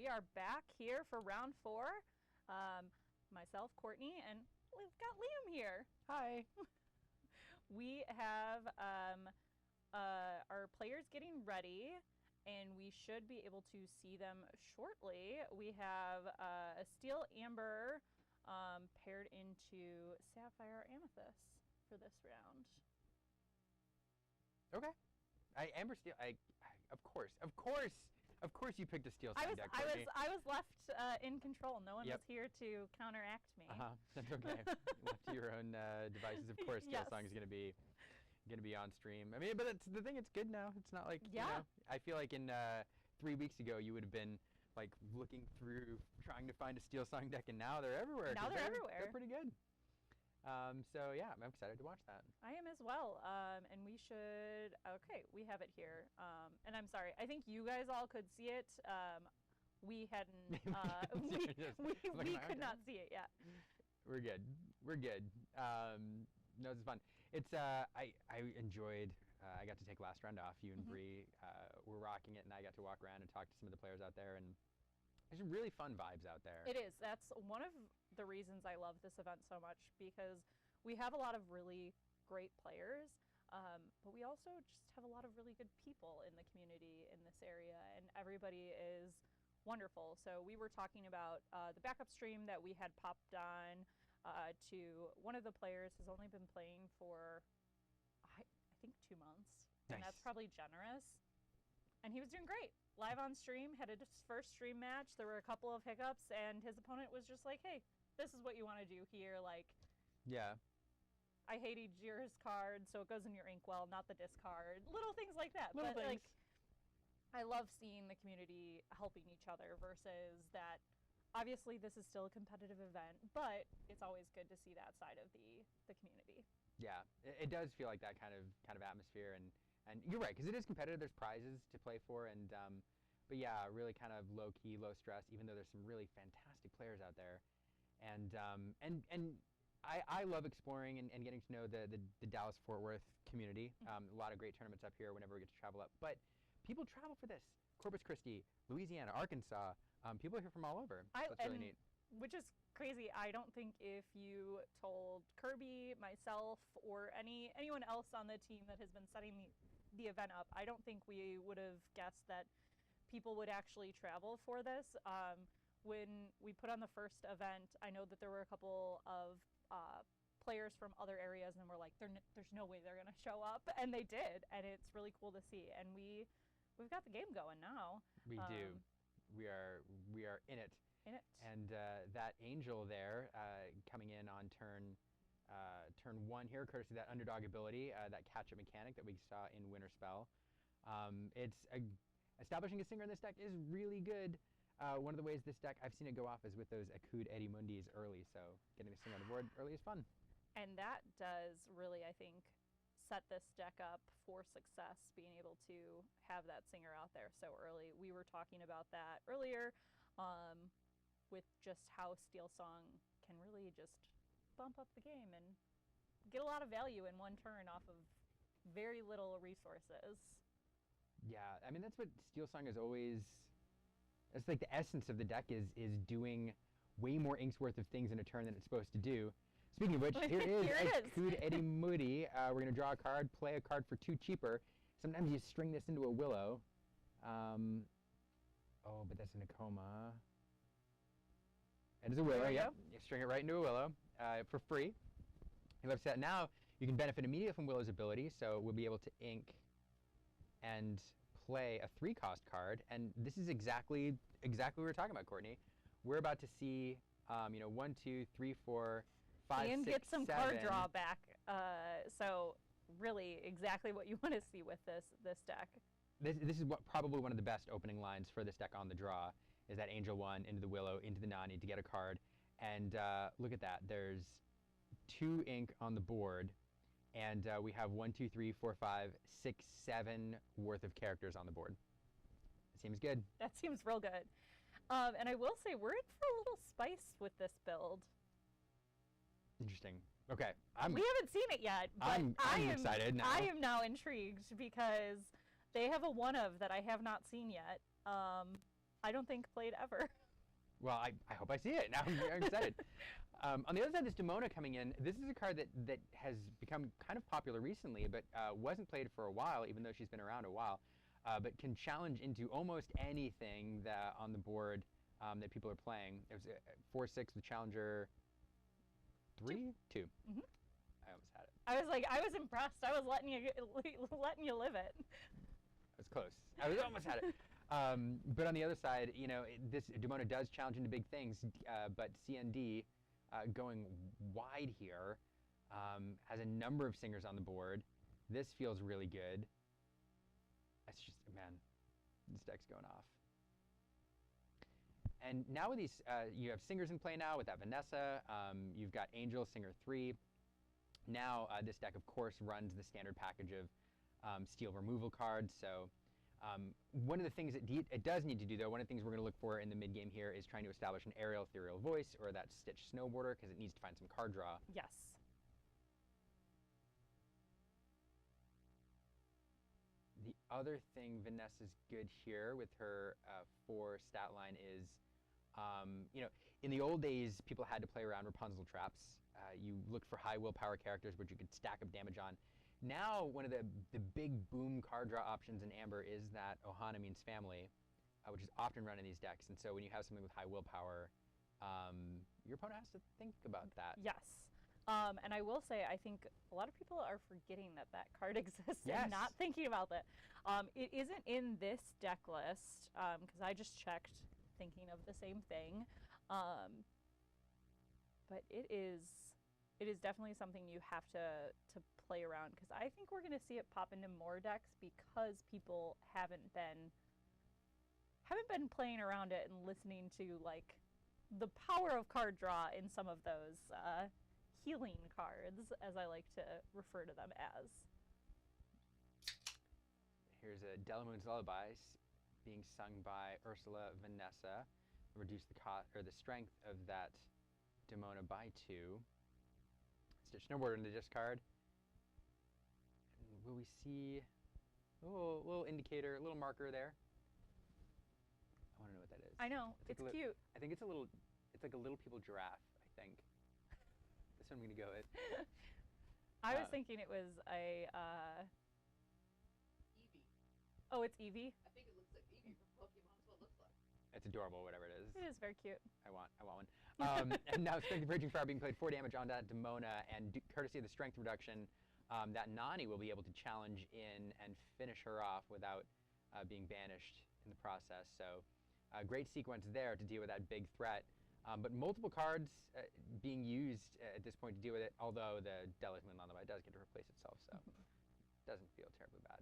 we are back here for round 4. Myself, Courtney, and we've got Liam here. Hi. We have our players getting ready, and we should be able to see them shortly. We have a Steel Amber paired into Sapphire Amethyst for this round. Okay. Amber Steel. Of course you picked a Steel Sign deck. I was left in control. No one was here to counteract me. That's okay. Left to your own devices. Of course, Steel Song is gonna be on stream. I mean, but the thing. It's good now. It's not like you know, I feel like in 3 weeks ago you would have been like looking through trying to find a Steel Song deck, and now they're everywhere. Now they're everywhere. They're pretty good. So yeah, I'm excited to watch that. I am as well. And we should, okay, we have it here. And I'm sorry, I think you guys all could see it. We hadn't, we could not see it yet. We're good. We're good. No, this is fun. It's, I enjoyed, I got to take last round off. You and Bree were rocking it, and I got to walk around and talk to some of the players out there, and there's really fun vibes out there. It is. That's one of the reasons I love this event so much, because we have a lot of really great players, but we also just have a lot of really good people in the community in this area, and everybody is wonderful. So we were talking about the backup stream that we had popped on to one of the players has only been playing for, I think 2 months, and that's probably generous, and he was doing great. Live on stream, had his first stream match. There were a couple of hiccups, and his opponent was just like, hey, this is what you want to do here. Like, yeah, I hate Ejir's card, so it goes in your inkwell, not the discard. Little things like that. Little things. Like, I love seeing the community helping each other versus that. Obviously, this is still a competitive event, but it's always good to see that side of the community. Yeah, it does feel like that kind of atmosphere, and you're right, because it is competitive. There's prizes to play for, and but yeah, really kind of low key, low stress. Even though there's some really fantastic players out there, and I love exploring and getting to know the Dallas Fort Worth community. A lot of great tournaments up here whenever we get to travel up. But people travel for this. Corpus Christi, Louisiana, Arkansas. People are here from all over. So that's really neat. Which is crazy. I don't think if you told Kirby, myself, or anyone else on the team that has been setting the event up, I don't think we would have guessed that people would actually travel for this. When we put on the first event, I know that there were a couple of players from other areas, and we're like, there's no way they're going to show up, and they did, and it's really cool to see. And we've got the game going now. We do. We are in it. And that Angel there coming in on turn 1 here, courtesy of that underdog ability, that catch-up mechanic that we saw in Winter Spell. Establishing a singer in this deck is really good. One of the ways this deck, I've seen it go off is with those Akud Edimundis early, so getting the singer on the board early is fun. And that does really, I think, set this deck up for success, being able to have that singer out there so early. We were talking about that earlier, with just how Steel Song can really just bump up the game and get a lot of value in one turn off of very little resources. Yeah, I mean, that's what Steel Song is always, it's like the essence of the deck is doing way more inks worth of things in a turn than it's supposed to do. Speaking of which, here is Akud Edimudi. We're going to draw a card, play a card for 2 cheaper. Sometimes you string this into a Willow. Oh, but that's in a coma. It is a Willow, yep. You string it right into a Willow for free. You left set. Now you can benefit immediately from Willow's ability, so we'll be able to ink and play a 3-cost card. And this is exactly what we were talking about, Courtney. We're about to see, 1, 2, 3, 4, 5, and 6, get some 7. card draw back. So really, exactly what you want to see with this deck. This is probably one of the best opening lines for this deck on the draw. Is that Angel 1 into the Willow, into the Nani to get a card. And look at that. There's 2 ink on the board. And we have 1, 2, 3, 4, 5, 6, 7 worth of characters on the board. It seems good. That seems real good. And I will say, we're in for a little spice with this build. Interesting. Okay. We haven't seen it yet, but I'm excited now. I am now intrigued because they have a one-of that I have not seen yet. I don't think played ever. Well, I hope I see it. Now I'm excited. On the other side, this Demona coming in, this is a card that has become kind of popular recently, but wasn't played for a while, even though she's been around a while, but can challenge into almost anything that on the board that people are playing. It was 4/6 with Challenger 3? 2. Mm-hmm. I almost had it. I was like, I was impressed. I was letting you live it. I was close. I was almost had it. But on the other side, you know, this Demona does challenge into big things, but CND going wide here has a number of singers on the board. This feels really good. It's just, man, this deck's going off. And now with these, you have singers in play now with that Vanessa. You've got Angel, Singer 3. Now this deck, of course, runs the standard package of steel removal cards. So one of the things it does need to do, though, one of the things we're going to look for in the mid-game here is trying to establish an aerial ethereal voice or that Stitch Snowboarder, because it needs to find some card draw. Yes. The other thing Vanessa's good here with her 4 stat line is, you know, in the old days, people had to play around Rapunzel traps. You looked for high willpower characters, which you could stack up damage on. Now, one of the big boom card draw options in Amber is that Ohana means family, which is often run in these decks. And so when you have something with high willpower, your opponent has to think about that. Yes. And I will say, I think a lot of people are forgetting that that card exists Yes. and not thinking about that. It isn't in this deck list, because I just checked thinking of the same thing. But it is definitely something you have to play around, because I think we're going to see it pop into more decks because people haven't been playing around it and listening to like the power of card draw in some of those healing cards, as I like to refer to them as. Here's a Delamoon's Lullaby being sung by Ursula Vanessa. Reduce the cost or the strength of that Demona by 2. Stitch Snowboarder in the discard. And will we see a little indicator, a little marker there? I want to know what that is. I know, it's cute. I think it's like a little people giraffe, I think. That's what I'm going to go with. I was thinking it was a... Eevee. Oh, it's Eevee? I think it looks like Eevee from Pokemon. That's what it looks like. It's adorable, whatever it is. It is very cute. I want one. And now Strength of Raging Fire being played 4 damage on that Demona, and courtesy of the strength reduction, that Nani will be able to challenge in and finish her off without being banished in the process. So great sequence there to deal with that big threat. But multiple cards being used at this point to deal with it, although the Delamoon Lullaby does get to replace itself, so doesn't feel terribly bad.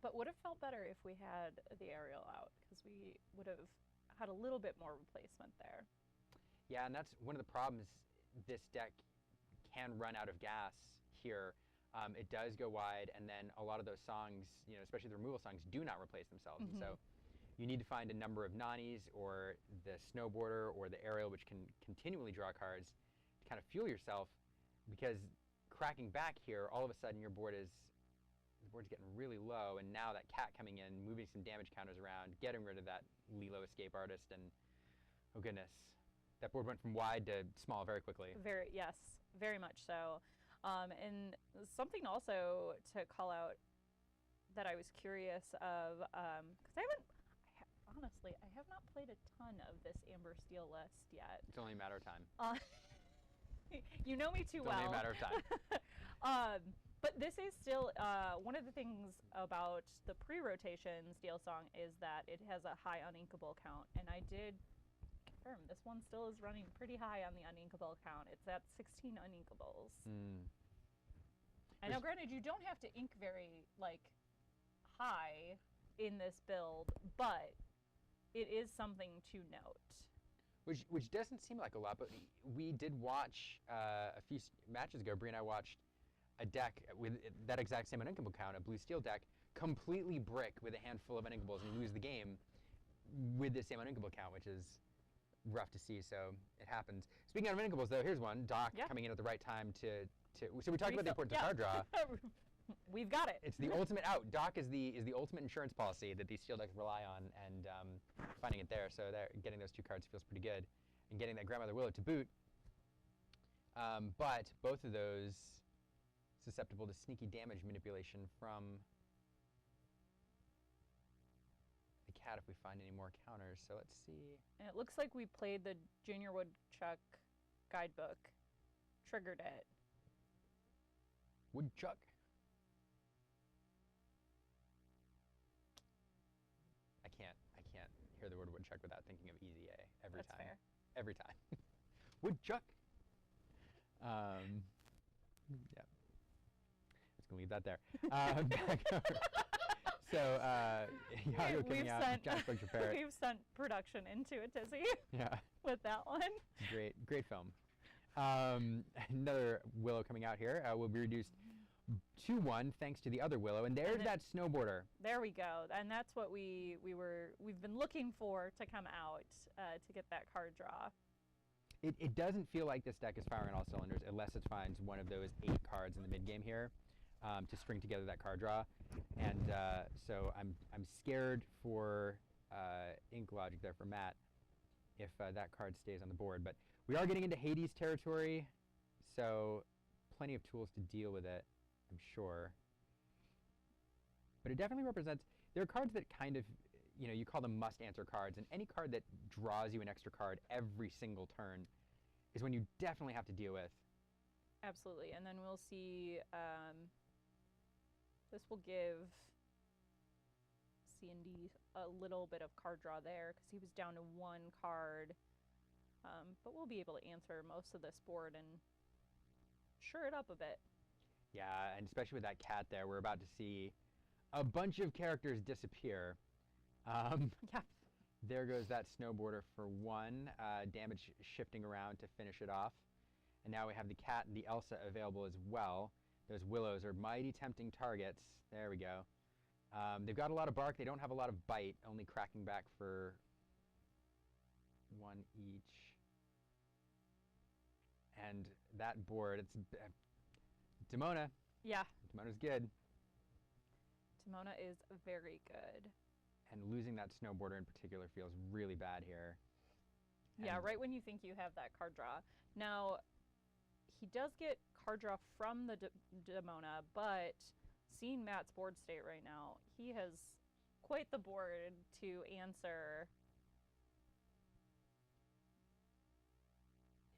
But would have felt better if we had the aerial out, because we would have had a little bit more replacement there. Yeah, and that's one of the problems. This deck can run out of gas here. It does go wide, and then a lot of those songs, you know, especially the removal songs, do not replace themselves. And so you need to find a number of Nanis or the Snowboarder or the aerial, which can continually draw cards to kind of fuel yourself, because cracking back here, all of a sudden the board's getting really low, and now that cat coming in, moving some damage counters around, getting rid of that Lilo Escape Artist, and oh goodness, that board went from wide to small very quickly. Yes, very much so. And something also to call out that I was curious of, because honestly, I have not played a ton of this Amber Steel list yet. It's only a matter of time. You know me too It's well. only a matter of time. But this is still, one of the things about the pre-rotation Steel Song is that it has a high uninkable count, and I did confirm this one still is running pretty high on the uninkable count. It's at 16 uninkables. And now granted, you don't have to ink very, like, high in this build, but it is something to note. Which doesn't seem like a lot, but we did watch a few matches ago. Brie and I watched a deck with that exact same uninkable count, a blue steel deck, completely brick with a handful of uninkables and lose the game with the same uninkable count, which is rough to see. So it happens. Speaking of uninkables, though, here's one. Doc coming in at the right time to so we talked about the importance of card draw. we've got it. It's the ultimate out. Doc is the ultimate insurance policy that these steel decks rely on, and finding it there. So there, getting those 2 cards feels pretty good, and getting that Grandmother Willow to boot. But both of those susceptible to sneaky damage manipulation from the cat if we find any more counters. So let's see. And it looks like we played the Junior Woodchuck guidebook, triggered it. Woodchuck. I can't hear the word woodchuck without thinking of Easy A every That's time. fair. Every time. Woodchuck. Yeah. Just gonna leave that there. Back over. So Yago coming out. Giant Spectre Parrot. We've sent production into a tizzy Yeah. with that one. Great film. Another Willow coming out here will be reduced 2-1 thanks to the other Willow, and there's that snowboarder. There we go, and that's what we've been looking for to come out to get that card draw. It doesn't feel like this deck is firing on all cylinders unless it finds one of those 8 cards in the mid game here to string together that card draw, and so I'm scared for Ink Logic there for Matt if that card stays on the board, but we are getting into Hades territory, so plenty of tools to deal with it, I'm sure. But it definitely represents, there are cards that kind of, you call them must-answer cards, and any card that draws you an extra card every single turn is one you definitely have to deal with. Absolutely, and then we'll see, this will give C&D a little bit of card draw there, because he was down to 1 card. But we'll be able to answer most of this board and sure it up a bit. Yeah, and especially with that cat there, we're about to see a bunch of characters disappear. Yeah. There goes that snowboarder for 1, damage shifting around to finish it off. And now we have the cat and the Elsa available as well. Those Willows are mighty tempting targets. There we go. They've got a lot of bark. They don't have a lot of bite, only cracking back for 1 each. And that board, it's Demona. Yeah. Demona's good. Demona is very good. And losing that snowboarder in particular feels really bad here. Yeah, And right when you think you have that card draw. Now, he does get card draw from the Demona, but seeing Matt's board state right now, he has quite the board to answer.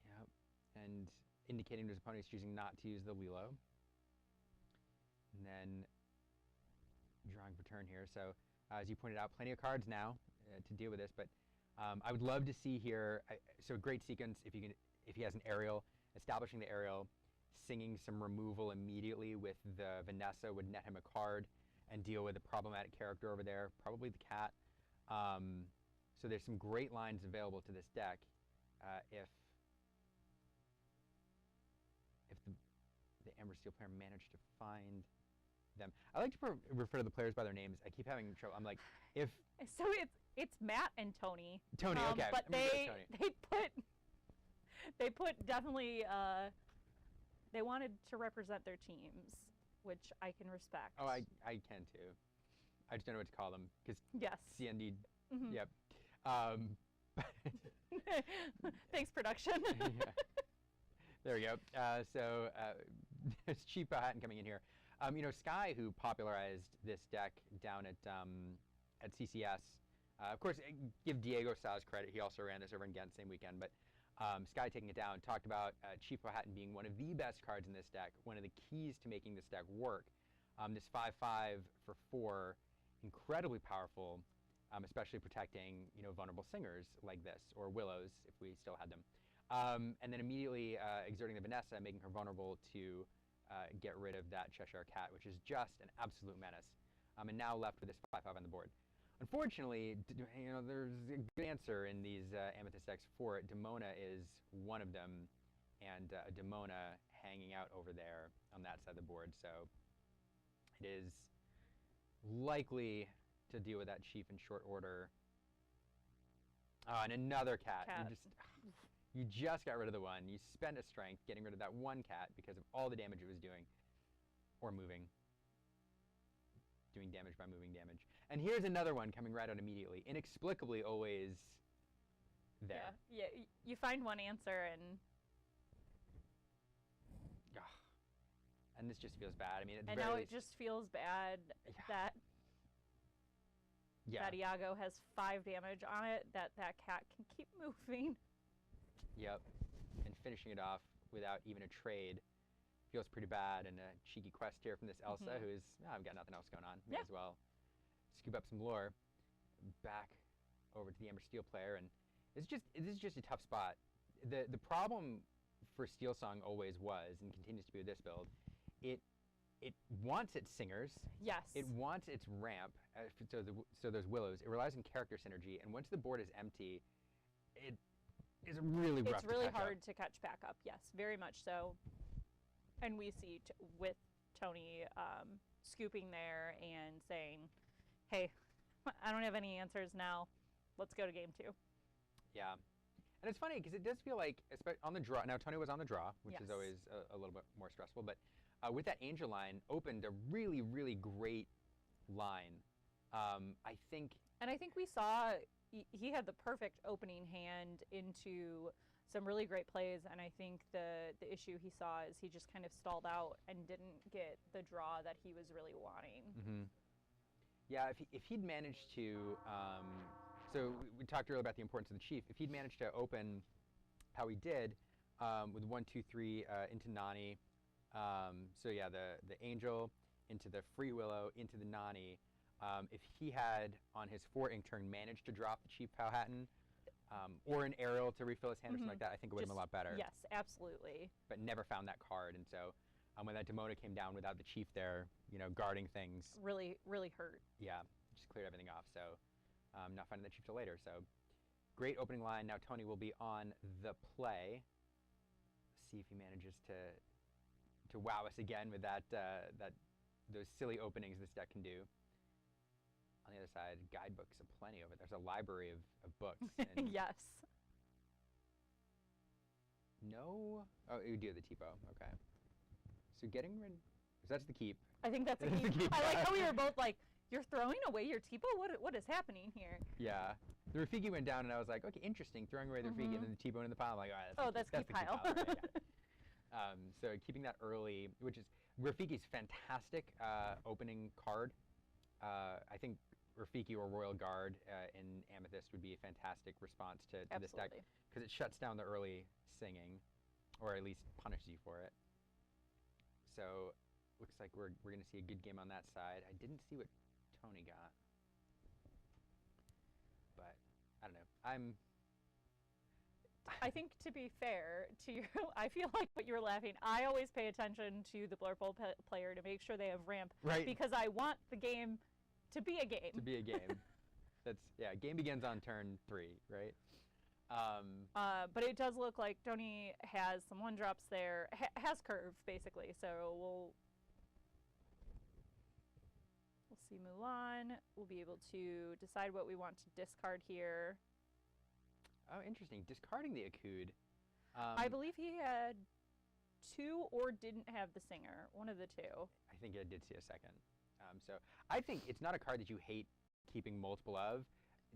Yep. And indicating to his opponent he's choosing not to use the Lilo. And then drawing for turn here. So as you pointed out, plenty of cards now to deal with this, but I would love to see here, so a great sequence if he has an aerial, establishing the aerial, singing some removal immediately with the Vanessa would net him a card and deal with a problematic character over there, probably the cat. So there's some great lines available to this deck if the Amber Steel player managed to find them. I like to refer to the players by their names. I keep having trouble. I'm like, if So it's Matt and Tony. Tony, okay. But Tony. they put definitely they wanted to represent their teams, which I can respect. Oh, I can too. I just don't know what to call them because yes. CND. Mm-hmm. Yep. Thanks, production. Yeah. There we go. So there's Cheapo Hatton coming in here. Sky, who popularized this deck down at CCS. Of course, give Diego Saez credit. He also ran this over in Ghent same weekend. But Sky taking it down, talked about Cheapo Hatton being one of the best cards in this deck, one of the keys to making this deck work. This 5/5 for 4, incredibly powerful, especially protecting vulnerable singers like this, or Willows if we still had them. And then immediately exerting the Vanessa, making her vulnerable to get rid of that Cheshire Cat, which is just an absolute menace. And now left with this 5/5 on the board. Unfortunately, there's a good answer in these Amethyst decks for it. Demona is one of them, and a Demona hanging out over there on that side of the board. So it is likely to deal with that chief in short order. And another cat. You just got rid of the one. You spent a strength getting rid of that one cat because of all the damage it was doing. Or moving. doing damage by moving damage. And here's another one coming right out immediately. Inexplicably always there. Yeah, you find one answer and... Ugh. And this just feels bad. I mean, and now it just feels bad that that Iago has 5 damage on it, that cat can keep moving. Yep. And finishing it off without even a trade feels pretty bad. And a cheeky quest here from this Elsa, who's, I've got nothing else going on. May as well scoop up some lore. Back over to the Ember Steel player, and this is just a tough spot. The problem for Steel Song always was, and continues to be with this build, it wants its singers. Yes. It wants its ramp. So those willows. It relies on character synergy, and once the board is empty, it is really rough. It's really hard to catch back up. Yes, very much so. And we see with Tony scooping there and saying, "Hey, I don't have any answers now. Let's go to game 2." Yeah. And it's funny because it does feel like, on the draw, now Tony was on the draw, which is always a little bit more stressful, but with that Angel line, opened a really, really great line. I think we saw he had the perfect opening hand into some really great plays, and I think the issue he saw is he just kind of stalled out and didn't get the draw that he was really wanting. Mm-hmm. Yeah, if he'd managed to, so we talked earlier about the importance of the Chief. If he'd managed to open how he did with 1, 2, 3 into Nani, so yeah, the Angel into the Free Willow into the Nani. If he had on his 4 ink turn managed to drop the Chief Powhatan or an Aerial to refill his hand or something like that, I think it would have been a lot better. Yes, absolutely. But never found that card, and so when that Demona came down without the Chief there, guarding things, really, really hurt. Yeah, just cleared everything off. So not finding the Chief till later. So great opening line. Now Tony will be on the play. See if he manages to wow us again with those silly openings this deck can do. On the other side, guidebooks aplenty of it. There's a library of books. And yes. No? Oh, you do the Tipo. Okay. So getting rid... So that's the keep. I think that's the keep. I like how we were both like, "You're throwing away your Tipo? What is happening here?" Yeah. The Rafiki went down, and I was like, okay, interesting. Throwing away the Rafiki and then the T-bone in the pile. I'm like, all right, that's keep pile. Okay, yeah. So keeping that early, which is... Rafiki's fantastic opening card. I think Rafiki or Royal Guard in Amethyst would be a fantastic response to this deck, because it shuts down the early singing, or at least punishes you for it. So looks like we're going to see a good game on that side. I didn't see what Tony got, but I don't know. I think, to be fair to you, I feel like what you were laughing. I always pay attention to the Blurple player to make sure they have ramp, because I want the game to be a game. To be a game. Game begins on turn 3, right? But it does look like Tony has some 1-drops there, has curve, basically. So we'll see Mulan. We'll be able to decide what we want to discard here. Oh, interesting. Discarding the Akud. I believe he had 2 or didn't have the Singer. One of the 2. I think I did see a second. So I think it's not a card that you hate keeping multiple of.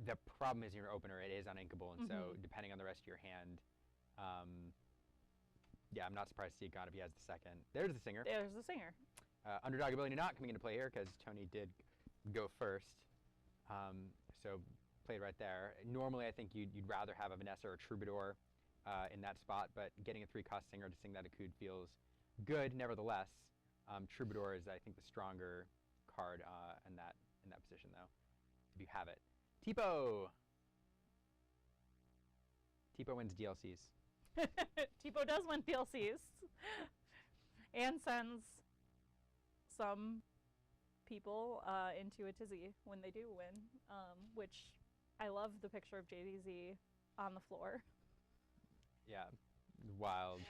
The problem is in your opener, it is uninkable, and so depending on the rest of your hand, yeah, I'm not surprised to see it gone if he has the second. There's the Singer. There's the Singer. Underdog ability not coming into play here because Tony did go first. So played right there. Normally, I think you'd rather have a Vanessa or a Troubadour in that spot, but getting a 3-cost Singer to sing that Akud feels good. Nevertheless, Troubadour is, I think, the stronger card in that position, though. If you have it, Tipo wins DLCs. Tipo does win DLCs, and sends some people into a tizzy when they do win, which I love the picture of JDZ on the floor. Yeah, wild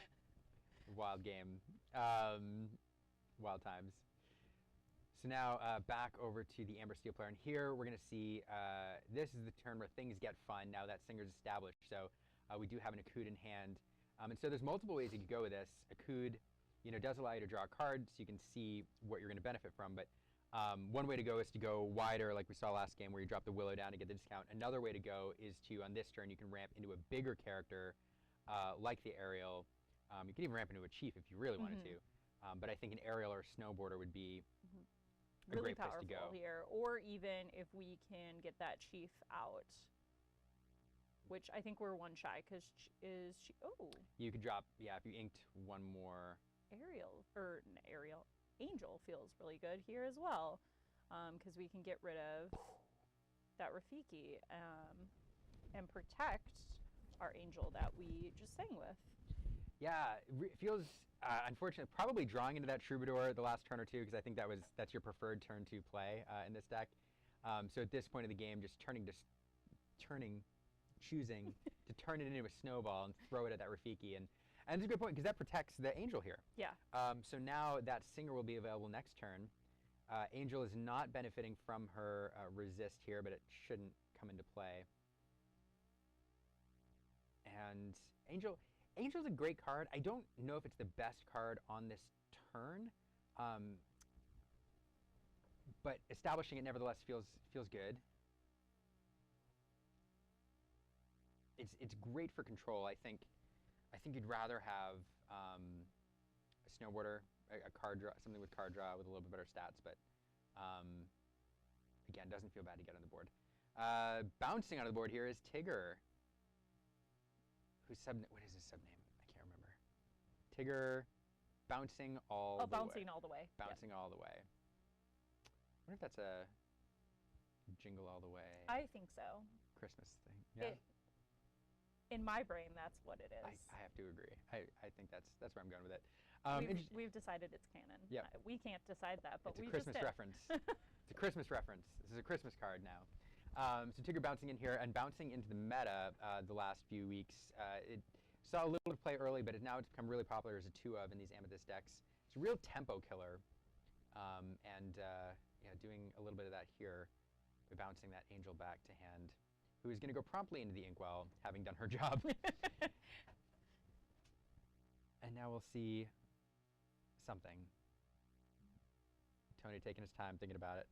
game, wild times. So now back over to the Amber Steel player, and here we're going to see, this is the turn where things get fun now that Singer's established. So we do have an Akud in hand, and so there's multiple ways you could go with this. Akud, does allow you to draw a card, so you can see what you're going to benefit from, but One way to go is to go wider, like we saw last game, where you drop the Willow down to get the discount. Another way to go is to, on this turn, you can ramp into a bigger character, like the Aerial. You can even ramp into a Chief if you really wanted to. But I think an Aerial or a Snowboarder would be a Really great place to powerful go. here. Or even if we can get that Chief out, which I think we're one shy, because oh, You could drop, yeah, if you inked one more. Angel feels really good here as well, because we can get rid of that Rafiki and protect our Angel that we just sang with. Yeah, it feels unfortunate. Probably drawing into that Troubadour the last turn or two, because I think that's your preferred turn to play in this deck. So at this point of the game, just choosing to turn it into a snowball and throw it at that Rafiki, and it's a good point because that protects the Angel here. Yeah. So now that Singer will be available next turn. Angel is not benefiting from her resist here, but it shouldn't come into play. And Angel's a great card. I don't know if it's the best card on this turn, but establishing it nevertheless feels good. It's great for control. I think you'd rather have a Snowboarder, a card draw, something with card draw with a little bit better stats, but again, doesn't feel bad to get on the board. Bouncing on the board here is Tigger. What is his sub name? I can't remember. Tigger, bouncing all the way. Bouncing all the way. Bouncing all the way. I wonder if that's a Jingle All the Way. I think so. Christmas thing. Yeah. In my brain, that's what it is. I have to agree. I think that's where I'm going with it. We've decided it's canon. Yep. We can't decide that, but it's a Christmas reference. It's a Christmas reference. This is a Christmas card now. So Tigger bouncing in here and bouncing into the meta the last few weeks. It saw a little bit of play early, but now it's become really popular as a 2-of in these Amethyst decks. It's a real tempo killer, and yeah, doing a little bit of that here by bouncing that Angel back to hand, who is going to go promptly into the Inkwell, having done her job. And now we'll see something. Tony taking his time thinking about it.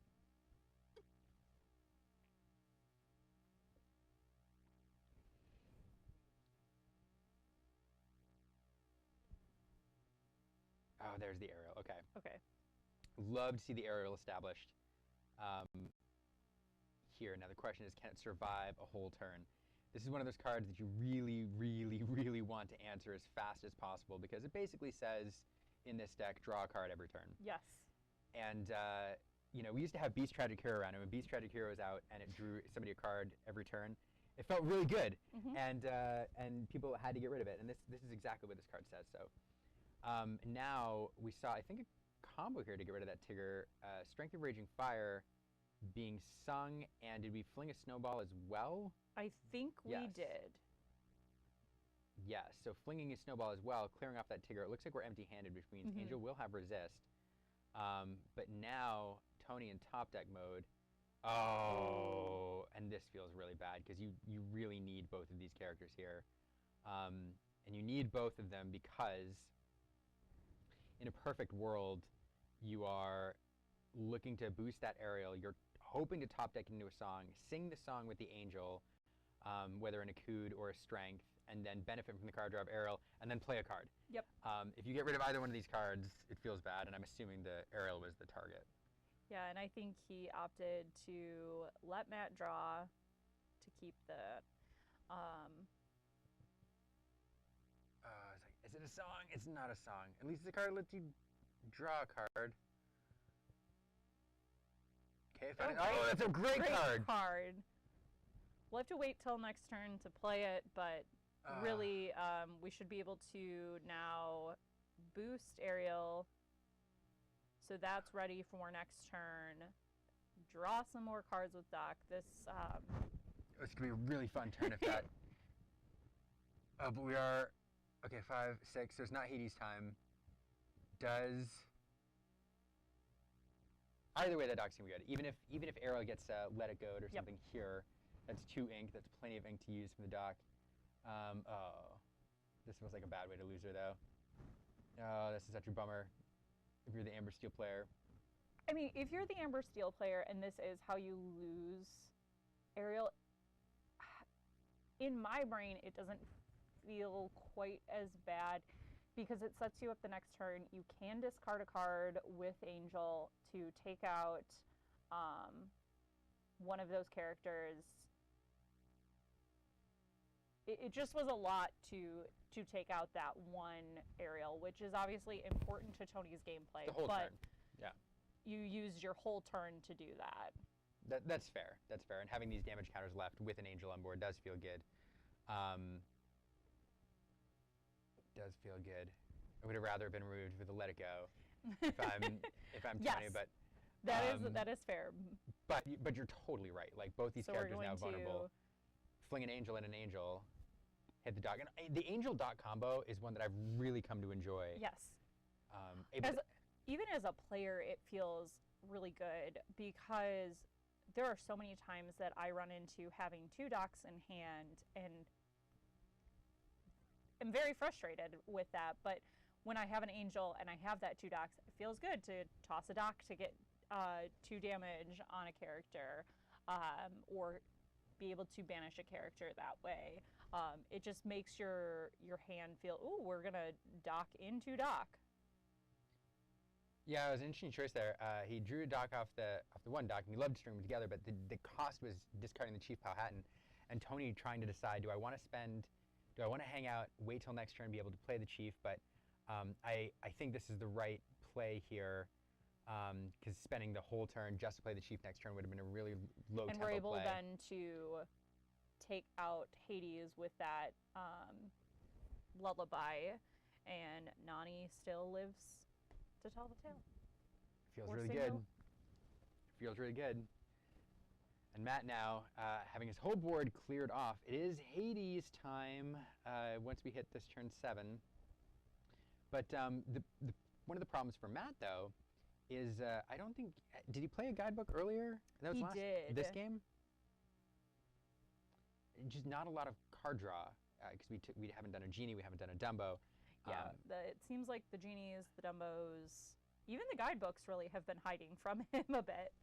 Oh, there's the Aerial. Okay. Okay. Love to see the Aerial established here. Now the question is, can it survive a whole turn? This is one of those cards that you really, really, really want to answer as fast as possible, because it basically says in this deck, draw a card every turn. Yes. And you know, we used to have Beast Tragic Hero around, and when Beast Tragic Hero was out and it drew somebody a card every turn, it felt really good, and people had to get rid of it. And this is exactly what this card says. So now we saw, I think, a combo here to get rid of that Tigger. Strength of Raging Fire being sung, and did we fling a snowball as well? I think we did. Yes, so flinging a snowball as well, clearing off that Tigger. It looks like we're empty-handed, which means Angel will have resist. But now, Tony in top deck mode. Oh, and this feels really bad, because you really need both of these characters here. And you need both of them because in a perfect world, you are looking to boost that Aerial. You're hoping to top deck into a song, sing the song with the Angel, whether in a Cood or a Strength, and then benefit from the card draw of Aerial, and then play a card. Yep. If you get rid of either one of these cards, it feels bad, and I'm assuming the Aerial was the target. Yeah, and I think he opted to let Matt draw to keep the... Is it a song? It's not a song. At least the card lets you draw a card. Okay, fine. Oh, that's a great card. We'll have to wait till next turn to play it, but really, we should be able to now boost Aerial, so that's ready for next turn. Draw some more cards with Doc. It's gonna be a really fun turn if that. But we are okay. 5, 6. So it's not Hades time. Either way, that Doc's gonna be good. Even if Aerial gets Let It Go or something here, that's 2 ink. That's plenty of ink to use from the Doc. Oh, this feels like a bad way to lose her though. Oh, this is such a bummer. If you're the Amber Steel player. I mean, if you're the Amber Steel player and this is how you lose Ariel, in my brain, it doesn't feel quite as bad because it sets you up the next turn. You can discard a card with Angel to take out one of those characters. It just was a lot to take out that one Ariel, which is obviously important to Tony's gameplay. The whole but turn, yeah. You used your whole turn to do that. That's fair. That's fair. And having these damage counters left with an Angel on board does feel good. Does feel good. I would have rather been removed with a Let It Go if I'm Yes. Tony, but That is fair. But you're totally right. Like both these So characters we're now going vulnerable. Fling an Angel and an Angel, hit the dock. And the Angel dock combo is one that I've really come to enjoy. Yes. Even as a player, it feels really good because there are so many times that I run into having 2 docks in hand and I'm very frustrated with that. But when I have an Angel and I have that 2 docks, it feels good to toss a dock to get 2 damage on a character or be able to banish a character that way. It just makes your hand feel, ooh, we're going to dock into dock. Yeah, it was an interesting choice there. He drew a dock off the one dock, and we loved to string them together, but the cost was discarding the Chief Powhatan, and Tony trying to decide, do I want to hang out, wait till next turn, be able to play the Chief, but I think this is the right play here, because spending the whole turn just to play the Chief next turn would have been a really low tempo play. And we're able then to take out Hades with that lullaby, and Nani still lives to tell the tale. Feels or really single. good. Feels really good. And Matt now, having his whole board cleared off, it is Hades time once we hit this turn 7. But one of the problems for Matt, though, is I don't think, did he play a guidebook earlier? That was did. This game? Just not a lot of card draw, because we haven't done a Genie, we haven't done a Dumbo. Yeah, it seems like the Genies, the Dumbos, even the guidebooks really have been hiding from him a bit.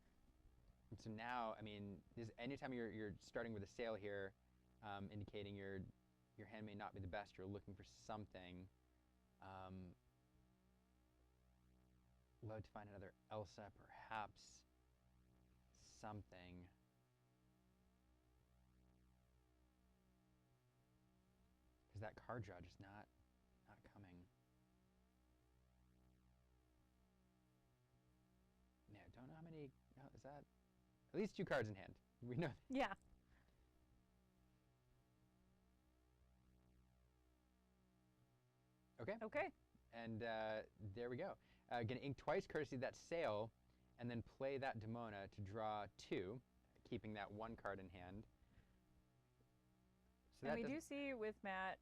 And so now, I mean, anytime you're starting with a sail here, indicating your hand may not be the best, you're looking for something. Love to find another Elsa, perhaps something. Because that card draw just not coming. Yeah, don't know how many. Oh, is that at least 2 cards in hand? We know. Yeah. Okay. Okay. And there we go. Gonna ink twice, courtesy of that sail, and then play that Demona to draw 2, keeping that 1 card in hand. So and we do see with Matt,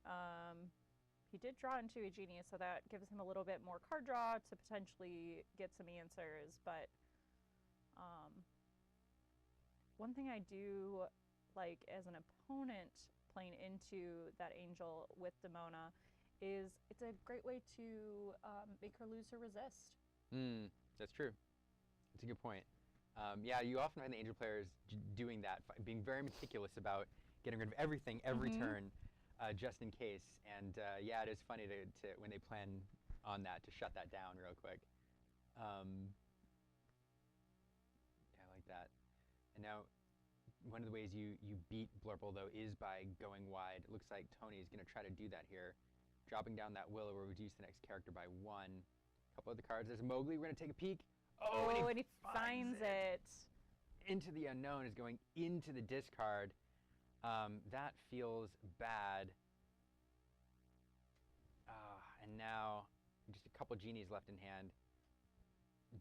he did draw into a Genie, so that gives him a little bit more card draw to potentially get some answers. But one thing I do like as an opponent playing into that Angel with Demona is it's a great way to make her lose her resist. That's true. That's a good point. Yeah, you often find the Angel players doing that, being very meticulous about getting rid of everything every turn, just in case. And yeah, it is funny to when they plan on that to shut that down real quick. Yeah, I like that. And now, one of the ways you beat Blurple, though, is by going wide. It looks like Tony is going to try to do that here. Dropping down that Willow will reduce the next character by 1. A couple other cards. There's Mowgli. We're going to take a peek. Oh, and he finds it. Into the unknown is going into the discard. That feels bad. And now, just a couple Genies left in hand.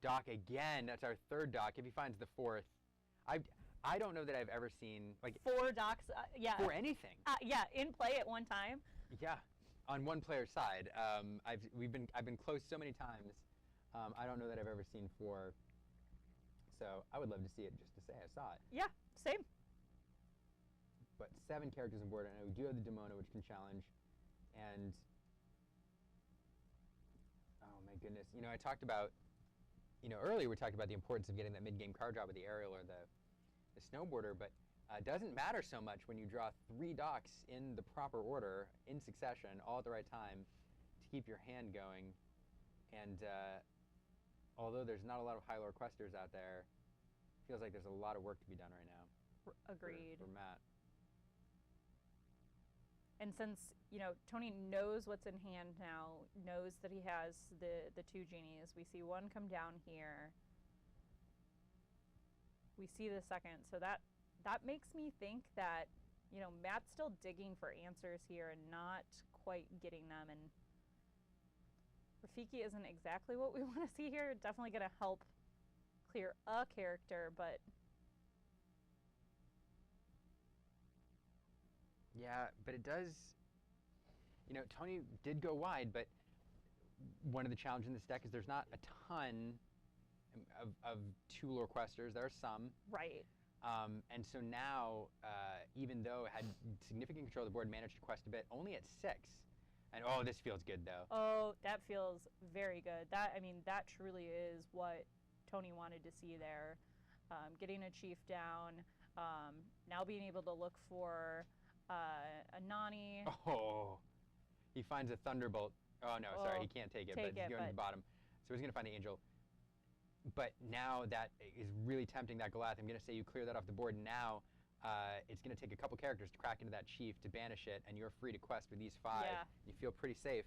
Dock again. That's our 3rd dock. If he finds the 4th, I don't know that I've ever seen like 4 docks. Yeah. For anything. Yeah, in play at one time. Yeah, on one player's side. I've been close so many times. I don't know that I've ever seen 4. So I would love to see it just to say I saw it. Yeah, same. But 7 characters on board, and we do have the Demona, which can challenge. And oh my goodness, I talked about earlier we talked about the importance of getting that mid-game card draw with the aerial or the snowboarder, but it doesn't matter so much when you draw 3 docks in the proper order, in succession, all at the right time, to keep your hand going. And although there's not a lot of high lore questers out there, feels like there's a lot of work to be done right now. Agreed. For Matt. And since, Tony knows what's in hand now, knows that he has the 2 genies, we see one come down here. We see the second, so that makes me think that, Matt's still digging for answers here and not quite getting them. And Rafiki isn't exactly what we want to see here. Definitely going to help clear a character, but... Yeah, but it does... Tony did go wide, but one of the challenges in this deck is there's not a ton of 2 lore questers. There are some. Right. And so now, even though it had significant control of the board, managed to quest a bit, only at 6. And oh, this feels good though. Oh, that feels very good. That truly is what Tony wanted to see there. Getting a chief down, now being able to look for a Nani. Oh, he finds a Thunderbolt. Oh no, sorry, he can't take it, but he's going to the bottom. So he's going to find the Angel. But now that is really tempting, that Goliath. I'm going to say you clear that off the board. Now it's going to take a couple characters to crack into that chief to banish it, and you're free to quest with these 5. Yeah. You feel pretty safe.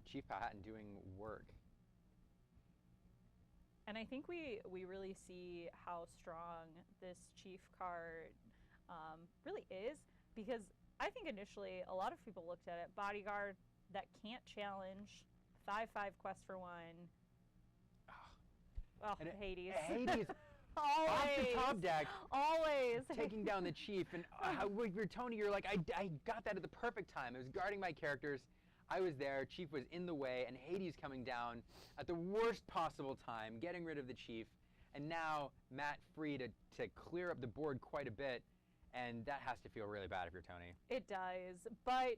Chief Powhatan doing work. And I think we really see how strong this chief card really is, because I think initially a lot of people looked at it, bodyguard that can't challenge, 5/5 quest for 1. Oh, And Hades. Hades Always. off the top deck, Always. taking down the chief. And you're Tony, you're like, I got that at the perfect time. I was guarding my characters. I was there. Chief was in the way, and Hades coming down at the worst possible time, getting rid of the chief. And now Matt free to clear up the board quite a bit. And that has to feel really bad if you're Tony. It does. But,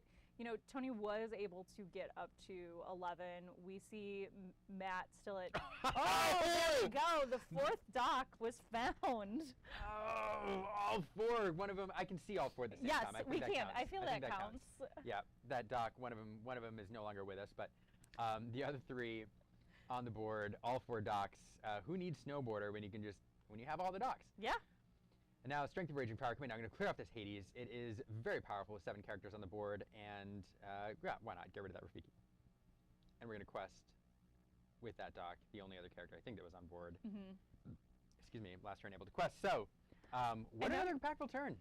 Tony was able to get up to 11. We see Matt still at... Oh, there we go. The 4th dock was found. Oh, all 4. One of them, I can see all 4 at the same time. Yes, we can. Counts. I feel think that counts. Yeah, that dock, one of them is no longer with us. But the other 3 on the board, all 4 docks. Who needs Snowboarder when you have all the docks? Yeah. And now, Strength of Raging Power. Come in. I'm going to clear off this Hades. It is very powerful with 7 characters on the board, and yeah, why not? Get rid of that Rafiki. And we're going to quest with that dock, the only other character I think that was on board. Excuse me, last turn able to quest. So, what another impactful turn.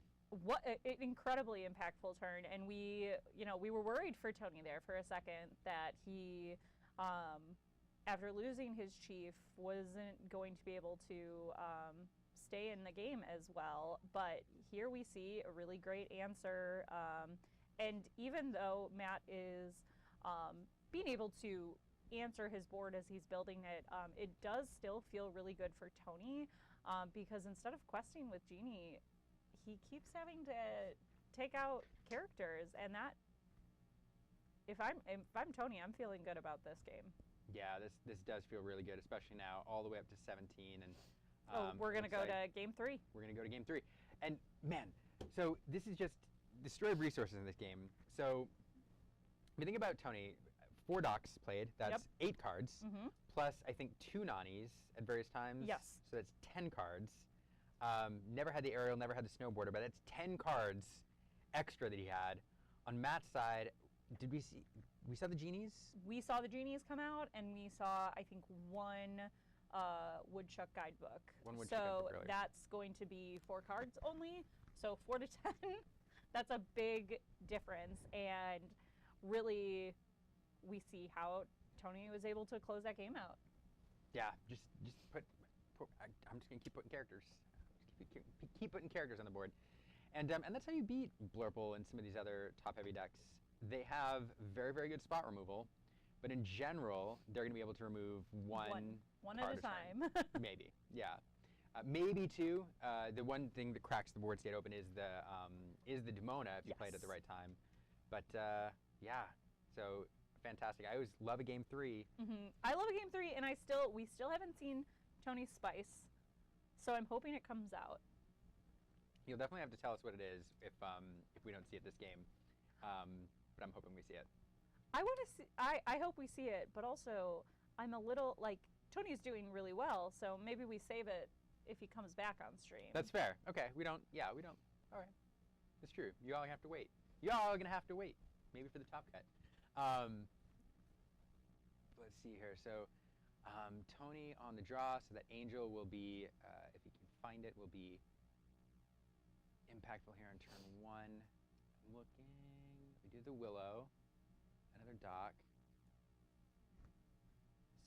What an incredibly impactful turn, and we were worried for Tony there for a second that he, after losing his chief, wasn't going to be able to stay in the game as well. But here we see a really great answer, and even though Matt is being able to answer his board as he's building it, it does still feel really good for Tony, because instead of questing with Genie, he keeps having to take out characters, and that, if I'm Tony, I'm feeling good about this game. Yeah, this does feel really good, especially now all the way up to 17. And we're gonna go to game 3. We're gonna go to game 3, and man, so this is just the story of resources in this game. So if you think about Tony, 4 docks played. That's 8 cards, plus I think 2 Nanis at various times. Yes. So that's 10 cards. Never had the aerial, never had the snowboarder, but that's 10 cards extra that he had. On Matt's side, did we see? We saw the genies? We saw the genies come out, and we saw, I think, 1 Woodchuck guidebook. 1 Woodchuck guidebook earlier. That's going to be 4 cards only. So 4 to 10, that's a big difference. And really, we see how Tony was able to close that game out. Yeah, just put I'm just gonna keep putting characters. Keep putting characters on the board, and that's how you beat Blurple and some of these other top-heavy decks. They have very, very good spot removal, but in general, they're gonna be able to remove one at a time. Maybe, yeah, maybe 2. The one thing that cracks the board state open is the Demona if you play it at the right time. But yeah, so fantastic. I always love a game 3. I love a game 3, and we still haven't seen Tony's Spice, so I'm hoping it comes out. You'll definitely have to tell us what it is if we don't see it this game, but I'm hoping we see it. I want to see. I hope we see it, but also I'm a little like Tony's doing really well, so maybe we save it if he comes back on stream. That's fair. Okay, we don't. All right, it's true. You all have to wait. Y'all are gonna have to wait, maybe for the top cut. Let's see here. So Tony on the draw, so that Angel will be, if he can find it, will be impactful here on turn 1. I'm looking. We do the Willow, another dock.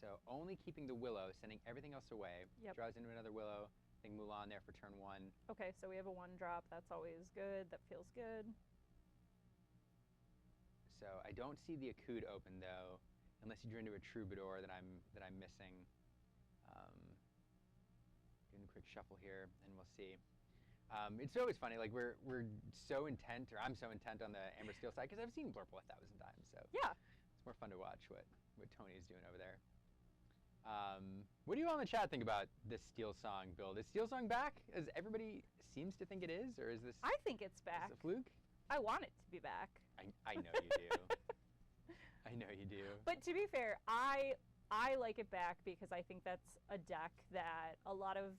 So only keeping the Willow, sending everything else away. Yep. Draws into another Willow. I think Mulan there for turn 1. Okay, so we have a 1-drop. That's always good. That feels good. So I don't see the Akud open though, unless you drew into a Troubadour that I'm missing. Doing a quick shuffle here, and we'll see. It's always funny. Like we're so intent, or I'm so intent on the Amber Steel side because I've seen Blurple 1,000 times. So yeah, it's more fun to watch what Tony is doing over there. What do you all in the chat think about this Steel Song build? Is Steel Song back, as everybody seems to think it is, or is this? I think it's back. Is it a fluke? I want it to be back. I know you do. I know you do. But to be fair, I like it back because I think that's a deck that a lot of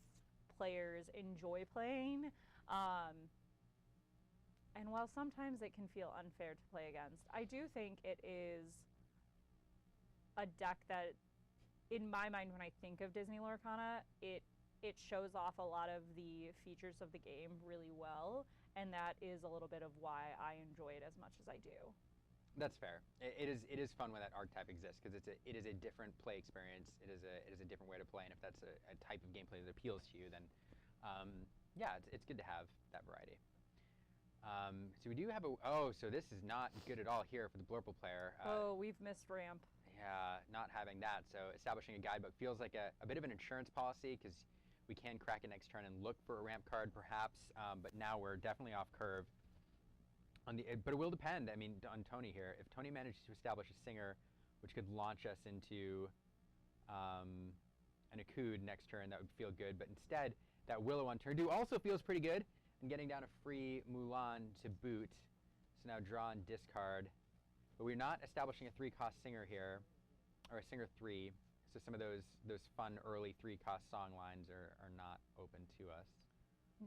players enjoy playing. And while sometimes it can feel unfair to play against, I do think it is a deck that, in my mind, when I think of Disney Lorcana, it shows off a lot of the features of the game really well, and that is a little bit of why I enjoy it as much as I do. That's fair. It is fun when that archetype exists because it is a different play experience. It is a different way to play, and if that's a type of gameplay that appeals to you, then yeah, it's good to have that variety. So we do have so this is not good at all here for the Blurple player. We've missed ramp. Yeah, not having that. So establishing a guidebook feels like a bit of an insurance policy because we can crack it next turn and look for a ramp card perhaps, but now we're definitely off curve. But it will depend, I mean, on Tony here. If Tony manages to establish a Singer, which could launch us into an Akud next turn, that would feel good. But instead, that Willow on turn 2 also feels pretty good, and getting down a free Mulan to boot. So now draw and discard. But we're not establishing a 3-cost Singer here, or a Singer 3. So some of those fun early 3-cost song lines are not open to us.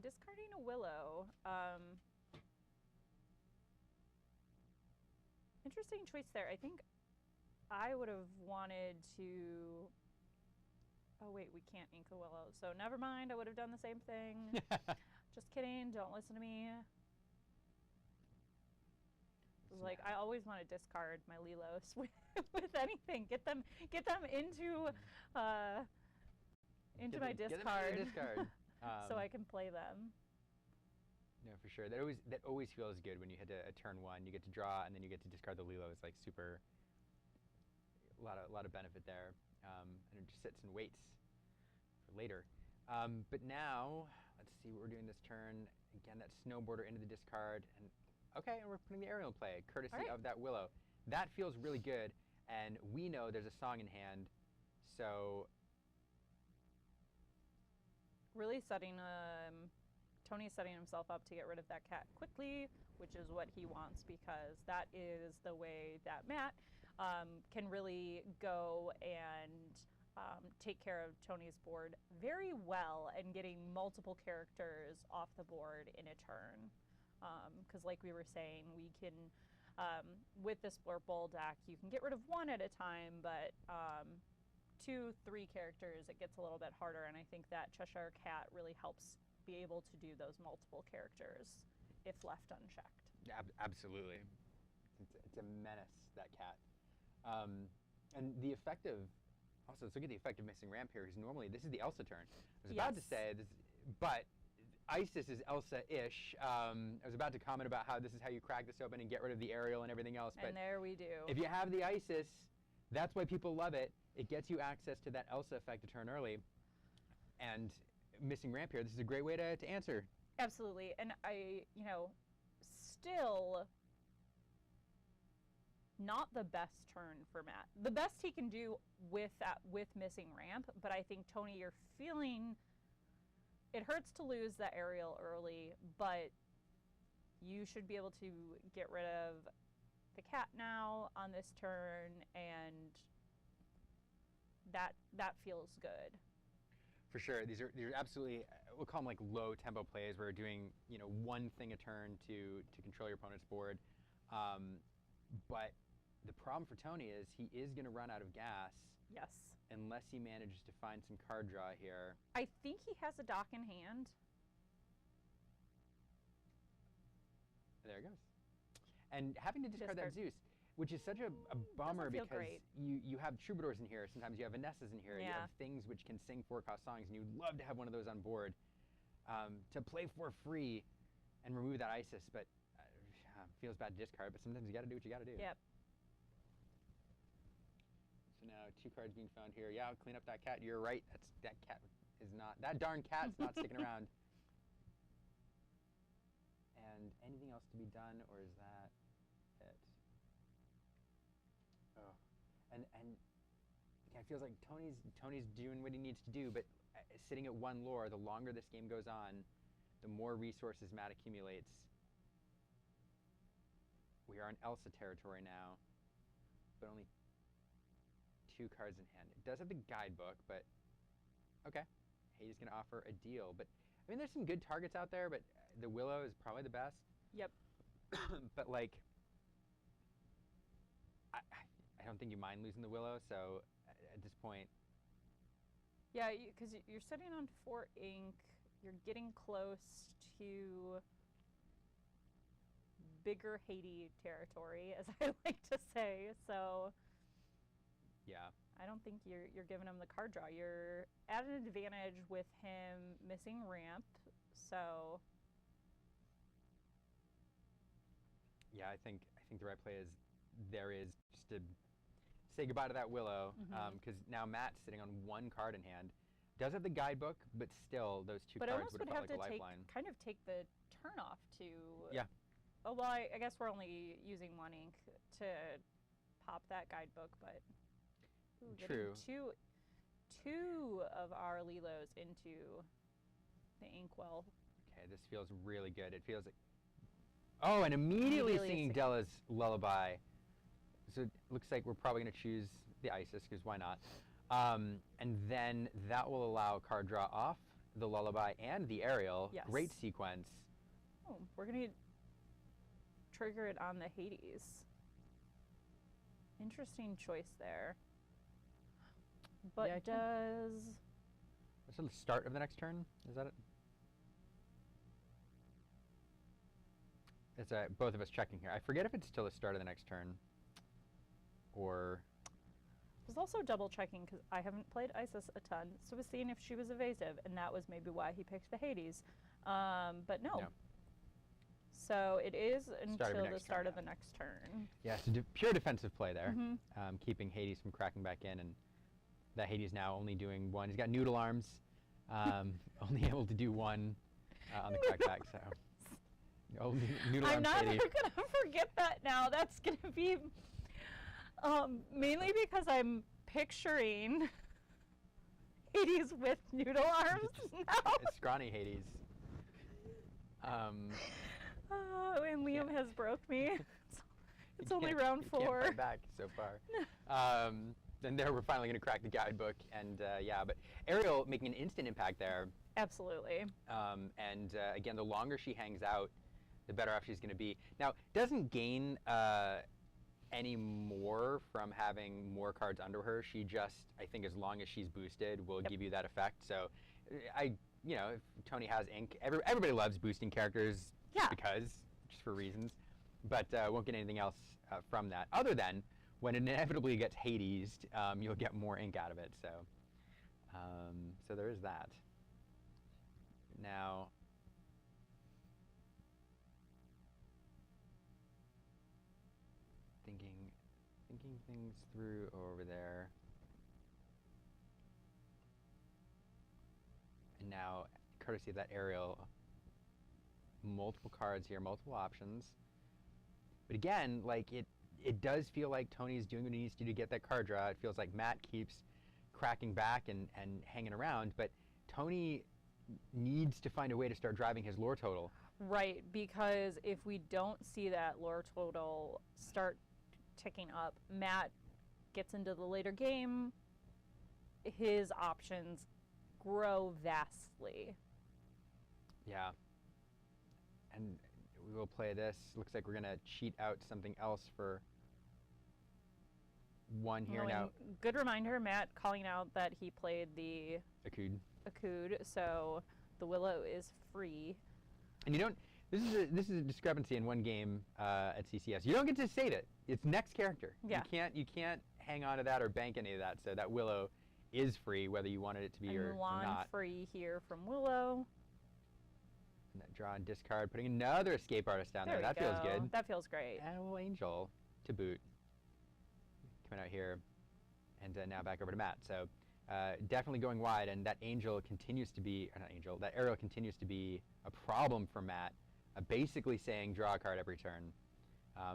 Discarding a Willow. Interesting choice there. I think I would have wanted to... Oh, wait, we can't ink a Willow. So never mind, I would have done the same thing. Just kidding, don't listen to me. Like, I always want to discard my Lilos with anything. Get them into my discard. So I can play them. No, for sure. That always feels good when you hit a turn 1. You get to draw and then you get to discard the Lilo. It's like super. A lot of benefit there, and it just sits and waits for later. But now let's see what we're doing this turn. Again, that Snowboarder into the discard, and okay, and we're putting the Aerial in play, courtesy of that Willow. That feels really good, and we know there's a song in hand, so. Really Tony's setting himself up to get rid of that cat quickly, which is what he wants, because that is the way that Matt can really go and take care of Tony's board very well and getting multiple characters off the board in a turn. Because like we were saying, we can, with this Blurple deck, you can get rid of 1 at a time, but 2, 3 characters, it gets a little bit harder, and I think that Cheshire Cat really helps be able to do those multiple characters if left unchecked. Absolutely. It's a menace, that cat. And the effect of, also let's look at the effect of missing ramp here, because normally this is the Elsa turn. I was about to say this, but Isis is Elsa-ish. I was about to comment about how this is how you crack this open and get rid of the Aerial and everything else. But and there we do. If you have the Isis, that's why people love it. It gets you access to that Elsa effect a turn early. And missing ramp here, this is a great way to answer. Absolutely. And I, still not the best turn for Matt. The best he can do with missing ramp, but I think, Tony, you're feeling it hurts to lose that aerial early, but you should be able to get rid of the cat now on this turn, and that feels good. For sure, these are absolutely, we'll call them like low tempo plays where you're doing, you know, one thing a turn to control your opponent's board. But the problem for Tony is he is going to run out of gas. Yes. Unless he manages to find some card draw here. I think he has a dock in hand. There it goes. And having to discard that Zeus, which is such a bummer because you have troubadours in here. Sometimes you have Vanessas in here. Yeah. You have things which can sing 4-cost songs, and you'd love to have one of those on board to play for free and remove that Isis. But feels bad to discard, but sometimes you got to do what you got to do. Yep. So now 2 cards being found here. Yeah, I'll clean up that cat. You're right. That cat is not, that darn cat's not sticking around. And anything else to be done, or is that it? Oh, and yeah, it feels like Tony's doing what he needs to do, but sitting at 1 lore, the longer this game goes on, the more resources Matt accumulates. We are in Elsa territory now, but only 2 cards in hand. It does have the guidebook, but okay. Hades going to offer a deal, but I mean, there's some good targets out there, but the Willow is probably the best. Yep. But like, I don't think you mind losing the Willow, so at this point. Yeah, because you're sitting on 4 ink, you're getting close to bigger Hades territory, as I like to say. So yeah, I don't think you're giving him the card draw. You're at an advantage with him missing ramp. So yeah, I think the right play is just to say goodbye to that Willow, because now Matt's sitting on 1 card in hand. Does have the guidebook, but still those 2 cards would have felt like a lifeline. Kind of take the turn off to. Yeah. Oh, well, I guess we're only using 1 ink to pop that guidebook, but true. Two of our Lilos into the inkwell. Okay, this feels really good. It feels like, oh, and immediately singing Della's Lullaby. So it looks like we're probably going to choose the Isis, because why not? And then that will allow card draw off the Lullaby and the Aerial. Yes. Great sequence. Oh, we're going to trigger it on the Hades. Interesting choice there. But Yeah, does... What's the start of the next turn? Is that it? It's both of us checking here. I forget if it's till the start of the next turn, or... I was also double checking because I haven't played Isis a ton, so I was seeing if she was evasive, and that was maybe why he picked the Hades. But no. So it is until the start of the next turn. Yeah, so pure defensive play there, keeping Hades from cracking back in, and that Hades now only doing 1. He's got noodle arms, only able to do 1 on the crackback. So noodle I'm arms not Hades. ever gonna forget that now. That's gonna be mainly because I'm picturing Hades with noodle arms now. It's scrawny Hades. And Liam has broke me. It's only round 4. You can't fight back so far. And there we're finally going to crack the guidebook, and yeah, but Ariel making an instant impact there. Absolutely. And again, the longer she hangs out, the better off she's going to be. Now, doesn't gain any more from having more cards under her. She just, I think, as long as she's boosted, will give you that effect. So, you know, if Tony has ink, everybody loves boosting characters. Yeah. Just for reasons, but won't get anything else from that, other than when it inevitably gets Hades, you'll get more ink out of it. So, so there is that. Now, thinking things through over there, and now, courtesy of that Aerial. Multiple cards here, multiple options. But again, like it does feel like Tony's doing what he needs to do to get that card draw. It feels like Matt keeps cracking back and hanging around, but Tony needs to find a way to start driving his lore total. Right, because if we don't see that lore total start ticking up, Matt gets into the later game, his options grow vastly. Yeah. And we will play this. Looks like we're going to cheat out something else for one here now. Good reminder, Matt calling out that he played the Akud, so the Willow is free. And you don't. This is a discrepancy in one game at CCS. You don't get to save it. It's next character. Yeah. You can't hang on to that or bank any of that. So that Willow is free, whether you wanted it to be and or not. Free here from Willow. And that draw and discard, putting another escape artist down there. That feels good. That feels great. And a little angel to boot. Coming out here, and now back over to Matt. So definitely going wide, and that angel continues to be, or not angel, that aerial continues to be a problem for Matt. Basically saying draw a card every turn,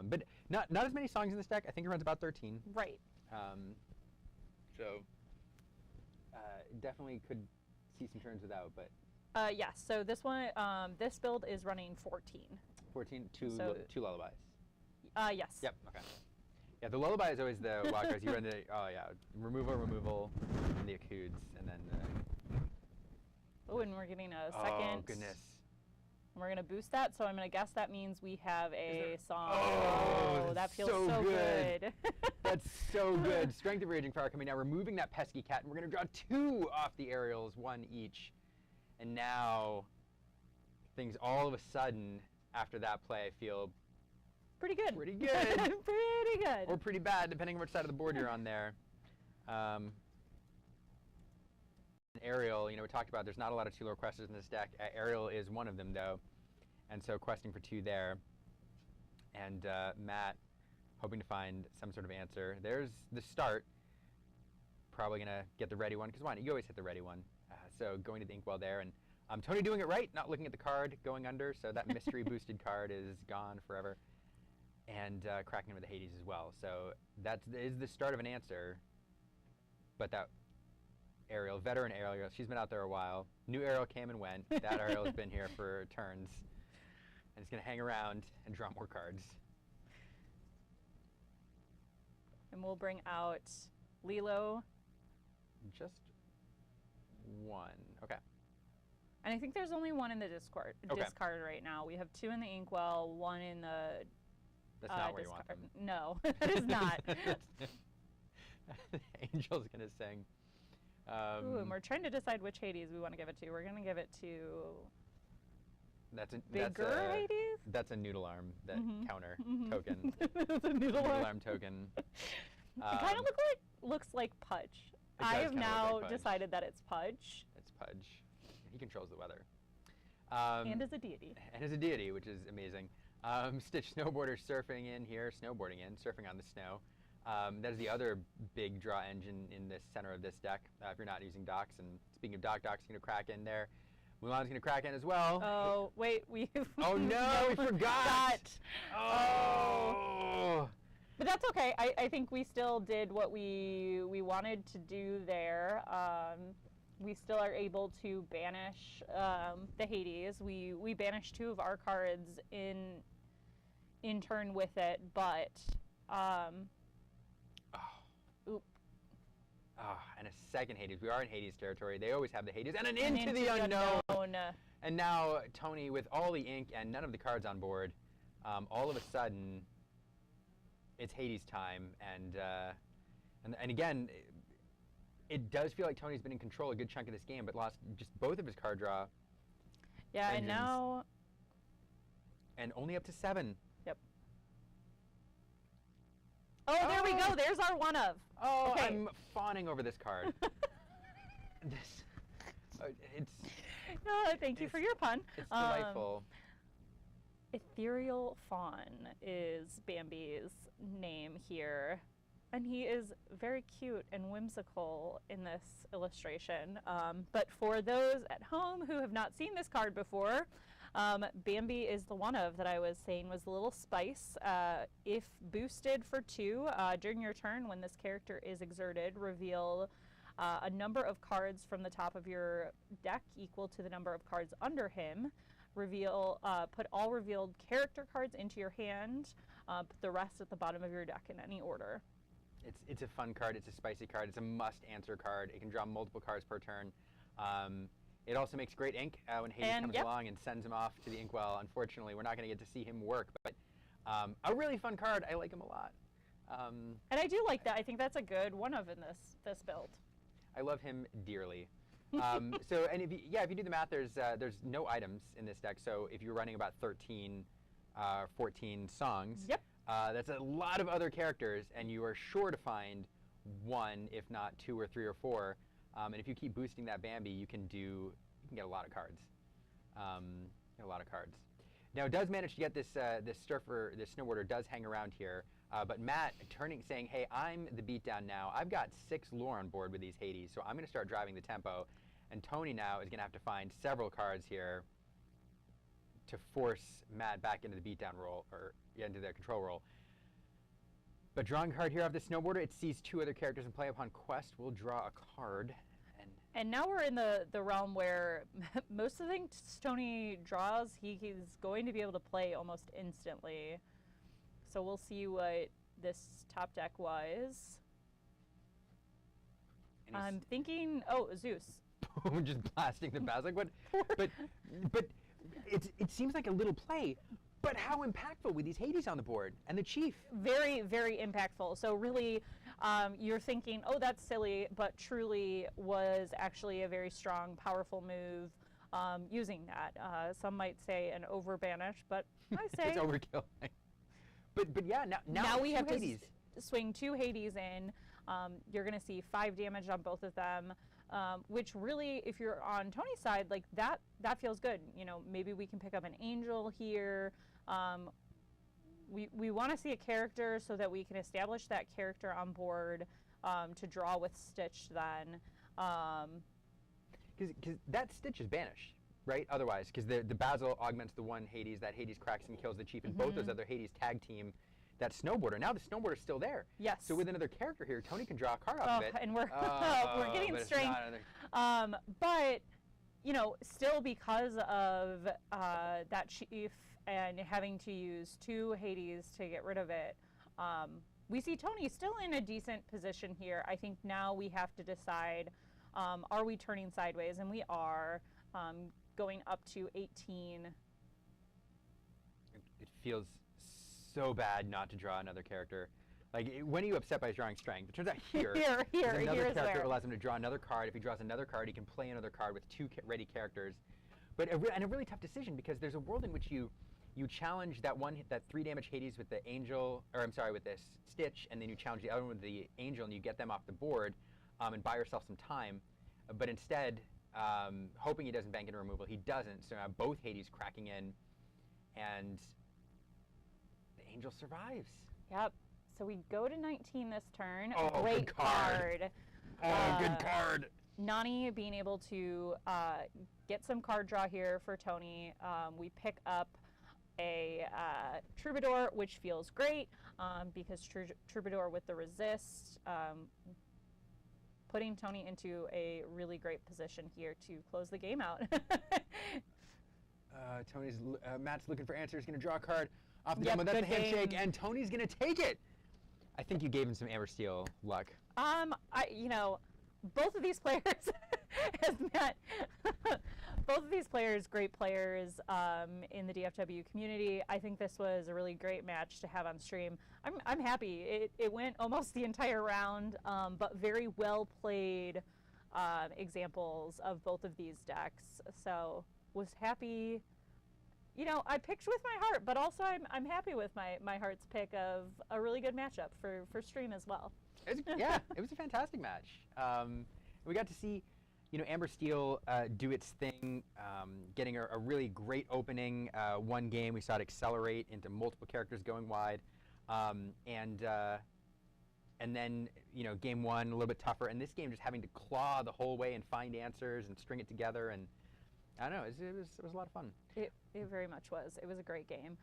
but not as many songs in this deck. I think it runs about 13. Right. So definitely could see some turns without, but. Yes. So this one, this build is running 14. 14, two lullabies. Yes. Yep. Okay. Yeah, the lullaby is always the wild cards. You run the removal, and the Akuds, and then. Oh, and we're getting a second. Oh goodness. We're going to boost that, so I'm going to guess that means we have a song. Oh, that feels so good. That's so good. Strength of Raging Fire coming now, removing that pesky cat, and we're going to draw 2 off the aerials, 1 each. And now, things all of a sudden, after that play, feel pretty good. Pretty good. Pretty good. Or pretty bad, depending on which side of the board you're on there. Aerial, we talked about there's not a lot of 2-lore questers in this deck. Aerial is one of them, though. And so questing for 2 there. And Matt hoping to find some sort of answer. There's the start. Probably going to get the ready one, because why not? You always hit the ready one. So going to the Inkwell there. And Tony doing it right, not looking at the card, going under. So that mystery boosted card is gone forever. And cracking into the Hades as well. So that is the start of an answer. But that aerial, veteran aerial, she's been out there a while. New aerial came and went. That aerial has been here for turns. And it's going to hang around and draw more cards. And we'll bring out Lilo. Just 1. Okay. And I think there's only 1 in the discard right now. We have 2 in the Inkwell, 1 in the That's not where you want them. No, that is not. Angel's going to sing. Ooh, and we're trying to decide which Hades we want to give it to. We're going to give it to bigger Hades? That's a noodle arm, that counter token. It's a noodle arm token. It kind of looks like Pudge. I have now decided that it's Pudge. It's Pudge. He controls the weather. And is a deity. And is a deity, which is amazing. Stitch Snowboarder surfing in here, surfing on the snow. That is the other big draw engine in the center of this deck, if you're not using docks. And speaking of Doc's going to crack in there. Mulan's going to crack in as well. Oh, wait, oh no, we forgot! Oh! But that's okay. I think we still did what we wanted to do there. We still are able to banish the Hades. We banished 2 of our cards in turn with it, but and a second Hades. We are in Hades territory. They always have the Hades. And an Into the Unknown! And now Tony, with all the ink and none of the cards on board, all of a sudden, it's Hades time. And again, it does feel like Tony's been in control a good chunk of this game, but lost just both of his card draw. Yeah, engines. And now... And only up to 7. Yep. Oh, there we go. There's our one of. Oh, okay. I'm fawning over this card. It's... thank you for your pun. It's delightful. Ethereal Fawn is Bambi's name here. And he is very cute and whimsical in this illustration. But for those at home who have not seen this card before, Bambi is the one of that I was saying was the little spice. If boosted for 2, during your turn when this character is exerted, reveal a number of cards from the top of your deck equal to the number of cards under him. Put all revealed character cards into your hand, put the rest at the bottom of your deck in any order. It's a fun card. It's a spicy card. It's a must-answer card. It can draw multiple cards per turn. It also makes great ink when Hades comes along and sends him off to the inkwell. Unfortunately, we're not going to get to see him work, but a really fun card. I like him a lot. And I do like that. I think that's a good one of in this build. I love him dearly. So, and if you do the math, there's no items in this deck. So if you're running about 13, 14 songs, that's a lot of other characters, and you are sure to find 1, if not 2 or 3 or 4. And if you keep boosting that Bambi, you can get a lot of cards. Now, it does manage to get this snowboarder does hang around here. But Matt saying, hey, I'm the beatdown now. I've got 6 lore on board with these Hades, so I'm going to start driving the tempo. And Tony now is going to have to find several cards here to force Matt back into the beatdown role, or into the control role. But drawing a card here off the snowboarder, it sees 2 other characters in play. Upon quest, we'll draw a card. And now we're in the realm where most of the things Tony draws, he's going to be able to play almost instantly. So we'll see what this top deck was. I'm thinking, Zeus. Just blasting the Basilic. But it seems like a little play. But how impactful with these Hades on the board and the Chief? Very, very impactful. So really, you're thinking, oh, that's silly, but truly was actually a very strong, powerful move using that. Some might say an overbanish, but I say it's overkill. But yeah, now we have Hades. To swing 2 Hades in. You're going to see 5 damage on both of them, which really, if you're on Tony's side, like that feels good. You know, maybe we can pick up an Angel here. We want to see a character so that we can establish that character on board to draw with Stitch then. Because that Stitch is banished, right? Otherwise, because the Basil augments the one Hades, that Hades cracks and kills the Chief, and both those other Hades tag team that snowboarder. Now the snowboarder's still there. Yes. So with another character here, Tony can draw a card off of it. And we're getting strength. But you know, still because of that Chief and having to use 2 Hades to get rid of it, we see Tony still in a decent position here. I think now we have to decide, are we turning sideways? And we are going up to 18. It feels so bad not to draw another character. Like, when are you upset by drawing strength? It turns out here another character allows him to draw another card. If he draws another card, he can play another card with 2 ready characters. But a really tough decision, because there's a world in which you challenge that 3 damage Hades with the Angel, or I'm sorry, with this Stitch, and then you challenge the other one with the Angel, and you get them off the board and buy yourself some time. But instead, hoping he doesn't bank into removal, he doesn't. So now both Hades cracking in, and the Angel survives. Yep. So we go to 19 this turn. Oh, Great good card. Good card. Nani being able to get some card draw here for Tony. We pick up a Troubadour, which feels great because Troubadour with the resist, putting Tony into a really great position here to close the game out. Matt's looking for answers. Going to draw a card off the demo. That's the handshake, and Tony's going to take it. I think you gave him some Amber Steel luck. Both of these players, both of these players, great players in the DFW community. I think this was a really great match to have on stream. I'm happy. It went almost the entire round, but very well played examples of both of these decks. So was happy. You know, I picked with my heart, but also I'm happy with my heart's pick of a really good matchup for stream as well. Yeah, it was a fantastic match. We got to see, Amber Steel do its thing, getting a really great opening. One game, we saw it accelerate into multiple characters going wide, and then game 1 a little bit tougher, and this game just having to claw the whole way and find answers and string it together. And I know it was a lot of fun. It very much was. It was a great game.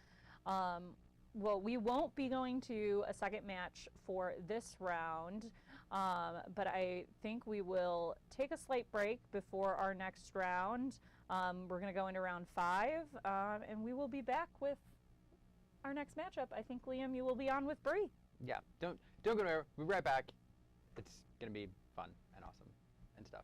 Well, we won't be going to a second match for this round, but I think we will take a slight break before our next round. We're going to go into round 5, and we will be back with our next matchup. I think, Liam, you will be on with Bree. Yeah, don't go nowhere. We'll be right back. It's going to be fun and awesome and stuff.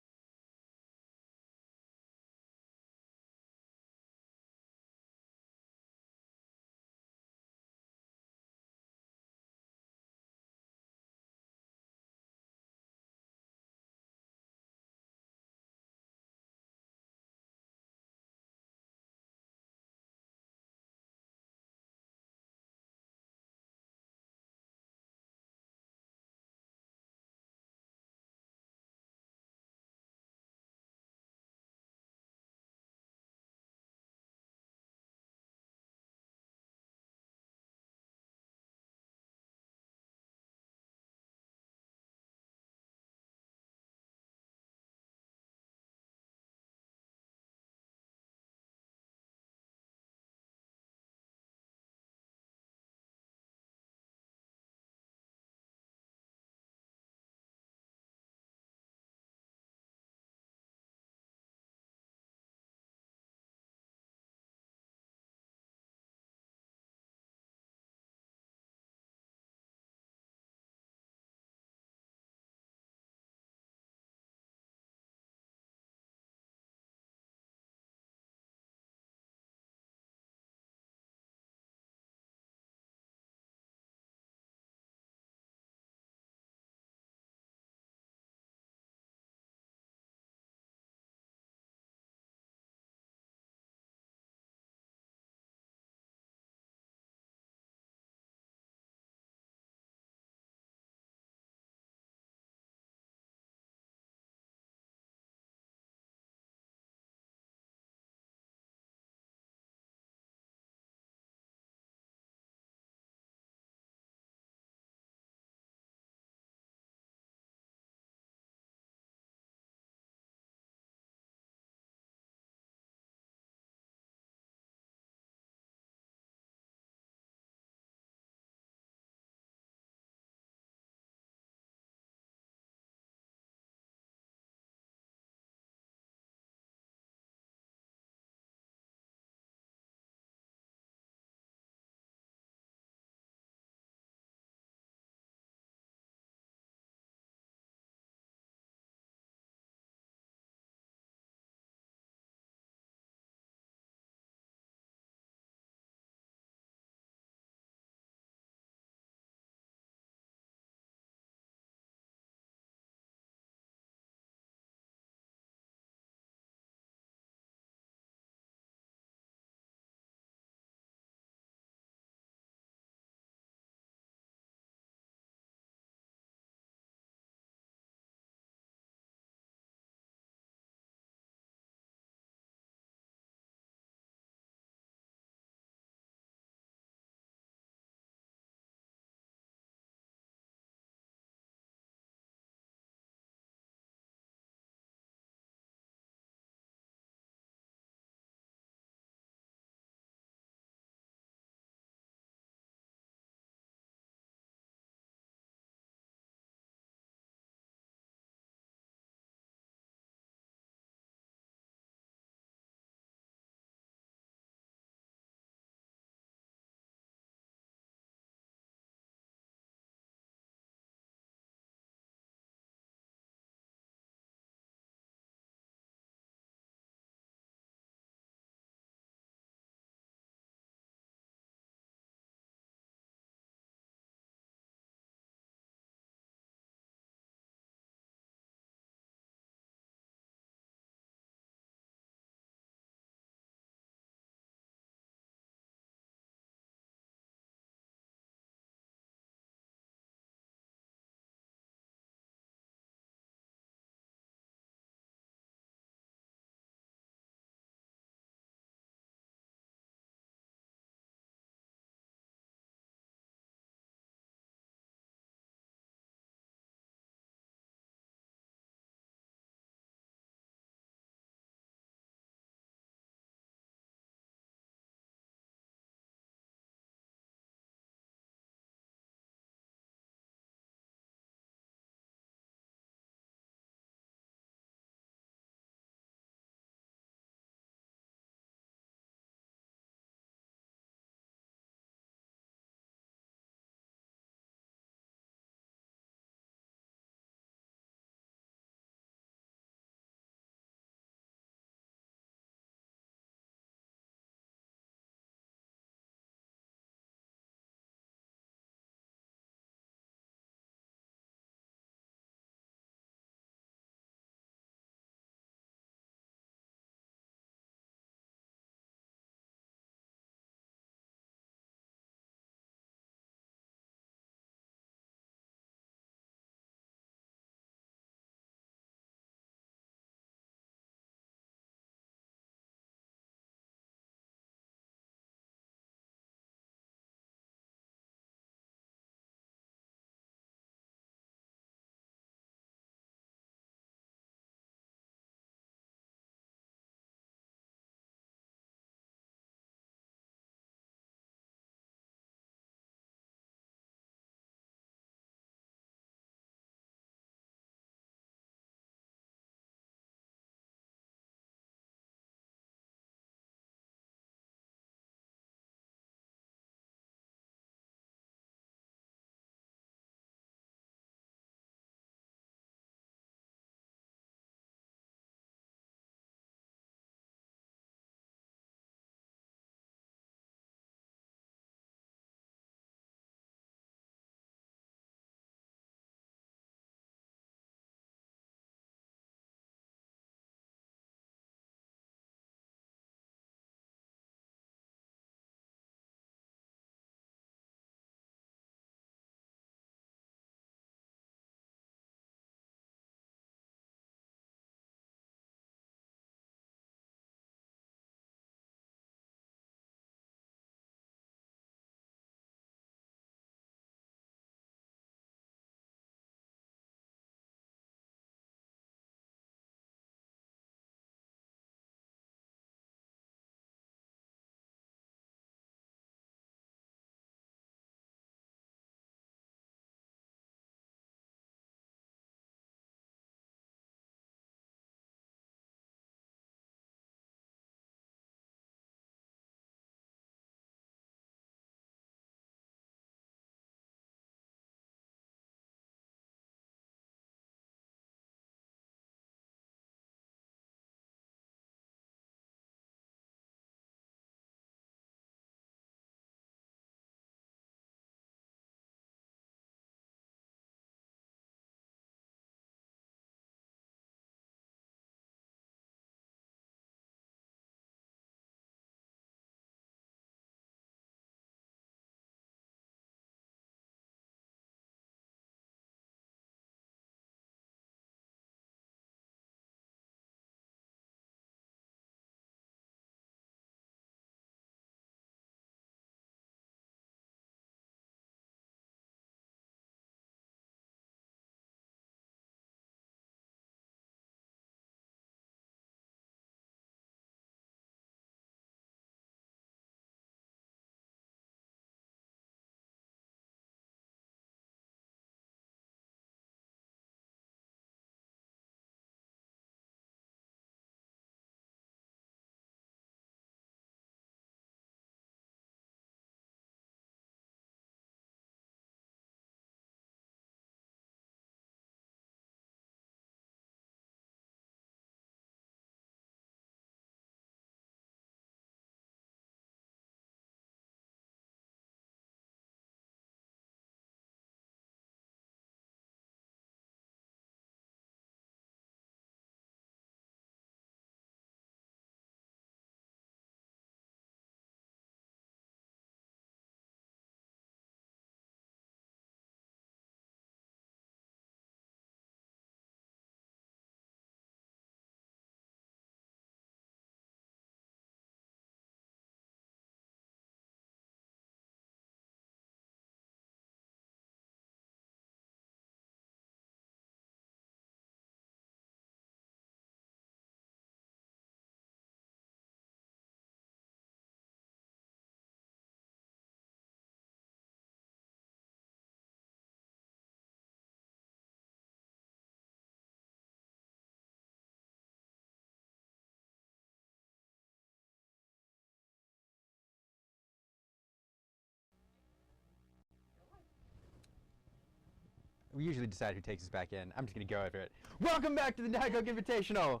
we usually decide who takes us back in. I'm just going to go over it. Welcome back to the Diet Coke Invitational.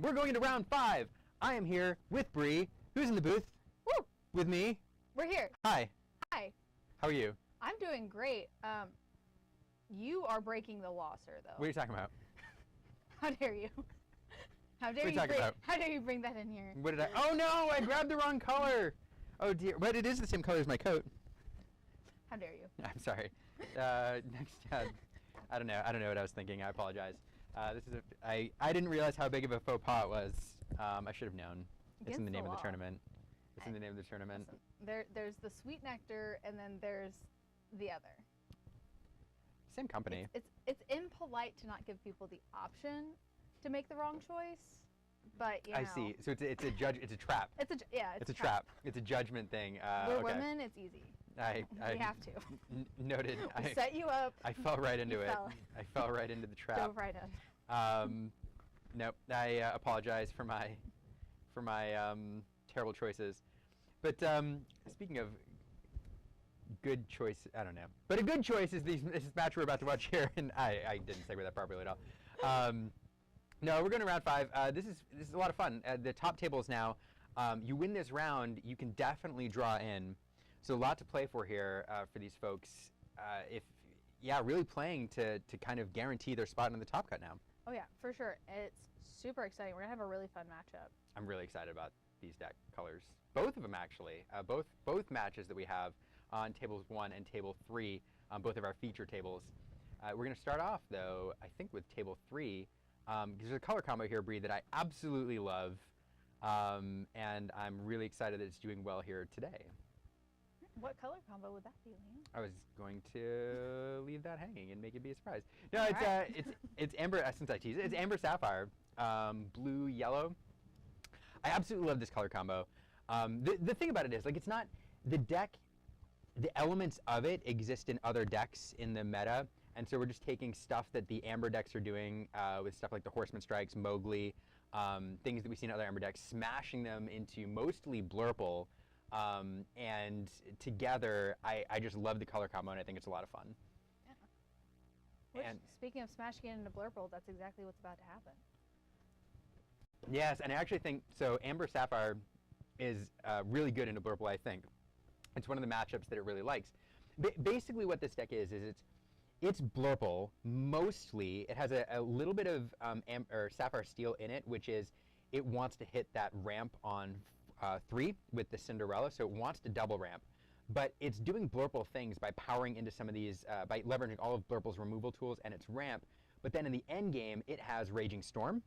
We're going into round 5. I am here with Bree, who's in the booth. Woo! With me. We're here. Hi. Hi. How are you? I'm doing great. You are breaking the law, sir, though. What are you talking about? How dare you? How dare What are you talking about? How dare you bring that in here? What did I? Oh no! I grabbed the wrong color. Oh dear. But it is the same color as my coat. How dare you? I'm sorry. Next, I don't know. I don't know what I was thinking. I apologize. This is I didn't realize how big of a faux pas it was. I should have known. It's in the name of the tournament. It's in the name of the tournament. Listen, there's the sweet nectar, and then there's the other. Same company. It's impolite to not give people the option to make the wrong choice, but you know. I see. So it's a judge. It's a trap. It's a trap. It's a judgment thing. We're okay. women. It's easy. We have to. Noted. We set you up. I fell right into it. fell. I fell right into the trap. Dove right in. Nope. I apologize for my terrible choices. But speaking of good choice, I don't know. But a good choice is this match we're about to watch here, and I didn't segue that properly at all. No, we're going to round 5. This is a lot of fun. The top tables now. You win this round, you can definitely draw in. So a lot to play for here for these folks. Really playing to kind of guarantee their spot in the top cut now. Oh yeah, for sure. It's super exciting. We're gonna have a really fun matchup. I'm really excited about these deck colors. Both of them actually. Both matches that we have on tables 1 and table 3, both of our feature tables. We're gonna start off though, I think with table 3. There's a color combo here, Bree, that I absolutely love, and I'm really excited that it's doing well here today. What color combo would that be, Liam? I was going to leave that hanging and make it be a surprise. No, All it's right. it's amber. Since I tease it, it's amber sapphire, blue yellow. I absolutely love this color combo. The thing about it is, like, it's not the deck. The elements of it exist in other decks in the meta, and so we're just taking stuff that the amber decks are doing with stuff like the Horseman Strikes, Mowgli, things that we see in other amber decks, smashing them into mostly Blurple. And together, I just love the color combo, and I think it's a lot of fun. Yeah. And speaking of smashing it into Blurple, that's exactly what's about to happen. yes, and I actually think, so Amber Sapphire is really good into Blurple, I think. It's one of the matchups that it really likes. Basically what this deck is it's Blurple, mostly. It has a little bit of Sapphire Steel in it, which is it wants to hit that ramp on 3 with the Cinderella, so it wants to double ramp. But it's doing Blurple things by powering into some of these, by leveraging all of Blurple's removal tools and its ramp. But then in the end game, it has Raging Storm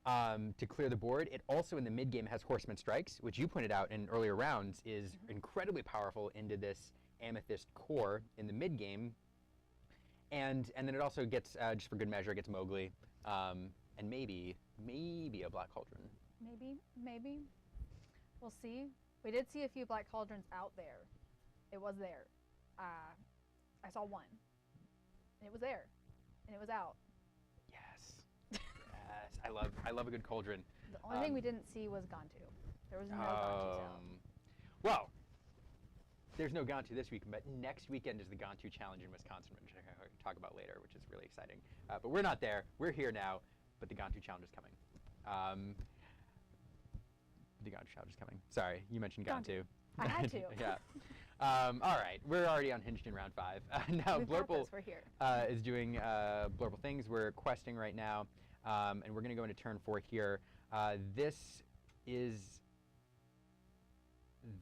to clear the board. It also in the mid game has Horseman Strikes, which you pointed out in earlier rounds is incredibly powerful into this Amethyst core in the mid game. And then it also gets, just for good measure, it gets Mowgli, and maybe a Black Cauldron. Maybe. We'll see. We did see a few Black Cauldrons out there. It was there. I saw one. And it was there. And it was out. Yes. Yes. I love a good cauldron. The only thing we didn't see was Gantu. There was no Gantus out. Well, there's no Gantu this week, but next weekend is the Gantu Challenge in Wisconsin, which I'm going to talk about later, which is really exciting. But we're not there. We're here now, but the Gantu Challenge is coming. The Gantu Challenge is coming. Sorry, you mentioned Gantu. I had to. Yeah. All right, we're already unhinged in round 5. Now Blurple we're here. is doing Blurple things. We're questing right now, and we're going to go into turn 4 here. This is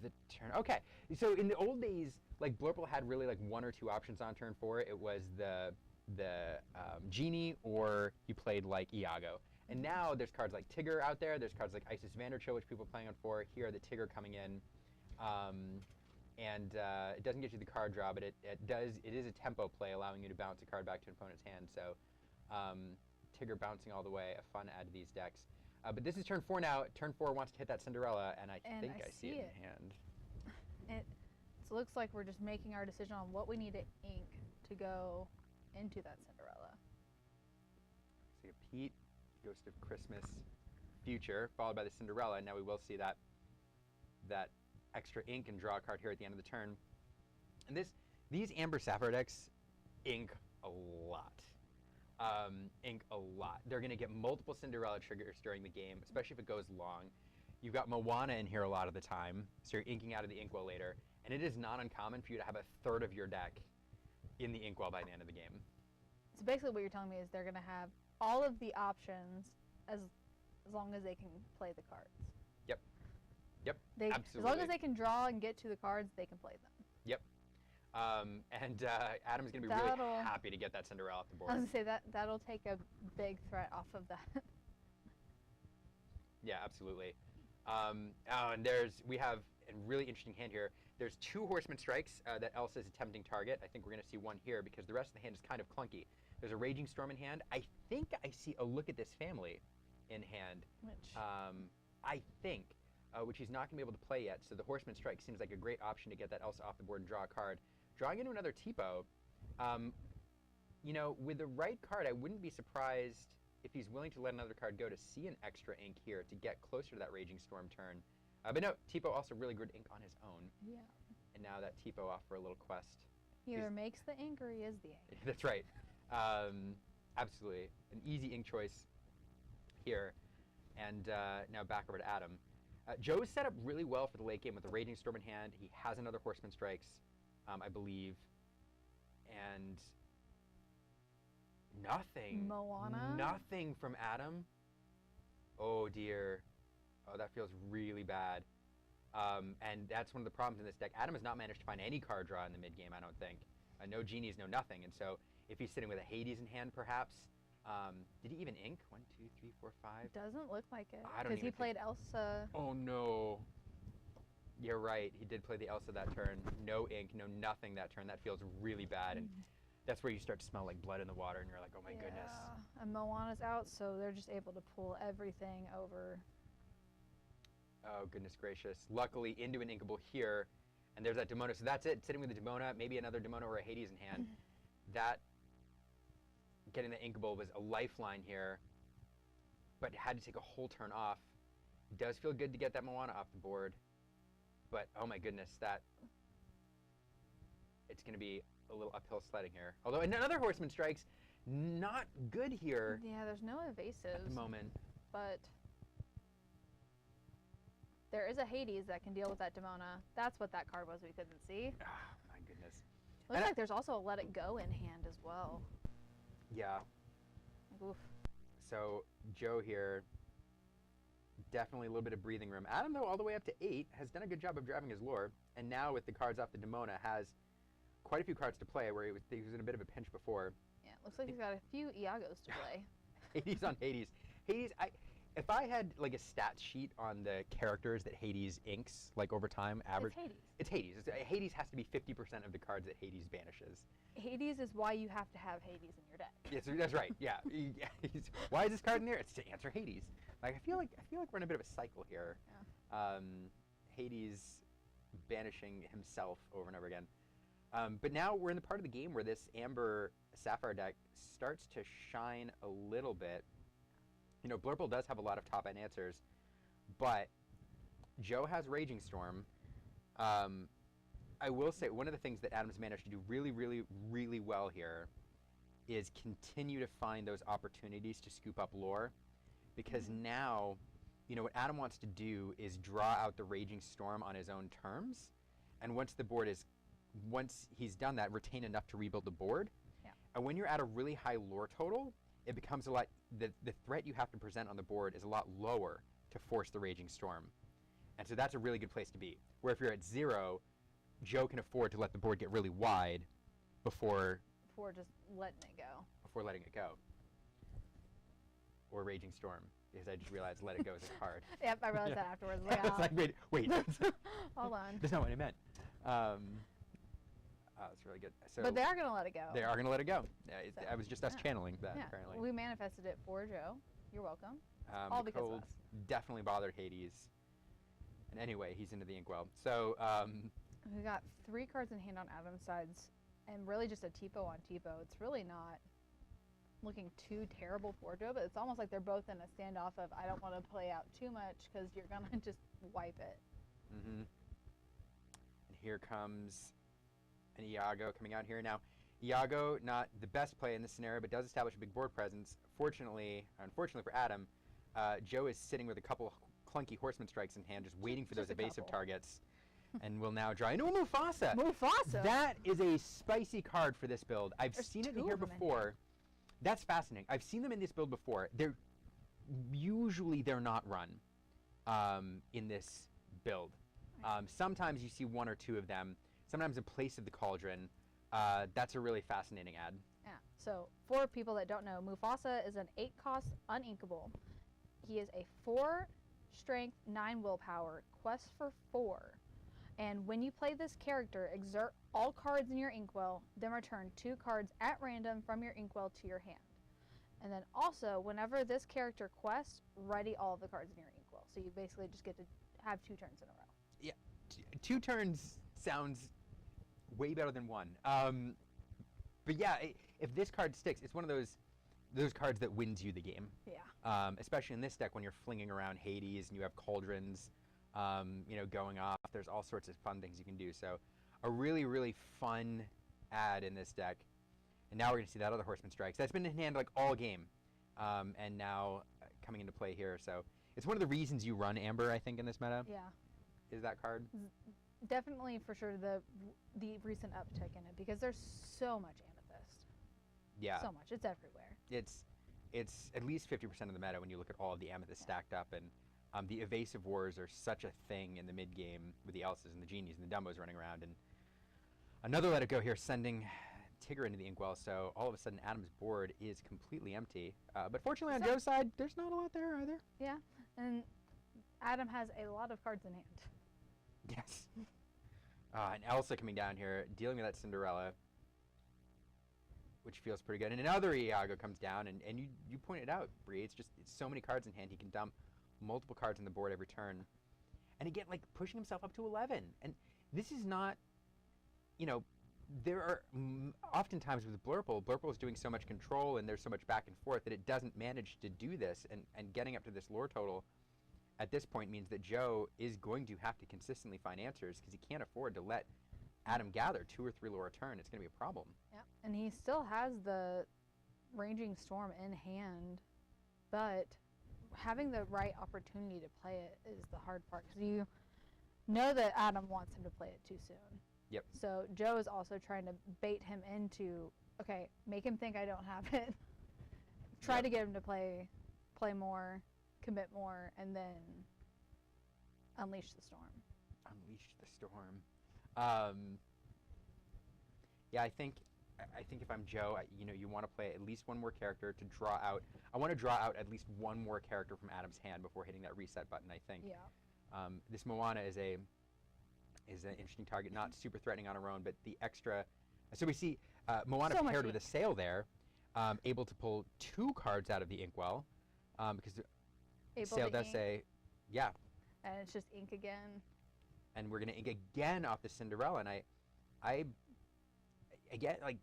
the turn. Okay, so in the old days, like Blurple had really like 1 or 2 options on turn 4. It was the Genie, or you played like Iago. And now there's cards like Tigger out there. There's cards like Isis Vanderchill, which people are playing on 4. Here, the Tigger coming in. It doesn't get you the card draw, but it is a tempo play, allowing you to bounce a card back to an opponent's hand. So Tigger bouncing all the way, a fun add to these decks. But this is turn 4 now. Turn 4 wants to hit that Cinderella, and I think I see it in hand. It looks like we're just making our decision on what we need to ink to go into that Cinderella. See a Pete, Ghost of Christmas Future, followed by the Cinderella. Now we will see that extra ink and draw a card here at the end of the turn. And these Amber Sapphire decks ink a lot. Ink a lot. They're going to get multiple Cinderella triggers during the game, especially if it goes long. You've got Moana in here a lot of the time, so you're inking out of the inkwell later. And it is not uncommon for you to have a third of your deck in the inkwell by the end of the game. So basically what you're telling me is they're going to have all of the options as long as they can play the cards. Yep. Yep, absolutely. As long as they can draw and get to the cards, they can play them. Yep. Adam's going to be really happy to get that Cinderella off the board. I was going to say, that'll take a big threat off of that. Yeah, absolutely. And we have a really interesting hand here. There's 2 Horseman Strikes that Elsa is attempting target. I think we're going to see one here because the rest of the hand is kind of clunky. There's a Raging Storm in hand. I think I see a Look at This Family in hand. Which? I think, which he's not going to be able to play yet. So the Horseman Strike seems like a great option to get that Elsa off the board and draw a card. Drawing into another Tipo, you know, with the right card, I wouldn't be surprised if he's willing to let another card go to see an extra ink here to get closer to that Raging Storm turn. But no, Tipo also really good ink on his own. Yeah. And now that Tipo off for a little quest. Either makes the ink or he is the ink. That's right. Absolutely. An easy ink choice here. And now back over to Adam. Joe's set up really well for the late game with the Raging Storm in hand. He has another Horseman Strikes, I believe. And nothing. Moana? Nothing from Adam. Oh, dear. Oh, that feels really bad. And that's one of the problems in this deck. Adam has not managed to find any card draw in the mid-game, I don't think. No genies, no nothing. And so if he's sitting with a Hades in hand, perhaps. Did he even ink? 1, 2, 3, 4, 5? Doesn't look like it. I don't even Because he played Elsa. Oh, no. You're right. He did play the Elsa that turn. No ink, no nothing that turn. That feels really bad. And that's where you start to smell like blood in the water, and you're like, oh, my goodness. And Moana's out, so they're just able to pull everything over. Oh, goodness gracious. Luckily, into an inkable here, and there's that Demona. So that's it. Sitting with the Demona, maybe another Demona or a Hades in hand. That, getting the inkable was a lifeline here, but had to take a whole turn off. It does feel good to get that Moana off the board, but oh my goodness, it's going to be a little uphill sledding here. Although another Horseman Strikes, not good here. Yeah, there's no evasives. At the moment. But there is a Hades that can deal with that Demona. That's what that card was we couldn't see. Oh, my goodness. Looks like there's also a Let It Go in hand as well. Yeah. Oof. So Joe here, definitely a little bit of breathing room. Adam, though, all the way up to 8, has done a good job of driving his lore. And now with the cards off the Demona, has quite a few cards to play where he was in a bit of a pinch before. Yeah, looks like he's got a few Iagos to play. Hades on Hades. Hades, if I had like a stat sheet on the characters that Hades inks, like over time, average. It's Hades. It's Hades. Hades has to be 50% of the cards that Hades banishes. Hades is why you have to have Hades in your deck. Yes, that's right. Yeah. Why is this card in there? It's to answer Hades. Like I feel like we're in a bit of a cycle here. Yeah. Hades banishing himself over and over again. But now we're in the part of the game where this Amber Sapphire deck starts to shine a little bit. You know, Blurple does have a lot of top-end answers, but Joe has Raging Storm. I will say one of the things that Adam's managed to do really, really, really well here is continue to find those opportunities to scoop up lore, because now, you know, what Adam wants to do is draw out the Raging Storm on his own terms, and once he's done that, retain enough to rebuild the board. Yeah. And when you're at a really high lore total, it becomes a lot, the threat you have to present on the board is a lot lower to force the Raging Storm. And so that's a really good place to be. Where if you're at 0, Joe can afford to let the board get really wide before just letting it go. Before letting it go. Or Raging Storm, because I just realized Let It Go is a card. Yep, I realized that afterwards. I was like, wait. Hold on. That's not what I meant. That's really good. So but they are going to let it go. They are going to let it go. I was just us yeah. channeling that, yeah. apparently. We manifested it for Joe. You're welcome. All the because of cold us. definitely bothered Hades. And anyway, he's into the inkwell. So, we got 3 cards in hand on Adam's sides, and really just a Tipo on Tipo. It's really not looking too terrible for Joe, but it's almost like they're both in a standoff of, I don't want to play out too much because you're going to just wipe it. And here comes an Iago coming out here. Now, Iago, not the best play in this scenario, but does establish a big board presence. Fortunately, unfortunately for Adam, Joe is sitting with a couple clunky horseman strikes in hand, just waiting for those Just a evasive couple. targets, and will now draw into a Mufasa. Mufasa. That is a spicy card for this build. I've There's seen it in two here of 'em in before. That's fascinating. I've seen them in this build before. They're not run in this build. Sometimes you see one or two of them. Sometimes in place of the cauldron. That's a really fascinating ad. Yeah. So for people that don't know, Mufasa is an 8-cost uninkable. He is a 4 strength, 9 willpower, quest for 4. And when you play this character, exert all cards in your inkwell, then return 2 cards at random from your inkwell to your hand. And then also, whenever this character quests, ready all of the cards in your inkwell. So you basically just get to have 2 turns in a row. Yeah, 2 turns sounds way better than 1. But yeah, if this card sticks, it's one of those cards that wins you the game. Yeah. Especially in this deck when you're flinging around Hades and you have cauldrons, going off. There's all sorts of fun things you can do. So a really, really fun ad in this deck. And now we're going to see that other Horseman Strikes. That's been in hand like all game. And now coming into play here. So it's one of the reasons you run Amber, I think, in this meta. Yeah. Is that card? Definitely for sure the recent uptick in it because there's so much amethyst. Yeah. So much. It's everywhere. It's at least 50% of the meta when you look at all of the amethyst stacked up, and the evasive wars are such a thing in the mid game with the Elses and the Genies and the Dumbos running around. And another Let It Go here, sending Tigger into the inkwell, so all of a sudden Adam's board is completely empty. But fortunately on Joe's side, there's not a lot there either. Yeah, and Adam has a lot of cards in hand. Yes. And Elsa coming down here, dealing with that Cinderella, which feels pretty good. And another Iago comes down, and you pointed out, Bree, it's so many cards in hand, he can dump multiple cards on the board every turn. And again, like, pushing himself up to 11. And this is not, there are oftentimes with Blurple is doing so much control and there's so much back and forth that it doesn't manage to do this. And getting up to this lore total at this point means that Joe is going to have to consistently find answers because he can't afford to let Adam gather 2 or 3 lore a turn. It's going to be a problem. Yeah, and he still has the Raging Storm in hand, but having the right opportunity to play it is the hard part because you know that Adam wants him to play it too soon. Yep. So Joe is also trying to bait him into, okay, make him think I don't have it. Try to get him to play more, commit more, and then unleash the storm. Unleash the storm. Yeah, I think if I'm Joe, you want to play at least one more character to draw out. I want to draw out at least one more character from Adam's hand before hitting that reset button, I think. Yeah. This Moana is an interesting target, not super threatening on her own, but the extra. So we see Moana So paired much with a sail there, able to pull 2 cards out of the inkwell, because the Able sail to does ink, say, yeah, and it's just ink again. and we're gonna ink again off the Cinderella, and I again, like,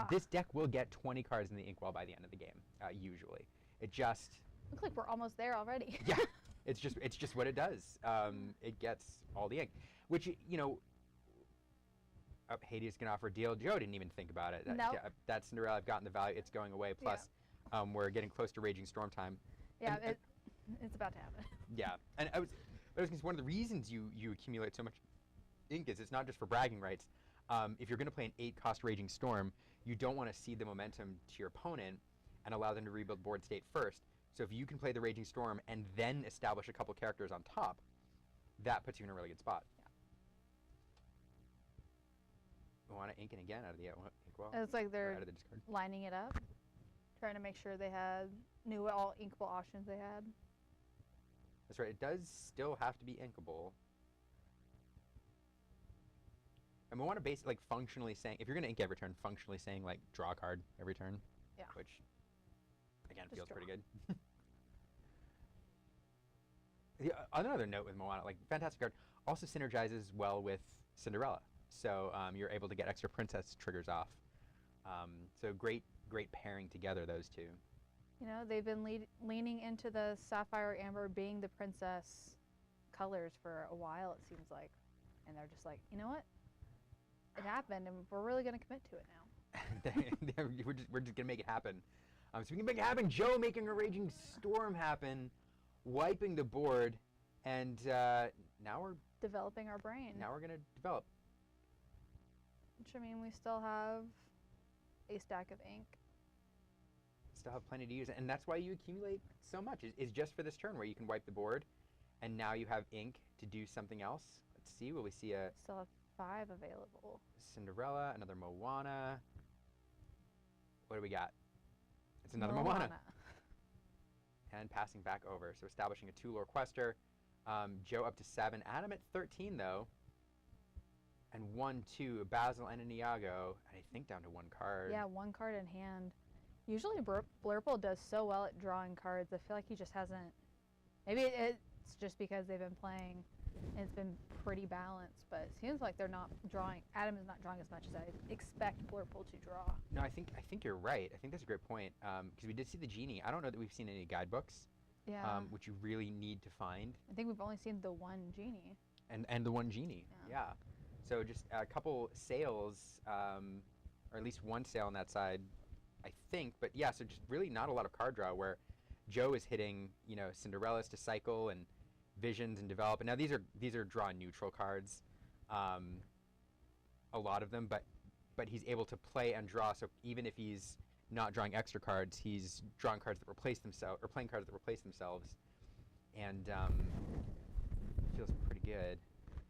this deck will get 20 cards in the inkwell by the end of the game, usually. It just Looks like we're almost there already. yeah, it's just what it does. It gets all the ink, which Hades can offer a deal. Joe didn't even think about it. Nope. That Cinderella, I've gotten the value. It's going away. Plus, we're getting close to Raging Storm time. Yeah, And- it's about to happen. Yeah, and I was going to say one of the reasons you accumulate so much ink is it's not just for bragging rights. If you're going to play an 8-cost Raging Storm, you don't want to cede the momentum to your opponent and allow them to rebuild board state first. So if you can play the Raging Storm and then establish a couple characters on top, that puts you in a really good spot. We want to ink it again out of the inkwell. It's like Or they're out of the discard. lining it up, trying to make sure they knew what all inkable options they had. That's right. It does still have to be inkable. And we want to like functionally saying, if you're going to ink every turn, functionally saying like draw a card every turn. Yeah. Which, again, Just feels draw. pretty good. Another note with Moana, like, fantastic card, also synergizes well with Cinderella. So you're able to get extra princess triggers off. So great pairing together, those two. They've been leaning into the Sapphire Amber being the princess colors for a while, it seems like. And they're just like, you know what? It happened, and we're really going to commit to it now. we're just gonna make it happen. So we can make it happen. Joe making a Raging Storm happen, wiping the board, and now we're Developing our brain. Now we're gonna develop. Which, I mean, we still have a stack of ink. Still have plenty to use, and that's why you accumulate so much. Is just for this turn where you can wipe the board, and now you have ink to do something else. Let's see. Will we see a Still have 5 available. Cinderella, another Moana? What do we got? It's another Moana. And passing back over, so establishing a 2-lore quester. Joe up to 7. Adam at 13 though. And 1, 2, Basil and a Niago, and I think down to 1 card. Yeah, 1 card in hand. Usually Blurple does so well at drawing cards. I feel like he just hasn't. Maybe it's just because they've been playing and it's been pretty balanced, but it seems like they're not drawing. Adam is not drawing as much as I expect Blurple to draw. No, I think you're right. I think that's a great point, because we did see the genie. I don't know that we've seen any guidebooks, Yeah. which you really need to find. I think we've only seen the 1 genie. And the 1 genie. Yeah. So just a couple sales, or at least 1 sale on that side, I think. But yeah, so just really not a lot of card draw where Joe is hitting, Cinderellas to cycle and Visions and develop. And now these are draw neutral cards, a lot of them, but he's able to play and draw. So even if he's not drawing extra cards, he's drawing cards that replace themselves, or playing cards that replace themselves, and feels pretty good.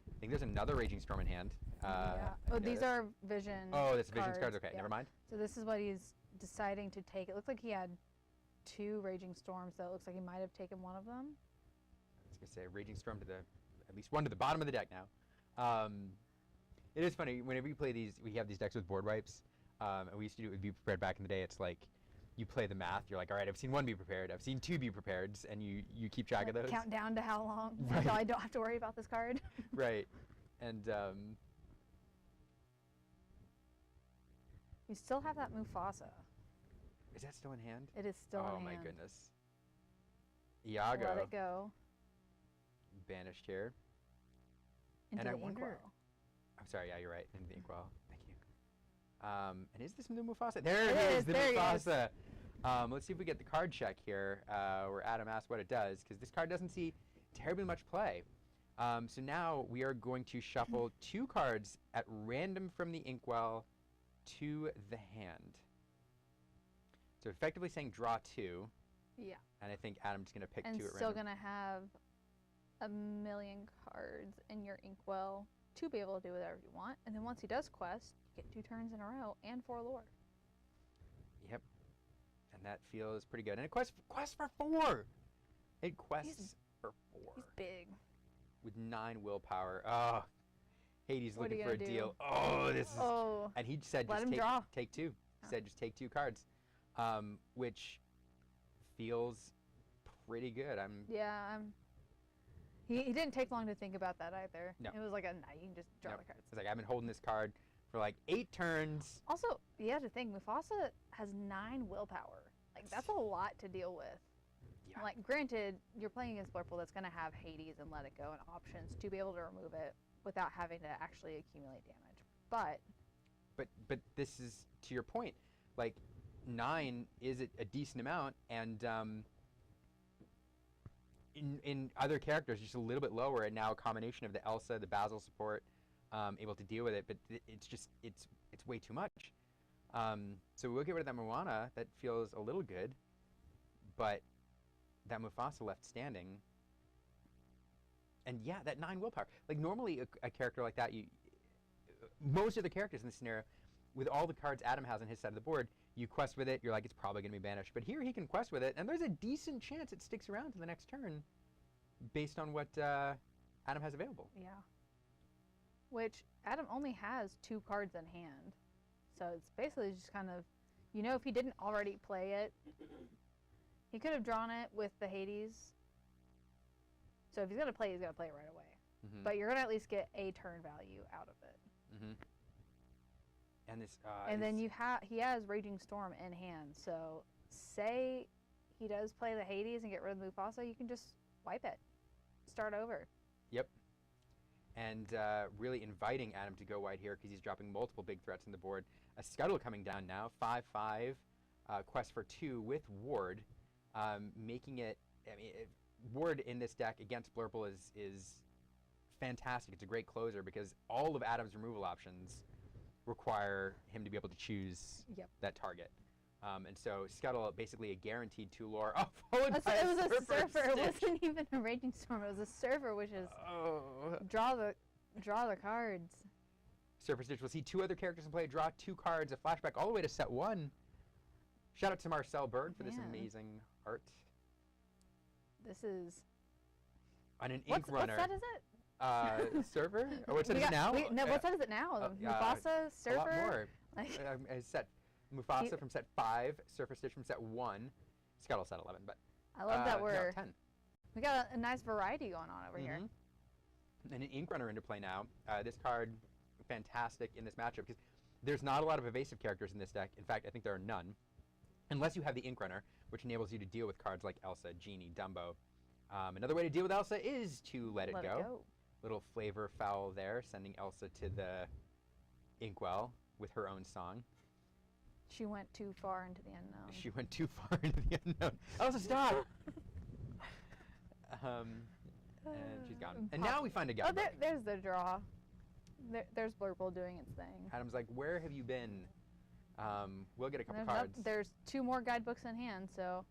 I think there's another Raging Storm in hand. Yeah. Oh, these are Vision. Oh, that's Visions cards. Okay, yeah. never mind. So this is what he's deciding to take. It looks like he had 2 Raging Storms, so it looks like he might have taken one of them. I was gonna say Raging Storm to at least 1 to the bottom of the deck now. It is funny whenever you play these. We have these decks with board wipes, and we used to do it with Be Prepared back in the day. It's like you play the math. You're like, all right, I've seen 1 Be Prepared, I've seen 2 Be Prepared, and you keep track of those. Count down to how long Right. until I don't have to worry about this card. Right, and You still have that Mufasa. is that still in hand? It is still in hand. Oh my goodness. Iago Let it go. banished here. Into And I the wonder- inkwell. I'm sorry, yeah, you're right. In the inkwell. Thank you. And is this the Mufasa? There it It is, is, the there he is. Mufasa. Let's see if we get the card check here, where Adam asks what it does, because this card doesn't see terribly much play. So now we are going to shuffle 2 cards at random from the inkwell to the hand. So effectively saying draw 2, Yeah. and I think Adam's going to pick And 2 at still random. gonna have a million cards in your inkwell to be able to do whatever you want. And then once he does quest, you get 2 turns in a row and 4 lore. Yep. And that feels pretty good. And it quests for 4! It quests for 4. He's big. With 9 willpower. Oh, Hades What are looking you for a gonna deal. do? Oh, this is... Oh, And he said let just him take, draw. take 2. He Oh. said just take 2 cards, which feels pretty good. yeah. He didn't take long to think about that either. No. It was like a night. You can just draw Nope. the cards. It's like I've been holding this card for like 8 turns. Also, you have to think Mufasa has 9 willpower. Like that's a lot to deal with. Yeah. Like granted, you're playing against Blurple that's gonna have Hades and Let It Go and options to be able to remove it without having to actually accumulate damage. But this is to your point. Like 9 is a decent amount, and in other characters just a little bit lower, and now a combination of the Elsa, the Basil support, able to deal with it, but it's just it's way too much. So we'll get rid of that Moana. That feels a little good, but that Mufasa left standing. And yeah, that 9 willpower. Like normally a character like that, most of the characters in this scenario, with all the cards Adam has on his side of the board, you quest with it, you're like, it's probably going to be banished. But here he can quest with it, and there's a decent chance it sticks around to the next turn based on what Adam has available. Yeah. Which Adam only has 2 cards in hand. So it's basically just kind of, if he didn't already play it, he could have drawn it with the Hades. So if he's going to play it, he's going to play it right away. Mm-hmm. But you're going to at least get a turn value out of it. Mm-hmm. And this. And then he has Raging Storm in hand. So say he does play the Hades and get rid of Mufasa, you can just wipe it. Start over. Yep. And really inviting Adam to go wide here because he's dropping multiple big threats on the board. A Scuttle coming down now, 5/5, quest for 2 with Ward, making it. I mean, Ward in this deck against Blurple is fantastic. It's a great closer because all of Adam's removal options require him to be able to choose that target. And so Scuttle, basically a guaranteed 2 lore. Oh, followed by it was a surfer. Stitch. It wasn't even a raging storm. It was a surfer, which is draw the cards. Surfer Stitch will see 2 other characters in play, draw 2 cards, a flashback all the way to set 1. Shout out to Marcel Berg for this amazing art. This is... On an ink runner. What set is it? Server? Or what set is it now? What set is it now? Mufasa, Surfer? A lot more. Like, Set Mufasa from set 5, Surfer Stitch from set 1, Scuttle set 11. But I love that we're... 10. We got a nice variety going on over here. And an ink runner into play now. This card, fantastic in this matchup because there's not a lot of evasive characters in this deck. In fact, I think there are none. Unless you have the ink runner, which enables you to deal with cards like Elsa, Genie, Dumbo. Another way to deal with Elsa is to let it go. Little flavor foul there, sending Elsa to the inkwell with her own song. She went too far into the unknown. She went too far into the unknown. Elsa, stop! And she's gone. And now we find a guy. Oh, there's the draw. There's Blurple doing its thing. Adam's like, where have you been? We'll get a couple cards. There's 2 more guidebooks in hand, so...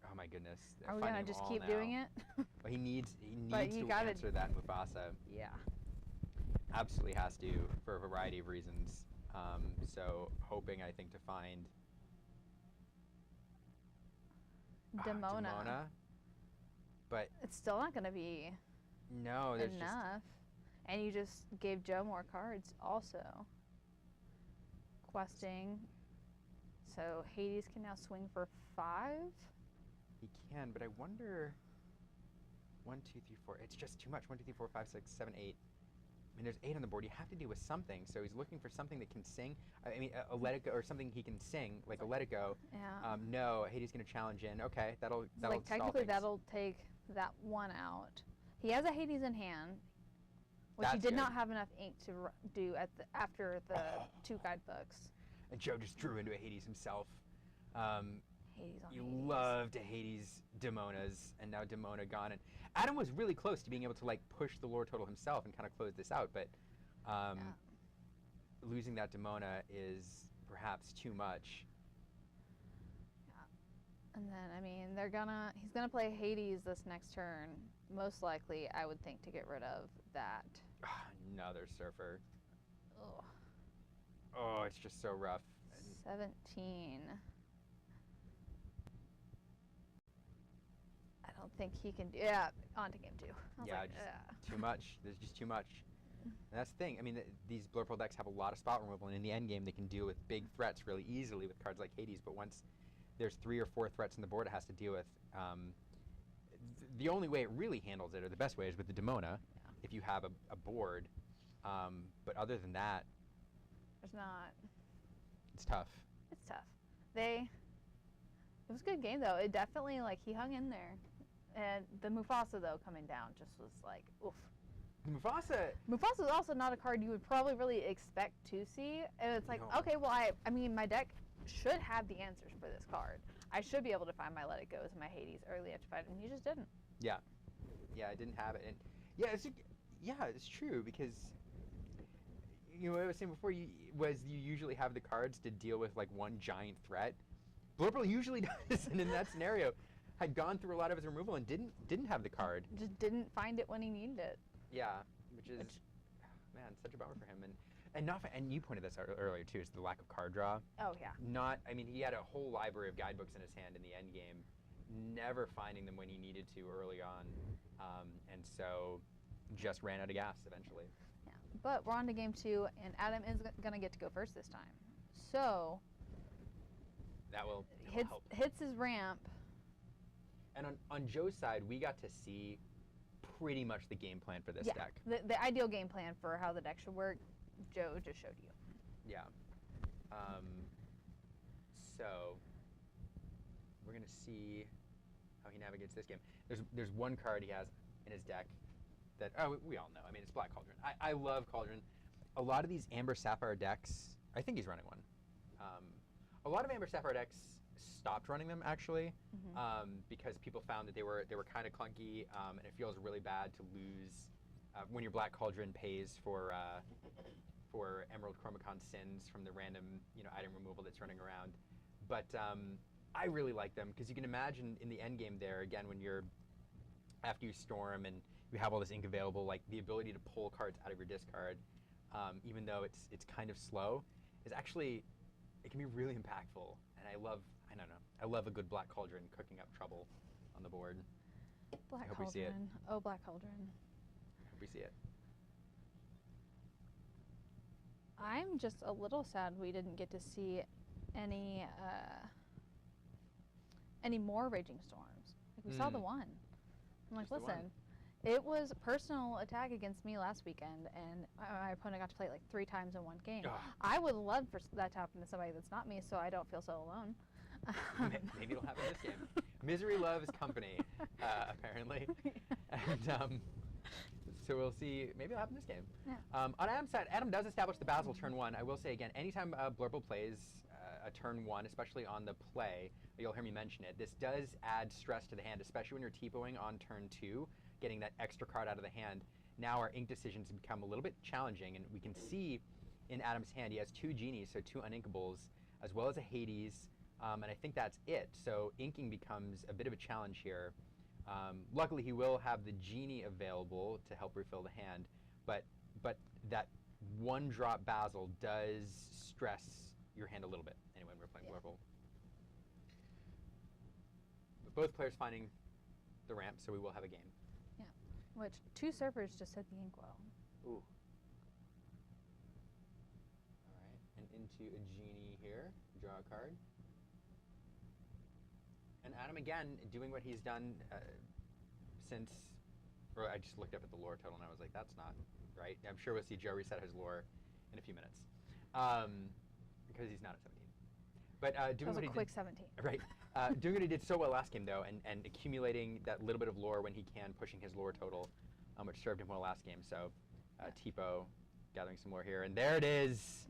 Oh my goodness. Are we gonna just keep doing it? Well, he needs to answer that Mufasa. Yeah. Absolutely has to, for a variety of reasons. So hoping, I think, to find Demona. But it's still not gonna be enough. And you just gave Joe more cards also. Questing. So Hades can now swing for 5? He can, but I wonder... 1, 2, 3, 4. It's just too much. 1, 2, 3, 4, 5, 6, 7, 8. I mean, there's 8 on the board. You have to deal with something. So he's looking for something that can sing. I mean, a Let It Go, or something he can sing, like a Let It Go. Yeah. No, Hades going to challenge in. Okay, that'll like technically that'll take that one out. He has a Hades in hand, which he did not have enough ink to do after the 2 guidebooks. And Joe just drew into a Hades himself. Hades on You Hades. loved Hades Demonas, and now Demona gone. And Adam was really close to being able to like push the lore total himself and kind of close this out, but losing that Demona is perhaps too much. Yeah. And then I mean he's gonna play Hades this next turn, most likely I would think, to get rid of that. Another Surfer. Ugh. Oh, it's just so rough. 17. I don't think he can do. Yeah, on to game 2. Too much. There's just too much. And that's the thing. I mean, these Blurple decks have a lot of spot removal, and in the end game, they can deal with big threats really easily with cards like Hades. But once there's 3 or 4 threats on the board, it has to deal with. The only way it really handles it, or the best way, is with the Demona, if you have a board. But other than that, there's not. It's tough. It's tough. It was a good game though. It definitely, like, he hung in there. And the Mufasa though coming down just was like, oof. Mufasa is also not a card you would probably really expect to see. And it's like, okay, well I mean my deck should have the answers for this card. I should be able to find my Let It Go's and my Hades early after fight, and he just didn't. Yeah, I didn't have it, and it's true because what I was saying before you usually have the cards to deal with like one giant threat. Blurple usually does, and in that scenario, had gone through a lot of his removal and didn't have the card. Just didn't find it when he needed it. Yeah, which is man, such a bummer for him, and you pointed this out earlier too, is the lack of card draw. Oh yeah. I mean, he had a whole library of guidebooks in his hand in the end game, never finding them when he needed to early on, and so just ran out of gas eventually. Yeah, but we're on to game 2, and Adam is gonna get to go first this time. So that will help. Hits his ramp. And on Joe's side, we got to see pretty much the game plan for this deck. The ideal game plan for how the deck should work, Joe just showed you. Yeah. So we're gonna see how he navigates this game. There's one card he has in his deck that we all know. I mean, it's Black Cauldron. I love Cauldron. A lot of these Amber Sapphire decks I think he's running one. A lot of Amber Sapphire decks stopped running them actually, because people found that they were kind of clunky, and it feels really bad to lose when your Black Cauldron pays for Emerald Chromacon Sins from the random item removal that's running around. But I really like them because you can imagine in the end game there again when you're after you storm and you have all this ink available, like the ability to pull cards out of your discard, even though it's kind of slow, is actually it can be really impactful. And I love a good Black Cauldron cooking up trouble on the board. Black hope we see it. Cauldron. Oh, Black Cauldron. I hope we see it. I'm just a little sad we didn't get to see any more Raging Storms. Like we saw the one. I'm like, Just the one. listen, it was a personal attack against me last weekend, and my opponent got to play it like 3 times in one game. Ugh. I would love for that to happen to somebody that's not me, so I don't feel so alone. Maybe it'll happen this game. Misery loves company, apparently. And so we'll see. Maybe it'll happen this game. Yeah. On Adam's side, Adam does establish the Basil turn 1. I will say again, anytime Blurple plays a turn 1, especially on the play, you'll hear me mention it, this does add stress to the hand, especially when you're TPOing on turn 2, getting that extra card out of the hand. Now our ink decisions become a little bit challenging, and we can see in Adam's hand he has 2 Genies, so 2 Uninkables, as well as a Hades, and I think that's it. So inking becomes a bit of a challenge here. Luckily he will have the Genie available to help refill the hand, but that 1-drop Basil does stress your hand a little bit. Anyway, we're playing Blurple. But both players finding the ramp, so we will have a game. Yeah. Which 2 surfers just hit the inkwell. Ooh. All right, and into a Genie here. Draw a card. And Adam again doing what he's done since. Or I just looked up at the lore total and I was like, that's not right. I'm sure we'll see Joe reset his lore in a few minutes, because he's not at 17. But doing That was what a he quick did, 17. right? Doing what he did so well last game though, and accumulating that little bit of lore when he can, pushing his lore total, which served him well last game. So Tipo gathering some lore here, and there it is.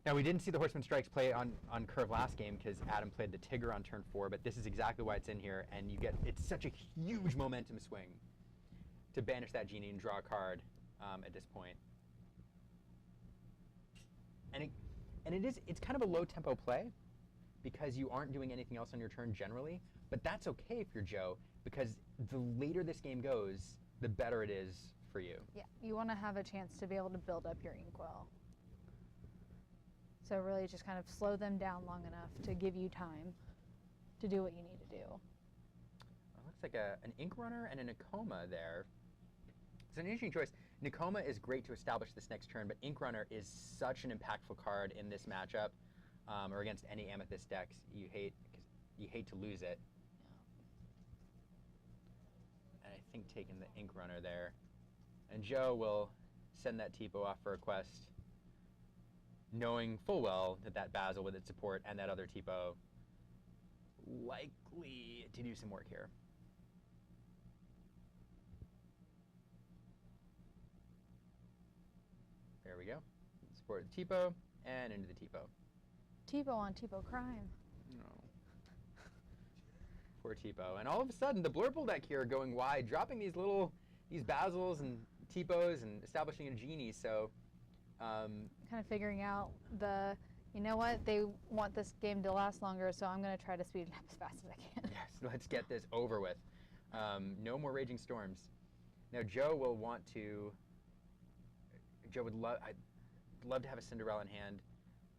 Now we didn't see the Horseman Strikes play on curve last game because Adam played the Tigger on turn 4, but this is exactly why it's in here, and it's such a huge momentum swing to banish that Genie and draw a card at this point. And it's kind of a low tempo play because you aren't doing anything else on your turn generally, but that's okay if you're Joe, because the later this game goes, the better it is for you. Yeah, you want to have a chance to be able to build up your inkwell. So really just kind of slow them down long enough to give you time to do what you need to do. It looks like an Ink Runner and a Nakoma there. It's an interesting choice. Nakoma is great to establish this next turn, but Ink Runner is such an impactful card in this matchup, or against any Amethyst decks. You hate to lose it. Yeah. And I think taking the Ink Runner there. And Joe will send that Tipo off for a quest, knowing full well that Basil with its support and that other Tipo likely to do some work here. There we go. Support the Tipo and into the Tipo. Tipo on Tipo crime. No. Poor Tipo. And all of a sudden, the Blurple deck here going wide, dropping these Basils and Tipos and establishing a Genie. So, Kind of figuring out you know what, they want this game to last longer, so I'm going to try to speed it up as fast as I can. yes, let's get this over with. No more Raging Storms. Now, Joe will want to. Joe would I'd love to have a Cinderella in hand.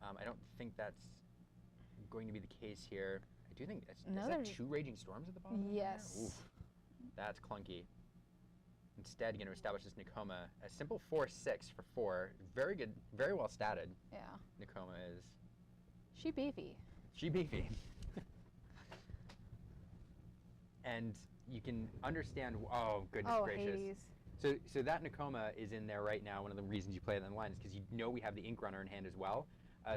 I don't think that's going to be the case here. I do think is that 2 Raging Storms at the bottom? Yes. Oof, that's clunky. Instead, going to establish this Nakoma. A simple 4/6 for 4. Very good, very well statted. Yeah. Nakoma is. She beefy. She beefy. And you can understand. Oh goodness gracious. Hades. So that Nakoma is in there right now. One of the reasons you play it in the line is because you know we have the Ink Runner in hand as well.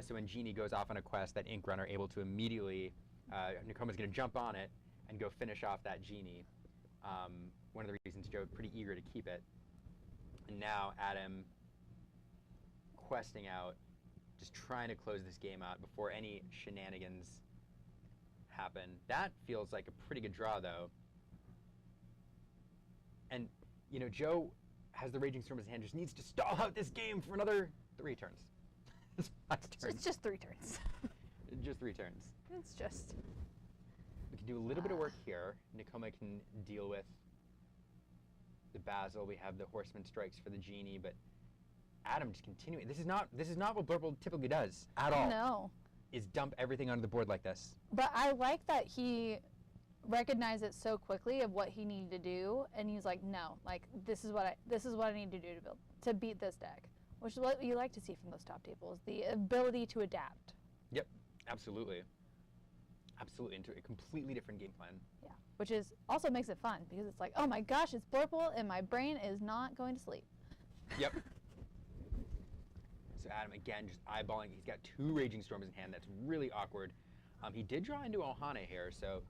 So when Genie goes off on a quest, that Ink Runner able to immediately, Nakoma's going to jump on it and go finish off that Genie. One of the reasons Joe's pretty eager to keep it. And now Adam questing out just trying to close this game out before any shenanigans happen. That feels like a pretty good draw, though. And, you know, Joe has the Raging Storm in his hand, just needs to stall out this game for another 3 turns. It's 5 turns. It's just 3 turns. Just 3 turns. It's just. We can do a little bit of work here. Nakoma can deal with the Basil. We have the Horseman Strikes for the Genie, but Adam just continuing. This is not what Blurple typically does at all. No. Is dump everything onto the board like this. But I like that he recognized it so quickly of what he needed to do, and he's like, no, like this is what I need to do to beat this deck, which is what you like to see from those top tables, the ability to adapt. Yep, absolutely, absolutely, into a completely different game plan. Yeah, which is also makes it fun because it's like, oh my gosh, it's Blurple, and my brain is not going to sleep. Yep. So Adam again just eyeballing. He's got 2 Raging Storms in hand. That's really awkward. He did draw into Ohana here, so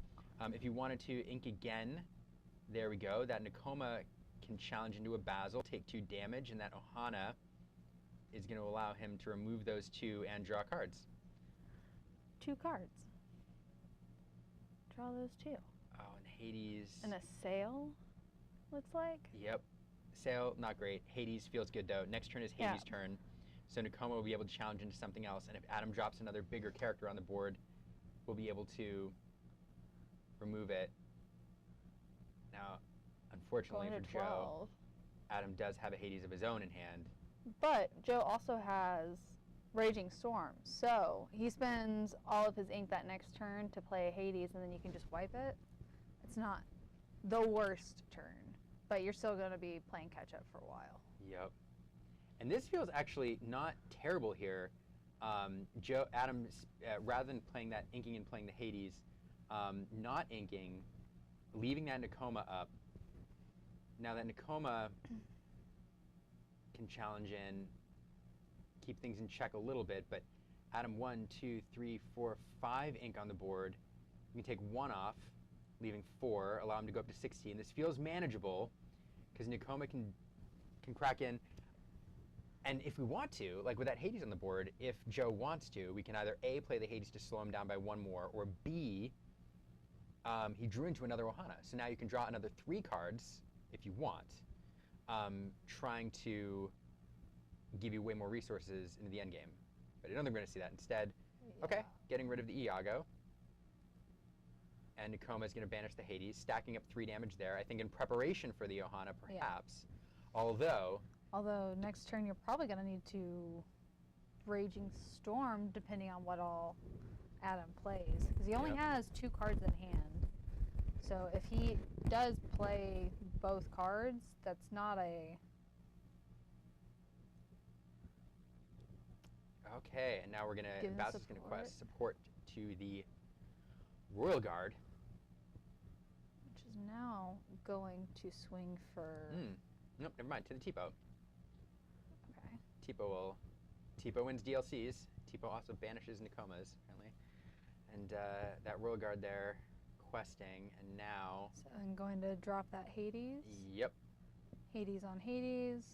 if you wanted to ink again, there we go. That Nakoma can challenge into a Basil, take 2 damage, and that Ohana is going to allow him to remove those 2 and draw cards. 2 cards. Draw those 2. Oh, and Hades. And a sail, looks like. Yep. Sail, not great. Hades feels good, though. Next turn is Hades' turn. So Nakoma will be able to challenge into something else, and if Adam drops another bigger character on the board, we'll be able to remove it. Now, unfortunately Going for to Joe, 12. Adam does have a Hades of his own in hand. But Joe also has Raging Storm, so he spends all of his ink that next turn to play Hades, and then you can just wipe it. It's not the worst turn, but you're still going to be playing catch up for a while. Yep. And this feels actually not terrible here. Adam, rather than playing that inking and playing the Hades, not inking, leaving that Nakoma up. Now that Nakoma can challenge in, keep things in check a little bit, but Adam 1, 2, 3, 4, 5 ink on the board. You can take 1 off, leaving 4, allow him to go up to 16. This feels manageable because Nakoma can crack in. And if we want to, like with that Hades on the board, if Joe wants to, we can either A, play the Hades to slow him down by 1 more, or B, he drew into another Ohana. So now you can draw another 3 cards if you want, trying to give you way more resources into the end game. But I don't think we're going to see that. Instead, okay, getting rid of the Iago. And Nakoma is going to banish the Hades, stacking up 3 damage there. I think in preparation for the Ohana, perhaps. Although next turn you're probably going to need to Raging Storm depending on what all Adam plays. Because he only has 2 cards in hand. So if he does play both cards, that's not a... Okay, and now we're going to... Basil's going to quest support to the Royal Guard. Which is now going to swing for... Nope, never mind, to the Tipo. Okay. Tipo wins DLCs. Tipo also banishes Nakomas, apparently. And that Royal Guard there questing, and now... So I'm going to drop that Hades. Yep. Hades on Hades.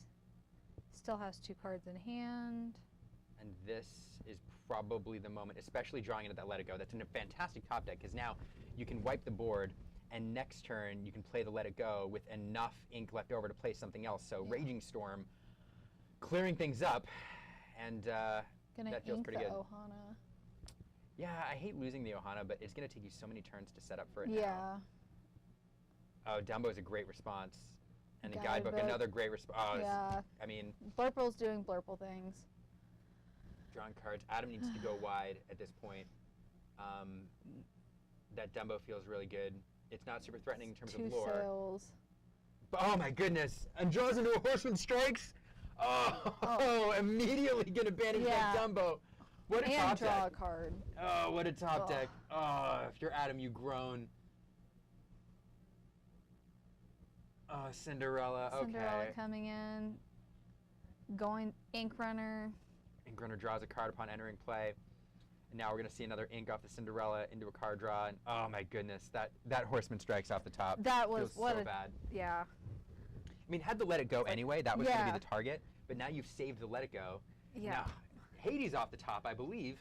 Still has 2 cards in hand. And this is probably the moment, especially drawing into that Let It Go. That's a fantastic top deck, because now you can wipe the board, and next turn you can play the Let It Go with enough ink left over to play something else. So Raging Storm, clearing things up, and that feels pretty good. Ohana. Yeah, I hate losing the Ohana, but it's going to take you so many turns to set up for it Yeah. now. Oh, Dumbo's a great response. And the guidebook, another great response. Oh, yeah. I mean... Blurple's doing Blurple things. Drawing cards. Adam needs to go wide at this point. That Dumbo feels really good. It's not super threatening in terms 2 of lore. sails. But, oh my goodness! And draws into a Horseman Strikes! Oh. Immediately going to banish that Dumbo. What a top and draw deck. a card. Oh, what a top deck. Oh, if you're Adam, you groan. Oh, Cinderella. Cinderella Okay. coming in. Going Ink Runner. Ink Runner draws a card upon entering play. And now we're going to see another ink off the Cinderella into a card draw. And oh my goodness, that Horseman Strikes off the top. That was feels so bad. Yeah. I mean, had to Let It Go anyway. That was going to be the target. But now you've saved the Let It Go. Yeah. Now, Hades off the top, I believe.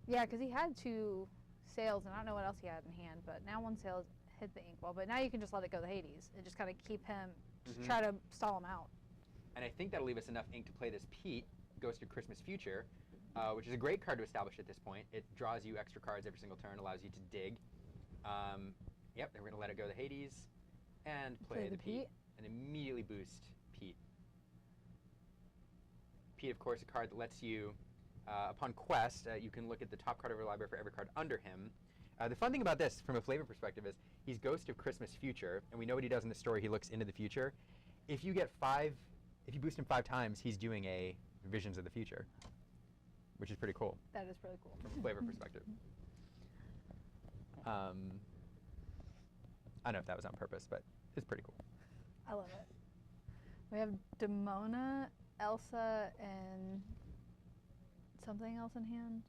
Yeah, because he had 2 sails, and I don't know what else he had in hand, but now 1 sail hit the inkwell. But now you can just let it go to Hades and just kind of keep him, just try to stall him out. And I think that'll leave us enough ink to play this Pete, Ghost of Christmas Future, which is a great card to establish at this point. It draws you extra cards every single turn, allows you to dig. Yep, then we're going to let it go to Hades and play the Pete and immediately boost Pete. Pete, of course, a card that lets you, upon quest, you can look at the top card of your library for every card under him. The fun thing about this, from a flavor perspective, is he's Ghost of Christmas Future, and we know what he does in the story. He looks into the future. If you boost him 5 times, he's doing a Visions of the Future, which is pretty cool. That is really cool. From a flavor perspective. I don't know if that was on purpose, but it's pretty cool. I love it. We have Demona, Elsa, and something else in hand.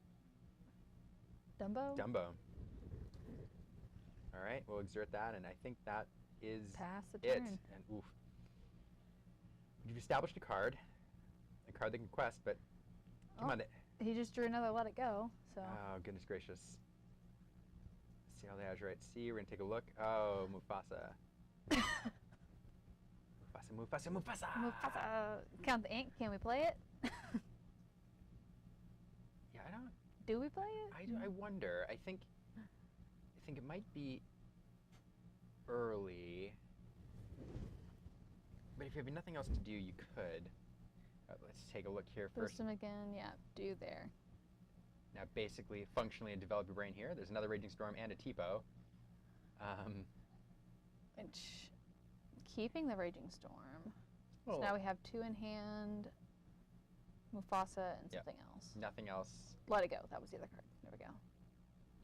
Dumbo? Dumbo. All right, we'll exert that, and I think that is Pass the it. turn. And oof. You've established a card that can quest, but come on. He just drew another Let It Go, so. Oh, goodness gracious. Let's see how the Azurite see. We're going to take a look. Oh, Mufasa. Mufasa. Mufasa. Count the ink. Can we play it? Yeah, I don't. Do we play it? I wonder. I think it might be early. But if you have nothing else to do, you could. Let's take a look here first. Boost him again. Yeah, do there. Now, basically, functionally, develop your brain here. There's another Raging Storm and a Tipo. Which, keeping the Raging Storm. Oh. So now we have 2 in hand. Mufasa and Yep. something else. Nothing else. Let It Go. That was the other card. There we go.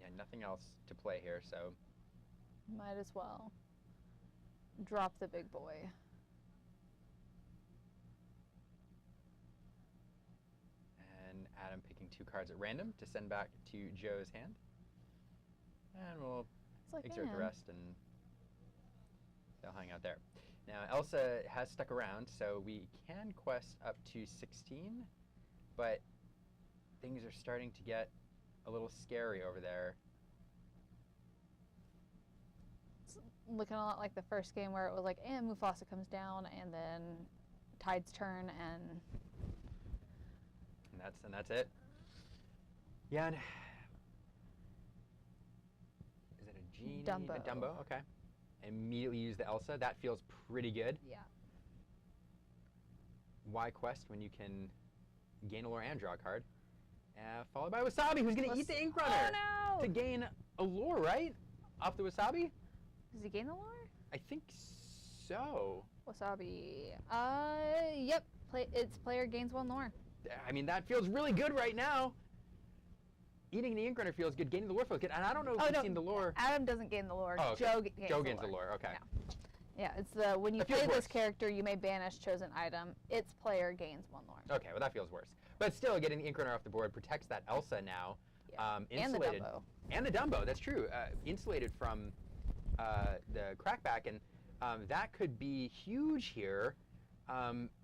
Yeah, nothing else to play here, so. Might as well drop the big boy. And Adam picking 2 cards at random to send back to Joe's hand. And we'll It's like, exert the man. rest, and they'll hang out there. Now, Elsa has stuck around, so we can quest up to 16, but things are starting to get a little scary over there. It's looking a lot like the first game where it was like, and Mufasa comes down, and then tides turn, and that's it. Yeah. And is it a genie? Dumbo. A Dumbo. Okay. Immediately use the Elsa. That feels pretty good. yeah. Why quest when you can gain a lore and draw a card? Followed by Wasabi, who's going to eat the Ink Runner Oh no! to gain a lore, right? Off the Wasabi? Does he gain the lore? I think so. Wasabi. Yep. Its player gains 1 lore. I mean, that feels really good right now. Eating the Ink Runner feels good. Gaining the lore feels good. And I don't know if you've seen the lore. Adam doesn't gain the lore. Oh, okay. Joe Gains the lore. Okay. Yeah, it's the when you That feels play this worse. character, you may banish chosen item. Its player gains 1 lore. Okay, well, that feels worse. But still, getting the Ink Runner off the board protects that Elsa now. Yeah. And the Insulated. Dumbo. And the Dumbo, that's true. Insulated from the crackback, and that could be huge here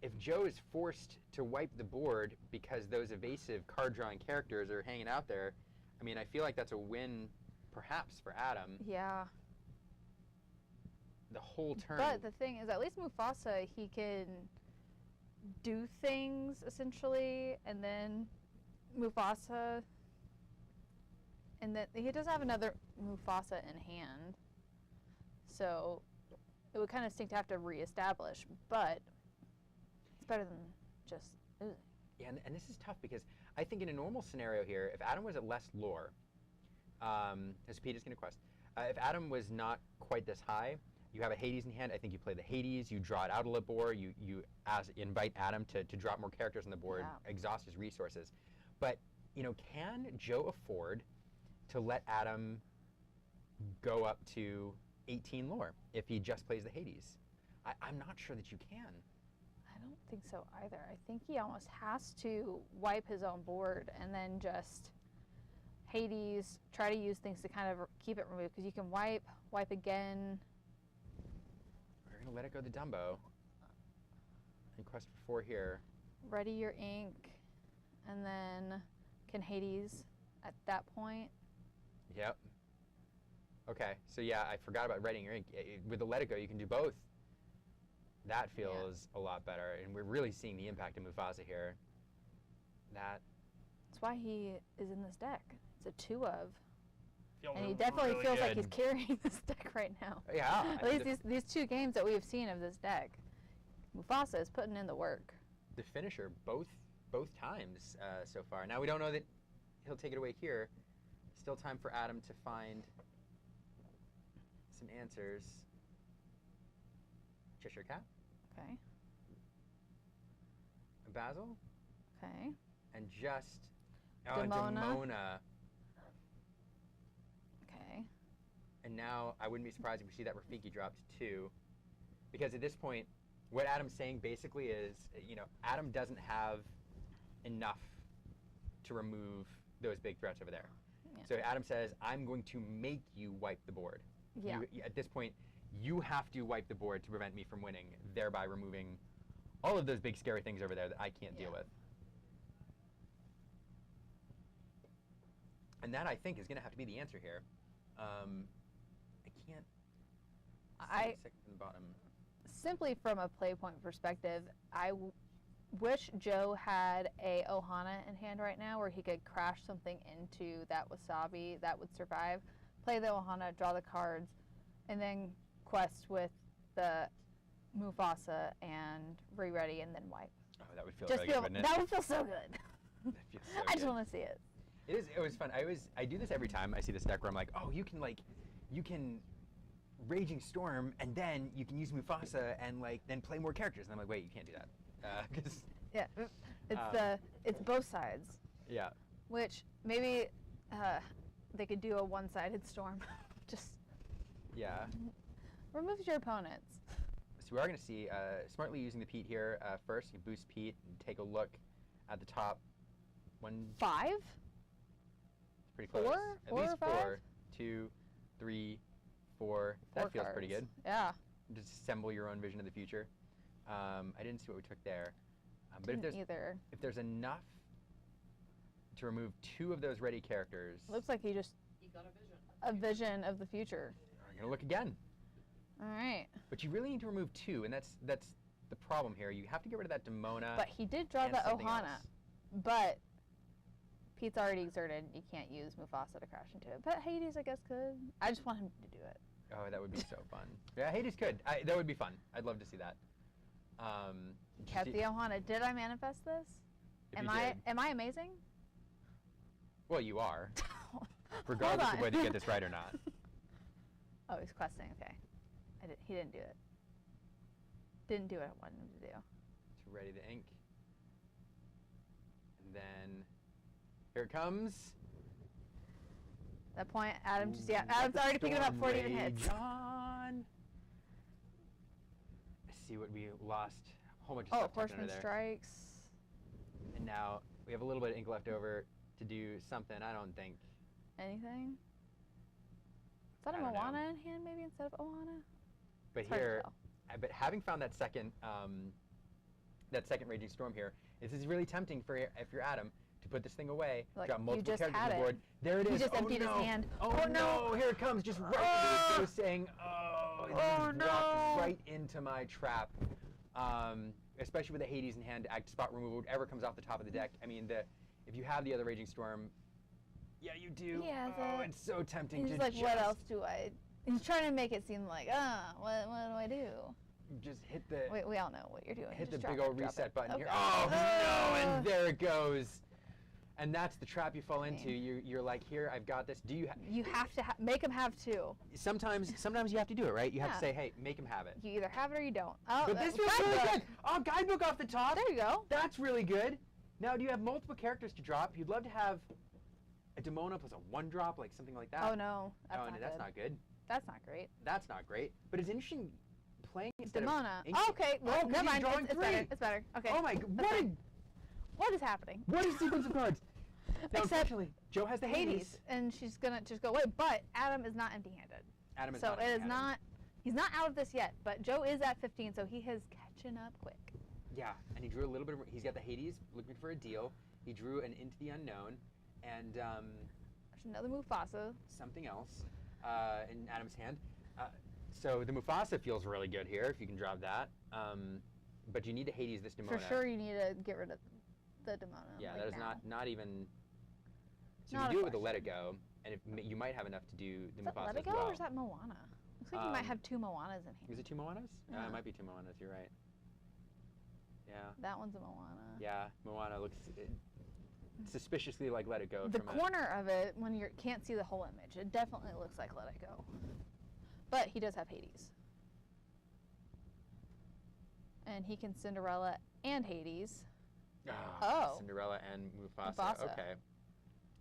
if Joe is forced to wipe the board because those evasive card-drawing characters are hanging out there. I mean, I feel like that's a win, perhaps, for Adam. Yeah. The whole turn. But the thing is, at least Mufasa, he can do things, essentially, and then Mufasa, and then he does have another Mufasa in hand, so it would kind of stink to have to reestablish, but it's better than just, ugh. Yeah, and this is tough because I think in a normal scenario here, if Adam was at less lore, as Pete is going to quest, if Adam was not quite this high, you have a Hades in hand. I think you play the Hades, you draw it out a little more, you invite Adam to drop more characters on the board, Yeah. exhaust his resources. But, you know, can Joe afford to let Adam go up to 18 lore if he just plays the Hades? I'm not sure that you can. I don't think so either. I think he almost has to wipe his own board and then just Hades, try to use things to kind of keep it removed, because you can wipe again. We're going to let it go to Dumbo. And quest for 4 here. Ready your ink, And then can Hades at that point? Yep. Okay, so yeah, I forgot about writing your ink. With the Let It Go, you can do both. That feels a lot better, and we're really seeing the impact of Mufasa here. That's why he is in this deck. It's a 2 of. feels And he definitely really feels good. like he's carrying this deck right now. Yeah. At least these 2 games that we have seen of this deck, Mufasa is putting in the work. The finisher both times so far. Now we don't know that he'll take it away here. Still time for Adam to find some answers. Cheshire Cat, Okay. a Basil, Okay. and just Demona. Demona. Okay. And now I wouldn't be surprised if we see that Rafiki dropped too, because at this point, what Adam's saying basically is, Adam doesn't have enough to remove those big threats over there. Yeah. So Adam says, I'm going to make you wipe the board. Yeah. At this point, you have to wipe the board to prevent me from winning, thereby removing all of those big scary things over there that I can't deal with. And that, I think, is going to have to be the answer here. I can't see the second from the bottom. Simply from a play point perspective, I wish Joe had a Ohana in hand right now where he could crash something into that Wasabi that would survive, play the Ohana, draw the cards, and then quest with the Mufasa and re-ready and then wipe. Oh, that would feel Just really good, wouldn't it? that would feel so good. That feels so I just good. want to see it. It was fun. I do this every time I see this deck where I'm like, oh, you can Raging Storm and then you can use Mufasa and then play more characters. And I'm like, wait, you can't do that. 'Cause Yeah, it's both sides. yeah. Which maybe they could do a one-sided storm. Just Yeah. removes your opponents. So we are going to see smartly using the Pete here. First, you boost Pete and take a look at the top. 5? It's pretty close. Four? At Four least or 4, five? 2, 3, 4. That feels pretty good. Cards. Yeah. Just assemble your own vision of the future. I didn't see what we took there. But if Didn't either. there's enough to remove 2 of those ready characters, Looks like he just You got a vision. a vision of the future. I'm going to look again. All right. But you really need to remove 2, and that's the problem here. You have to get rid of that Demona. But he did draw and the something Ohana. else. But Pete's already exerted. You can't use Mufasa to crash into it. But Hades, I guess, could. I just want him to do it. Oh, that would be so fun. Yeah, Hades could. That would be fun. I'd love to see that. Kept the Ohana. Did I manifest this? If you did. Am I amazing? Well, you are. Regardless of on. whether you get this right or not. Oh, he's questing. Okay. He didn't do it. Didn't do what I wanted him to do. To ready the ink. And then here it comes. At that point, Adam just Adam's Let the already picking him up storm before it even rage hits. on. I see what we lost. A whole bunch of Oh, stuff tucked under Horseman there. Strikes. And now we have a little bit of ink left over to do something. I don't think. Anything? Is that a I don't know. Moana in hand maybe instead of Ohana? But It's hard to here, tell. but having found that second Raging Storm here, this is really tempting for if you're Adam to put this thing away, Like, drop you multiple just characters on had the it. board. There it He is. just Oh, emptied his no. hand. Oh, Oh, no. Here it comes, just right Oh. into the saying, oh, it Oh, just no. walked right into my trap. Especially with the Hades in hand, act spot removal, whatever comes off the top of the deck. I mean, if you have the other Raging Storm, yeah, you do. He has oh, it. it's so tempting He's to like, just, what else do I? He's trying to make it seem like, what do I do? just hit the We all know what you're doing. hit the Just drop big old it, drop reset it. button here. Okay. Oh no! And Ah. there it goes. And that's the trap you fall into. Okay. You're like, here, I've got this. Do you? You have to make him have 2. Sometimes you have to do it, right? You have to Yeah. say, hey, make him have it. You either have it or you don't. Oh, But this feels really good. Oh, guidebook off the top. There you go. That's really good. Now, do you have multiple characters to drop? You'd love to have a Demona plus a 1-drop, like something like that. Oh no, that's oh, not no, good. that's not good. That's not great. That's not great. But it's interesting playing instead Demona. of ink- Oh, okay, well, Oh, 'cause never he's mind. drawing It's better. 3. It's better. Okay. Oh my! That's What is happening? What is sequence of cards? Now, Except unfortunately, Joe has the Hades, and she's gonna just go away. But Adam is not empty-handed. Adam is So not it is Adam. not. He's not out of this yet. But Joe is at 15, so he is catching up quick. Yeah, and he drew a little bit. He's got the Hades looking for a deal. He drew an Into the Unknown and There's another Mufasa. something else in Adam's hand. So the Mufasa feels really good here if you can drop that. But you need to Hades this Demona. For sure, you need to get rid of the Demona. Yeah, like that is now. not even. So Not you a do it with the Let It question. Go, and you might have enough to do the Is that Mufasa Let It as Go well. or is that Moana? Looks like you might Um, have two Moanas in here. Is it two Moanas? Yeah. It might be two Moanas. You're right. Yeah. That one's a Moana. Yeah, Moana looks suspiciously like Let It Go. The from corner of it, when you can't see the whole image, it definitely looks like Let It Go. But he does have Hades. And he can Cinderella and Hades. Oh. Cinderella and Mufasa. Mufasa. Okay.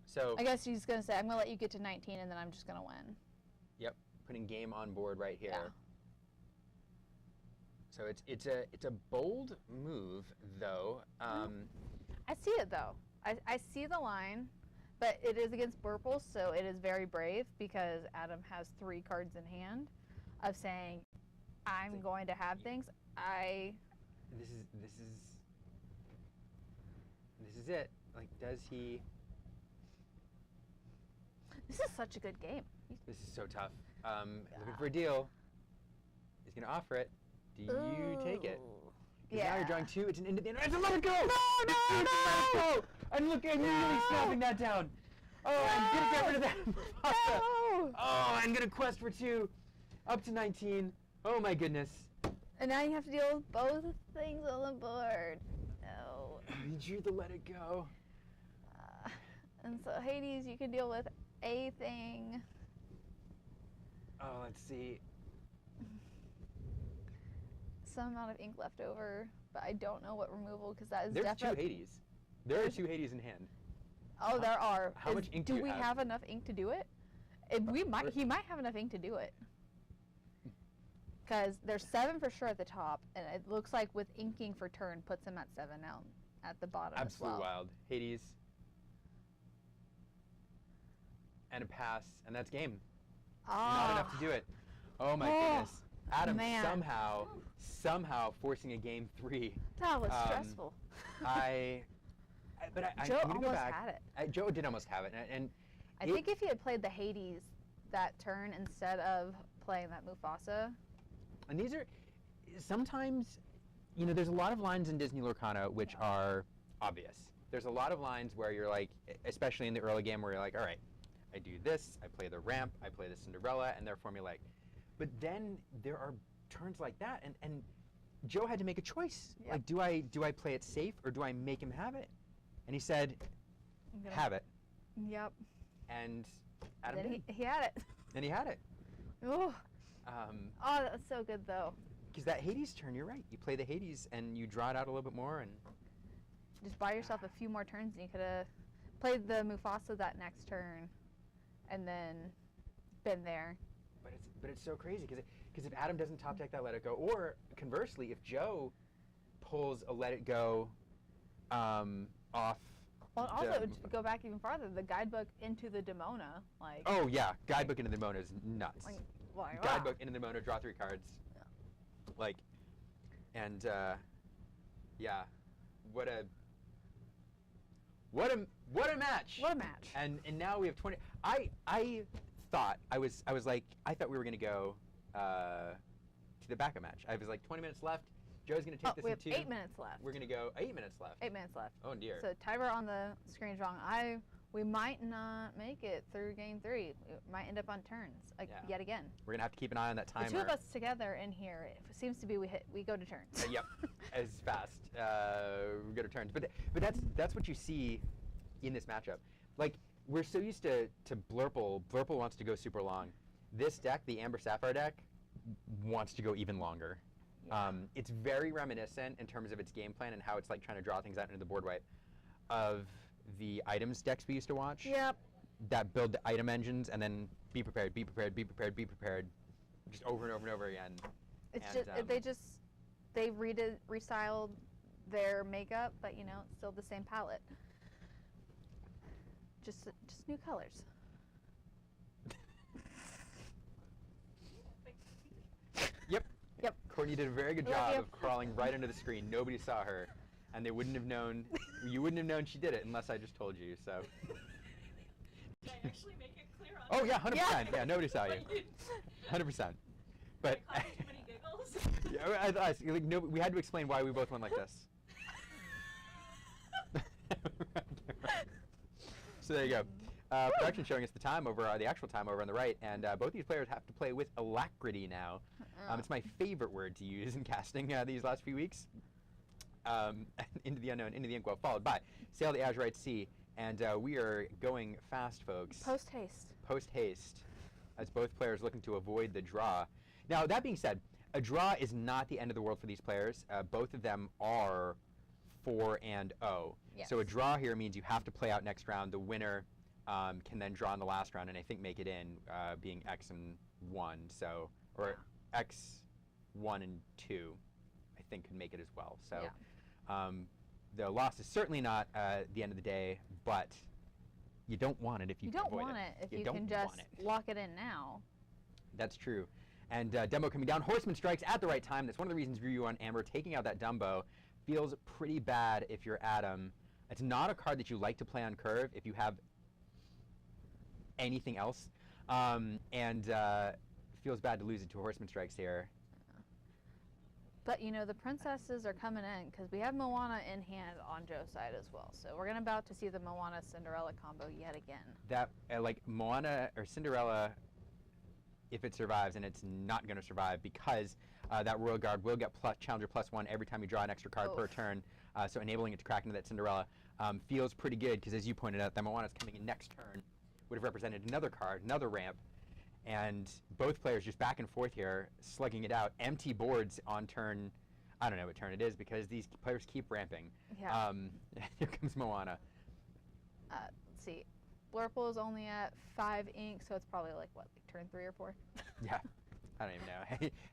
So I guess he's going to say, I'm going to let you get to 19 and then I'm just going to win. putting game on board right here. Yeah. So it's a bold move though. I see it though. I see the line, but it is against Burple, so it is very brave because Adam has 3 cards in hand of saying, I'm going to have things. This is it. Like, does he? This is such a good game. This is so tough. Looking for a deal. He's gonna offer it. Do you take it? Ooh. 'Cause now you're drawing 2. It's an into the end. It's a Let It Go. No, It's a Let It Go. And look, and you're really snapping that down. Oh, I'm gonna get rid of that. Mufasa. No! Oh, I'm gonna quest for 2, up to 19. Oh my goodness. And now you have to deal with both things on the board. No. He drew the Let It Go. And so Hades, you can deal with a thing. Oh, let's see. Some amount of ink left over, but I don't know what removal because that is There's 2 definitely. Hades. There are 2 Hades in hand. Oh, there are. How much ink do you we have? have enough ink to do it? He might have enough ink to do it. Because there's 7 for sure at the top, and it looks like with inking for turn puts him at 7 now at the bottom Absolute as well. wild. Hades. And a pass, and that's game. Not enough to do it. Oh my goodness. Adam man. somehow forcing a game 3. That was Um, stressful. But Joe I'm gonna go almost back. had it. Joe did almost have it, and I think if he had played the Hades that turn instead of playing that Mufasa. and these are sometimes, there's a lot of lines in Disney Lorcana which are obvious. There's a lot of lines where you're like, especially in the early game, where you're like, all right, I do this, I play the ramp, I play the Cinderella, and they're formulaic. But then there are turns like that, and Joe had to make a choice. Yep. Like, do I play it safe or do I make him have it? And he said, I'm gonna- have it. Yep. And Adam Then did. he had it. And he had it. Ooh. Oh, that's so good though. Because that Hades turn, you're right. You play the Hades and you draw it out a little bit more, and Just buy yourself a few more turns and you could have played the Mufasa that next turn and then been there. but it's so crazy because if Adam doesn't top deck that Let It Go, or conversely, if Joe pulls a Let It Go off. Well, and also the- to go back even farther, the guidebook into the Demona, like. Oh yeah, Guidebook into the Demona is nuts. Like, wow. Guidebook into the Demona, draw 3 cards. Yeah. Like, and yeah, what a match. What a match. And now we have 20. I thought I thought we were gonna go to the backup match. I was like 20 minutes left. Joe's gonna take this we in have 2. 8 minutes left. We're gonna go 8 minutes left. 8 minutes left. Oh dear. So timer on the screen's wrong. We might not make it through game 3. We might end up on turns yet again. We're gonna have to keep an eye on that timer. The 2 of us together in here, it seems to be we go to turns. Yep, as fast. We go to turns, but that's what you see in this matchup. Like, we're so used to Blurple. Blurple wants to go super long. This deck, the Amber Sapphire deck, wants to go even longer. Yeah. It's very reminiscent in terms of its game plan and how it's like trying to draw things out into the board wipe of the items decks we used to watch. Yep. That build the item engines and then be prepared, be prepared, be prepared, be prepared, just over and over and over again. It's And, they restyled their makeup, but it's still the same palette. Just new colors. Yep. Yep. Courtney did a very good Yep, job yep. of crawling right under the screen. Nobody saw her. and they wouldn't have known. You wouldn't have known she did it unless I just told you. So. Did I actually make it clear on Oh yeah, 100%. Yeah, nobody saw you. 100%. But. I caused too many giggles? Yeah, like, no, we had to explain why we both went like this. So there you go. Production showing us the time over, the actual time over on the right, and both these players have to play with alacrity now. It's my favorite word to use in casting these last few weeks. Into the unknown, into the inkwell, followed by Sail the Azurite Sea, and we are going fast, folks. Post haste. Post haste, as both players looking to avoid the draw. Now, that being said, a draw is not the end of the world for these players. Both of them are 4 and 0. Yes. So a draw here means you have to play out next round. The winner can then draw in the last round and I think make it in, being X and 1. So, or X 1 and 2, I think could make it as well. So the loss is certainly not the end of the day, but you don't want it if you can avoid it. You don't want it if you can just lock it in now. That's true. And Dumbo coming down. Horseman strikes at the right time. That's one of the reasons you on Amber taking out that Dumbo feels pretty bad if you're Adam. It's not a card that you like to play on curve if you have anything else. Feels bad to lose it to Horseman strikes here. But, you know, the princesses are coming in because we have Moana in hand on Joe's side as well. So we're about to see the Moana-Cinderella combo yet again. That, like, Moana or Cinderella, if it survives, and it's not going to survive because that Royal Guard will get Challenger +1 every time you draw an extra card per turn, so enabling it to crack into that Cinderella feels pretty good because, as you pointed out, that Moana's coming in next turn would have represented another card, another ramp, and both players just back and forth here, slugging it out. Empty boards on turn, I don't know what turn it is because these players keep ramping. Yeah. Here comes Moana. Let's see. Blurple is only at 5 ink, so it's probably like, what, like turn 3 or 4? Yeah, I don't even know.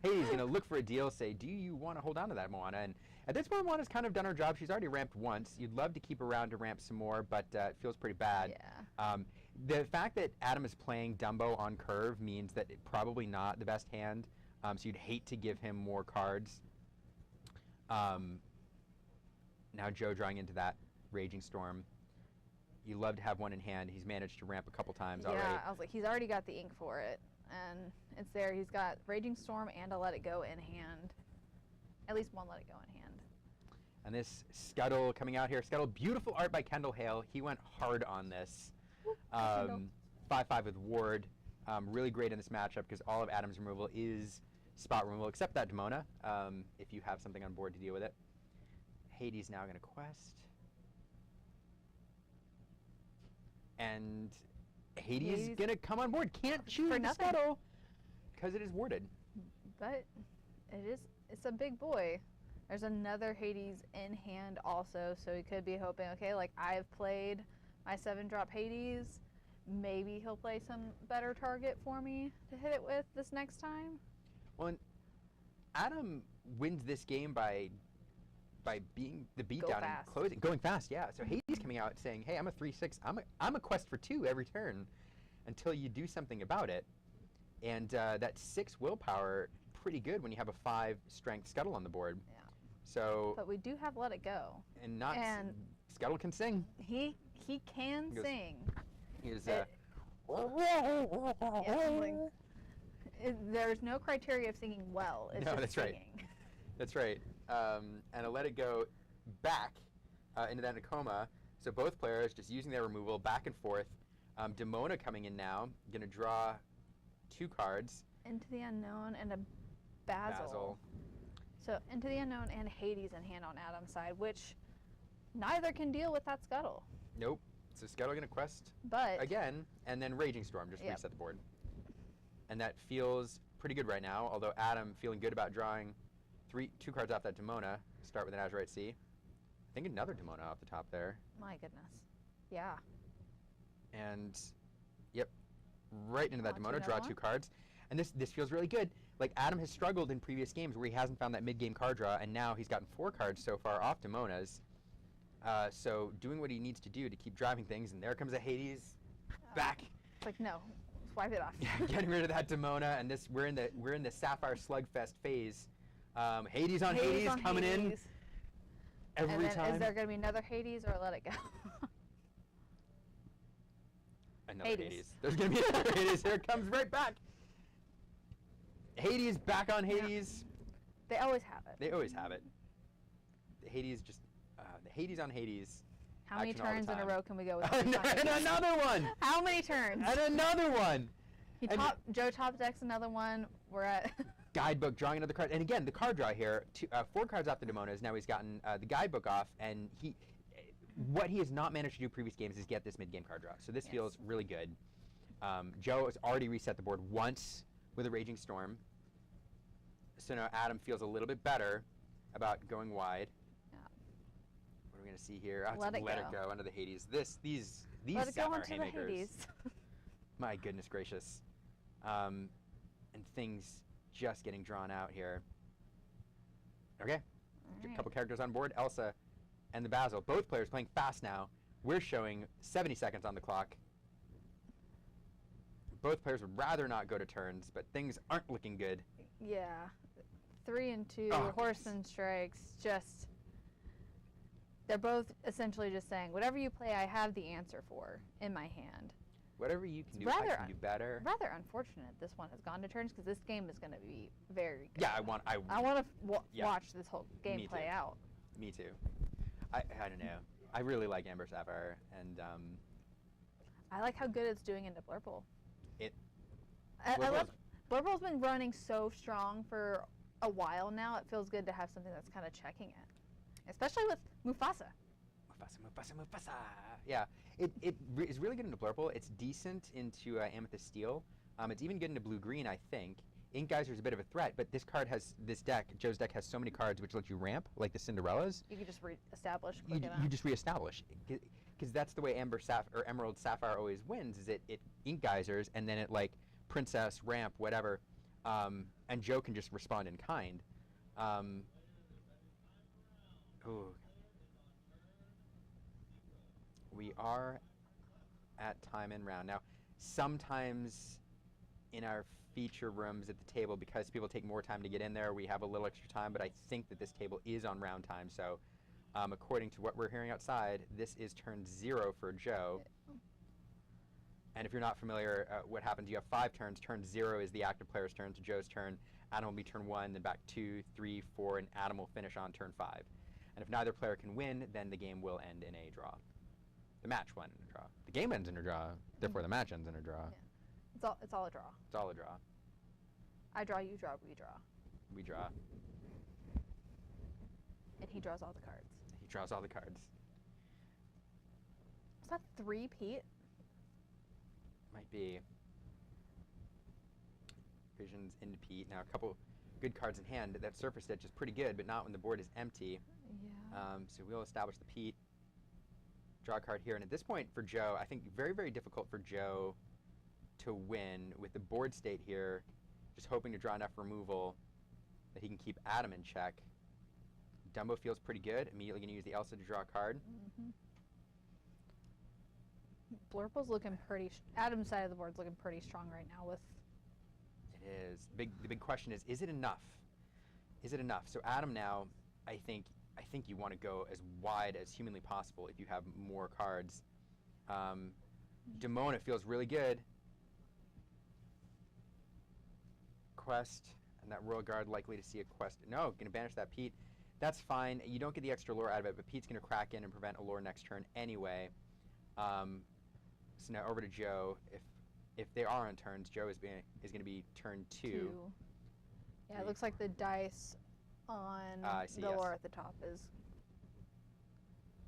Hades going to look for a deal, say, do you want to hold on to that, Moana? And at this point, Moana's kind of done her job. She's already ramped once. You'd love to keep her around to ramp some more, but it feels pretty bad. Yeah. The fact that Adam is playing Dumbo on curve means that it's probably not the best hand, so you'd hate to give him more cards. Now Joe drawing into that Raging Storm. You love to have one in hand. He's managed to ramp a couple times already. Yeah, I was like, he's already got the ink for it, and it's there. He's got Raging Storm and a Let It Go in hand. At least one Let It Go in hand. And this Scuttle coming out here. Scuttle, beautiful art by Kendall Hale. He went hard on this. 5/5 with Ward. Really great in this matchup because all of Adam's removal is spot removal, except that Demona, if you have something on board to deal with it. Hades now going to quest. And Hades going to come on board. Can't choose the Scuttle because it is warded. But it's a big boy. There's another Hades in hand also, so he could be hoping, okay, like I've played my 7-drop Hades. Maybe he'll play some better target for me to hit it with this next time. Well, and Adam wins this game by being the beatdown and closing, going fast. Yeah. So Hades coming out saying, "Hey, I'm a 3/6. I'm a quest for 2 every turn, until you do something about it." And that 6 willpower, pretty good when you have a 5 strength Scuttle on the board. Yeah. So. But we do have Let It Go. And Scuttle can sing. He can sing. He is. There's no criteria of singing well. It's just that's singing. Right. That's right. And a Let It Go back into that Nakoma. So both players just using their removal back and forth. Demona coming in now, going to draw 2 cards. Into the Unknown and a Basil. So Into the Unknown and Hades in hand on Adam's side, which neither can deal with that Scuttle. Nope. So Scuttle going to quest but again, and then Raging Storm, just reset the board. And that feels pretty good right now, although Adam feeling good about drawing 2 cards off that Demona. Start with an Azurite Sea. I think another Demona off the top there. My goodness. Yeah. And, yep, right into that Demona, draw 2 cards. And this feels really good. Like, Adam has struggled in previous games where he hasn't found that mid-game card draw, and now he's gotten 4 cards so far off Demonas. So doing what he needs to do to keep driving things, and there comes a Hades back. It's like, no, swipe it off. Yeah, getting rid of that Demona, and we're in the Sapphire Slugfest phase. Hades on Hades coming in. Every and then time. is there going to be another Hades or let it go? Another Hades. Hades. There's going to be another Hades. Here it comes right back. Hades, back on Hades. They always have it. They always have it. The Hades just, the Hades on Hades. How many action all the turns in a time. row can we go with And another one. How many turns? And another one. Joe top decks another one. We're at Guidebook, drawing another card. And again, the card draw here, 4 cards off the Demonas. Now he's gotten the guidebook off, and what he has not managed to do previous games is get this mid-game card draw. So this Yes. feels really good. Joe has already reset the board once with a Raging Storm. So now Adam feels a little bit better about going wide. Yeah. What are we going to see here? Oh, Let it go under the Hades. These let it go Sapphire into the Haymakers. Hades. My goodness gracious. And things just getting drawn out here. Okay, a couple characters on board. Elsa and the Basil. Both players playing fast now. We're showing 70 seconds on the clock. Both players would rather not go to turns, but things aren't looking good. Yeah. 3 and 2, Oh, Horseman Strikes, just... They're both essentially just saying, whatever you play, I have the answer for in my hand. Whatever you can It's do, I rather can do better. Rather unfortunate this one has gone to turns because this game is going to be very good. Yeah, I want to yeah. watch this whole game Me play too. out. Me too. I don't know. I really like Amber Sapphire, and I like how good it's doing into Blurple. It- I love Blurple's been running so strong for a while now. It feels good to have something that's kind of checking it, especially with Mufasa. Mufasa. Yeah, it is really good into Blurple. It's decent into Amethyst Steel. It's even good into Blue-Green, I think. Ink Geyser's a bit of a threat, but Joe's deck has so many cards which let you ramp, like the Cinderellas. You can just re-establish You, quick you just reestablish, because that's the way Emerald Sapphire always wins. Is it Ink Geysers and then it like Princess ramp whatever, and Joe can just respond in kind. Ooh. We are at time and round. Now, sometimes in our feature rooms at the table, because people take more time to get in there, we have a little extra time, but I think that this table is on round time. So according to what we're hearing outside, this is turn 0 for Joe. And if you're not familiar, what happens, you have 5 turns. Turn 0 is the active player's turn, so Joe's turn. Adam will be turn 1, then back 2, 3, 4, and Adam will finish on turn 5. And if neither player can win, then the game will end in a draw. The match will end in a draw. The game ends in a draw, therefore the match ends in a draw. Yeah. It's all a draw. It's all a draw. I draw, you draw, we draw. We draw. And he draws all the cards. He draws all the cards. Is that 3, Pete? Might be. Visions into Pete. Now a couple good cards in hand. That Surface Stitch is pretty good, but not when the board is empty. Yeah. So we'll establish the Pete. Draw a card here. And at this point for Joe, I think very, very difficult for Joe to win with the board state here. Just hoping to draw enough removal that he can keep Adam in check. Dumbo feels pretty good. Immediately going to use the Elsa to draw a card. Mm-hmm. Blurple's looking pretty... Adam's side of the board's looking pretty strong right now with... It is. The big question is it enough? Is it enough? So Adam now, I think you want to go as wide as humanly possible if you have more cards. Demona feels really good. Quest, and that Royal Guard likely to see a quest. No, going to banish that Pete. That's fine. You don't get the extra lore out of it, but Pete's going to crack in and prevent a lore next turn anyway. So now over to Joe. If they are on turns, Joe is going to be turn 2. Yeah, it looks like the dice on see, the yes. lore at the top is...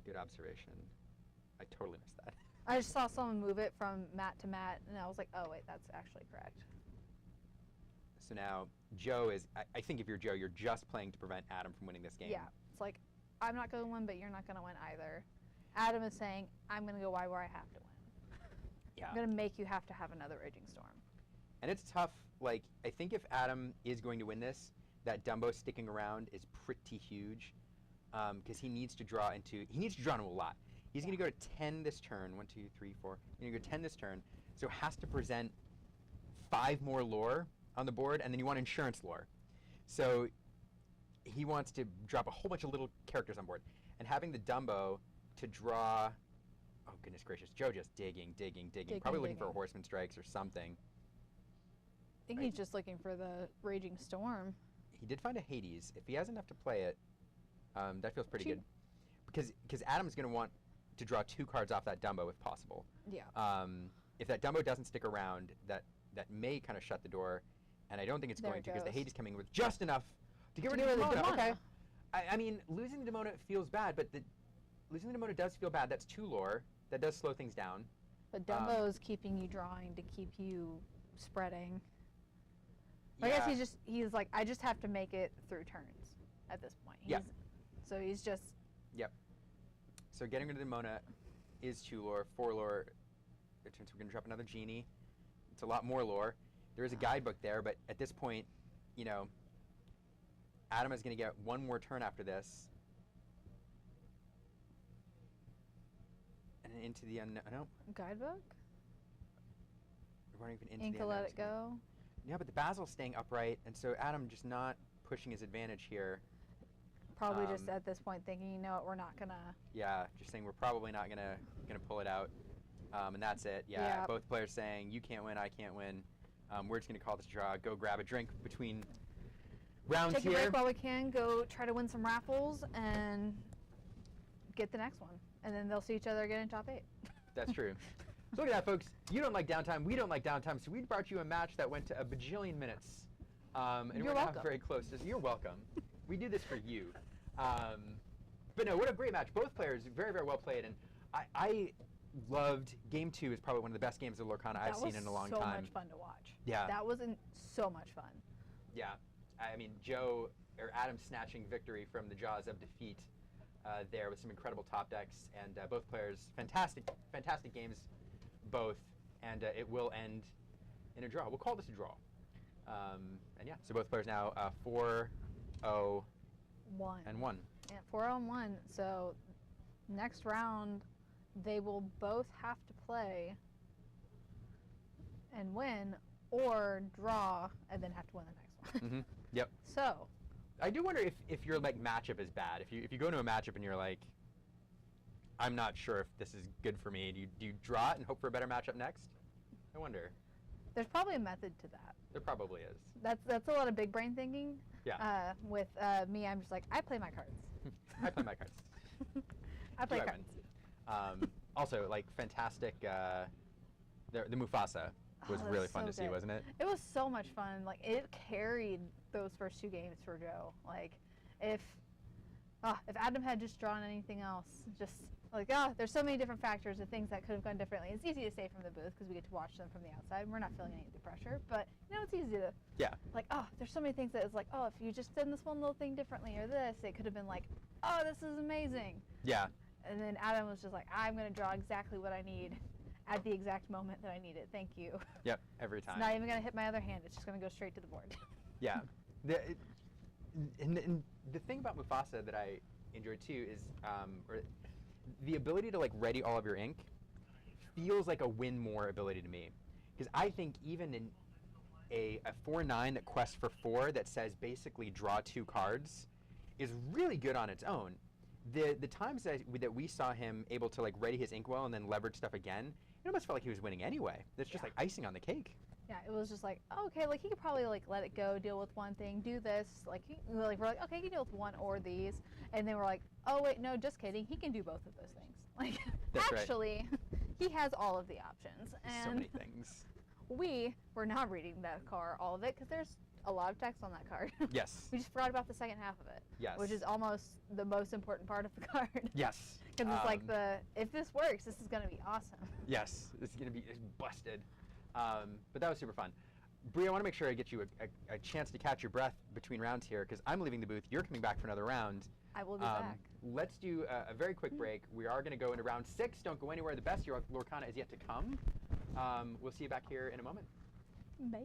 Good observation. I totally missed that. I just saw someone move it from mat to mat, and I was like, oh, wait, that's actually correct. So now Joe is, I think if you're Joe, you're just playing to prevent Adam from winning this game. Yeah, it's like, I'm not going to win, but you're not going to win either. Adam is saying, I'm going to go wide where I have to win. Yeah. I'm going to make you have to have another Raging Storm. And it's tough. Like, I think if Adam is going to win this, that Dumbo sticking around is pretty huge, because he needs to draw into a lot. He's going to go to 10 this turn. 1, 2, 3, 4. He's going to go 10 this turn. So has to present 5 more lore on the board, and then you want insurance lore. So he wants to drop a whole bunch of little characters on board. and having the Dumbo to draw. Oh goodness gracious! Joe just digging, probably looking for Horseman Strikes or something. I think he's just looking for the Raging Storm. He did find a Hades. If he has enough to play it, that feels pretty good. Because Adam's going to want to draw 2 cards off that Dumbo if possible. Yeah. If that Dumbo doesn't stick around, that may kind of shut the door, and I don't think it's There going it to because the goes. Hades coming with just enough to get rid of the Demona. Okay. I mean, losing the Demona feels bad, but losing the Demona does feel bad. That's 2 lore. That does slow things down. But Dumbo is keeping you drawing to keep you spreading. Yeah. I guess he's like, I just have to make it through turns at this point. So he's just. Yep. So getting rid of the Demona is 2 lore, 4 lore. It turns we're going to drop another Genie. It's a lot more lore. There is a guidebook there, but at this point, you know, Adam is going to get 1 more turn after this. And into the unknown. No. Guidebook? We're not even into Ink the to unknown. let it go. Yeah, but the Basil's staying upright, and so Adam just not pushing his advantage here. Probably just at this point thinking, you know what, we're not gonna. Yeah, just saying we're probably not gonna pull it out, and that's it. Yeah, both players saying you can't win, I can't win. We're just gonna call this a draw. Go grab a drink between rounds Take here. a break while we can. Go try to win some raffles and get the next one, and then they'll see each other again in top 8. That's true. So look at that, folks. You don't like downtime. We don't like downtime. So we brought you a match that went to a bajillion minutes. And You're we're welcome. very close. You're welcome. We do this for you. But no, what a great match. Both players very, very well played. And I loved Game 2 is probably one of the best games of Lorcana I've seen in a long time. That was so much fun to watch. Yeah. That was so much fun. Yeah. I mean, Adam snatching victory from the jaws of defeat there with some incredible top decks. And both players, fantastic games, both. And it will end in a draw. We'll call this a draw. And yeah, so both players now 4-0 and 1. Yeah, 4-1. So next round, they will both have to play and win, or draw and then have to win the next one. Mm-hmm. Yep. So I do wonder if your like matchup is bad. If you go into a matchup and you're like, I'm not sure if this is good for me. Do you draw it and hope for a better matchup next? I wonder. there's probably a method to that. There probably is. That's a lot of big brain thinking. Yeah. With me, I'm just like, I play my cards. I play my cards. I play Do I cards. win? Also, like, fantastic. The Mufasa was Oh, really that's fun so to see, good. wasn't it? It was so much fun. Like, it carried those first 2 games for Joe. Like, if Adam had just drawn anything else, just like, there's so many different factors of things that could have gone differently. It's easy to say from the booth because we get to watch them from the outside. We're not feeling any of the pressure, but it's easy to. Yeah. Like, there's so many things that it's like, if you just done this one little thing differently or this, it could have been like, this is amazing. Yeah. And then Adam was just like, I'm going to draw exactly what I need at the exact moment that I need it. Thank you. Yep. Every time. It's not even going to hit my other hand. It's just going to go straight to the board. Yeah. And the thing about Mufasa that I enjoyed too is or the ability to like ready all of your ink feels like a win more ability to me, because I think even in a 4/9 that quests for 4 that says basically draw 2 cards is really good on its own. The times that we saw him able to like ready his inkwell and then leverage stuff again, it almost felt like he was winning anyway. That's just like icing on the cake. Yeah, it was just like, okay, like he could probably like let it go, deal with one thing, do this. Like, we're like, okay, he can deal with one or these. And then we're like, oh wait, no, just kidding. He can do both of those things. Like, That's right. actually, he has all of the options. And So many things. we were not reading that card, all of it, because there's a lot of text on that card. Yes. We just forgot about the second half of it. Yes. Which is almost the most important part of the card. Yes. Because it's like if this works, this is going to be awesome. Yes, it's going to be busted. But that was super fun. Bree, I want to make sure I get you a chance to catch your breath between rounds here, because I'm leaving the booth. You're coming back for another round. I will be back. Let's do a very quick break. We are going to go into round 6. Don't go anywhere. The best year of Lorcana is yet to come. We'll see you back here in a moment. Bye.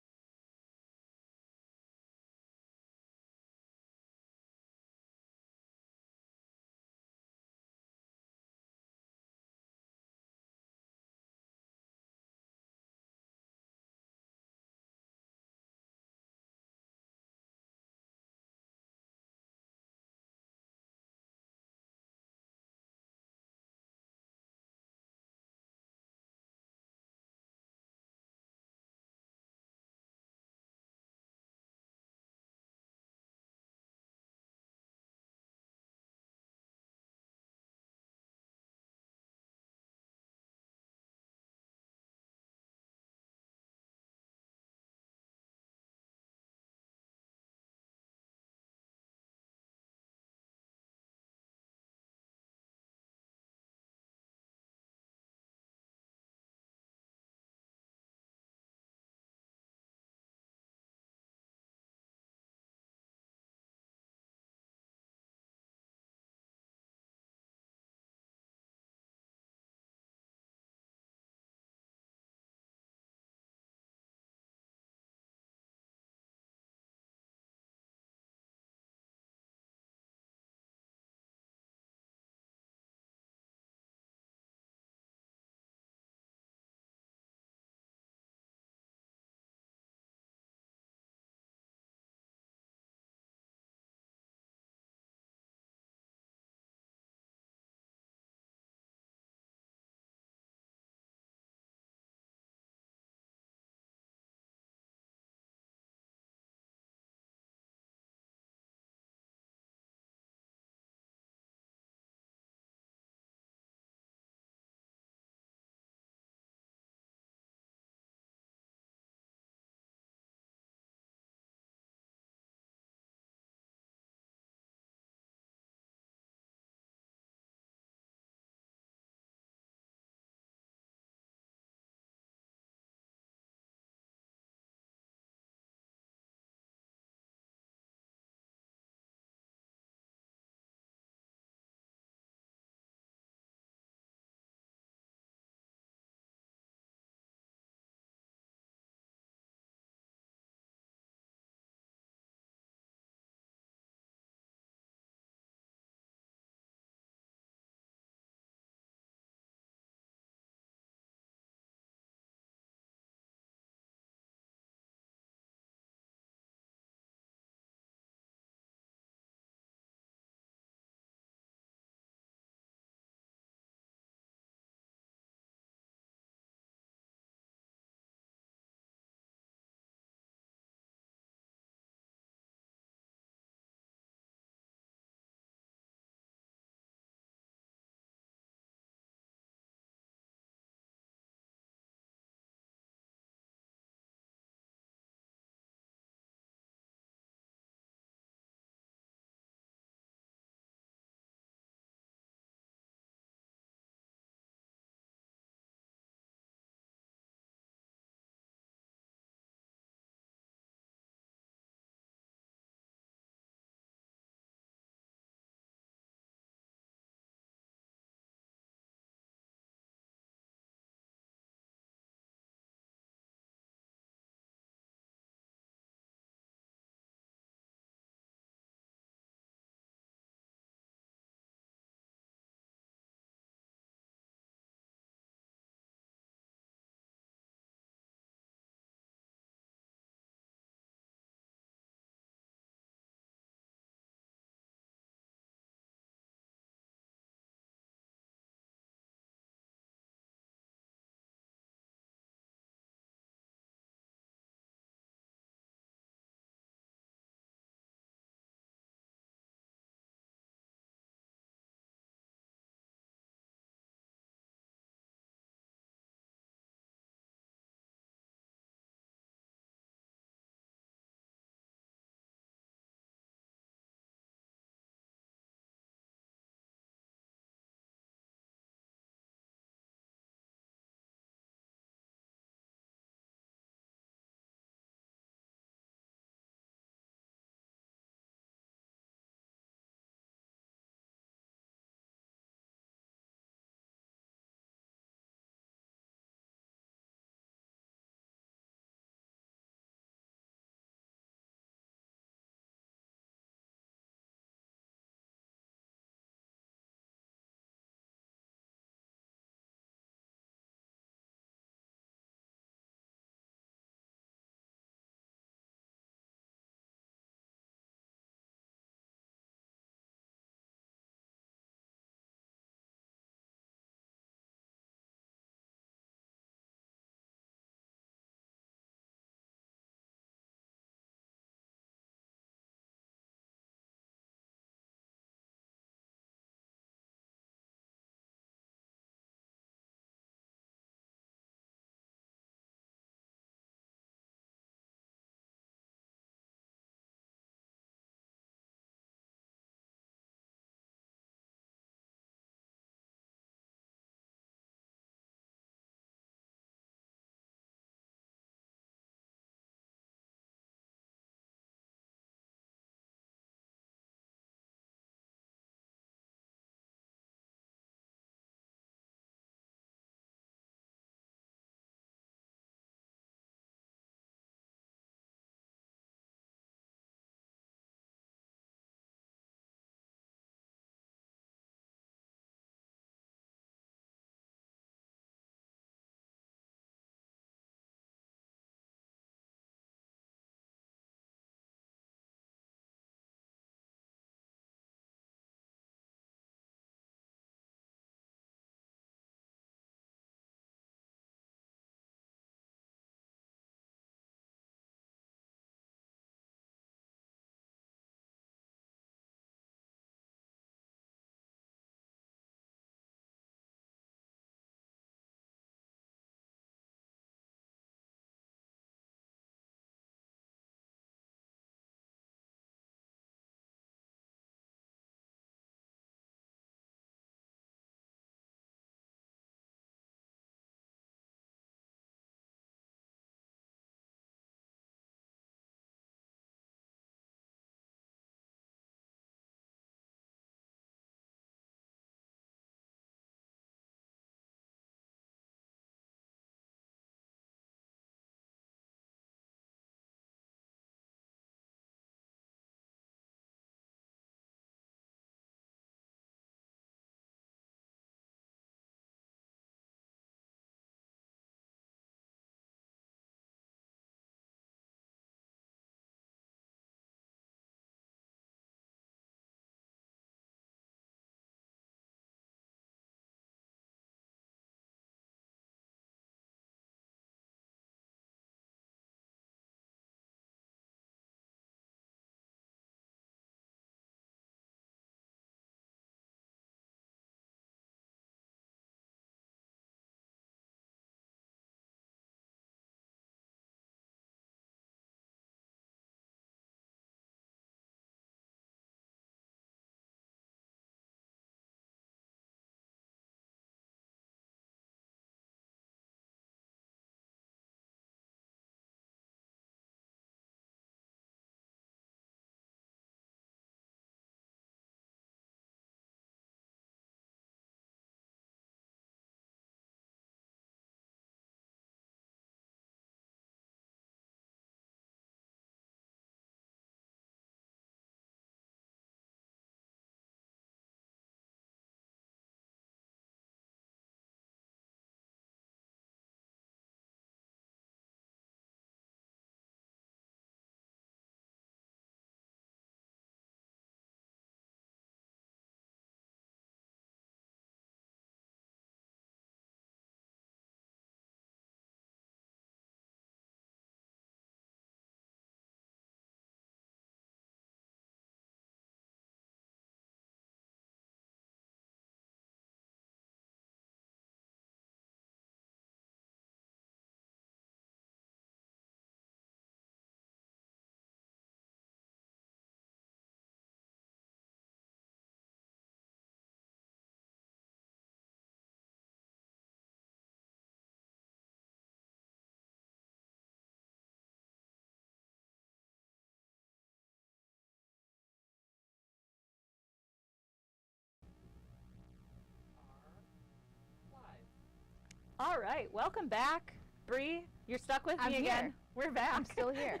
All right, welcome back, Bree. You're stuck with I'm me again. here. We're back. I'm still here.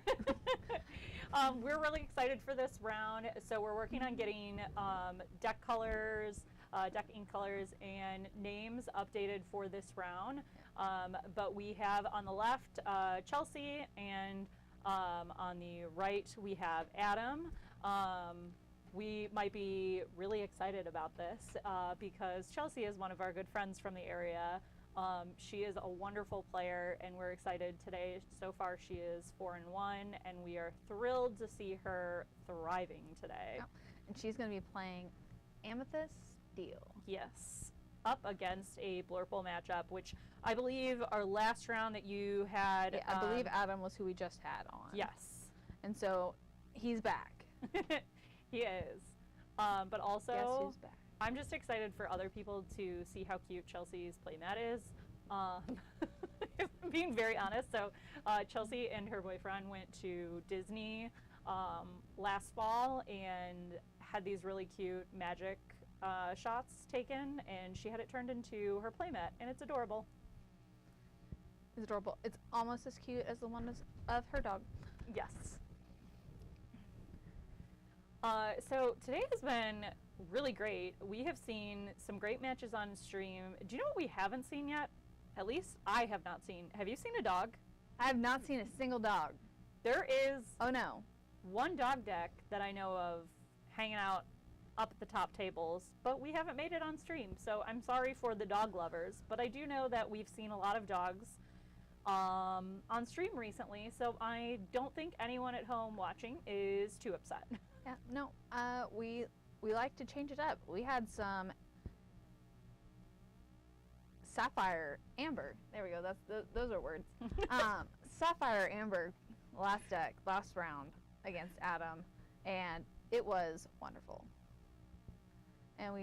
We're really excited for this round. So we're working on getting deck colors, deck ink colors, and names updated for this round. But we have on the left Chelsea, and on the right we have Adam. We might be really excited about this because Chelsea is one of our good friends from the area. She is a wonderful player, and we're excited today. So far, she is 4-1, and we are thrilled to see her thriving today. Yeah. And she's going to be playing Amethyst Steel. Yes, up against a Blurple matchup, which I believe our last round that you had. Yeah, I believe Adam was who we just had on. Yes. And so he's back. He is. But also, Guess who's back? I'm just excited for other people to see how cute Chelsea's playmat is. Being very honest, so Chelsea and her boyfriend went to Disney last fall and had these really cute magic shots taken, and she had it turned into her playmat, and it's adorable. It's adorable. It's almost as cute as the one of her dog. Yes. So today has been really great. We have seen some great matches on stream. Do you know what we haven't seen yet? At least I have not seen. Have you seen a dog? I have not seen a single dog. There is Oh no. one dog deck that I know of hanging out up at the top tables, but we haven't made it on stream. So I'm sorry for the dog lovers, but I do know that we've seen a lot of dogs on stream recently, so I don't think anyone at home watching is too upset. Yeah, no. We like to change it up. We had some Sapphire Amber. There we go. Those are words. Sapphire Amber last round against Adam, and it was wonderful. And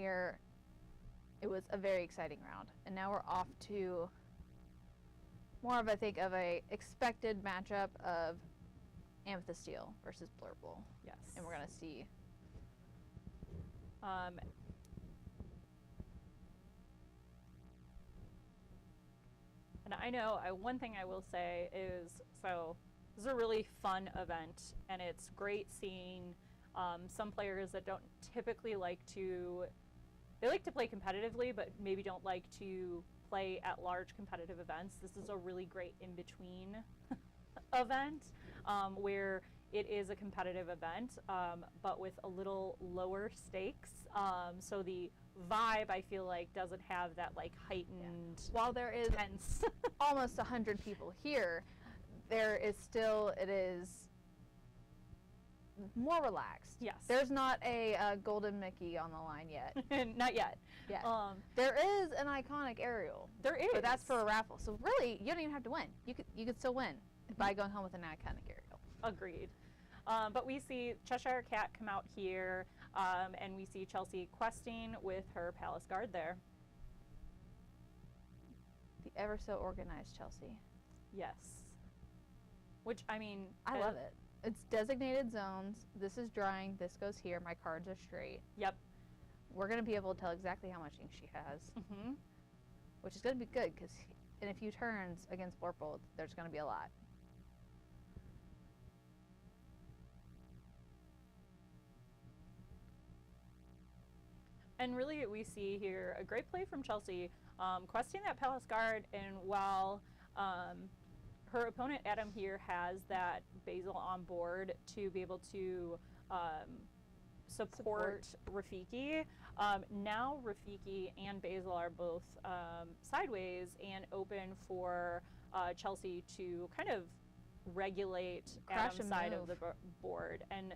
it was a very exciting round. And now we're off to more of, I think, of a expected matchup of Amethyst Steel versus Blurple. Yes. And we're going to see. And I know one thing I will say is, so this is a really fun event, and it's great seeing some players that don't typically they like to play competitively, but maybe don't like to play at large competitive events. This is a really great in-between event where it is a competitive event, but with a little lower stakes. So the vibe, I feel like, doesn't have that like heightened, While there is tense. almost 100 people here, it is more relaxed. Yes. There's not a golden Mickey on the line yet. Not yet. Yeah. There is an iconic Ariel. There is. But that's for a raffle. So really, you don't even have to win. You could still win by going home with an iconic Ariel. Agreed. But we see Cheshire Cat come out here, and we see Chelsea questing with her Palace Guard there. The ever so organized Chelsea. Yes. Which, I mean, I love it. It's designated zones. This is drawing. This goes here. My cards are straight. Yep. We're going to be able to tell exactly how much ink she has, Mm-hmm. which is going to be good because in a few turns against Blurple, there's going to be a lot. And really, we see here a great play from Chelsea, questing that Palace Guard, and while her opponent Adam here has that Basil on board to be able to support Rafiki. Now Rafiki and Basil are both sideways and open for Chelsea to kind of regulate Crash Adam's a side of move. the board. And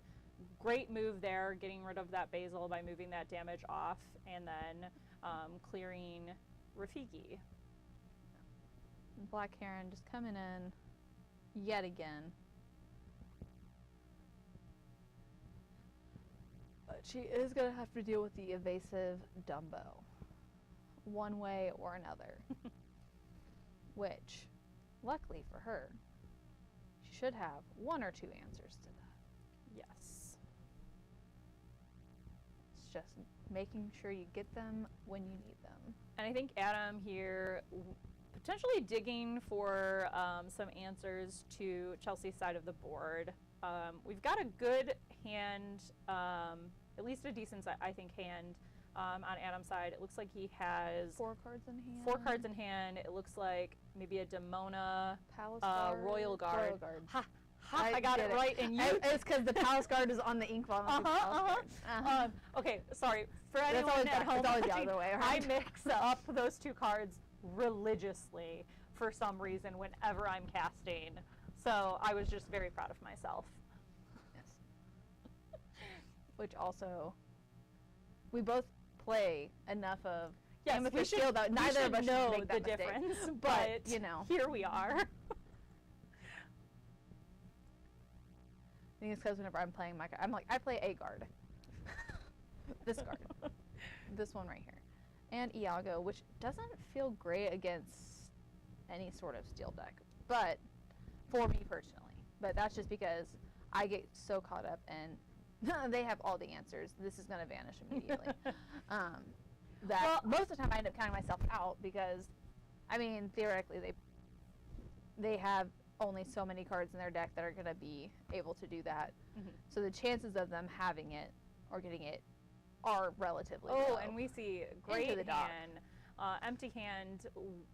great move there, getting rid of that Basil by moving that damage off and then clearing Rafiki. Black Heron just coming in yet again. But she is going to have to deal with the evasive Dumbo one way or another. Which, luckily for her, she should have one or two answers to that. Yes. It's just making sure you get them when you need them. And I think Adam here potentially digging for some answers to Chelsea's side of the board. We've got a good hand, at least a decent, I think, hand on Adam's side. It looks like he has 4 cards in hand. 4 cards in hand. It looks like maybe a Demona, Palace Guard. Royal Guard. Royal Guard. Ha! I got it right, and you. It's because the Palace Guard is on the ink bottle. Okay, sorry. For That's anyone always, at home, it's always the other way I around. mix up those 2 cards religiously for some reason whenever I'm casting. So I was just very proud of myself. Yes. Which also, we both play enough of Yes, Amethyst we should, Shield that neither of us should know make that the mistake. difference, But, but you know. here we are. I think it's because whenever I'm playing my card, I'm like, I play a guard. This card. This one right here. And Iago, which doesn't feel great against any sort of steel deck. But, for me personally. But that's just because I get so caught up in, they have all the answers. This is going to vanish immediately. That most of the time I end up counting myself out because, I mean, theoretically they have only so many cards in their deck that are going to be able to do that. Mhm. So the chances of them having it or getting it are relatively low. Oh, and we see great Into the dock. hand, empty hand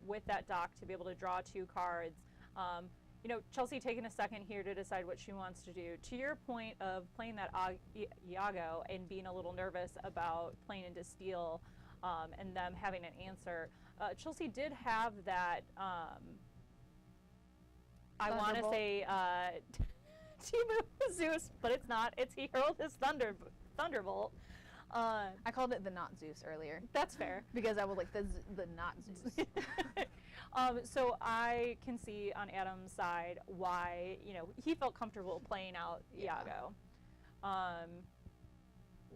with that dock to be able to draw 2 cards. You know, Chelsea taking a second here to decide what she wants to do. To your point of playing that Iago and being a little nervous about playing into steel and them having an answer, Chelsea did have that, I want to Thunderbolt. say Timu Zeus, but it's not. It's he hurled his Thunderbolt. I called it the not Zeus earlier That's fair. because I was like the not Zeus. So I can see on Adam's side why, you know, he felt comfortable playing out Yeah. Iago.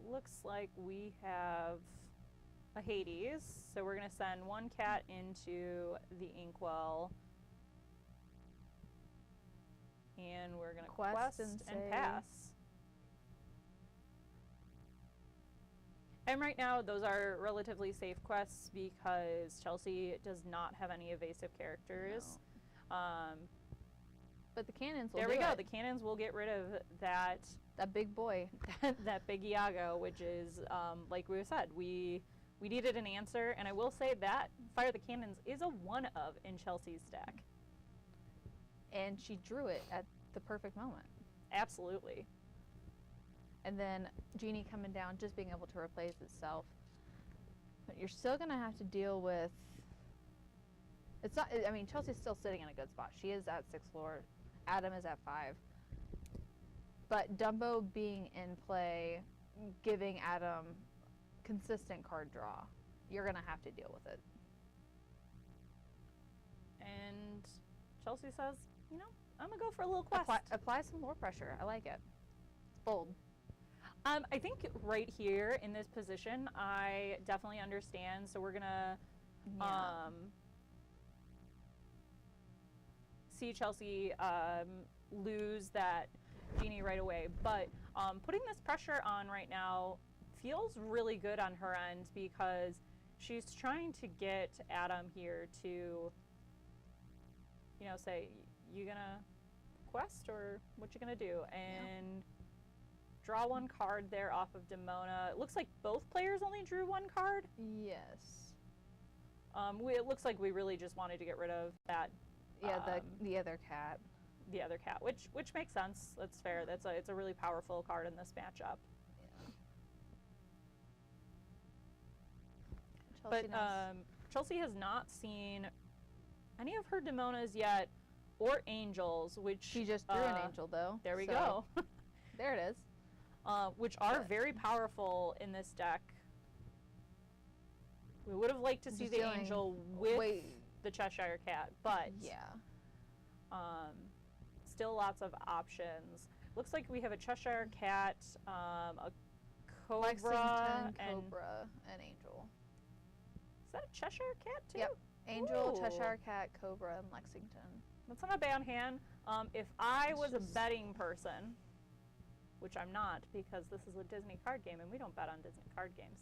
Looks like we have a Hades, so we're going to send 1 cat into the Inkwell. And we're going to quest and say- pass. And right now, those are relatively safe quests because Chelsea does not have any evasive characters. But the cannons will There we do go. it. The cannons will get rid of that That big boy. that big Iago, which is like we said, we needed an answer, and I will say that Fire the Cannons is a one of in Chelsea's deck. And she drew it at the perfect moment. Absolutely. And then Genie coming down, just being able to replace itself. But you're still going to have to deal with... It's not... I mean, Chelsea's still sitting in a good spot. She is at 6th floor. Adam is at 5. But Dumbo being in play, giving Adam consistent card draw. You're going to have to deal with it. And Chelsea says, you know, I'm going to go for a little quest. Apply some lore pressure. I like it. It's bold. I think right here in this position, I definitely understand. So we're going to see Chelsea lose that Genie right away. But putting this pressure on right now feels really good on her end because she's trying to get Adam here to, you know, say, you gonna quest or what you gonna do? And draw 1 card there off of Demona. It looks like both players only drew 1 card. Yes. It looks like we really just wanted to get rid of that. Yeah, the other cat. The other cat, which makes sense. That's fair. It's a really powerful card in this matchup. Yeah. But Chelsea has not seen any of her Demonas yet, or Angels, which She just drew an angel, though. There we so go. There it is. Which are But- very powerful in this deck. We would have liked to see Just the dealing Angel with way- the Cheshire Cat, but Yeah. still lots of options. Looks like we have a Cheshire Cat, a Cobra, Lexington, and Cobra, and Angel. is that a Cheshire Cat too? Yep. Angel, Ooh. Cheshire Cat, Cobra, and Lexington. That's not a bad hand. If I It's was a just- betting person, which I'm not because this is a Disney card game and we don't bet on Disney card games,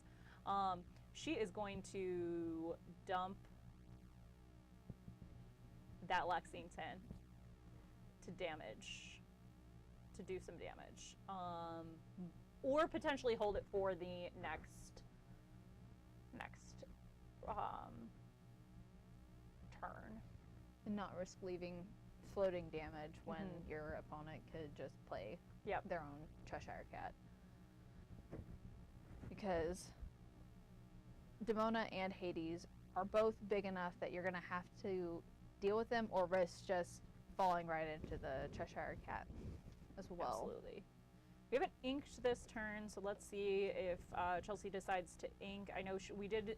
she is going to dump that Lexington to do some damage. Or potentially hold it for the next turn. And not risk leaving floating damage when your opponent could just play their own Cheshire Cat. Because Demona and Hades are both big enough that you're going to have to deal with them or risk just falling right into the Cheshire Cat as well. Absolutely. We haven't inked this turn, so let's see if Chelsea decides to ink. I know we did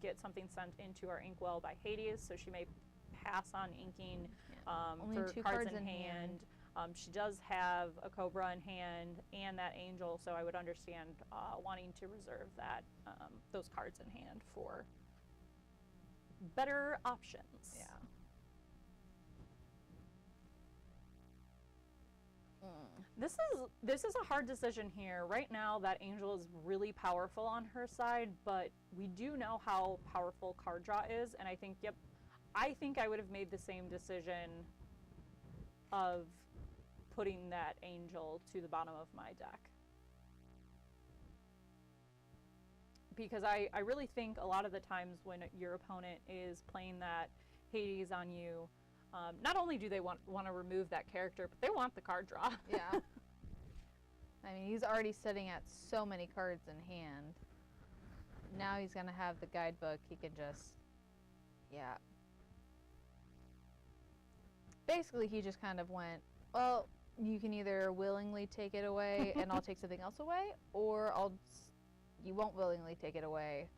get something sent into our inkwell by Hades, so she may pass on inking Only for two cards in hand. She does have a Cobra in hand and that Angel, so I would understand wanting to reserve those cards in hand for better options. Yeah. This is a hard decision here. Right now, that Angel is really powerful on her side, but we do know how powerful card draw is, and I think, I think I would have made the same decision of putting that Angel to the bottom of my deck. Because I really think a lot of the times when your opponent is playing that Hades on you, not only do they want to remove that character, but they want the card draw. Yeah. I mean, he's already sitting at so many cards in hand. Now he's going to have the guidebook. He can just, Basically, he just kind of went, well, you can either willingly take it away and I'll take something else away, or you won't willingly take it away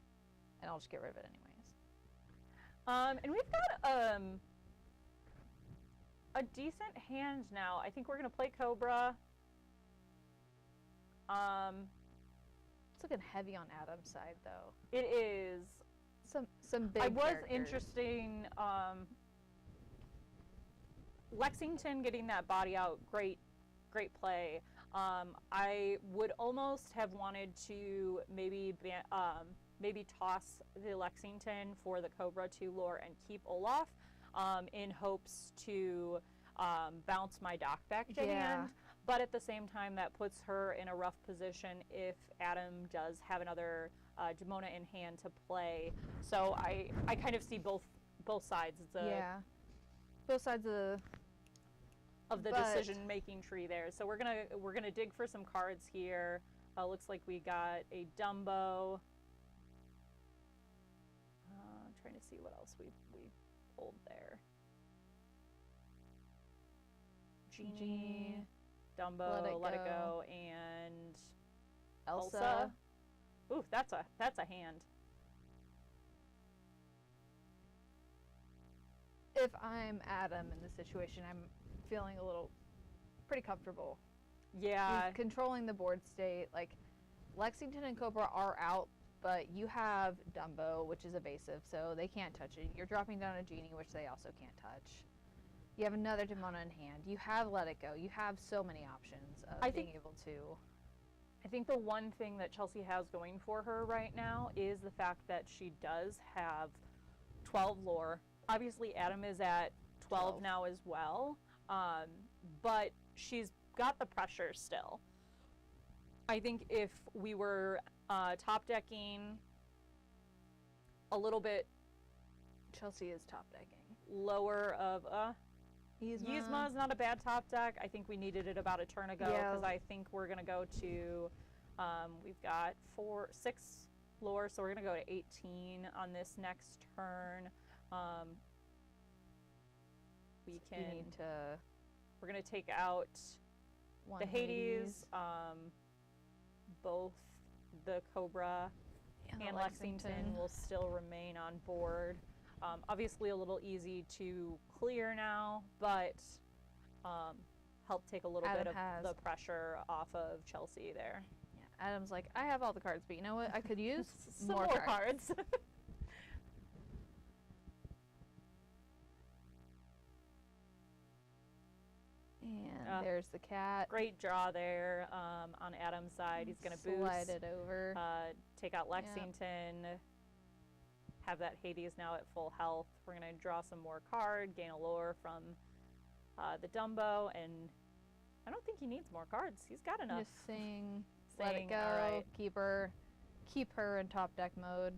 and I'll just get rid of it anyways. And we've got a decent hand now. I think we're going to play Cobra. It's looking heavy on Adam's side, though. It is. Some big I was characters. interesting. Lexington getting that body out, great play. I would almost have wanted to maybe toss the Lexington for the Cobra to lure and keep Olaf, in hopes to bounce my dock back to hand. But at the same time, that puts her in a rough position if Adam does have another Demona in hand to play. So I kind of see both sides. Both sides of the decision-making tree there. So we're gonna dig for some cards here. Looks like we got a Dumbo. Trying to see what else we pulled there. Genie, Dumbo, Let It Go, and Elsa. Ooh, that's a hand. If I'm Adam in this situation, I'm feeling pretty comfortable. Yeah. He's controlling the board state. Like, Lexington and Cobra are out, but you have Dumbo, which is evasive, so they can't touch it. You're dropping down a Genie, which they also can't touch. You have another Demona in hand. You have Let It Go. You have so many options of being able to. I think the one thing that Chelsea has going for her right now is the fact that she does have 12 lore. Obviously, Adam is at 12 now as well, but she's got the pressure still. I think if we were top decking a little bit, Chelsea is top decking. Lower of Yzma is not a bad top deck. I think we needed it about a turn ago because I think we're going to go to, we've got 6 lore, so we're going to go to 18 on this next turn. We're going to take out the Hades, both the Cobra and Lexington will still remain on board. Obviously a little easy to clear now, but help take a little bit of the pressure off of Chelsea there. Yeah, Adam's like, I have all the cards, but you know what? I could use some more cards. And there's the cat. Great draw there on Adam's side. He's going to boost. Slide it over. Take out Lexington. have that Hades now at full health. We're going to draw some more card, gain a lore from the Dumbo, and I don't think he needs more cards. He's got enough. Just saying, let it go, all right. keep her in top deck mode.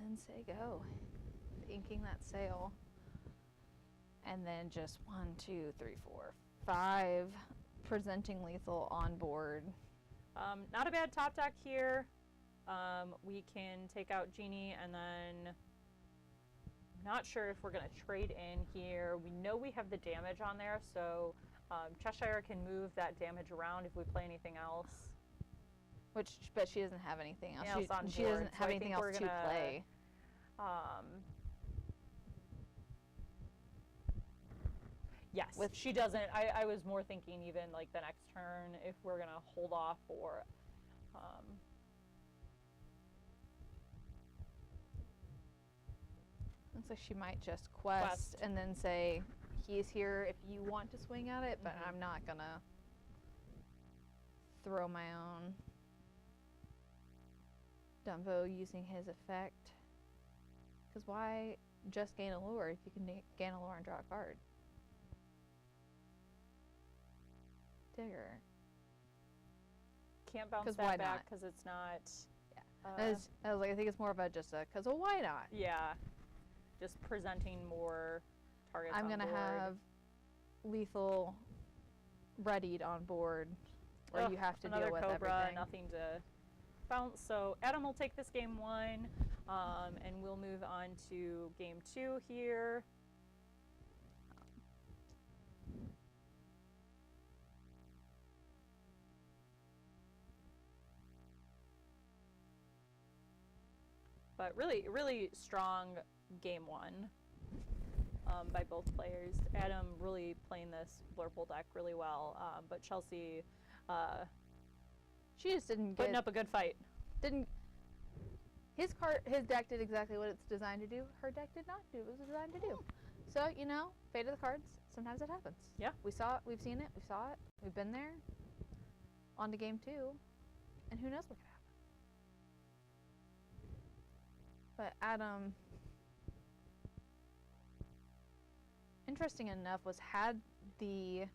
And then say go. Inking that sail. And then just 1, 2, 3, 4, 5 presenting lethal on board. Not a bad top deck here. We can take out Genie, and then I'm not sure if we're going to trade in here. We know we have the damage on there, so Cheshire can move that damage around if we play anything else. But she doesn't have anything else. She board, doesn't have anything else to play. Yes, she doesn't. I was more thinking even like the next turn if we're going to hold off or... Looks like she might just quest and then say, he's here if you want to swing at it, but I'm not going to throw my own Dumbo using his effect. Because why just gain a lure if you can gain a lure and draw a card? Digger. Can't bounce that back because it's not... Yeah. I was like, I think it's more of a just a, because why not? Yeah. Just presenting more targets I'm going to have lethal readied on board where you have to deal with Cobra, everything. Nothing to bounce. So Adam will take this game 1, and we'll move on to game 2 here. But really, really strong game 1 by both players. Adam really playing this Blurple deck really well, but Chelsea, she just didn't putting up a good fight. His deck did exactly what it's designed to do. Her deck did not do what it was designed to do. So, you know, fate of the cards, sometimes it happens. Yeah. We saw it, we've seen it, we saw it, we've been there. On to game 2, and who knows what could happen. But Adam, interesting enough, had the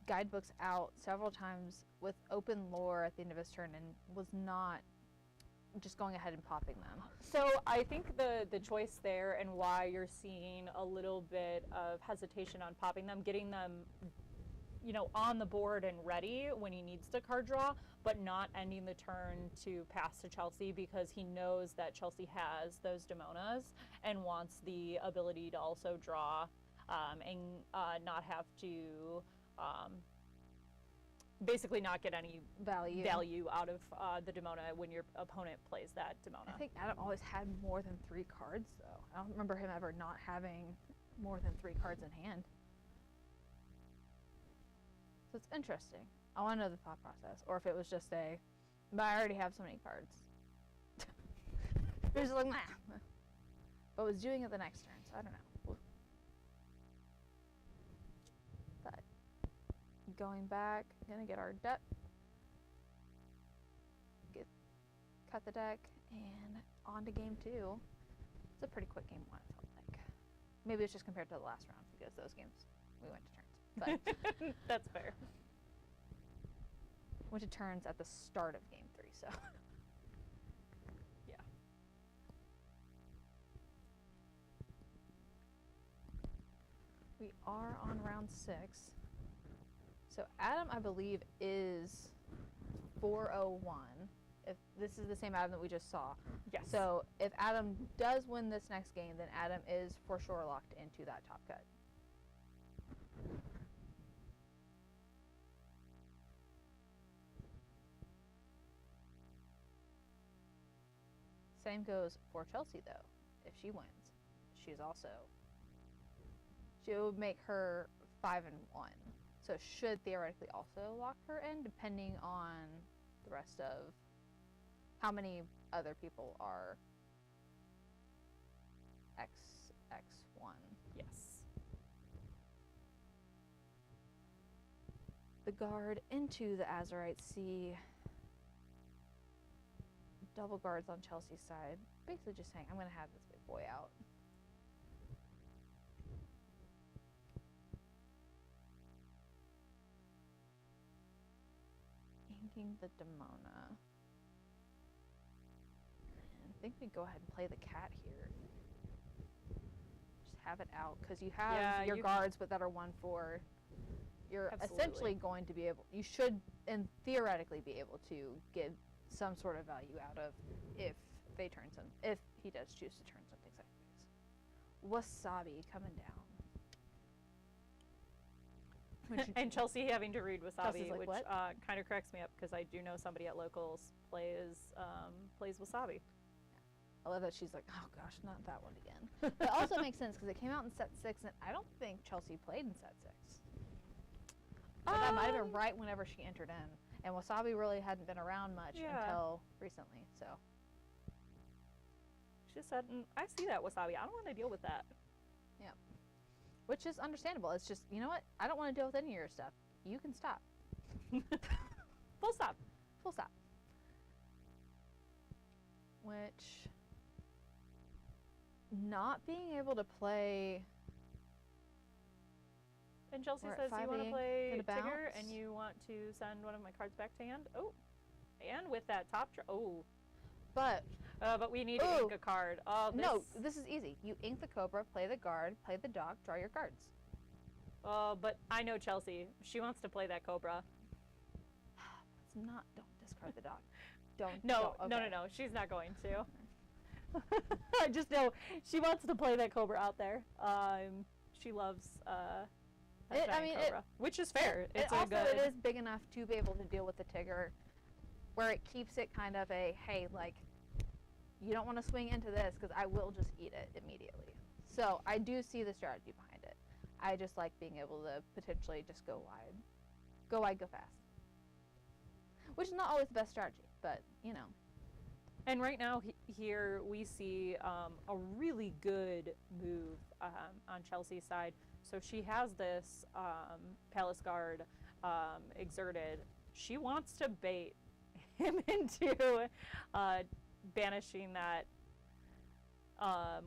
guidebooks out several times with open lore at the end of his turn and was not just going ahead and popping them. So I think the choice there and why you're seeing a little bit of hesitation on popping them, getting them, you know, on the board and ready when he needs to card draw, but not ending the turn to pass to Chelsea because he knows that Chelsea has those Demonas and wants the ability to also draw and not have to basically not get any value out of the Demona when your opponent plays that Demona. I think Adam always had more than 3 cards, though. I don't remember him ever not having more than 3 cards in hand. So it's interesting. I want to know the thought process, or if it was just but I already have so many cards. It was like, nah. But was doing it the next turn, so I don't know. But going back, gonna get our deck, cut the deck, and on to game 2. It's a pretty quick game 1, it felt like. Maybe it's just compared to the last round because those games we went to turns. But that's fair. Went to turns at the start of game 3, so. Yeah. We are on round 6. So Adam, I believe, is 401. If this is the same Adam that we just saw. Yes. So if Adam does win this next game, then Adam is for sure locked into that top cut. Same goes for Chelsea, though. If she wins, she's also... She would make her 5-1. So should theoretically also lock her in, depending on the rest of how many other people are XX1. Yes. guard into the Azurite Sea. Double guards on Chelsea's side. Basically just saying, I'm going to have this big boy out. Inking the Demona. And I think we go ahead and play the cat here. Just have it out, because you have your guards, but that are 1/4. You're essentially going to be able, you should, and theoretically be able to get some sort of value out of if they turn some, if he does choose to turn something sideways. Wasabi coming down. And Chelsea having to read Wasabi, like, which kind of cracks me up because I do know somebody at locals plays Wasabi. I love that she's like, oh gosh, not that one again. But it also makes sense because it came out in set 6, and I don't think Chelsea played in set 6. But that might have been right whenever she entered in. And Wasabi really hadn't been around much until recently, so. She just said, I see that Wasabi. I don't want to deal with that. Yeah. Which is understandable. It's just, you know what? I don't want to deal with any of your stuff. You can stop. Full stop. Full stop. Which, not being able to play. And Chelsea says you want to play Tigger and you want to send one of my cards back to hand. Oh, and with that top draw. Oh, but we need to ink a card. Oh, no, this is easy. You ink the Cobra, play the guard, play the dog, draw your cards. Oh, but I know Chelsea. She wants to play that Cobra. It's not. Don't discard the dog. Don't. No, okay. no. She's not going to. I just know she wants to play that Cobra out there. She loves. Cobra, which is fair. It is big enough to be able to deal with the Tigger, where it keeps it kind of a, hey, like, you don't want to swing into this because I will just eat it immediately. So I do see the strategy behind it. I just like being able to potentially just go wide. Go wide, go fast. Which is not always the best strategy, but, you know. And right now, here we see a really good move on Chelsea's side. So she has this Palace Guard exerted. She wants to bait him into banishing that,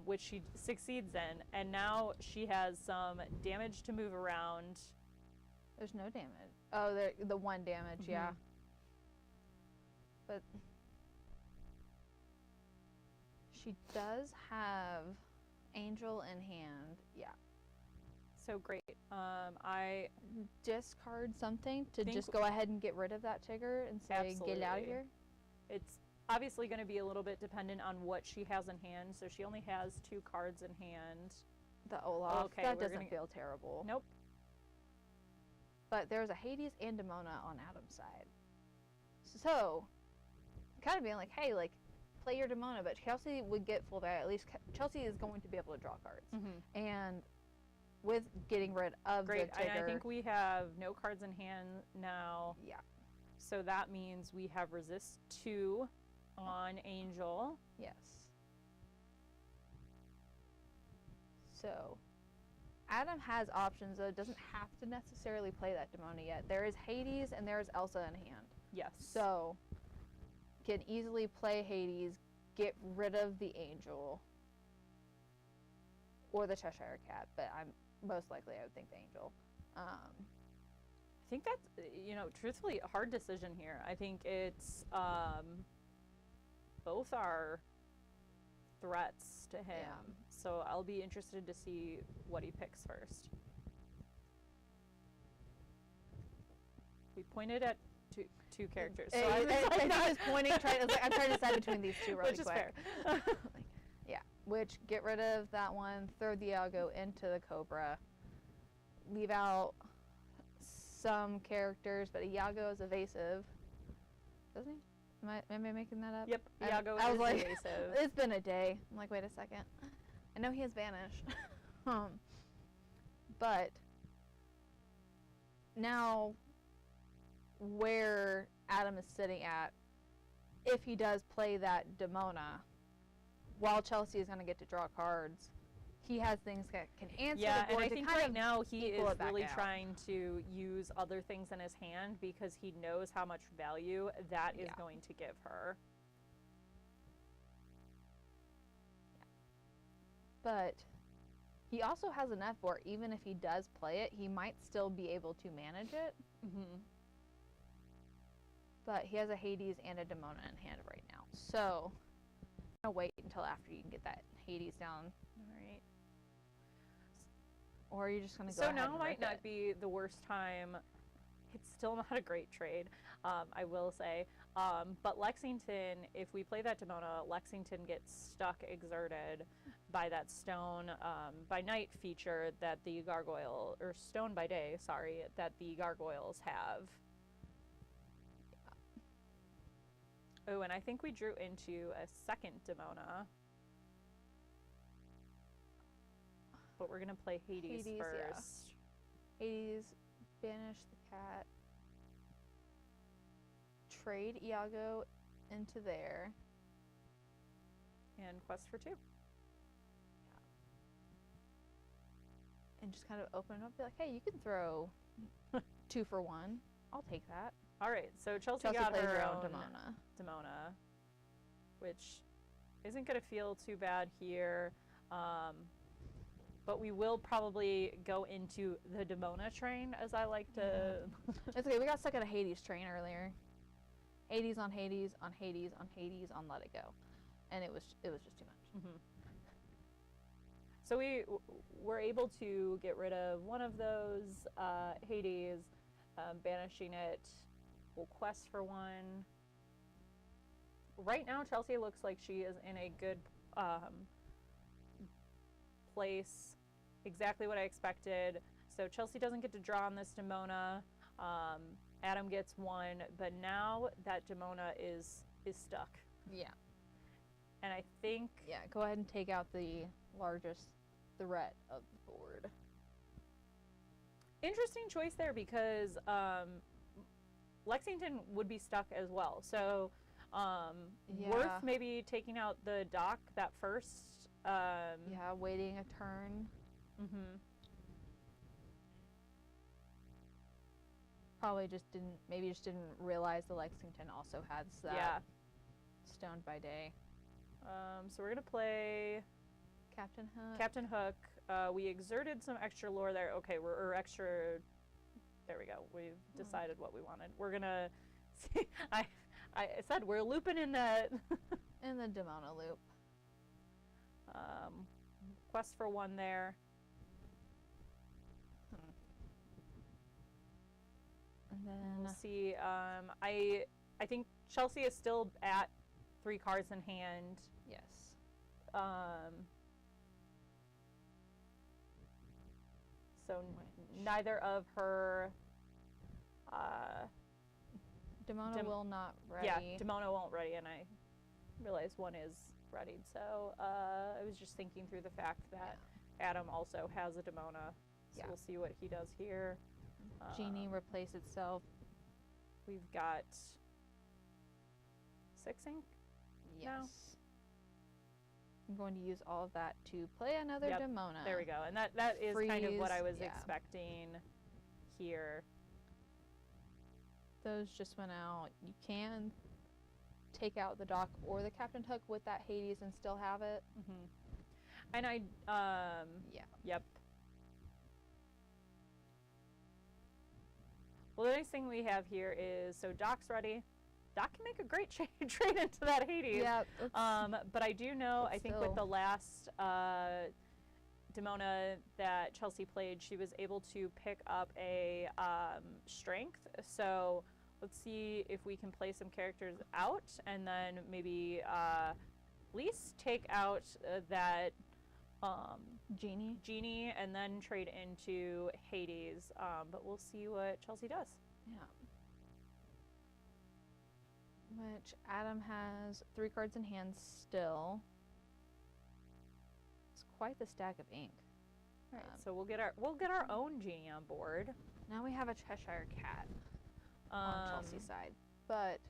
which she succeeds in. And now she has some damage to move around. There's no damage. Oh, the 1 damage, yeah. But she does have Angel in hand, yeah. So great. I discard something to just go ahead and get rid of that Tigger and say, get out of here. It's obviously going to be a little bit dependent on what she has in hand. So she only has 2 cards in hand. The Olaf, that doesn't feel terrible. Nope. But there's a Hades and Demona on Adam's side. So, kind of being like, hey, like, play your Demona, but Chelsea would get full value. At least Chelsea is going to be able to draw cards. And with getting rid of the Tigger. I think we have no cards in hand now. Yeah. So that means we have resist 2 on Angel. Yes. So, Adam has options, though. Doesn't have to necessarily play that Demona yet. There is Hades and there is Elsa in hand. Yes. So, can easily play Hades, get rid of the Angel, or the Cheshire Cat, but most likely I would think the Angel. I think that's, truthfully, a hard decision here. I think it's, both are threats to him. Yeah. So I'll be interested to see what he picks first. We pointed at two characters. So I was pointing, I'm trying to decide between these 2 really Which quick. Is fair. Yeah, which, get rid of that one, throw the Iago into the Cobra, leave out some characters, but Iago is evasive. Doesn't he? Am I making that up? Yep, Iago is like, evasive. It's been a day. I'm like, wait a second. I know he has Vanish. But now where Adam is sitting at, if he does play that Demona, while Chelsea is going to get to draw cards, he has things that can answer Yeah, the board and I to think kind right of now he equal is it back really out. trying to use other things in his hand because he knows how much value that is Yeah. going to give her. But he also has enough where even if he does play it, he might still be able to manage it. Mm-hmm. But he has a Hades and a Demona in hand right now. So, I'm going to wait until after you can get that Hades down. All right. Or you're just going to go So ahead now and might rip not it. be the worst time. It's still not a great trade, I will say. But Lexington, if we play that Demona, Lexington gets stuck exerted by that stone by night feature that the gargoyle, or stone by day, sorry, that the gargoyles have. Oh, and I think we drew into a second Demona. But we're going to play Hades Hades, first. yeah. Hades, banish the cat. Trade Iago into there. And quest for 2. And just kind of open it up. Be like, hey, you can throw 2 for 1. I'll take that. All right, so Chelsea Chelsea got plays her her own own Demona. Demona, which isn't going to feel too bad here. But we will probably go into the Demona train, as I like to. It's okay. We got stuck at a Hades train earlier. Hades on Hades on Hades on Hades on Let It Go, and it was just too much. Mm-hmm. So we were able to get rid of one of those Hades, banishing it. We'll quest for 1. Right now, Chelsea looks like she is in a good place. Exactly what I expected. So Chelsea doesn't get to draw on this Demona. Adam gets 1, but now that Demona is stuck. Yeah. And I think Yeah. Go ahead and take out the largest threat of the board. interesting choice there because Lexington would be stuck as well. So Yeah. worth maybe taking out the dock that first. Yeah, waiting a turn. Mm-hmm. Probably just didn't realize the Lexington also has that Yeah. stoned by day. So we're gonna play Captain Hook. Captain Hook. We exerted some extra lore there. Okay, or extra. There we go. We've decided what we wanted. We're gonna. See, I said we're looping in that. In the Demona loop. Quest for 1 there. And then We'll see. I think Chelsea is still at 3 cards in hand. yes. So neither of her. Demona will not ready. Yeah, Demona won't ready, and I realize 1 is readied. So I was just thinking through the fact that Adam also has a Demona. So Yeah. we'll see what he does here. Genie replace itself. We've got 6 ink. Yes. I'm going to use all of that to play another Yep, Demona. There we go. And that is kind of what I was Freeze, yeah. expecting here. Those just went out. You can take out the dock or the Captain Hook with that Hades and still have it. Mm-hmm. And I, Yeah. yep. Well, the next thing we have here is, so Doc's ready. Doc can make a great trade into that Hades. Yeah. But I do know, but I think still. with the last Demona that Chelsea played, she was able to pick up a strength. So let's see if we can play some characters out and then maybe at least take out that Genie and then trade into Hades. But we'll see what Chelsea does. Yeah. Which Adam has 3 cards in hand still. It's quite the stack of ink. All right, so we'll get our own Genie on board. Now we have a Cheshire Cat on Chelsea's side, but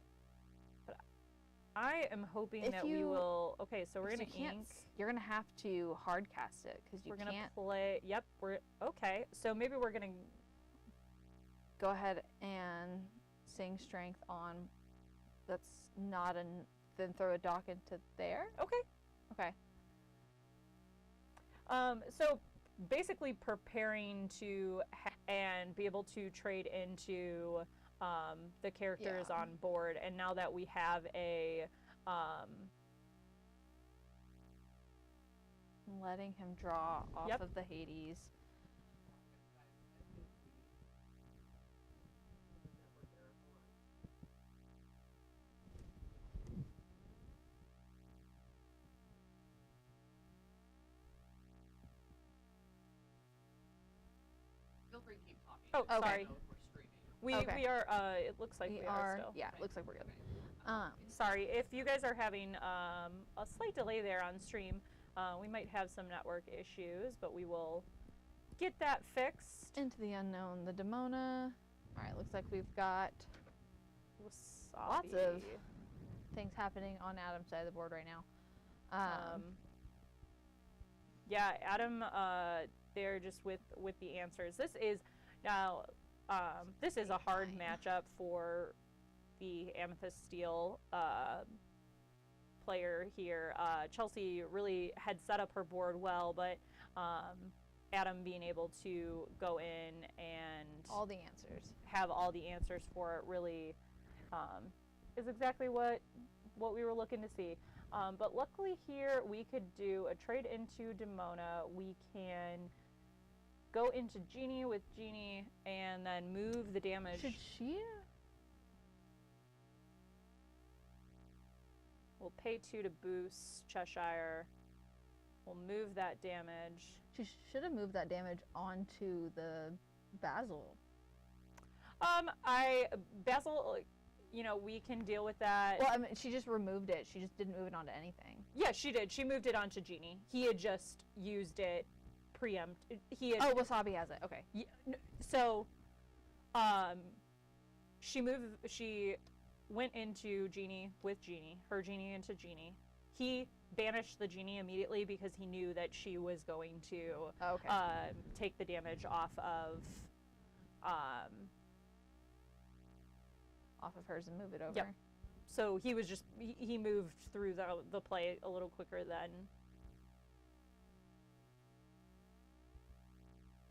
I am hoping If that we you- will. Okay, so we're Because gonna you can't ink. you're gonna have to hard cast it because you We're gonna can't play. Yep. We're okay. So maybe we're gonna. go ahead and sing strength on. That's not an. Then throw a dock into there. Okay. Okay. So basically preparing to and be able to trade into the characters Yeah. on board, and now that we have a Letting him draw off Yep. of the Hades. Feel free to keep talking. Oh, Okay. sorry. I know if we're streaming. We Okay. are it looks like we are still. Yeah, looks like we're good. Sorry, if you guys are having a slight delay there on stream, we might have some network issues, but we will get that fixed. Into the unknown, the Demona. All right, looks like we've got lots of Wasabi. things happening on Adam's side of the board right now. Yeah, Adam, there just with the answers. This is now this is a hard Fine. matchup for the Amethyst Steel player here. Chelsea really had set up her board well, but Adam being able to go in and all the answers. have all the answers for it really is exactly what we were looking to see. But luckily here we could do a trade into Demona. We can go into Genie with Genie and then move the damage. Should she? We'll pay 2 to boost Cheshire. We'll move that damage. She should have moved that damage onto the Basil. Basil, you know, we can deal with that. Well, I mean, she just removed it. She just didn't move it onto anything. Yeah, she did. She moved it onto Genie. He had just used it preempt. He had. Oh, Wasabi has it. Okay. So, she went into Genie with Genie, her Genie into Genie. He banished the Genie immediately because he knew that she was going to Okay. take the damage off of Off of hers and move it over. Yep. So he was just he moved through the play a little quicker than.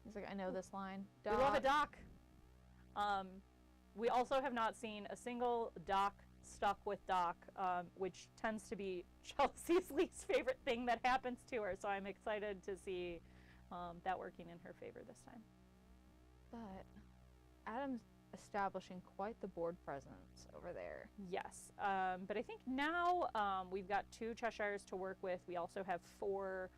He's like, I know this line. We love a Doc. doc. We also have not seen a single doc stuck with Doc, which tends to be Chelsea's least favorite thing that happens to her. So I'm excited to see that working in her favor this time. But Adam's establishing quite the board presence over there. Yes, but I think now we've got 2 Cheshires to work with. We also have 4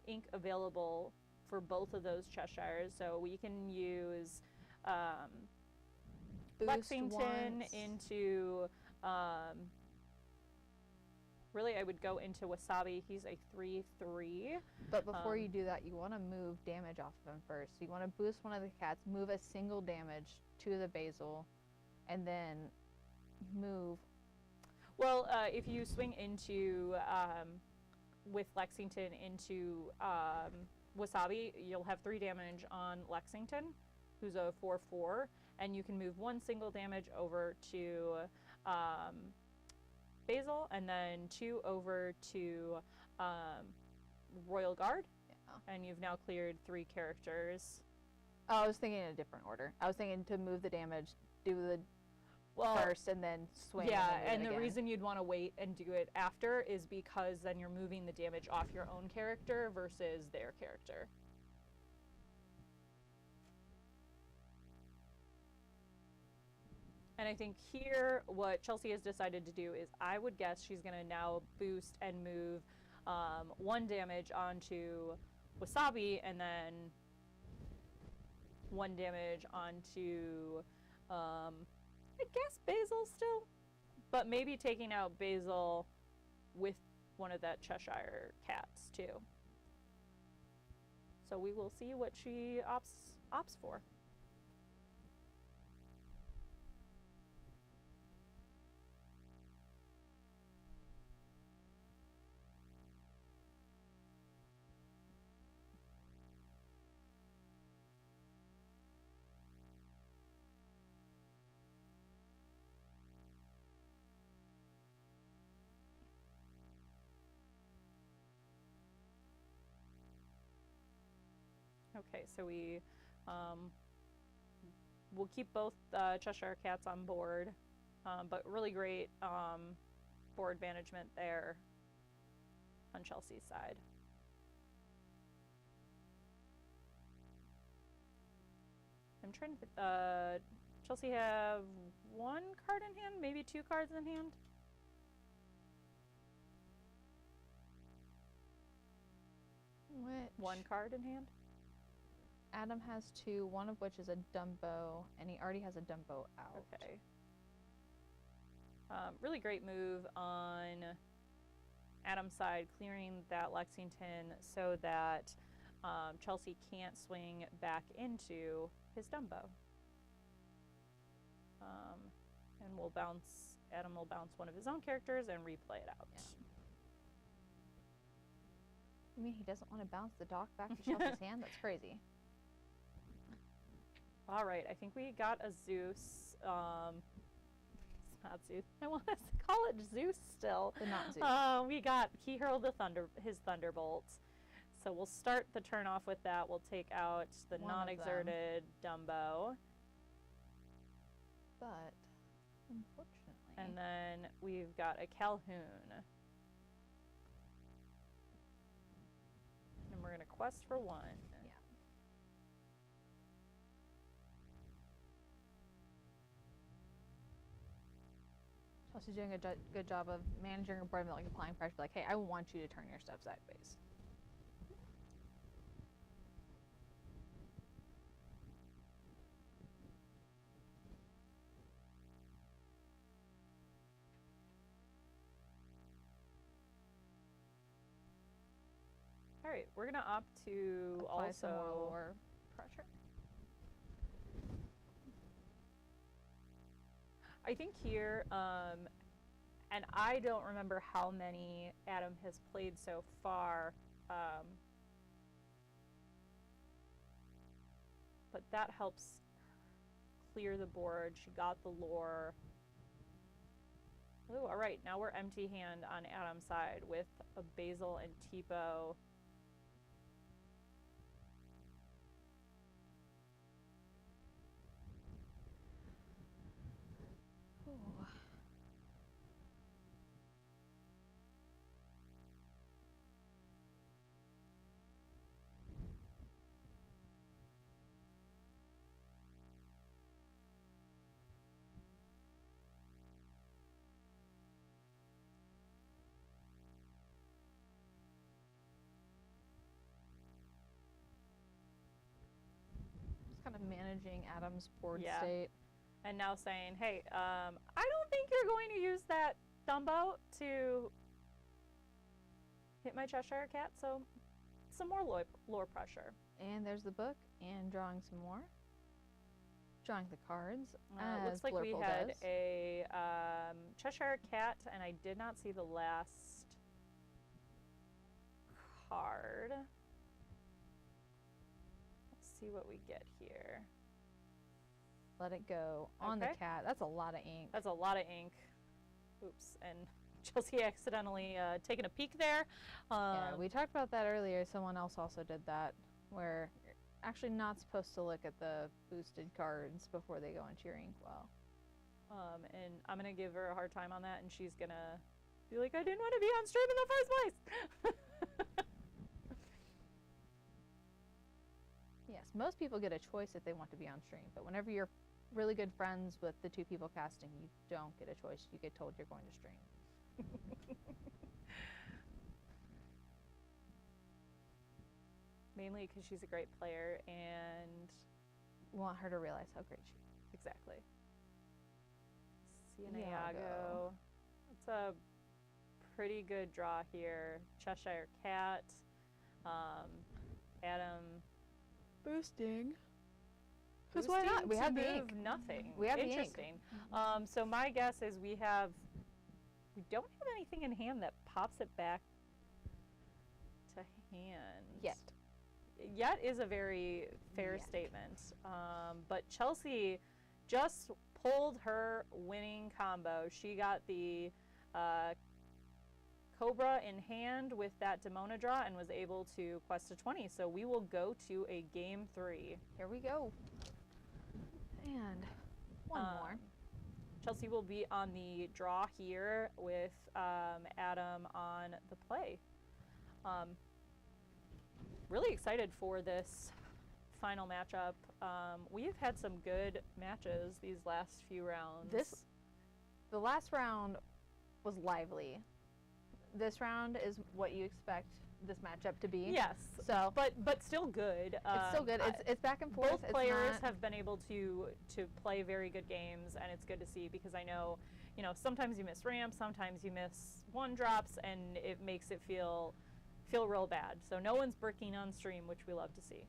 ink available for both of those Cheshires, so we can use Boost Lexington once. into really I would go into Wasabi. He's a 3/3. But before you do that, you want to move damage off of him first. So you want to boost one of the cats, move a single damage to the Basil, and then move. Well, if you swing into with Lexington into Wasabi, you'll have 3 damage on Lexington, who's a 4/4, and you can move 1 single damage over to Basil, and then 2 over to Royal Guard, Yeah. and you've now cleared 3 characters. Oh, I was thinking in a different order. I was thinking to move the damage, do the Well, first, and then swing. yeah, and, then and do it the again. reason you'd want to wait and do it after is because then you're moving the damage off your own character versus their character. And I think here what Chelsea has decided to do is I would guess she's going to now boost and move 1 damage onto Wasabi and then 1 damage onto, I guess, Basil still. But maybe taking out Basil with one of that Cheshire cats too. So we will see what she opts for. Okay, so we'll keep both Cheshire Cats on board, but really great board management there on Chelsea's side. I'm trying to Chelsea have 1 card in hand, maybe 2 cards in hand. Which 1 card in hand. Adam has 2, one of which is a Dumbo, and he already has a Dumbo out. Okay. Really great move on Adam's side, clearing that Lexington so that Chelsea can't swing back into his Dumbo. And Adam will bounce one of his own characters and replay it out. Yeah. You mean he doesn't want to bounce the dock back to Chelsea's hand? That's crazy. All right, I think we got a Zeus. It's not Zeus. I want to call it Zeus still. But not Zeus. He hurled his Thunderbolts. So we'll start the turn off with that. We'll take out the non-exerted Dumbo. But, unfortunately. And then we've got a Calhoun. And we're going to quest for 1. Yeah. Chelsea's doing a good job of managing her board, like applying pressure. Like, hey, I want you to turn your stuff sideways. All right, we're going to opt to Apply some more also lore pressure. I think here, and I don't remember how many Adam has played so far, but that helps clear the board. She got the lore. Ooh, all right, now we're empty hand on Adam's side with a Basil and Tipo. Kind of managing Adam's board Yeah. state. And now saying, hey, I don't think you're going to use that Dumbo to hit my Cheshire Cat, so some more lore pressure. And there's the book, and drawing some more. Drawing the cards. Looks like we Blurple had does. a Cheshire Cat, and I did not see the last card. Let's see what we get here. Let it go on the Okay. cat. That's a lot of ink. That's a lot of ink. Oops, and Chelsea accidentally taken a peek there. Yeah, we talked about that earlier. Someone else also did that, where you're actually not supposed to look at the boosted cards before they go into your inkwell. And I'm gonna give her a hard time on that, and she's gonna be like, I didn't want to be on stream in the first place. Yes, most people get a choice if they want to be on stream, but whenever you're really good friends with the 2 people casting, you don't get a choice. You get told you're going to stream. Mainly because she's a great player, and We want her to realize how great she is. exactly. Iago. Iago. It's a pretty good draw here. Cheshire Cat. Adam. Boosting. Because boosting why not? We to have the move ink. nothing. We have the ink. Interesting. So my guess is we don't have anything in hand that pops it back to hand. Yet is a very fair Yet. statement. But Chelsea just pulled her winning combo. She got the Cobra in hand with that Demona draw and was able to quest a 20. So we will go to a game 3. Here we go. And one more. Chelsea will be on the draw here with Adam on the play. Really excited for this final matchup. We've had some good matches these last few rounds. The last round was lively. This round is what you expect this matchup to be. Yes. So, but still good. it's still good. It's back and forth. Both players have been able to play very good games, and it's good to see because I know, sometimes you miss ramps, sometimes you miss one drops, and it makes it feel real bad. So no one's bricking on stream, which we love to see.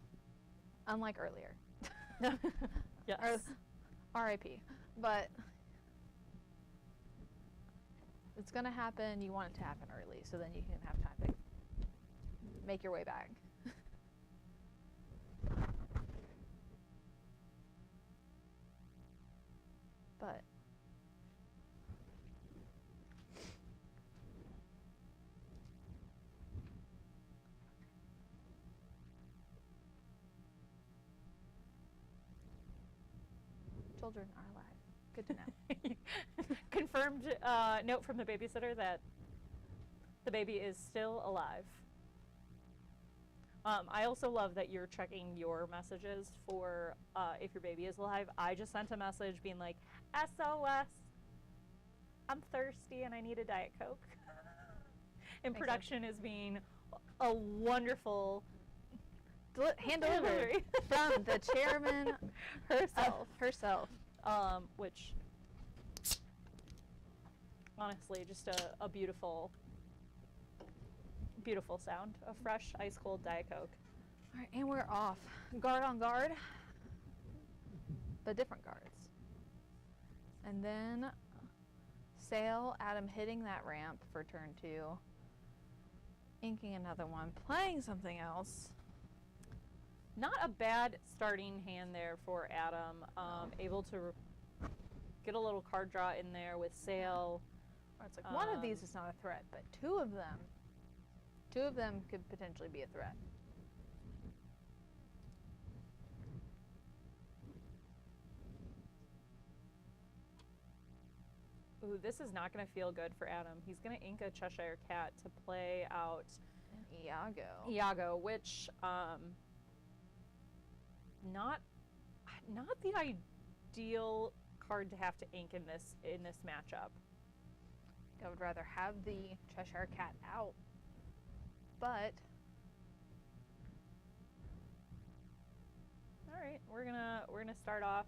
Unlike earlier. Yes. R.I.P. But it's gonna happen. You want it to happen early, so then you can have time to make your way back. But children are alive. Good to know. Confirmed note from the babysitter that the baby is still alive. I also love that you're checking your messages for if your baby is alive. I just sent a message being like, SOS, I'm thirsty and I need a Diet Coke. And Makes production is being a wonderful hand delivery from the chairman herself. Which honestly, just a beautiful sound. A fresh, ice cold Diet Coke. All right, and we're off. Guard on guard, but different guards. And then Sail, Adam hitting that ramp for turn 2. Inking another one, playing something else. Not a bad starting hand there for Adam. Able to get a little card draw in there with Sail. It's like one of these is not a threat, but two of them could potentially be a threat. Ooh, this is not going to feel good for Adam. He's going to ink a Cheshire Cat to play out Iago, which not the ideal card to have to ink in this matchup. I would rather have the Cheshire Cat out, but all right, we're gonna start off.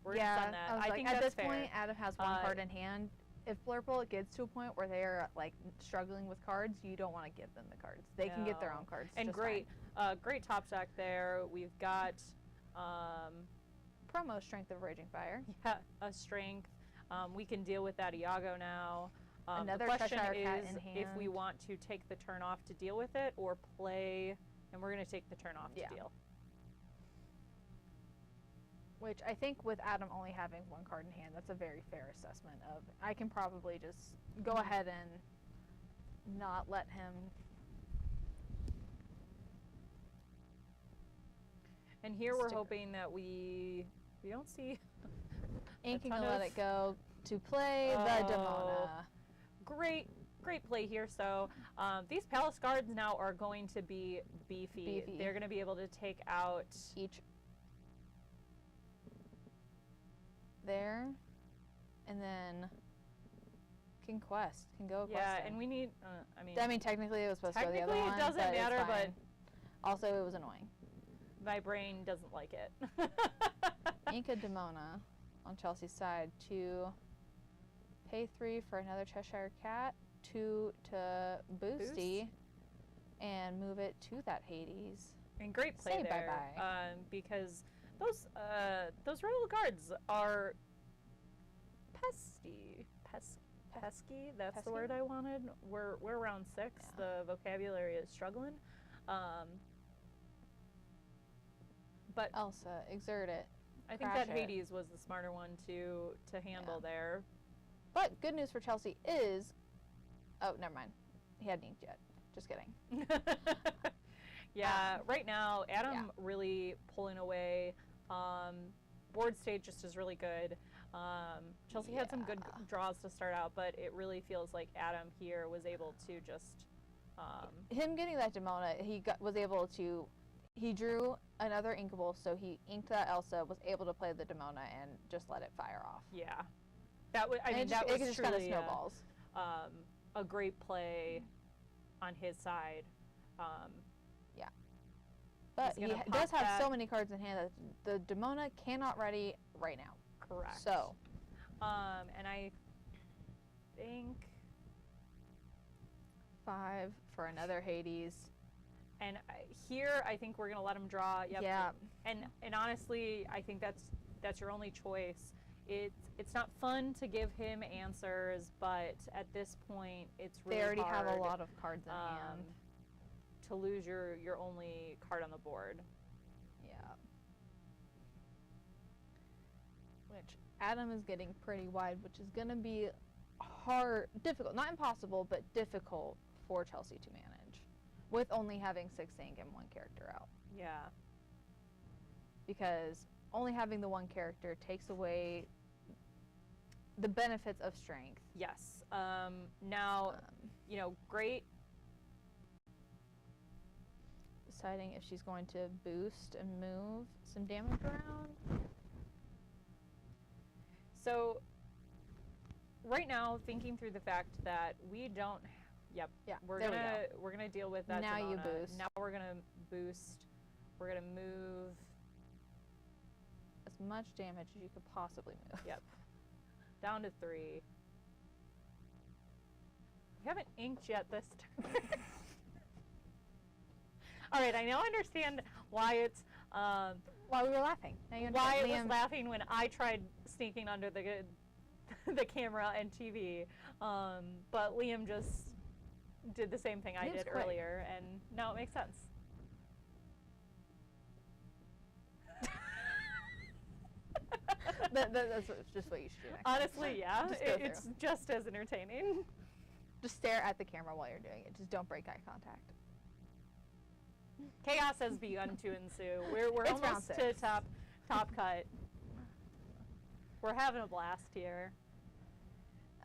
We're yeah, gonna send that. I think at that's this fair. point, Adam has one card in hand. If Blurple gets to a point where they are like struggling with cards, you don't want to give them the cards. They can get their own cards. And just great, great top deck there. We've got promo Strength of Raging Fire. yeah, a strength. We can deal with that Iago now. Another the question Cheshire is Cat in hand. if we want to take the turn off to deal with it or play, and we're going to take the turn off to deal. Which I think with Adam only having one card in hand, that's a very fair assessment of I can probably just go ahead and not let him. And here we're hoping that we don't see Inking to let it go to play the Demona. Great play here. So these Palace guards now are going to be beefy. They're going to be able to take out each there, and then Conquest can go questing. Yeah, and we need. I mean, technically it was supposed to go the other one. Technically, it doesn't matter, but also it was annoying. My brain doesn't like it. Inca Demona on Chelsea's side to pay 3 for another Cheshire Cat, 2 to boosty, and move it to that Hades. And great play Say there, bye-bye. because those royal guards are pesky. That's Pesky? the word I wanted. We're around 6. Yeah. The vocabulary is struggling. But Elsa, exert it. I think Crash that it. Hades was the smarter one to handle there. But good news for Chelsea is Oh, never mind. He hadn't inked yet. Just kidding. Yeah, right now, Adam yeah. really pulling away. Board state just is really good. Chelsea had some good draws to start out, but it really feels like Adam here was able to just... Him getting that Demona, was able to... He drew another inkable, so he inked that Elsa, was able to play the Demona, and just let it fire off. Yeah. That was, I mean, that was just kind of truly snowballs. A great play on his side. Yeah. But he does have so many cards in hand that the Demona cannot ready right now. Correct. So. And I think 5 for another Hades. And here, I think we're gonna let him draw. Yep. Yeah. And honestly, I think that's your only choice. It's not fun to give him answers, but at this point, it's really hard. They already have a lot of cards in hand. To lose your only card on the board. Yeah. Which Adam is getting pretty wide, which is gonna be difficult, not impossible, but difficult for Chelsea to manage, with only having 6 ink and 1 character out. Yeah. Because only having the 1 character takes away the benefits of strength. Yes. Now, great. Deciding if she's going to boost and move some damage around. So, right now, thinking through the fact that we don't. Yep. Yeah. We're gonna deal with that. Now Demona. you boost. Now we're gonna boost. We're gonna move as much damage as you could possibly move. Yep. Down to 3. We haven't inked yet this turn. All right, I now understand why it's why we were laughing. Why it was laughing when I tried sneaking under the camera and TV, but Liam just did the same thing I did earlier, and now it makes sense. That's just what you should do next Honestly, time. yeah, it's just as entertaining. Just stare at the camera while you're doing it. Just don't break eye contact. Chaos has begun to ensue. We're It's almost to top cut. We're having a blast here.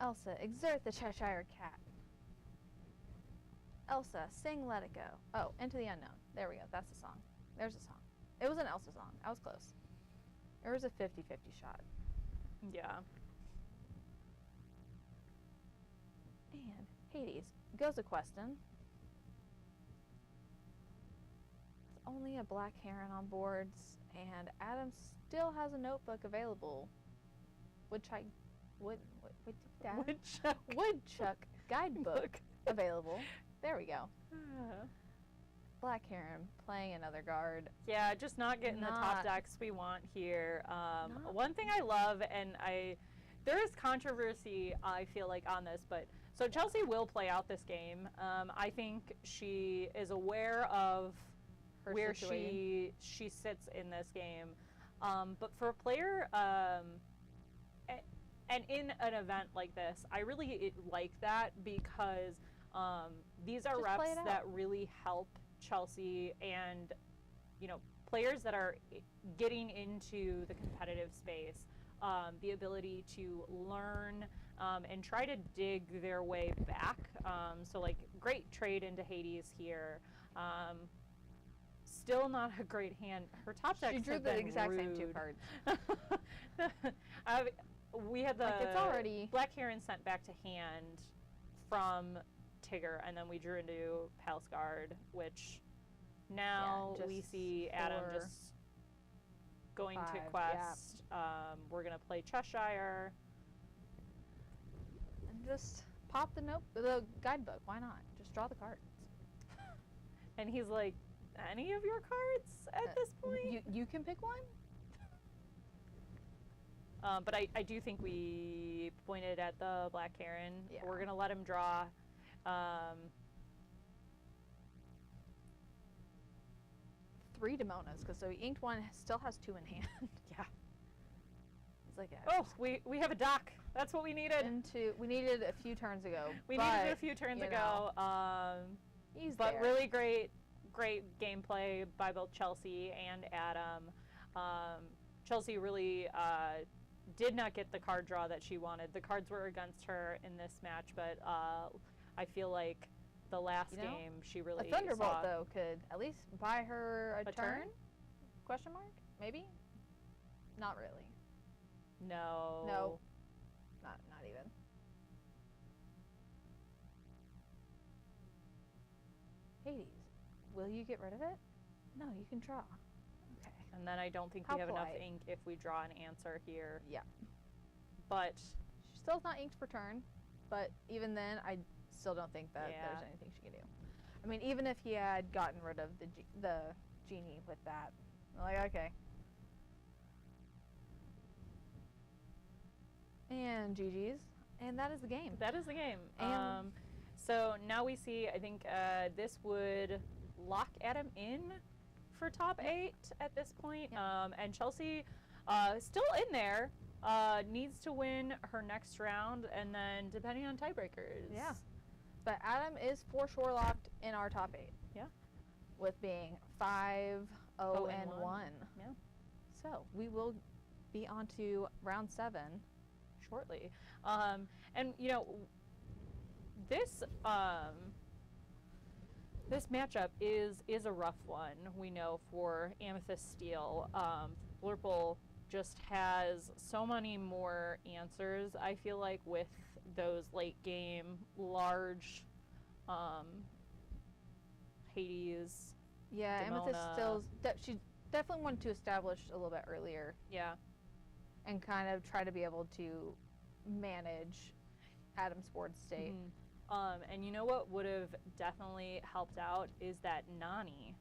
Elsa, exert the Cheshire Cat. Elsa, sing Let It Go. Oh, Into the Unknown. There we go. That's the song. There's a song. It was an Elsa song. I was close. There was a 50-50 shot. Yeah. And Hades goes a question. It's only a black heron on boards, and Adam still has a notebook available. Woodchuck guidebook available. There we go. Black Heron playing another guard. Yeah, just not getting the top decks we want here. One thing I love, and there is controversy, I feel like, on this, but so Chelsea will play out this game. I think she is aware of where she sits in this game. But for a player, and in an event like this, I really like that because these are reps that really help Chelsea and, players that are getting into the competitive space, the ability to learn and try to dig their way back. So, great trade into Hades here. Still not a great hand. Her top decks have been rude. She drew the exact same 2 cards. We had the Black Heron sent back to hand from Tigger, and then we drew into Palsguard, which now we see Adam just going to quest. Yeah. We're going to play Cheshire. And just pop the guidebook. Why not? Just draw the cards. And he's like, any of your cards at this point? You can pick one? But I do think we pointed at the Black Heron. Yeah. We're going to let him draw. 3 Demonas, because so he inked 1, still has 2 in hand. Yeah. It's like we have a dock. That's what we needed. We needed a few turns ago. We needed it a few turns ago. But really great gameplay by both Chelsea and Adam. Chelsea really did not get the card draw that she wanted. The cards were against her in this match, but I feel like the last game she really a Thunderbolt though could at least buy her a turn? Question mark? Maybe? Not really. No. No. Not even. Hades, will you get rid of it? No, you can draw. Okay. And then I don't think we have enough ink if we draw an answer here. Yeah. But she still's not inked for turn, but even then, I still don't think that there's anything she can do. I mean, even if he had gotten rid of the genie with that, I'm like, okay. And GG's. And that is the game. That is the game. So now we see, I think this would lock Adam in for top 8 at this point. Yeah. And Chelsea still in there, needs to win her next round, and then depending on tiebreakers. Yeah. But Adam is for sure locked in our top 8. Yeah. With being 5-0 and 1. Yeah. So we will be on to round 7 shortly. And you know, this matchup is a rough one, we know, for Amethyst Steel. Blurple just has so many more answers, I feel like, with those late game large Hades. Yeah, Demona. Amethyst Steel's she definitely wanted to establish a little bit earlier. Yeah. And kind of try to be able to manage Adam's board state. Mm-hmm. And you know what would have definitely helped out is that Nani.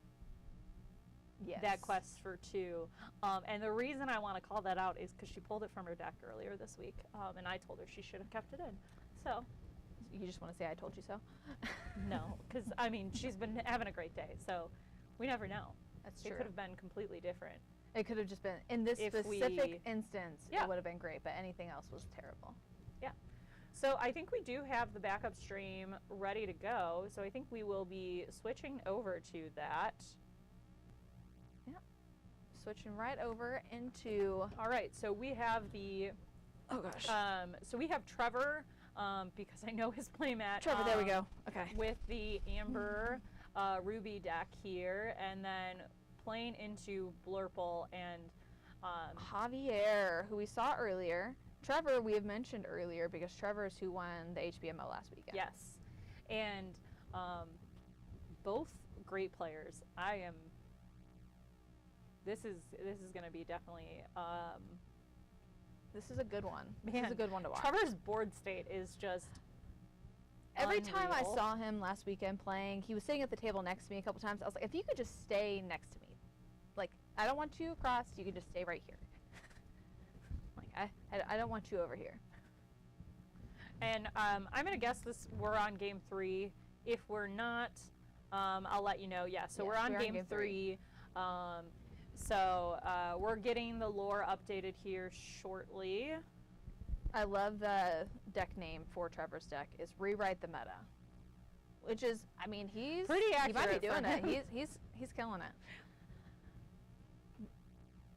Yes. That quest for 2. And the reason I want to call that out is because she pulled it from her deck earlier this week, and I told her she should have kept it in. So. You just want to say I told you so? No, because, I mean, she's been having a great day, so we never know. That's true. It could have been completely different. It could have just been, in this specific instance, it would have been great, but anything else was terrible. Yeah. So I think we do have the backup stream ready to go, so I think we will be switching over to that. Yeah. Switching right over into... All right, so we have the... Oh, gosh. So we have Trevor, because I know his playmat. Trevor, there we go. Okay. With the Amber Ruby deck here, and then playing into Blurple and Javier, who we saw earlier. Trevor, we have mentioned earlier because Trevor is who won the HBMO last weekend. Yes, and both great players. This is going to be definitely. This is a good one. Man, this is a good one to watch. Trevor's board state is just. Every unreal. time I saw him last weekend playing, he was sitting at the table next to me a couple times. I was like, if you could just stay next to me. Like, I don't want you across. You can just stay right here. Like, I don't want you over here. And I'm going to guess we're on game 3. If we're not, I'll let you know. Yeah, so we're on game 3. So we're getting the lore updated here shortly. I love the deck name for Trevor's deck is Rewrite the Meta, which is, I mean, he's pretty accurate. He might be doing it. He's killing it.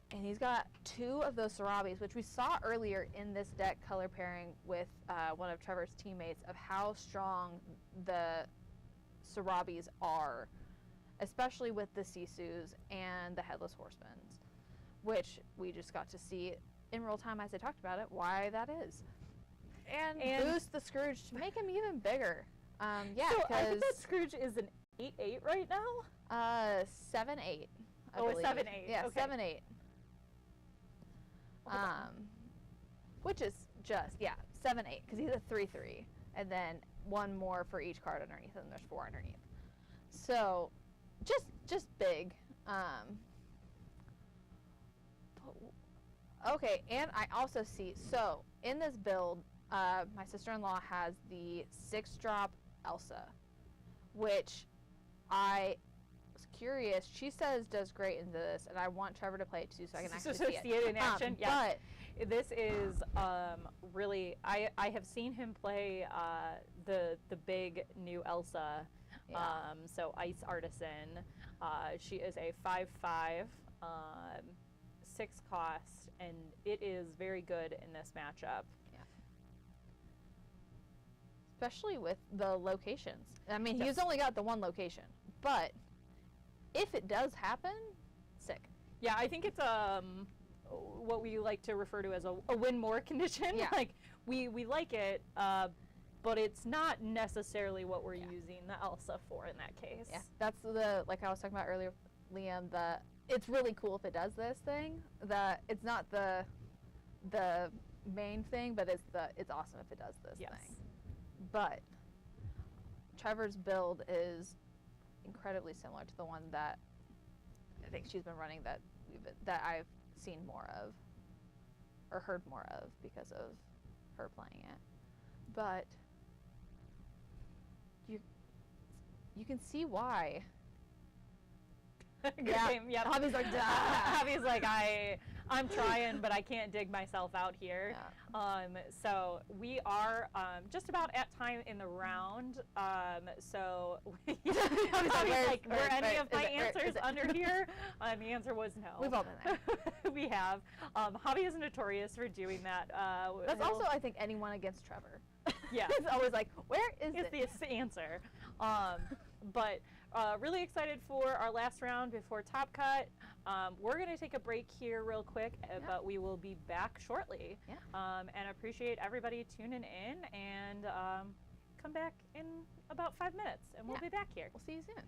And he's got 2 of those Sarabis, which we saw earlier in this deck color pairing with one of Trevor's teammates of how strong the Sarabis are, especially with the Sisus and the Headless Horsemen, which we just got to see in real time as I talked about it, why that is. And boost the Scrooge to make him even bigger. Yeah, so I think that Scrooge is an 8/8 right now? 7/8. Oh, it's 7/8. Yeah, okay. 7/8. Which is just 7/8 because he's a 3/3, and then 1 more for each card underneath, and there's 4 underneath. So, just big. Okay, and I also see so in this build, my sister-in-law has the 6-drop Elsa, which I was curious. She says does great into this, and I want Trevor to play it too, so I can actually see it in action. But This is really, I have seen him play the big new Elsa, Yeah. so Ice Artisan. She is a 5/5, 6 cost, and it is very good in this matchup. Especially with the locations. I mean, Yes. he's only got the one location, but if it does happen, sick. Yeah, I think it's what we like to refer to as a win more condition. Yeah. Like we like it, but it's not necessarily what we're Yeah. using the Elsa for in that case. Yeah, that's like I was talking about earlier, Liam. It's really cool if it does this thing. It's not the main thing, but it's awesome if it does this Yes. thing. But Trevor's build is incredibly similar to the one that I think she's been running that I've seen more of or heard more of because of her playing it. But you can see why. Yeah. Yep. Javi's like, duh. Javi's like, I'm trying, but I can't dig myself out here. Yeah. So we are just about at time in the round. So Javi's like, were any of my answers under here? The answer was no. We've all been there. We have. Javi is notorious for doing that. That's also, I think, anyone against Trevor. Yeah. It's always like, where is the answer? But really excited for our last round before Top Cut. We're going to take a break here real quick, but we will be back shortly. Yeah. And appreciate everybody tuning in, and come back in about 5 minutes, and we'll be back here. We'll see you soon.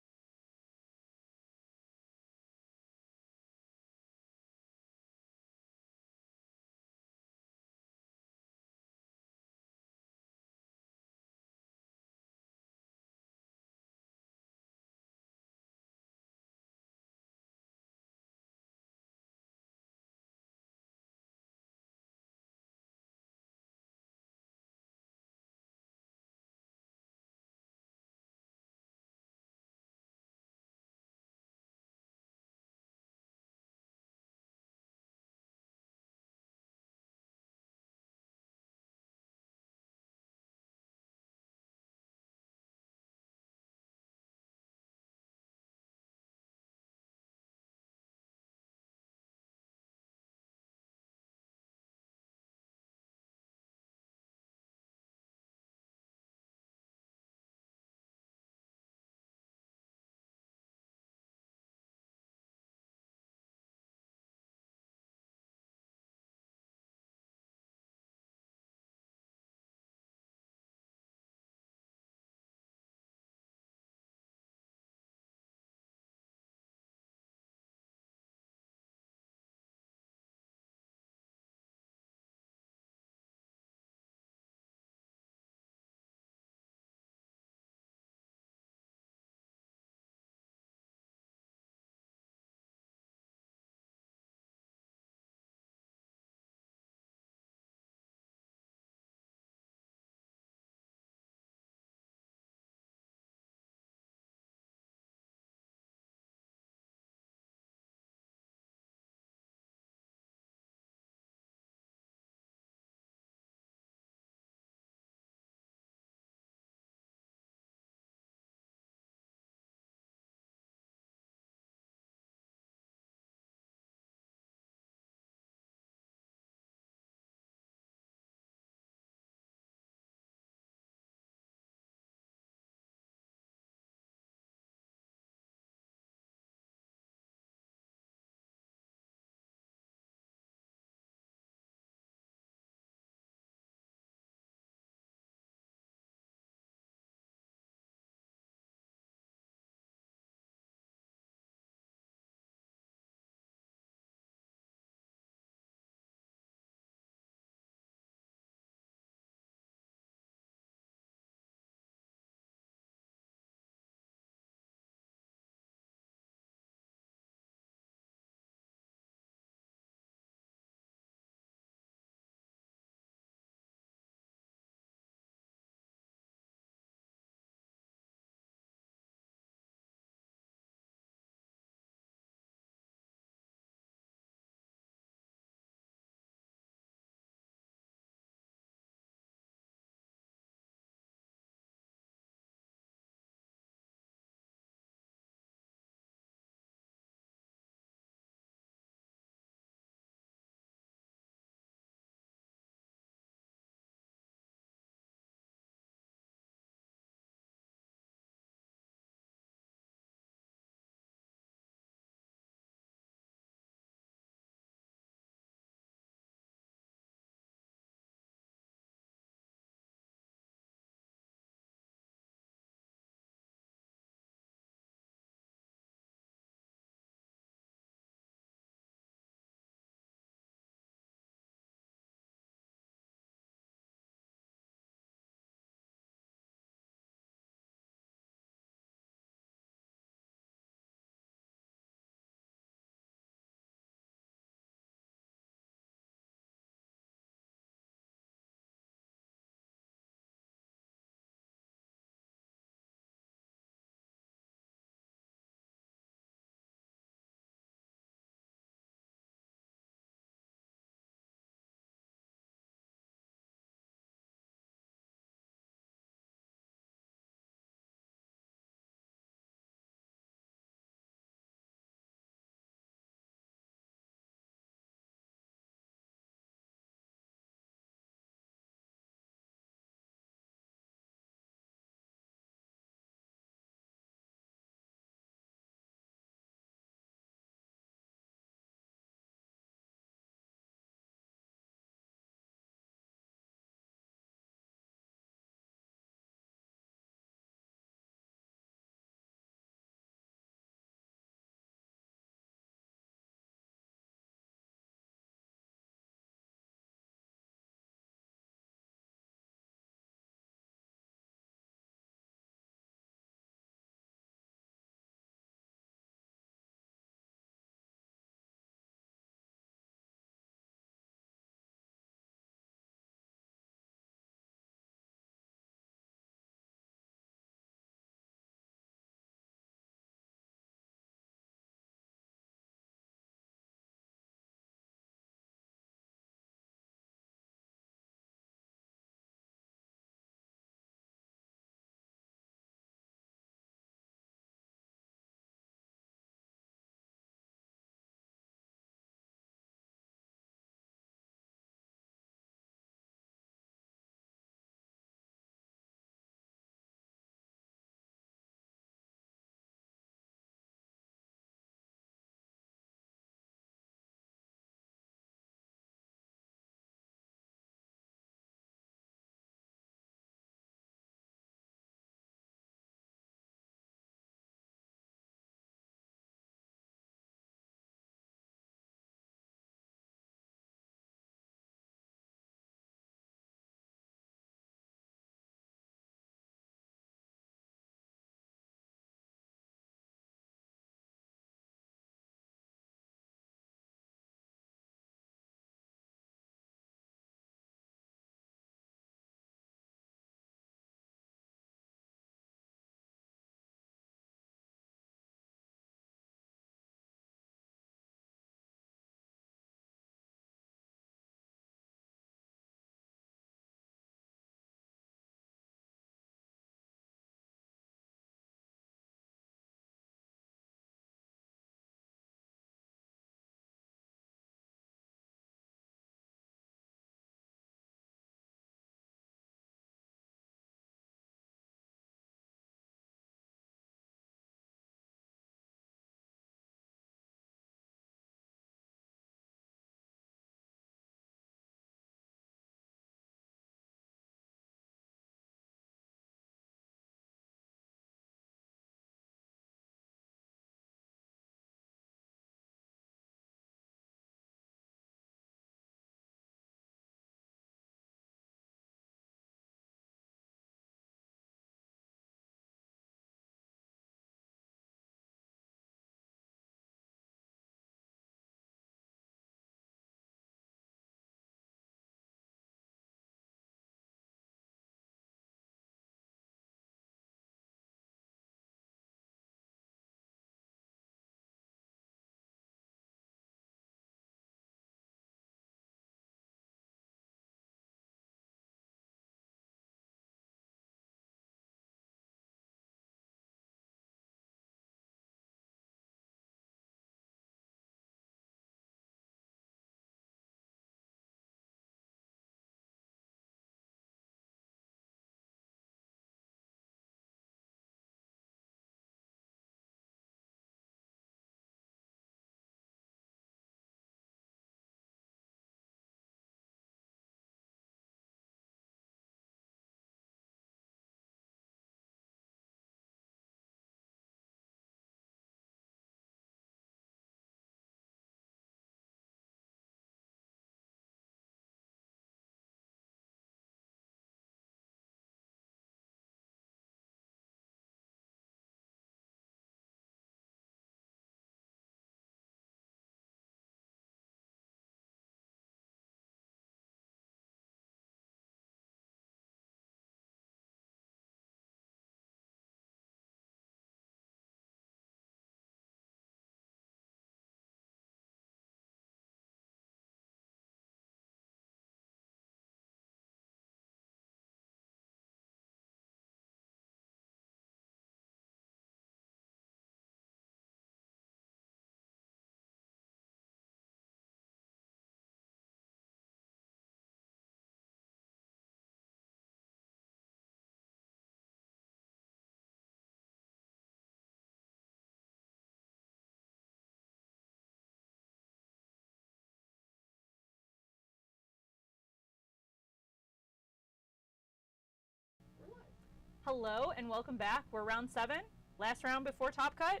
Hello and welcome back. We're round 7, last round before Top Cut,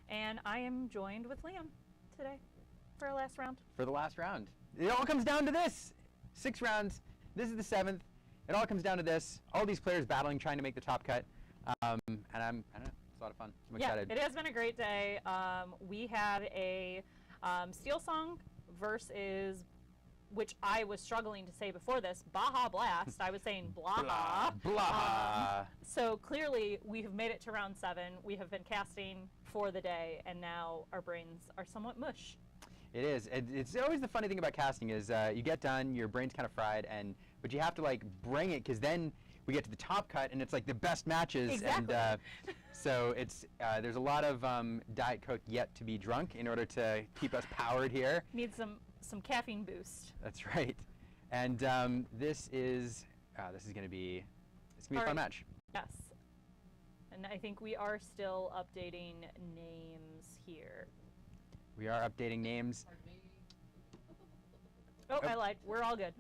and I am joined with Liam today for our last round. For the last round. It all comes down to this. 6 rounds. This is the 7th. It all comes down to this. All these players battling, trying to make the Top Cut. And I don't know, it's a lot of fun. I'm excited. Yeah, it has been a great day. We had a Steel Song versus, which I was struggling to say before this, Baja Blast. I was saying Blaha. Blah. So clearly we have made it to round 7. We have been casting for the day, and now our brains are somewhat mush. It is. It's always the funny thing about casting is you get done, your brain's kind of fried, but you have to like bring it, because then we get to the Top Cut and it's like the best matches. Exactly. And so it's there's a lot of Diet Coke yet to be drunk in order to keep us powered here. Need some caffeine boost. That's right. And this is going to be a fun match. Yes. And I think we are still updating names here. We are updating names. Pardon me. Oh, I lied. We're all good.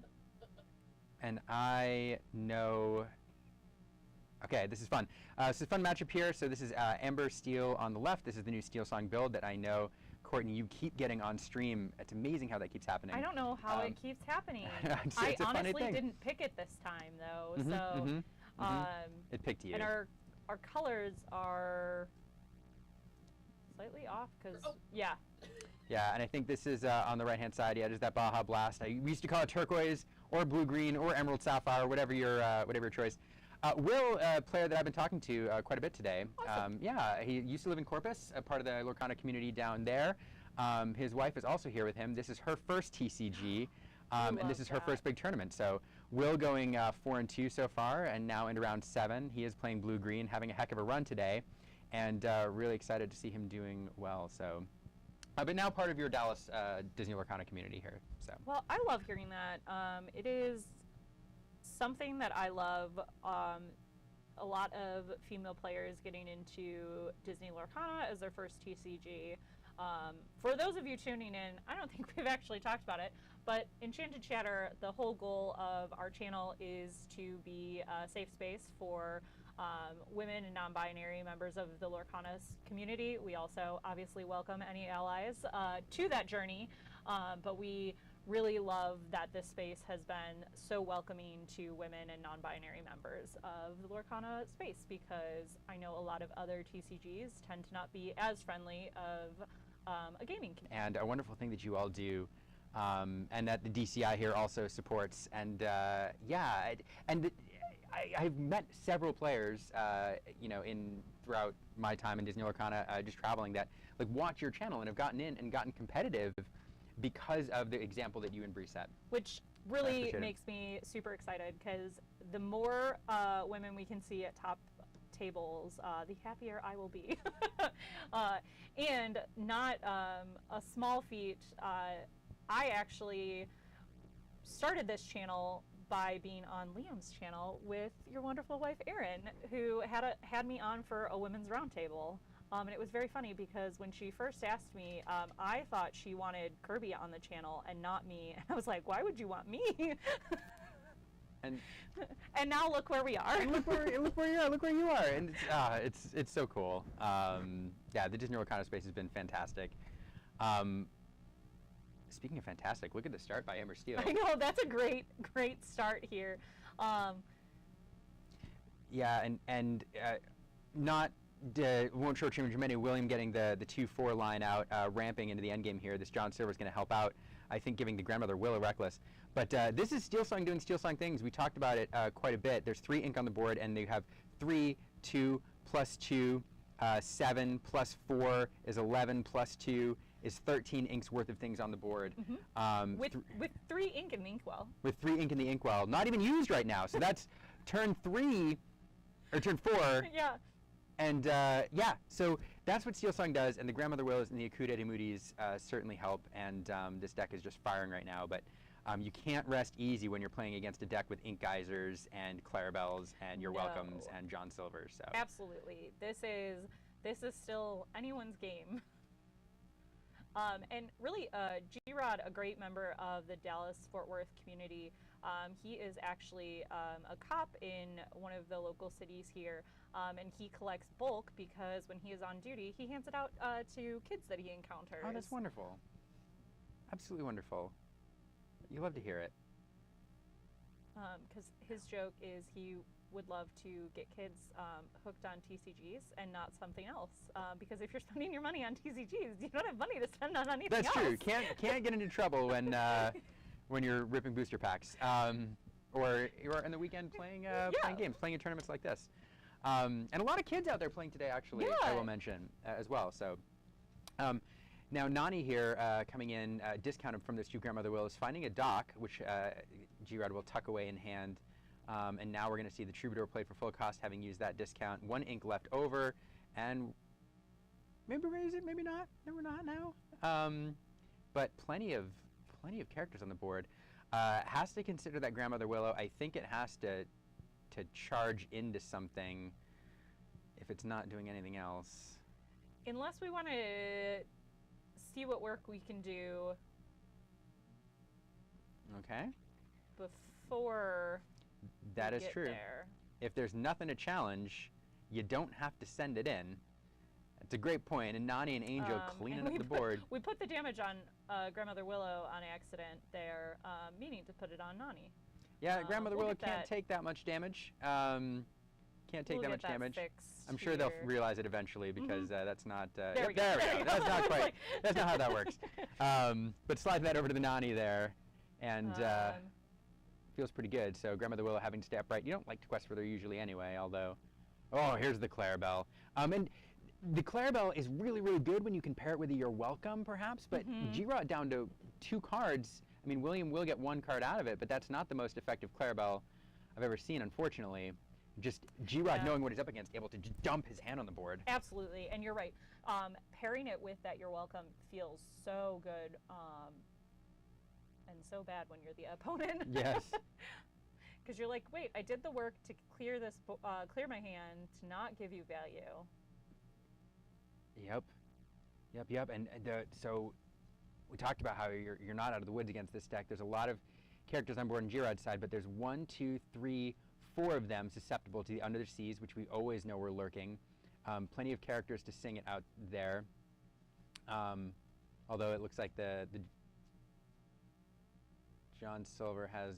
And I know. Okay, this is fun. This is a fun matchup here. So this is Amber Steel on the left. This is the new Steel Song build that I know, Courtney, you keep getting on stream. It's amazing how that keeps happening. I don't know how it keeps happening. it's I a funny honestly thing. didn't pick it this time, though. It picked you. And our colors are slightly off because yeah. Yeah, and I think this is on the right-hand side. Yeah, just that Baja Blast. We used to call it turquoise or blue-green or emerald sapphire, whatever your choice. Will, a player that I've been talking to quite a bit today. Awesome. Yeah, he used to live in Corpus, a part of the Lorcana community down there. His wife is also here with him. This is her first TCG, and this is her first big tournament. So Will going 4-2 so far, and now into round 7. He is playing blue-green, having a heck of a run today, and really excited to see him doing well. So. But now part of your Dallas Disney Lorcana community here. So. Well, I love hearing that. It is something that I love. A lot of female players getting into Disney Lorcana as their first TCG. For those of you tuning in, I don't think we've actually talked about it, but Enchanted Chatter, the whole goal of our channel is to be a safe space for women and non-binary members of the Lorcana community. We also obviously welcome any allies to that journey, but we really love that this space has been so welcoming to women and non-binary members of the Lorcana space, because I know a lot of other TCGs tend to not be as friendly of a gaming community. And a wonderful thing that you all do, and that the DCI here also supports. And I've met several players, throughout my time in Disney Lorcana, just traveling, that like watch your channel and have gotten in and gotten competitive because of the example that you and Bree set. Which really makes me super excited, because the more women we can see at top tables, the happier I will be. And not a small feat, I actually started this channel by being on Liam's channel with your wonderful wife Erin, who had me on for a women's roundtable. And it was very funny because when she first asked me, I thought she wanted Kirby on the channel and not me. And I was like, why would you want me? And now look where we are. And look where you are. And it's so cool. Yeah, the Disney Lorcana space has been fantastic. Speaking of fantastic, look at the start by Amber Steel. I know, that's a great start here. Yeah, and not won't short too many. William getting the 2-4 line out, ramping into the end game here. This John Silver is going to help out, I think, giving the grandmother Will a reckless. But this is Steel Song doing Steel Song things. We talked about it quite a bit. There's 3 ink on the board, and you have 3, 2, plus 2, 7 plus 4 is 11 plus 2 is 13 inks worth of things on the board. Mm-hmm. With 3 ink in the inkwell. With 3 ink in the inkwell, not even used right now. So that's turn 3 or turn 4. Yeah. And yeah, so that's what Steel Song does, and the Grandmother Willows and the Akuda de Moody's certainly help, and this deck is just firing right now, but you can't rest easy when you're playing against a deck with Ink Geysers and Clarabelles and Your Welcomes and John Silver. So absolutely. This is still anyone's game. And really, G-Rod, a great member of the Dallas-Fort Worth community, he is actually a cop in one of the local cities here, and he collects bulk because when he is on duty, he hands it out to kids that he encounters. Oh, that's wonderful. Absolutely wonderful. You love to hear it. Because his joke is he would love to get kids hooked on TCGs and not something else. Because if you're spending your money on TCGs, you don't have money to spend on anything else. That's true. Can't get into trouble when you're ripping booster packs, or you're in the weekend playing games, playing in tournaments like this. And a lot of kids out there playing today, actually. Yeah. I will mention as well. So. Now, Nani here, coming in, discounted from this to Grandmother Will, is finding a dock, which G-Rod will tuck away in hand. And now we're going to see the Troubadour play for full cost, having used that discount. 1 ink left over, and maybe raise it, maybe not. No, we're not now. But plenty of characters on the board. Has to consider that Grandmother Willow. I think it has to charge into something if it's not doing anything else. Unless we want to see what work we can do. Okay. Before that we is get true. there. If there's nothing to challenge, you don't have to send it in. It's a great point. And Nani and Angel cleaning up the board. We put the damage on Grandmother Willow on accident there, meaning to put it on Nani. Yeah, Grandmother Willow can't take that much damage. Can't take that much damage. I'm sure they'll realize it eventually because that's not. There we go. That's not quite. That's not how that works. But slide that over to the Nani there, and feels pretty good. So Grandmother Willow having to stay upright. You don't like to quest further usually anyway. Although, oh, here's the Clarabelle. And the Clarabelle is really, really good when you compare it with the You're Welcome, perhaps. But G-Rod down to 2 cards. I mean, William will get 1 card out of it, but that's not the most effective Clarabelle I've ever seen, unfortunately. Just G-Rod knowing what he's up against, able to just dump his hand on the board. Absolutely, and you're right. Pairing it with that You're Welcome feels so good, and so bad when you're the opponent. Yes. Because you're like, wait, I did the work to clear this, clear my hand to not give you value. Yep. And so we talked about how you're not out of the woods against this deck. There's a lot of characters on board on G-Rod's side, but there's 1, 2, 3, 4 of them susceptible to the Under the Seas, which we always know we're lurking. Plenty of characters to sing it out there. Although it looks like the John Silver has.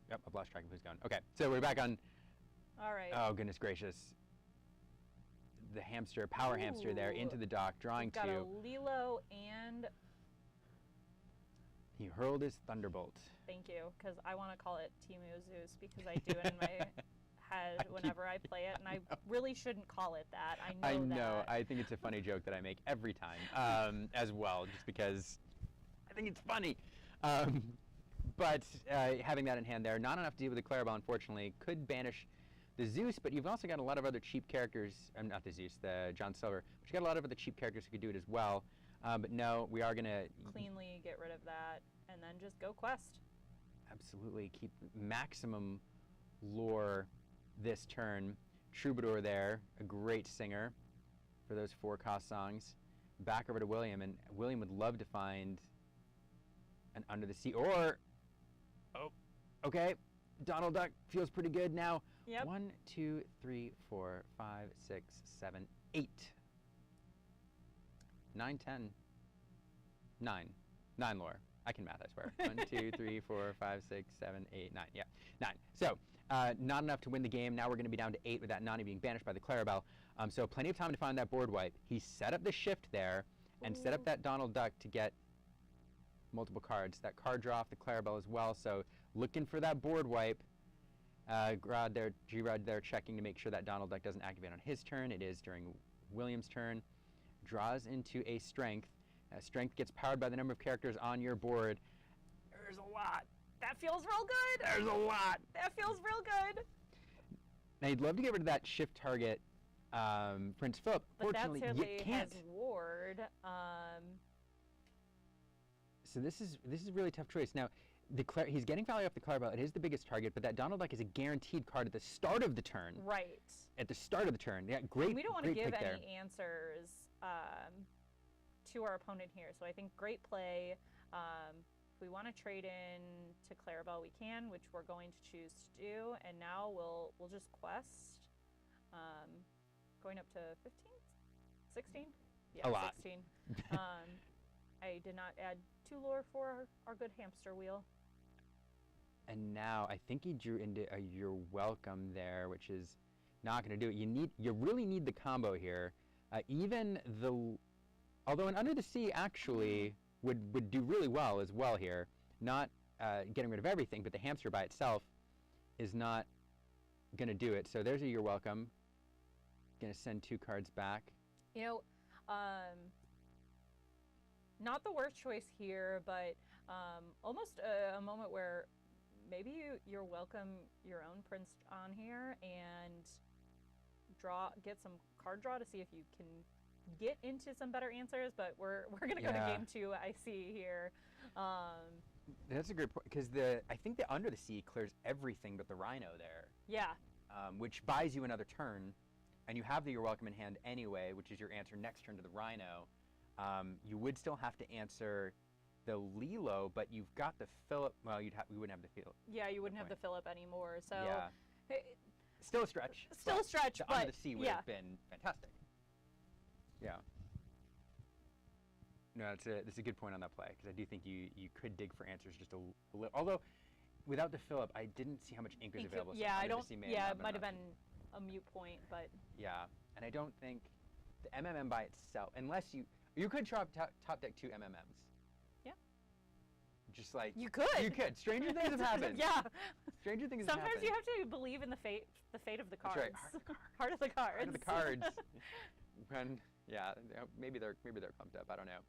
Yep, I've lost track of who's gone. Okay, so we're back on. All right. Oh goodness gracious! The hamster, power hamster, there into the dock, drawing 2. Got a Lilo and. He hurled his thunderbolt. Thank you, because I want to call it Timu Zeus because I do it in my head whenever I play it, and I really shouldn't call it that. I know that. I think it's a funny joke that I make every time as well, just because I think it's funny. But having that in hand there, not enough to deal with the Clarabelle, unfortunately. Could banish the Zeus, but you've also got a lot of other cheap characters. Not the Zeus, the John Silver. But you've got a lot of other cheap characters who could do it as well. But no, we are going to cleanly get rid of that and then just go quest. Absolutely. Keep maximum lore this turn. Troubadour there, a great singer for those 4-cost songs. Back over to William, and William would love to find an Under the Sea or, oh, okay, Donald Duck feels pretty good now. Yep. 1, 2, 3, 4, 5, 6, 7, 8. 9, 10, 9. 9 lore. I can math, I swear. 1, 2, 3, 4, 5, 6, 7, 8, 9. Yeah, 9. So, not enough to win the game. Now we're going to be down to 8 with that Nani being banished by the Clarabelle. So plenty of time to find that board wipe. He set up the shift there and set up that Donald Duck to get multiple cards. That card draw off the Clarabelle as well. So looking for that board wipe. G-Rod there checking to make sure that Donald Duck doesn't activate on his turn. It is during William's turn. Draws into a strength. Strength gets powered by the number of characters on your board. There's a lot. That feels real good. There's a lot. That feels real good. Now you'd love to get rid of that shift target, Prince Philip. But Fortunately, that you sadly can't. has ward. So this is a really tough choice. Now, he's getting value off the Clarabelle. It is the biggest target, but that Donald Duck is a guaranteed card at the start of the turn. Right. At the start of the turn. Yeah, great. And we don't want to give any there. answers to our opponent here. So I think great play. If we want to trade in to Clarabelle, we can, which we're going to choose to do. And now we'll just quest, going up to 15, 16. Yeah, A lot. 16. I did not add 2 lore for our good hamster wheel. And now I think he drew into a You're Welcome there, which is not going to do it. You really need the combo here. Although an Under the Sea actually would do really well as well here. Not getting rid of everything, but the hamster by itself is not going to do it. So there's a You're Welcome. Going to send 2 cards back. You know, not the worst choice here, but almost a moment where maybe you're welcome your own prince on here and get some card draw to see if you can get into some better answers. But we're gonna go to game 2. I see here. That's a great point, because I think the Under the Sea clears everything but the Rhino there. Yeah. Which buys you another turn, and you have the You're Welcome in hand anyway, which is your answer next turn to the Rhino. You would still have to answer the Lilo, but you've got the Philip. Well, we wouldn't have the Philip. Yeah, you wouldn't have the Philip anymore. So yeah. Still a stretch. Still a stretch, the but Under the Sea would have been fantastic. Yeah. No, that's a good point on that play, because I do think you could dig for answers just a little. Although, without the Philip, I didn't see how much ink was available. Yeah, so I don't. Yeah, it might have enough. been a mute point, but. Yeah, and I don't think the MMM by itself, unless you could top deck 2 MMMs. Yeah. Just like you could. You could. Stranger things have happened. Yeah. Stranger things have happened. Sometimes you have to believe in the fate of the cards. That's right. Heart of the cards. Heart of the cards. When maybe they're pumped up. I don't know.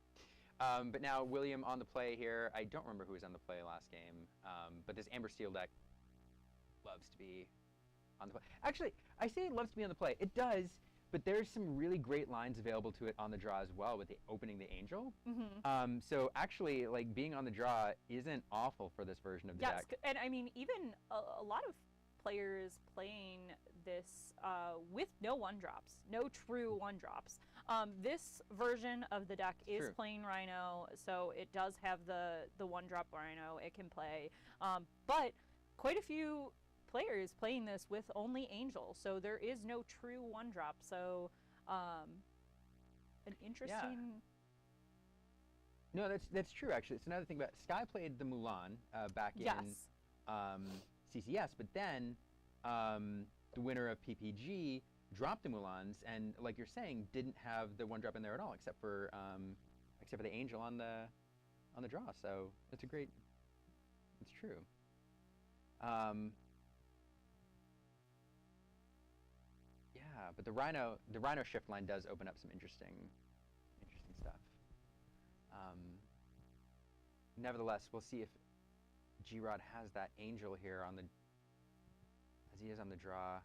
But now William on the play here. I don't remember who was on the play last game. But this Amber Steel deck loves to be on the play. Actually, I say it loves to be on the play. It does, but there's some really great lines available to it on the draw as well, with the opening the Angel. Mm-hmm. So actually, like, being on the draw isn't awful for this version of the deck. And I mean, even a lot of players playing this with no 1-drops, no true 1-drops. This version of the deck is playing Rhino, so it does have the 1-drop Rhino it can play. But quite a few players playing this with only Angel, so there is no true 1-drop. So an interesting. Yeah. No, that's true. Actually, it's another thing about Sky played the Mulan back in CCS, but then the winner of PPG dropped the Mulans, and like you're saying, didn't have the 1-drop in there at all, except for the Angel on the draw. So it's true. Yeah, but the Rhino shift line does open up some interesting stuff. Nevertheless, we'll see if G-Rod has that Angel here as he is on the draw.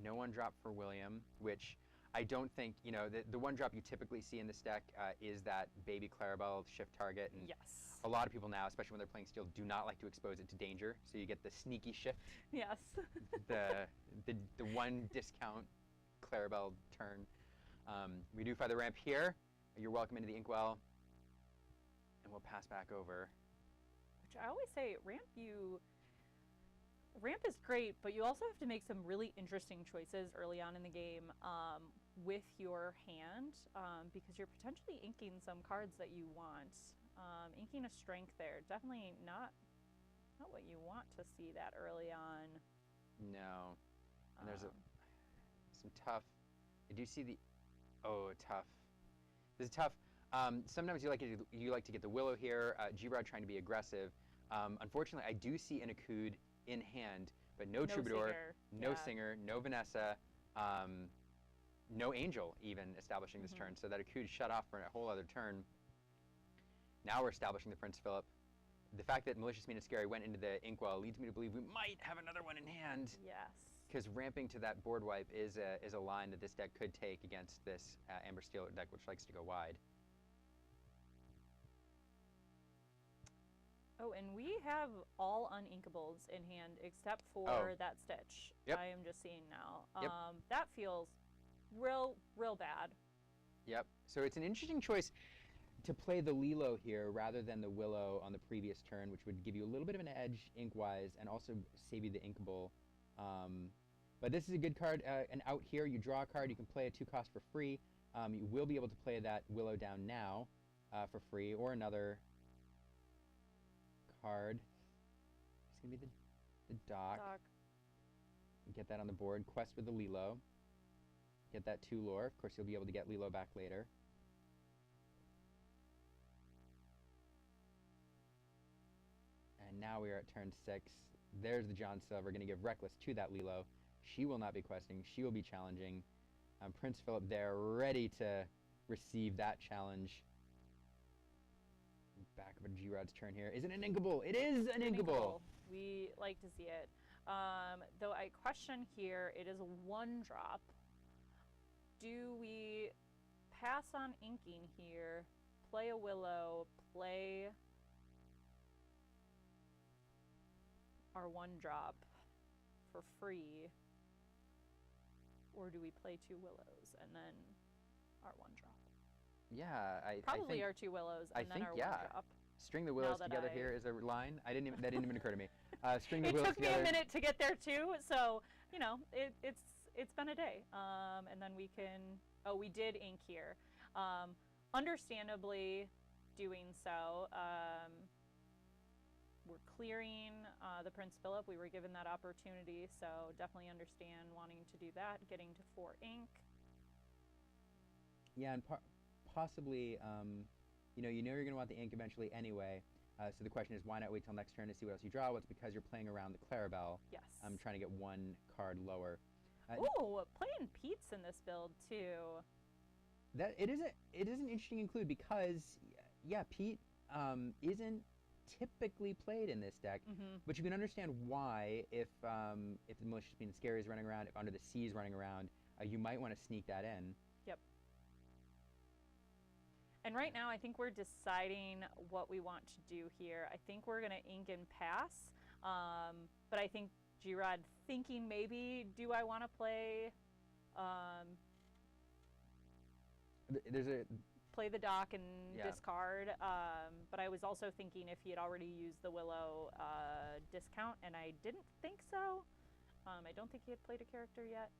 No 1-drop for William, which I don't think, the 1-drop you typically see in this deck is that baby Clarabelle shift target. And yes. A lot of people now, especially when they're playing Steel, do not like to expose it to danger, so you get the sneaky shift. Yes. the 1 discount Clarabelle turn. We do fire the ramp here. You're welcome into the Inkwell. And we'll pass back over. Which I always say, Ramp is great, but you also have to make some really interesting choices early on in the game with your hand, because you're potentially inking some cards that you want. Inking a strength there, definitely not what you want to see that early on. No. And there's some tough. I do see tough. This is tough. Sometimes you like to get the Willow here. G-Rod trying to be aggressive. Unfortunately, I do see an Akud in hand, but no Troubadour, no Singer, no Vanessa, no Angel even establishing this turn. So that Akud shut off for a whole other turn. Now we're establishing the Prince Philip. The fact that Malicious, Mean, and Scary went into the Inkwell leads me to believe we might have another one in hand. Yes. Because ramping to that board wipe is a line that this deck could take against this Amber Steel deck, which likes to go wide. Oh, and we have all uninkables in hand except for that Stitch. Yep. I am just seeing now. Yep. That feels real bad. Yep. So it's an interesting choice to play the Lilo here rather than the Willow on the previous turn, which would give you a little bit of an edge ink-wise and also save you the inkable. But this is a good card. And out here, you draw a card. You can play a 2-cost for free. You will be able to play that Willow down now for free, or another card. It's going to be the Dock. Get that on the board. Quest with the Lilo. Get that 2 lore. Of course, you'll be able to get Lilo back later. And now we are at turn 6. There's the John Silver, going to give Reckless to that Lilo. She will not be questing. She will be challenging. Prince Philip there, ready to receive that challenge. Back of a G-Rod's turn here. Is it an inkable? It is an inkable! We like to see it. Though I question here, it is a 1-drop. Do we pass on inking here, play a Willow, play our 1-drop for free, or do we play 2 Willows and then our 1-drop? Yeah, Probably I think, our 2 Willows and then our 1-drop. String the Willows together here is a line. That didn't even occur to me. String the It Willows took me together. a minute to get there too, so you know it's been a day. And then we can. Oh, we did ink here. Understandably, doing so. We're clearing the Prince Philip. We were given that opportunity, so definitely understand wanting to do that. Getting to 4 ink. Yeah, and possibly, you know you're going to want the ink eventually anyway. So the question is, why not wait till next turn to see what else you draw? Well, it's because you're playing around the Clarabelle. Yes. I'm trying to get 1 card lower. Ooh, playing Pete's in this build too. That it is an interesting include because yeah, Pete isn't typically played in this deck, but you can understand why if the Malicious Being Scary is running around, if Under the Sea is running around, you might want to sneak that in. Yep. And right now, I think we're deciding what we want to do here. I think we're going to ink and pass, but I think G-Rod thinking maybe, do I want to play play the Dock and discard, but I was also thinking if he had already used the Willow discount, and I didn't think so. I don't think he had played a character yet.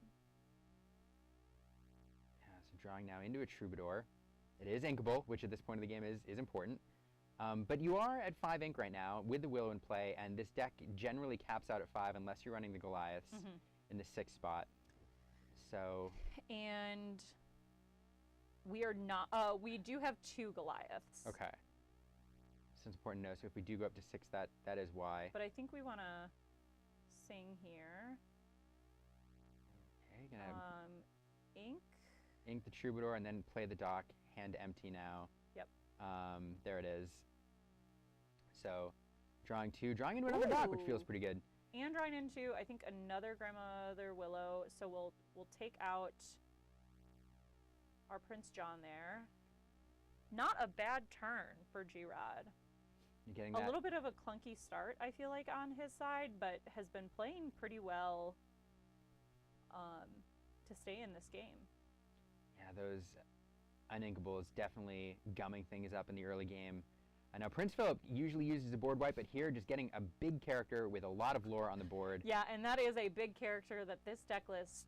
Yeah, so drawing now into a Troubadour. It is inkable, which at this point of the game is important. But you are at 5 ink right now with the Willow in play, and this deck generally caps out at 5 unless you're running the Goliaths in the 6th spot. So. And we are not. We do have 2 Goliaths. Okay. So it's important to know. So if we do go up to 6, that is why. But I think we want to sing here. Okay, gonna ink. Ink the Troubadour and then play the Dock. Hand empty now. Yep. There it is. So, drawing into another Dock, which feels pretty good. And drawing into, I think, another Grandmother Willow. So we'll take out our Prince John there. Not a bad turn for G-Rod. You're getting a little bit of a clunky start, I feel like, on his side, but has been playing pretty well to stay in this game. Yeah, those uninkables definitely gumming things up in the early game. I know Prince Philip usually uses a board wipe, but here just getting a big character with a lot of lore on the board. Yeah, and that is a big character that this deck list,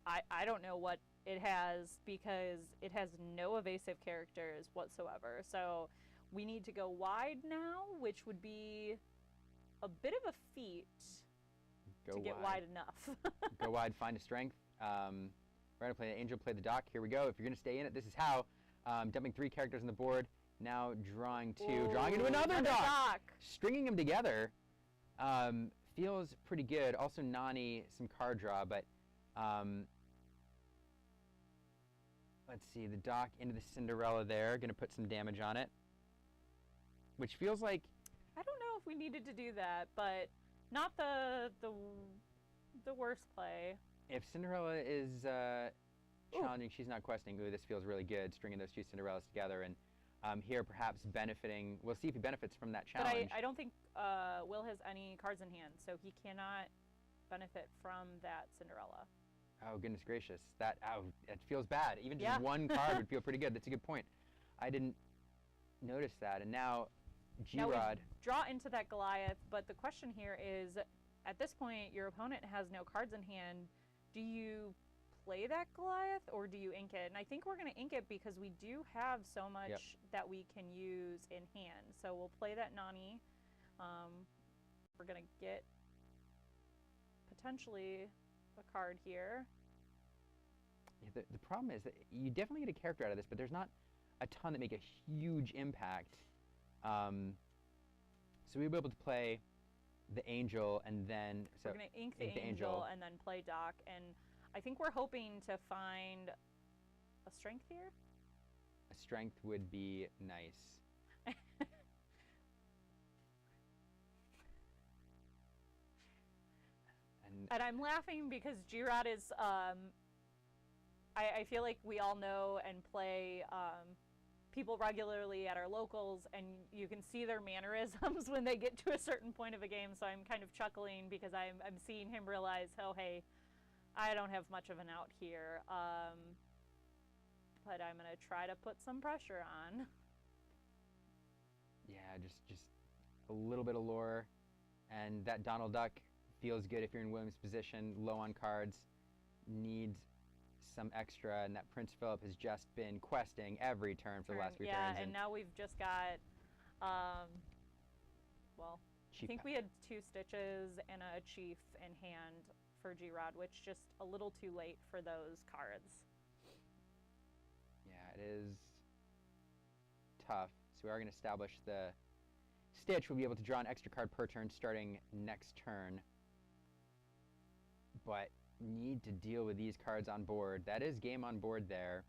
I don't know what it has, because it has no evasive characters whatsoever. So we need to go wide now, which would be a bit of a feat to get wide enough. Go wide, find a strength. We're going to play the Angel, play the Dock. Here we go. If you're going to stay in it, this is how. Dumping 3 characters on the board. Now drawing 2. Drawing into another Dock. Stringing them together feels pretty good. Also Nani, some card draw, but let's see. The Dock into the Cinderella there. Going to put some damage on it. Which feels like... I don't know if we needed to do that, but not the worst play. If Cinderella is challenging, she's not questing. Ooh, this feels really good, stringing those 2 Cinderellas together. And here, perhaps benefiting. We'll see if he benefits from that challenge. But I don't think Will has any cards in hand, so he cannot benefit from that Cinderella. Oh, goodness gracious. It feels bad. Even just Yeah. one card would feel pretty good. That's a good point. I didn't notice that. And now, Now we G-Rod. draw into that Goliath, but the question here is, at this point, your opponent has no cards in hand. Do you play that Goliath or do you ink it? And I think we're going to ink it because we do have so much that we can use in hand. So we'll play that Nani. We're going to get potentially a card here. Yeah, the problem is that you definitely get a character out of this, but there's not a ton that make a huge impact. So we'll be able to play the Angel and then... So we're going to ink the Angel and then play Doc. And I think we're hoping to find a Strength here. A Strength would be nice. And I'm laughing because G-Rod is, I feel like we all know and play people regularly at our locals, and you can see their mannerisms when they get to a certain point of a game, so I'm kind of chuckling because I'm seeing him realize, oh, hey, I don't have much of an out here, but I'm going to try to put some pressure on. Yeah, just a little bit of lore, and that Donald Duck feels good if you're in William's position, low on cards, needs some extra, and that Prince Philip has just been questing every turn for the last few turns. Yeah, and now we've just got, well, I think we had 2 Stitches and a Chief in hand for G-Rod, which just a little too late for those cards. Yeah, it is tough. So we are going to establish the Stitch. We'll be able to draw an extra card per turn starting next turn. But need to deal with these cards on board. That is game on board there.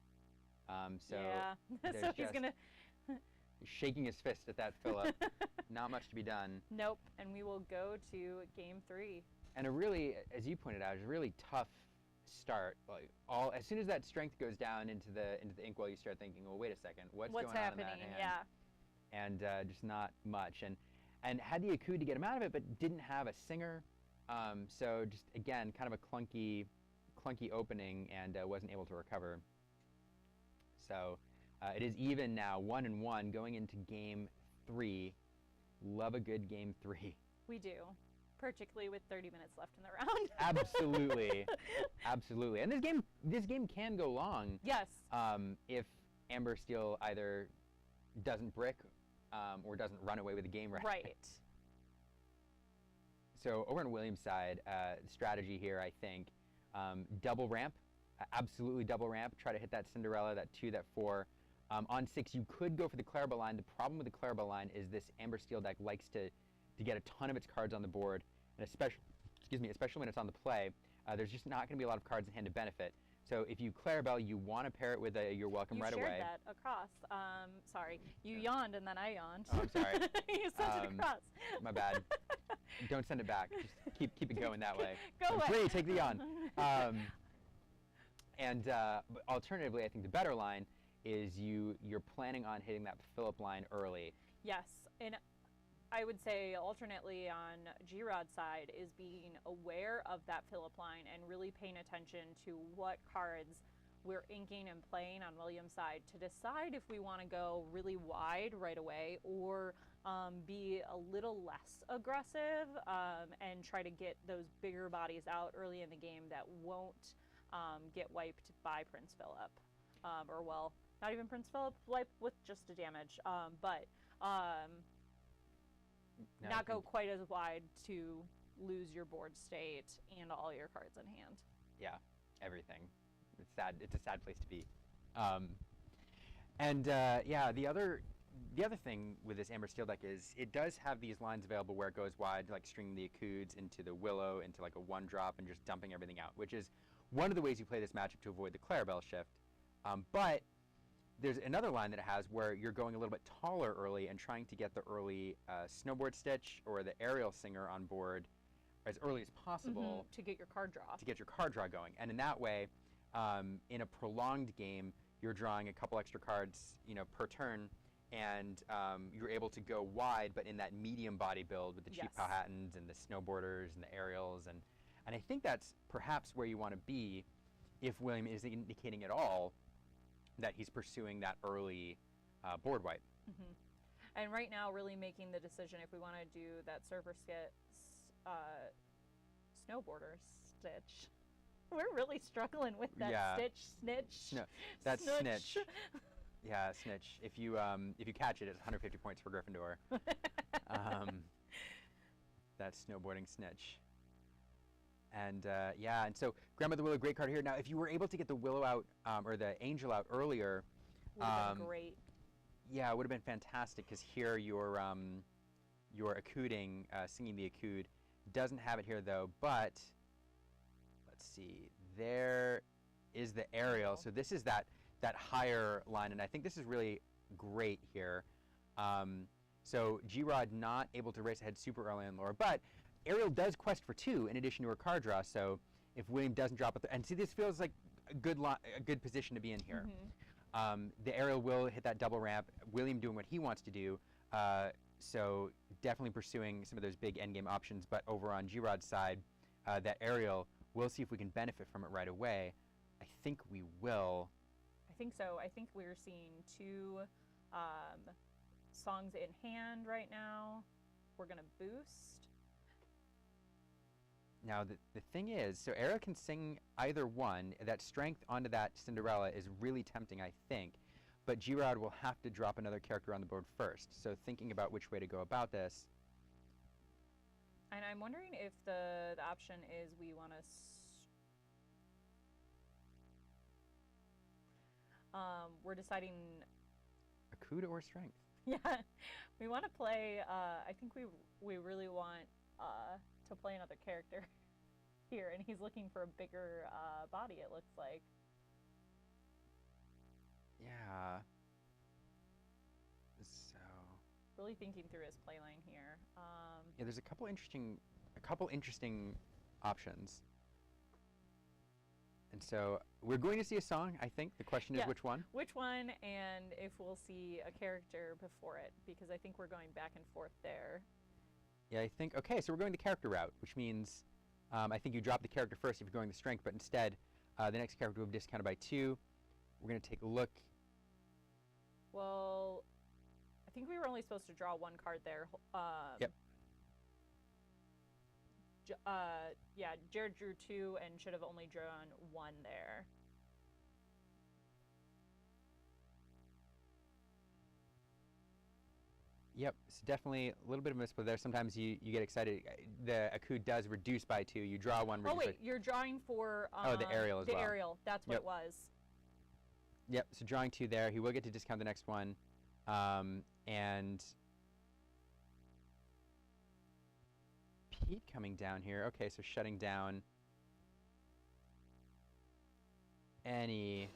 So yeah, so he's going to... shaking his fist at that Philip. Not much to be done. Nope, and we will go to game 3. And a really, as you pointed out, is a really tough start. Like as soon as that Strength goes down into the inkwell, you start thinking, well, wait a second, what's going happening? on in that hand? Yeah. And just not much. And had the Akud to get him out of it, but didn't have a Singer. So just again, kind of a clunky opening, and wasn't able to recover. So it is even now, 1-1 going into game 3. Love a good game 3. We do, particularly with 30 minutes left in the round. Absolutely, absolutely. And this game can go long. Yes. If Amber Steel either doesn't brick or doesn't run away with the game right. So over on William's side, strategy here, I think, double ramp, absolutely double ramp. Try to hit that Cinderella, that 2, that 4. On 6, you could go for the Clarabelle line. The problem with the Clarabelle line is this Amber Steel deck likes to get a ton of its cards on the board, and especially when it's on the play, there's just not going to be a lot of cards in hand to benefit. So if you Clarabelle, you want to pair it with a You're Welcome right away. You shared that across. Sorry, you yawned and then I yawned. Oh, I'm sorry. You sent it across. My bad. Don't send it back. Just keep it going that way. Go away. Free, take the yawn. But alternatively, I think the better line is you're planning on hitting that Philip line early. Yes, and I would say alternately on G-Rod's side is being aware of that Philip line and really paying attention to what cards we're inking and playing on William's side to decide if we want to go really wide right away or be a little less aggressive and try to get those bigger bodies out early in the game that won't get wiped by Prince Philip. Or, well, not even Prince Philip, wiped with just a damage. But not go quite as wide to lose your board state and all your cards in hand. Yeah, everything. It's sad. It's a sad place to be. Yeah, the other thing with this Amber Steel deck is it does have these lines available where it goes wide, like stringing the Akuds into the Willow, into like a 1-drop, and just dumping everything out, which is one of the ways you play this matchup to avoid the Clarabelle shift. But there's another line that it has where you're going a little bit taller early and trying to get the early Snowboard Stitch or the Aerial Singer on board as early as possible. To get your card draw. To get your card draw going. And in that way, in a prolonged game, you're drawing a couple extra cards, per turn, and you're able to go wide, but in that medium body build with the cheap Powhatans and the Snowboarders and the Aerials. And I think that's perhaps where you want to be if William is indicating at all that he's pursuing that early board wipe. Mm-hmm. And right now, really making the decision if we want to do that surfer skit, snowboarder stitch. We're really struggling with that stitch, snitch. No, that's snitch. Yeah, snitch. If you catch it, it's 150 points for Gryffindor. That's snowboarding snitch. And and so Grandmother Willow, great card here. Now, if you were able to get the Willow out or the Angel out earlier, would have been great. Yeah, it would have been fantastic because here your Accuding, singing the Accoud, doesn't have it here though. But let's see, there is the Ariel. So this is that higher line, and I think this is really great here. So G-Rod not able to race ahead super early on lore, but Ariel does quest for 2 in addition to her card draw. So if William doesn't drop it, and see, this feels like a good position to be in here. Mm-hmm. The Ariel will hit that double ramp. William doing what he wants to do. So definitely pursuing some of those big endgame options. But over on G-Rod's side, that Ariel, we'll see if we can benefit from it right away. I think we will. I think so. I think we're seeing 2 songs in hand right now. We're going to boost. Now, the thing is, so Ariel can sing either one. That strength onto that Cinderella is really tempting, I think. But G-Rod will have to drop another character on the board first. So thinking about which way to go about this. And I'm wondering if the option is we want to... we're deciding... Accoud or strength? Yeah. We want to play... I think we really want to play another character here. And he's looking for a bigger body, it looks like. Yeah. So really thinking through his playline here. Yeah, there's a couple interesting options. And so we're going to see a song, I think. The question is which one? Which one, and if we'll see a character before it, because I think we're going back and forth there. Yeah, I think, okay, so we're going the character route, which means I think you drop the character first if you're going the strength, but instead the next character will be discounted by 2. We're going to take a look. Well, I think we were only supposed to draw 1 card there. Yep. Yeah, Jared drew 2 and should have only drawn 1 there. Yep, so definitely a little bit of a misplay there. Sometimes you get excited. The Accoud does reduce by 2. You draw 1. Oh, wait, you're drawing for... the Ariel as well. The Ariel, that's what it was. Yep, so drawing 2 there. He will get to discount the next one. And Pete coming down here. Okay, so shutting down any...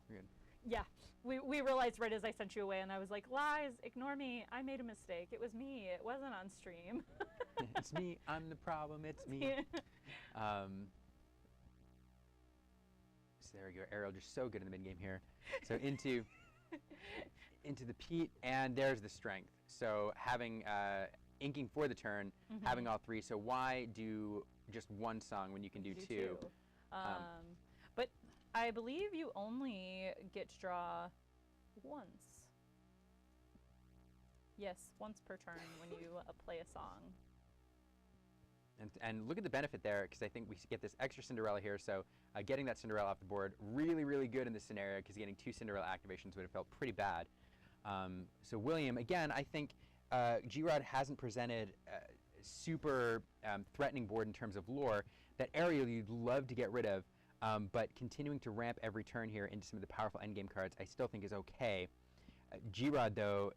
We're good. Yeah, we realized right as I sent you away, and I was like, lies, ignore me. I made a mistake. It was me. It wasn't on stream. It's me. I'm the problem. It's me. So there we go. Ariel just so good in the mid game here. So into the Pete, and there's the strength. So having inking for the turn, having all 3. So why do just 1 song when you can do 2? But I believe you only get to draw once. Yes, once per turn when you play a song. And look at the benefit there, because I think we get this extra Cinderella here. So getting that Cinderella off the board, really, really good in this scenario, because getting 2 Cinderella activations would have felt pretty bad. So William, again, I think G-Rod hasn't presented a super threatening board in terms of lore. That Ariel you'd love to get rid of, but continuing to ramp every turn here into some of the powerful endgame cards, I still think is okay. G-Rod, though,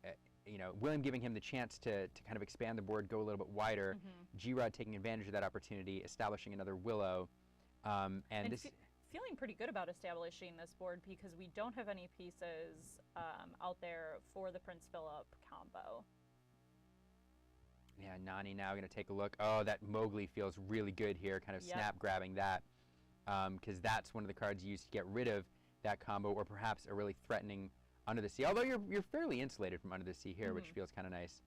William giving him the chance to kind of expand the board, go a little bit wider. G-Rod taking advantage of that opportunity, establishing another Willow. And this feeling pretty good about establishing this board because we don't have any pieces out there for the Prince Philip combo. Yeah, Nani now going to take a look. Oh, that Mowgli feels really good here, kind of snap grabbing that, because that's one of the cards used to get rid of that combo, or perhaps a really threatening Under the Sea. Although you're fairly insulated from Under the Sea here, which feels kind of nice.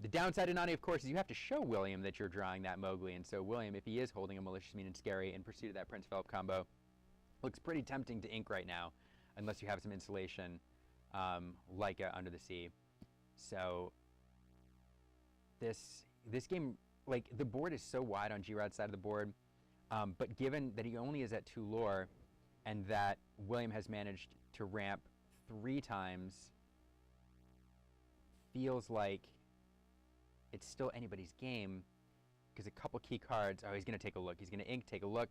The downside of Nani, of course, is you have to show William that you're drawing that Mowgli, and so William, if he is holding a Malicious, Mean, and Scary in pursuit of that Prince Philip combo, looks pretty tempting to ink right now, unless you have some insulation, like Under the Sea. So this game, like, the board is so wide on G-Rod's side of the board, but given that he only is at 2 lore, and that William has managed to ramp 3 times, feels like it's still anybody's game, because a couple key cards. Oh, he's going to take a look. He's going to ink, take a look.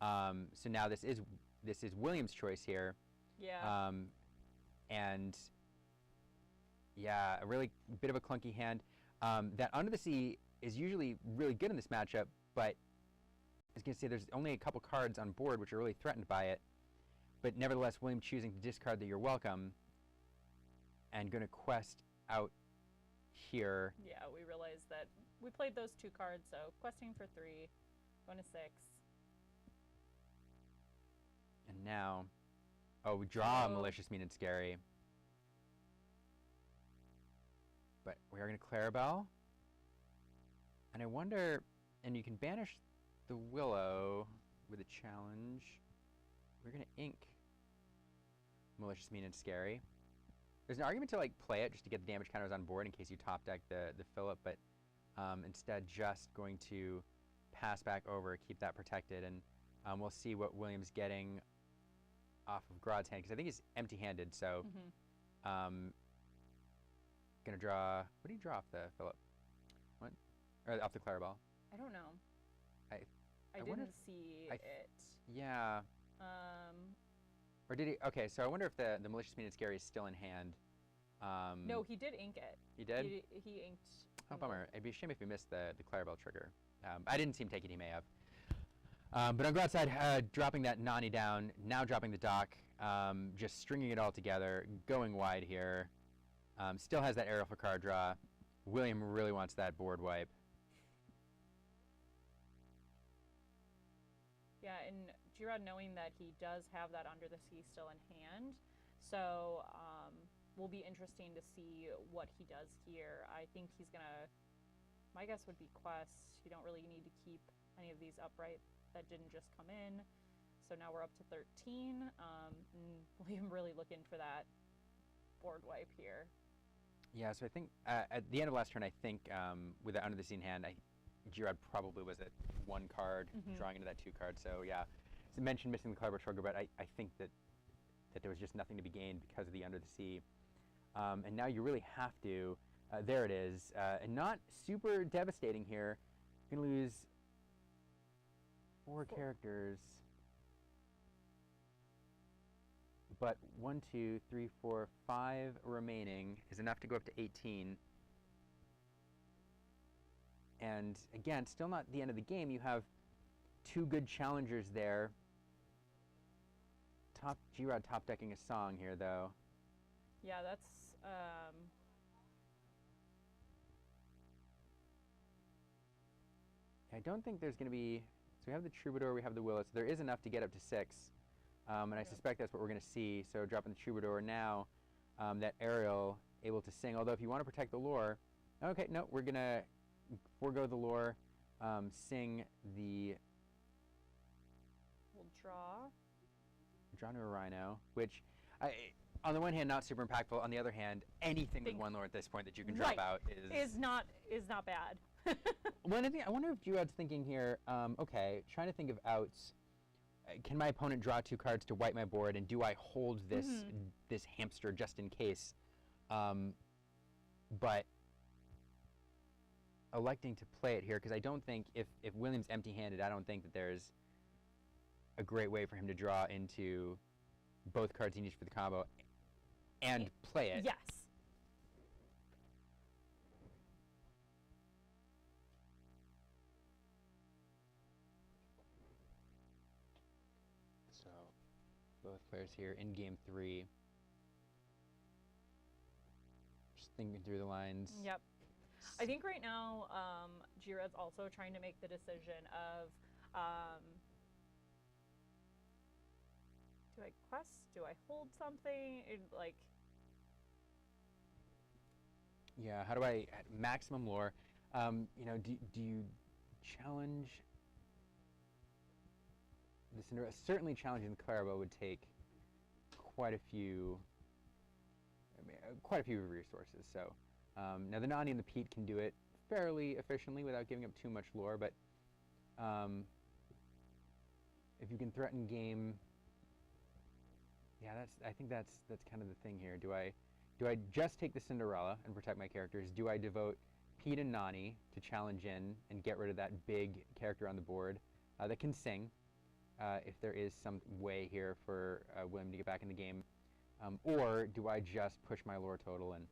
So now this is William's choice here. Yeah. And yeah, a really bit of a clunky hand. That Under the Sea is usually really good in this matchup, but I was going to say there's only a couple cards on board which are really threatened by it. But nevertheless, William choosing to discard the You're Welcome and going to quest out here. Yeah, we realized that we played those 2 cards, so questing for 3, going to 6. And now, oh, we draw a Malicious, Mean, and Scary. But we are going to Clarabelle. And I wonder, and you can banish the Willow with a challenge. We're going to ink Malicious, Mean, and Scary. There's an argument to like play it just to get the damage counters on board in case you top deck the Philip, but instead just going to pass back over, keep that protected, and we'll see what William's getting off of Grodd's hand, because I think he's empty-handed, so gonna draw, what do you draw off the Philip? What? Or off the Clarabelle? I don't know. I wonder didn't see it. Yeah. Or did he? Okay, so I wonder if the Malicious, Mean, and Scary is still in hand. No, he did ink it. He did? He inked. Oh, bummer. It'd be a shame if we missed the Clarabelle trigger. I didn't see him take it. He may have. But on Grodd's side, dropping that Nani down, now dropping the dock, just stringing it all together, going wide here. Still has that aerial for card draw. William really wants that board wipe. Yeah, and G-Rod knowing that he does have that Under the Sea still in hand, so will be interesting to see what he does here. I think he's gonna, my guess would be quest. You don't really need to keep any of these upright that didn't just come in. So now we're up to 13, and William really looking for that board wipe here. Yeah, so I think at the end of last turn, I think with the Under the Sea in hand, G-Rod probably was at 1 card, drawing into that 2 card. So yeah, as I mentioned, missing the Clarabelle trigger, but I think that there was just nothing to be gained because of the Under the Sea. And now you really have to, there it is, and not super devastating here. You're going to lose 4 characters. But 1, 2, 3, 4, 5 remaining is enough to go up to 18. And again, still not the end of the game. You have 2 good challengers there. G-Rod top decking a song here, though. Yeah, that's I don't think there's going to be. So we have the Troubadour, we have the Willow. So there is enough to get up to 6. And I suspect that's what we're going to see. So dropping the Troubadour now, that Ariel able to sing. Although if you want to protect the lore, okay, no, we're going to forego the lore, sing the. We'll draw. Draw to a Rhino, which, on the one hand, not super impactful. On the other hand, anything with 1 lore at this point that you can drop out is not bad. Well, I wonder if G-Rod's thinking here. Okay, trying to think of outs. Can my opponent draw 2 cards to wipe my board, and do I hold this this hamster just in case? But electing to play it here, because I don't think if William's empty-handed, I don't think that there's a great way for him to draw into both cards he needs for the combo and play it. Yes. So both players here in game 3. Just thinking through the lines. Yep. I think right now, G-Rod's also trying to make the decision of, do I quest? Do I hold something? Yeah, how do I maximum lore? You know, do you challenge the Cinderella? Certainly, challenging the Clarabelle would take quite a few, resources. So now the Nani and the Pete can do it fairly efficiently without giving up too much lore. But if you can threaten game, yeah, I think that's kind of the thing here. Do I just take the Cinderella and protect my characters? Do I devote Pete and Nani to challenge in and get rid of that big character on the board that can sing, if there is some way here for William to get back in the game? Or do I just push my lore total? And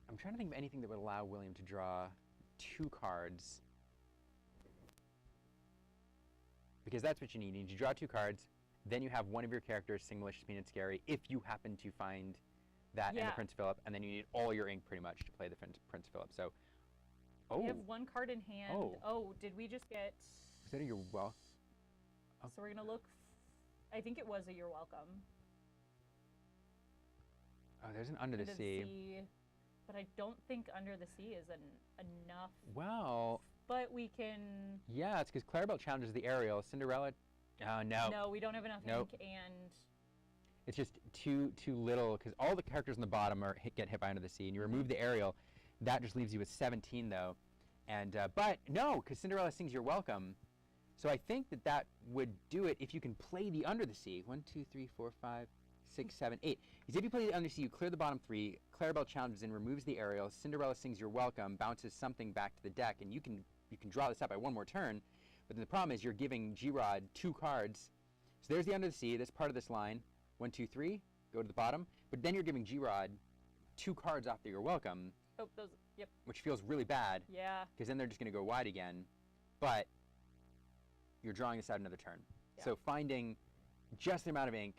I'm trying to think of anything that would allow William to draw 2 cards. Because that's what you need. You need to draw 2 cards, then you have one of your characters sing Malicious, Mean, and Scary if you happen to find that and the Prince Philip, and then you need all your ink pretty much to play the Prince Philip. So, we have 1 card in hand. Oh, did we just get... Is that a You're Welcome? So we're going to look... I think it was a You're Welcome. Oh, there's an Under the Sea. But I don't think Under the Sea is enough. Well... But we can... Yeah, it's because Clarabelle challenges the Ariel. Cinderella... no. No, we don't have enough ink, and... It's just too little, because all the characters on the bottom get hit by Under the Sea, and you remove the Ariel. That just leaves you with 17, though. And but no, because Cinderella sings You're Welcome. So I think that would do it if you can play the Under the Sea. 1, 2, 3, 4, 5, 6, 7, 8. Because if you play the Under the Sea, you clear the bottom 3. Clarabelle challenges in, removes the Ariel. Cinderella sings You're Welcome, bounces something back to the deck, and you can draw this up by 1 more turn. But then the problem is you're giving G-Rod 2 cards. So there's the Under the Sea. That's part of this line. 1, 2, 3. Go to the bottom. But then you're giving G-Rod 2 cards after You're Welcome. Oh, those. Yep. Which feels really bad. Yeah. Because then they're just going to go wide again. But you're drawing this out another turn. Yeah. So finding just the amount of ink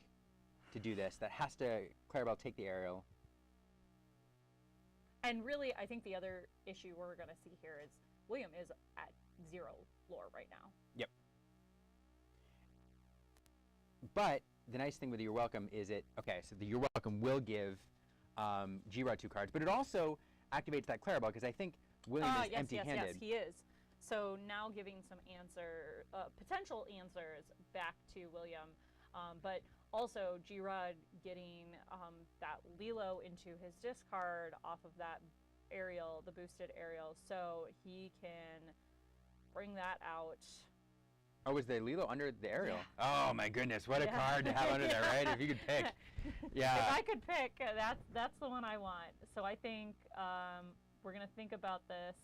to do this, that has to Clarabelle take the Ariel. And really, I think the other issue we're going to see here is William is at 0 lore right now. Yep. But the nice thing with the You're Welcome is so the You're Welcome will give G-Rod 2 cards, but it also activates that Clarabelle, because I think William is empty-handed. Yes, he is. So now giving some potential answers back to William, but also G-Rod getting that Lilo into his discard off of that Ariel, the boosted Ariel, so he can bring that out. Oh, was the Lilo under the Ariel? Yeah. Oh my goodness, what a card to have under there, right? If you could pick. Yeah. If I could pick, that's the one I want. So I think we're going to think about this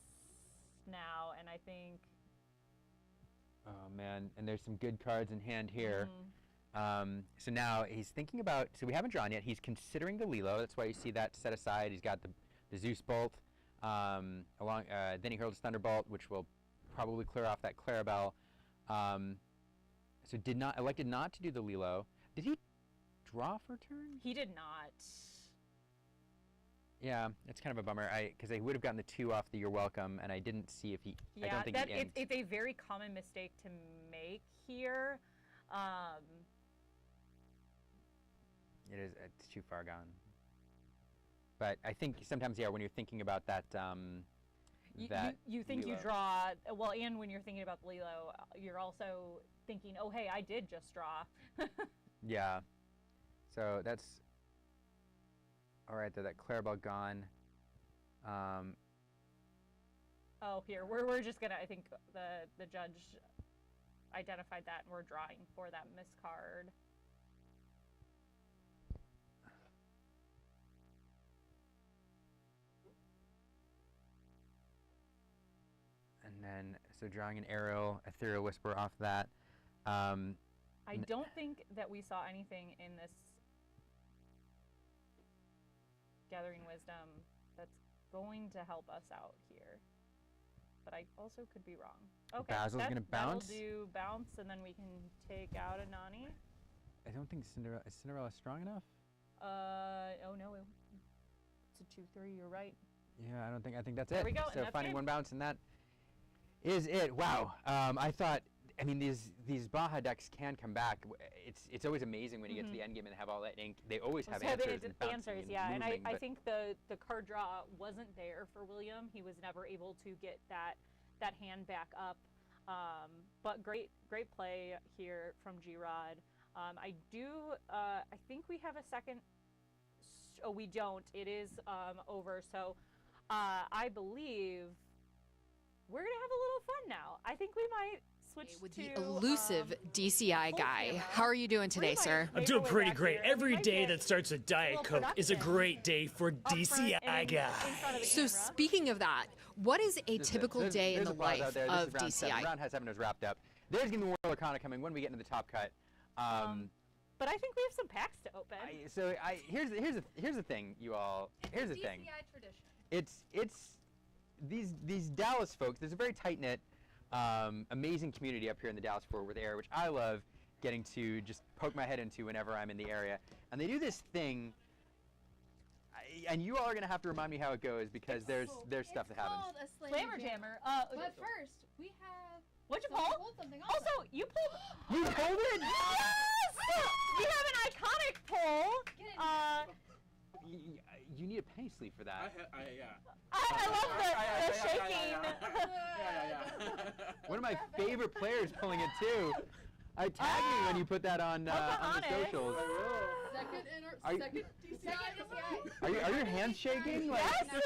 now, and I think... Oh man, and there's some good cards in hand here. So now he's thinking about, so we haven't drawn yet, he's considering the Lilo, that's why you see that set aside. He's got the Zeus Bolt, then he hurls Thunderbolt, which will probably clear off that Clarabelle. So elected not to do the Lilo. Did he draw for a turn? He did not. Yeah, it's kind of a bummer. Because I would have gotten the 2 off the You're Welcome, and I didn't see if he. Yeah, I don't think it's a very common mistake to make here. It is. It's too far gone. But I think sometimes, when you're thinking about that. You think Lilo. You draw, well, and when you're thinking about Lilo, you're also thinking, oh, hey, I did just draw. Yeah. So that's, all right, that Clarabelle gone. Oh, here, we're just going to, I think the judge identified that, and we're drawing for that miscard. And then, so drawing an Ariel, Ethereal Whisper off that. I don't think that we saw anything in this Gathering Wisdom that's going to help us out here. But I also could be wrong. Okay, Basil's going to bounce? That'll do bounce, and then we can take out a Nani. I don't think is Cinderella strong enough? Oh no, it's a 2/3, you're right. Yeah, I think that's it. There we go, So and that's finding game. 1 bounce, and that is it. Wow. I thought I mean, these Baja decks can come back. It's always amazing when you get to the end game and they have all that ink. They always have answers. And answers, yeah. And moving, I think the card draw wasn't there for William. He was never able to get that hand back up. But great play here from G-Rod. I think we have a second. Oh, we don't. It is over. So I believe we're going to have a little fun now. I think we might switch with to the elusive DCI guy. camera. How are you doing today, sir? I'm doing pretty great. Every day that starts with Diet Coke is a great day for DCI guy. So speaking of that, what is a typical day in the life out there. of This is round 7. DCI? Round 7 is wrapped up. There's going to be more Lorcana coming when we get into the top cut. But I think we have some packs to open. Here's the thing, you all. Here's the thing. DCI tradition. It's these Dallas folks. There's a very tight knit, amazing community up here in the Dallas Fort Worth area, which I love getting to just poke my head into whenever I'm in the area. And they do this thing, and you all are gonna have to remind me how it goes because there's stuff that happens. It's called a Slammer Jammer. But first, we have. What'd you someone pull? pulled something Also, you pulled. You pulled it? Yes! We have an iconic pull. You need a penny sleeve for that. I love the shaking. One of my favorite players pulling it too. I tag me when you put that on the socials. Second DCI. Are your hands shaking? Like, Yes.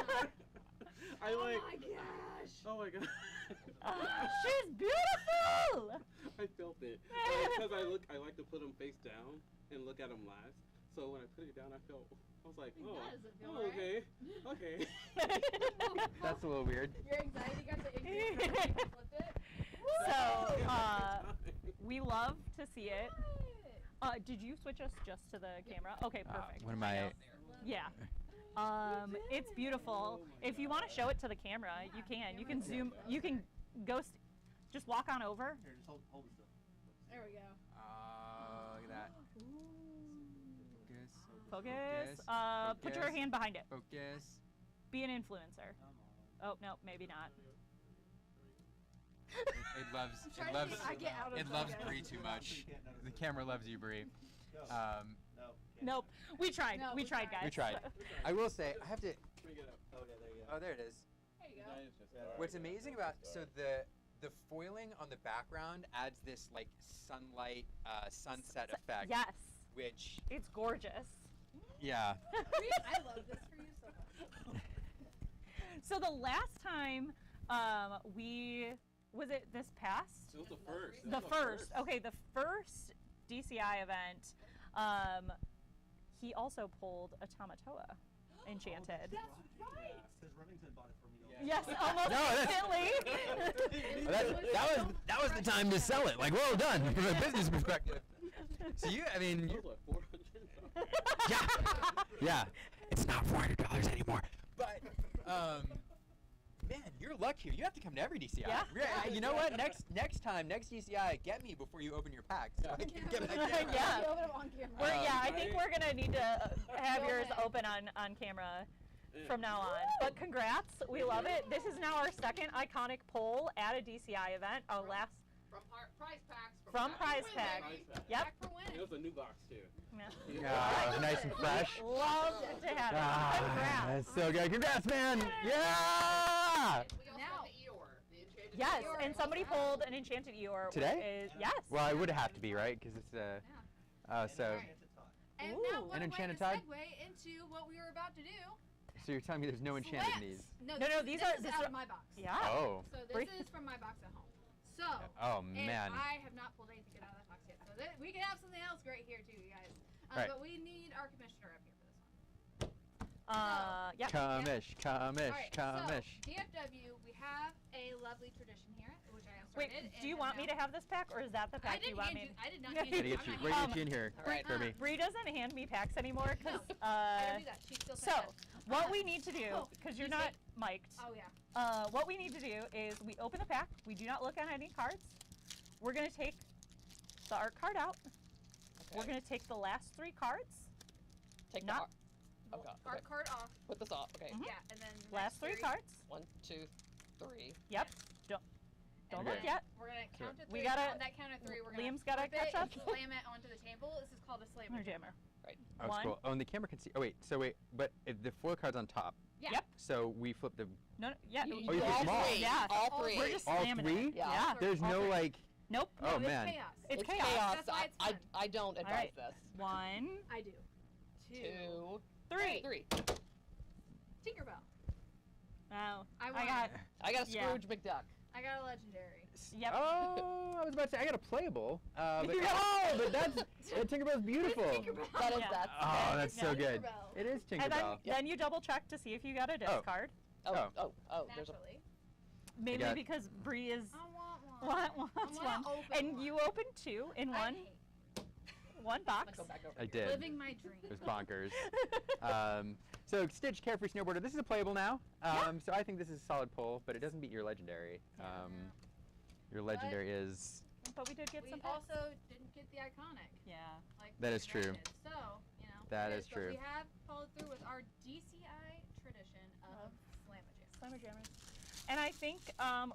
I like. Oh my gosh. Oh my god. She's beautiful. I felt it. Because I like to put them face down and look at them last. So when I put it down, I was like, oh, okay, okay. that's a little weird. Your anxiety got the increase. Flipped it. So we love to see it. Did you switch us just to the camera? Okay, perfect. What am I? Yeah. It's beautiful. If you want to show it to the camera, you can. You can zoom. You can go. Just walk on over. Here, just hold it still. There we go. Look at that. Focus. Put your hand behind it. Focus. Be an influencer. Oh no, maybe not. It loves Bree too much. The camera loves you, Bree. Nope. We tried. We tried, guys. We tried. I will say, I have to. Okay, there you go. Oh, there it is. There you go. What's amazing about the foiling on the background adds this like sunlight sunset effect. Yes. Which It's gorgeous. yeah. I love this for you so much. So the last time was it this past? It was the first. The first. Okay, the first DCI event. He also pulled a Tamatoa Enchanted. That's right. Because Remington bought it for me. Yes, almost instantly. That was the time to sell it. Like, well done from a business perspective. So It was like $400. yeah. It's not $400 anymore. But man, your luck here. You have to come to every DCI. Yeah. You know what? Next DCI, get me before you open your pack. So I can get back there. Yeah. You open it on camera. I think we're gonna need to have yours open on camera from now on. But congrats, we love it. This is now our second iconic poll at a DCI event. Our last Prize packs. from Prize Pack. Yep. Back for It winning. was a new box too. Nice and fresh. Love to have it. Congrats. That's so good. Congrats, man. Yeah. We also Now- have the Eeyore, the enchanted Yes, Eeyore. and somebody pulled an Enchanted Eeyore. which Today? is- yes. Well, it would have to be, right? Because it's so. And Ooh. now what An a way enchanted to Tide? segue into what we were about to do. So you're telling me there's no enchanted in these? No, this these are- is this out are- of my box. Yeah. Oh. So Bree- this is from my box at home. So Oh and man. I have not pulled anything out of that box yet. So we can have something else great here too, you guys. Right. But we need our commissioner up here for this one. Yeah. Come-ish, come-ish, All right, come-ish. so DFW, we have a lovely tradition here, which I have Wait, started. do you want me to have this pack, or is that the I pack you didn't want hand me? you. I did not Yeah. hand Way to you. get you, I'm way not to handing get you in here, Bree- Kirby. Bree doesn't hand me packs anymore because. I don't do that. She still says So, yes. what we need to do, Oh, because you you're not mic'd, Oh yeah. what we need to do is we open the pack. We do not look at any cards. We're gonna take the art card out. We're gonna take the last 3 cards. Take Not- the art. Art Okay. card off. Put this off. Okay. Mhm. Yeah, and then Last 3 next cards. 1, 2, 3. Yep. Don't Don't Okay. look yet. We're gonna count to We 3. gotta- On that count of 3, we're gonna Liam's gotta flip it catch up. and slam it onto the table. This is called a slammer Jammer. Oh, that's One. cool. Oh, and the camera can see. Oh, wait. So, wait. But if the foil card's on top. Yeah. Yep. So we flip the. No, yeah. Oh, you flip them all. Yeah. All three. We're just All slamming three? it. Yeah. There's all no, three. like. Nope. Oh, it's man. chaos. It's It's chaos. chaos. That's why it's I, fun. I don't advise right. this. 1, I do. 2, 3. 3. Tinkerbell. Oh, I I got. I got a Yeah. Scrooge McDuck. I got a legendary. Yep. Oh, I was about to say I got a playable. But but that's Tinkerbell's beautiful. That is Yeah. that's Oh, that's so Yeah. good. Tinkerbell. It is And Tinkerbell. then you double check to see if you got a discard. oh, Oh. oh, oh, there's a Naturally. Mainly got- because Bree is I want one. wants I wanna one, open and one. you open 2 in I one hate box. go back over I here. did. living my dream. It was bonkers. So Stitch Carefree Snowboarder. This is a playable now. So I think this is a solid pull, but it doesn't beat your legendary. Your legendary is. But we did get We some packs. also didn't get the iconic. Yeah. Like That we is true. did. So, you know. That it is but true. We have followed through with our DCI tradition of Slamajam. Slammer Jammers. And I think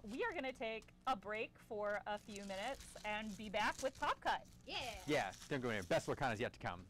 we are going to take a break for a few minutes and be back with Pop Cut. Yeah. Yeah, don't go anywhere. Best Lorcana is yet to come.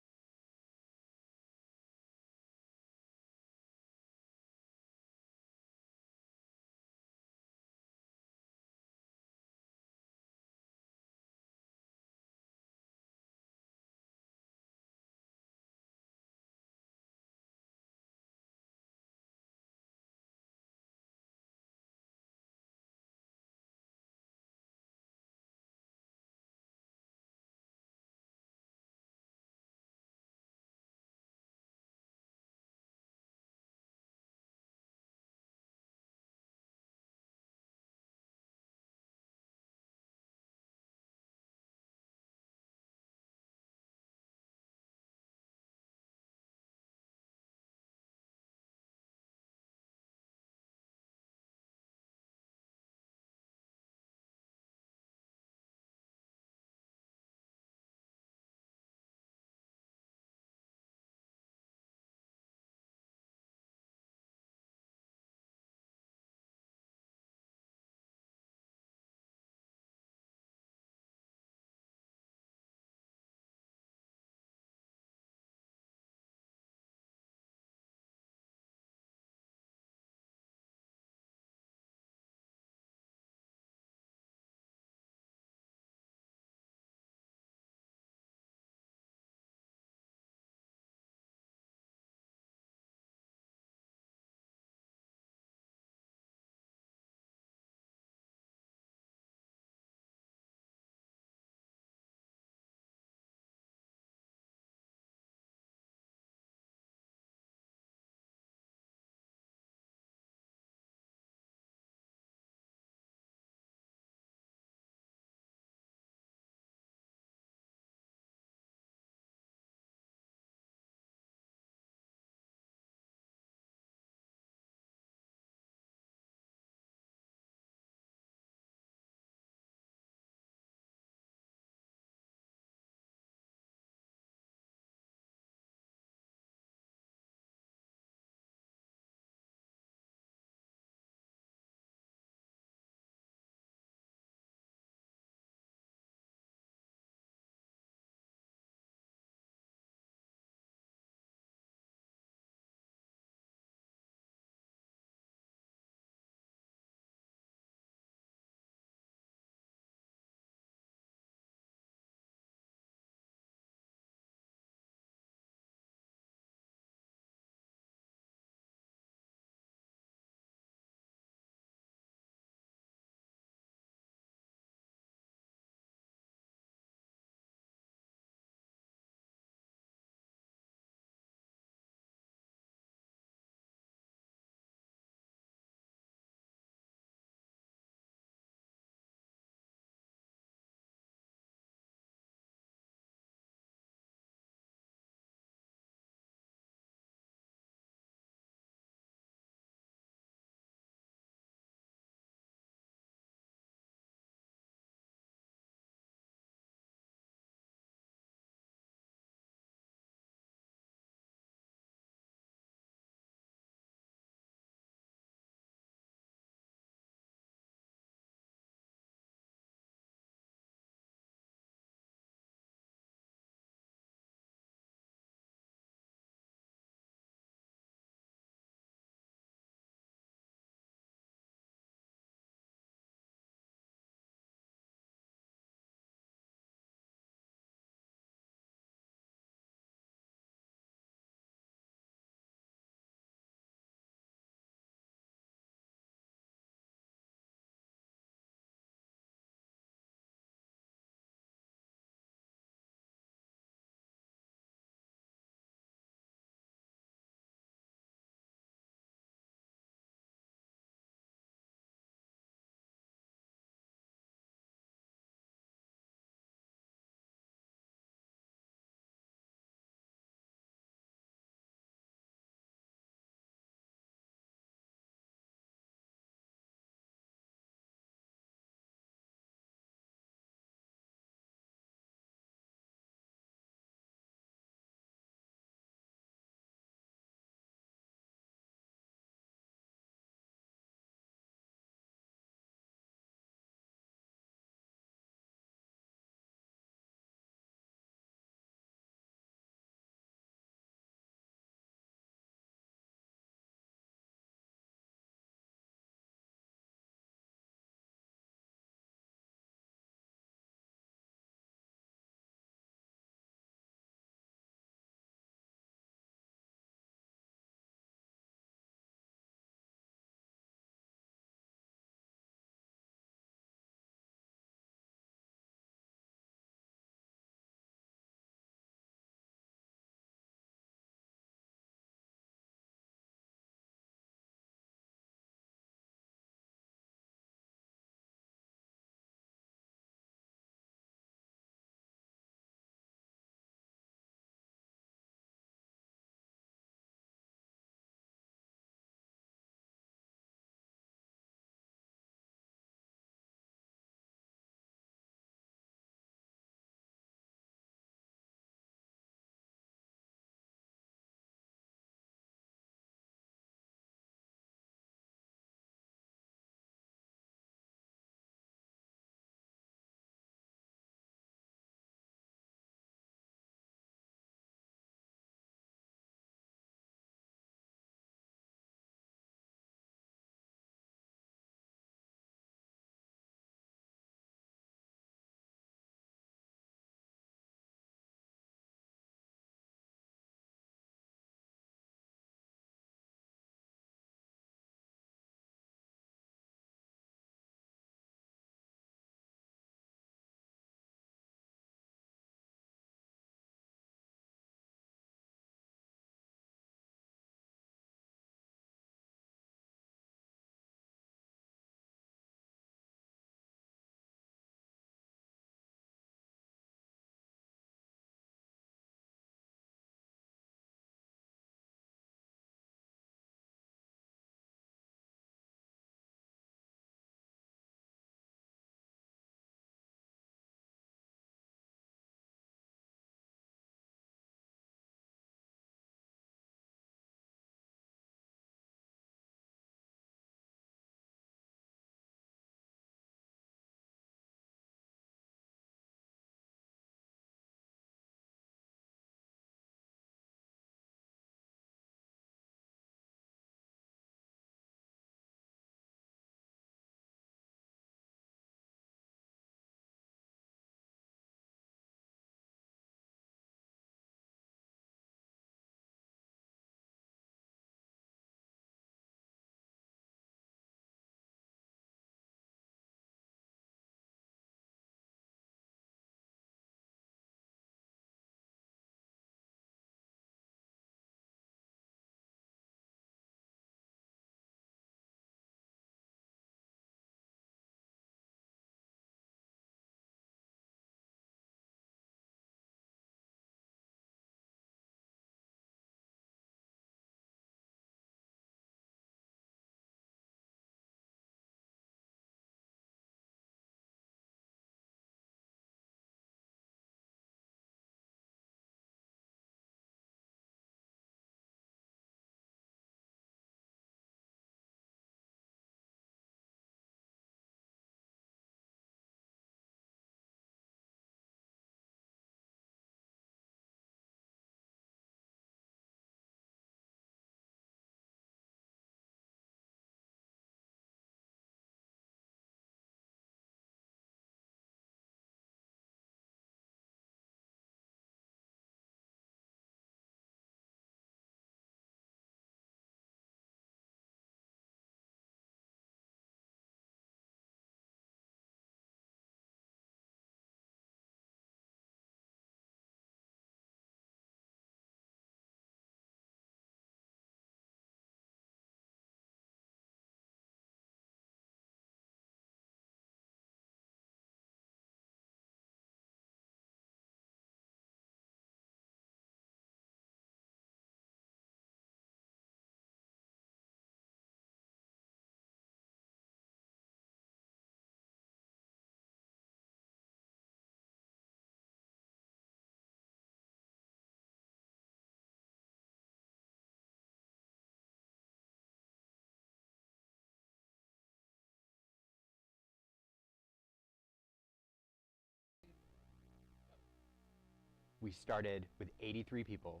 we started with 83 people,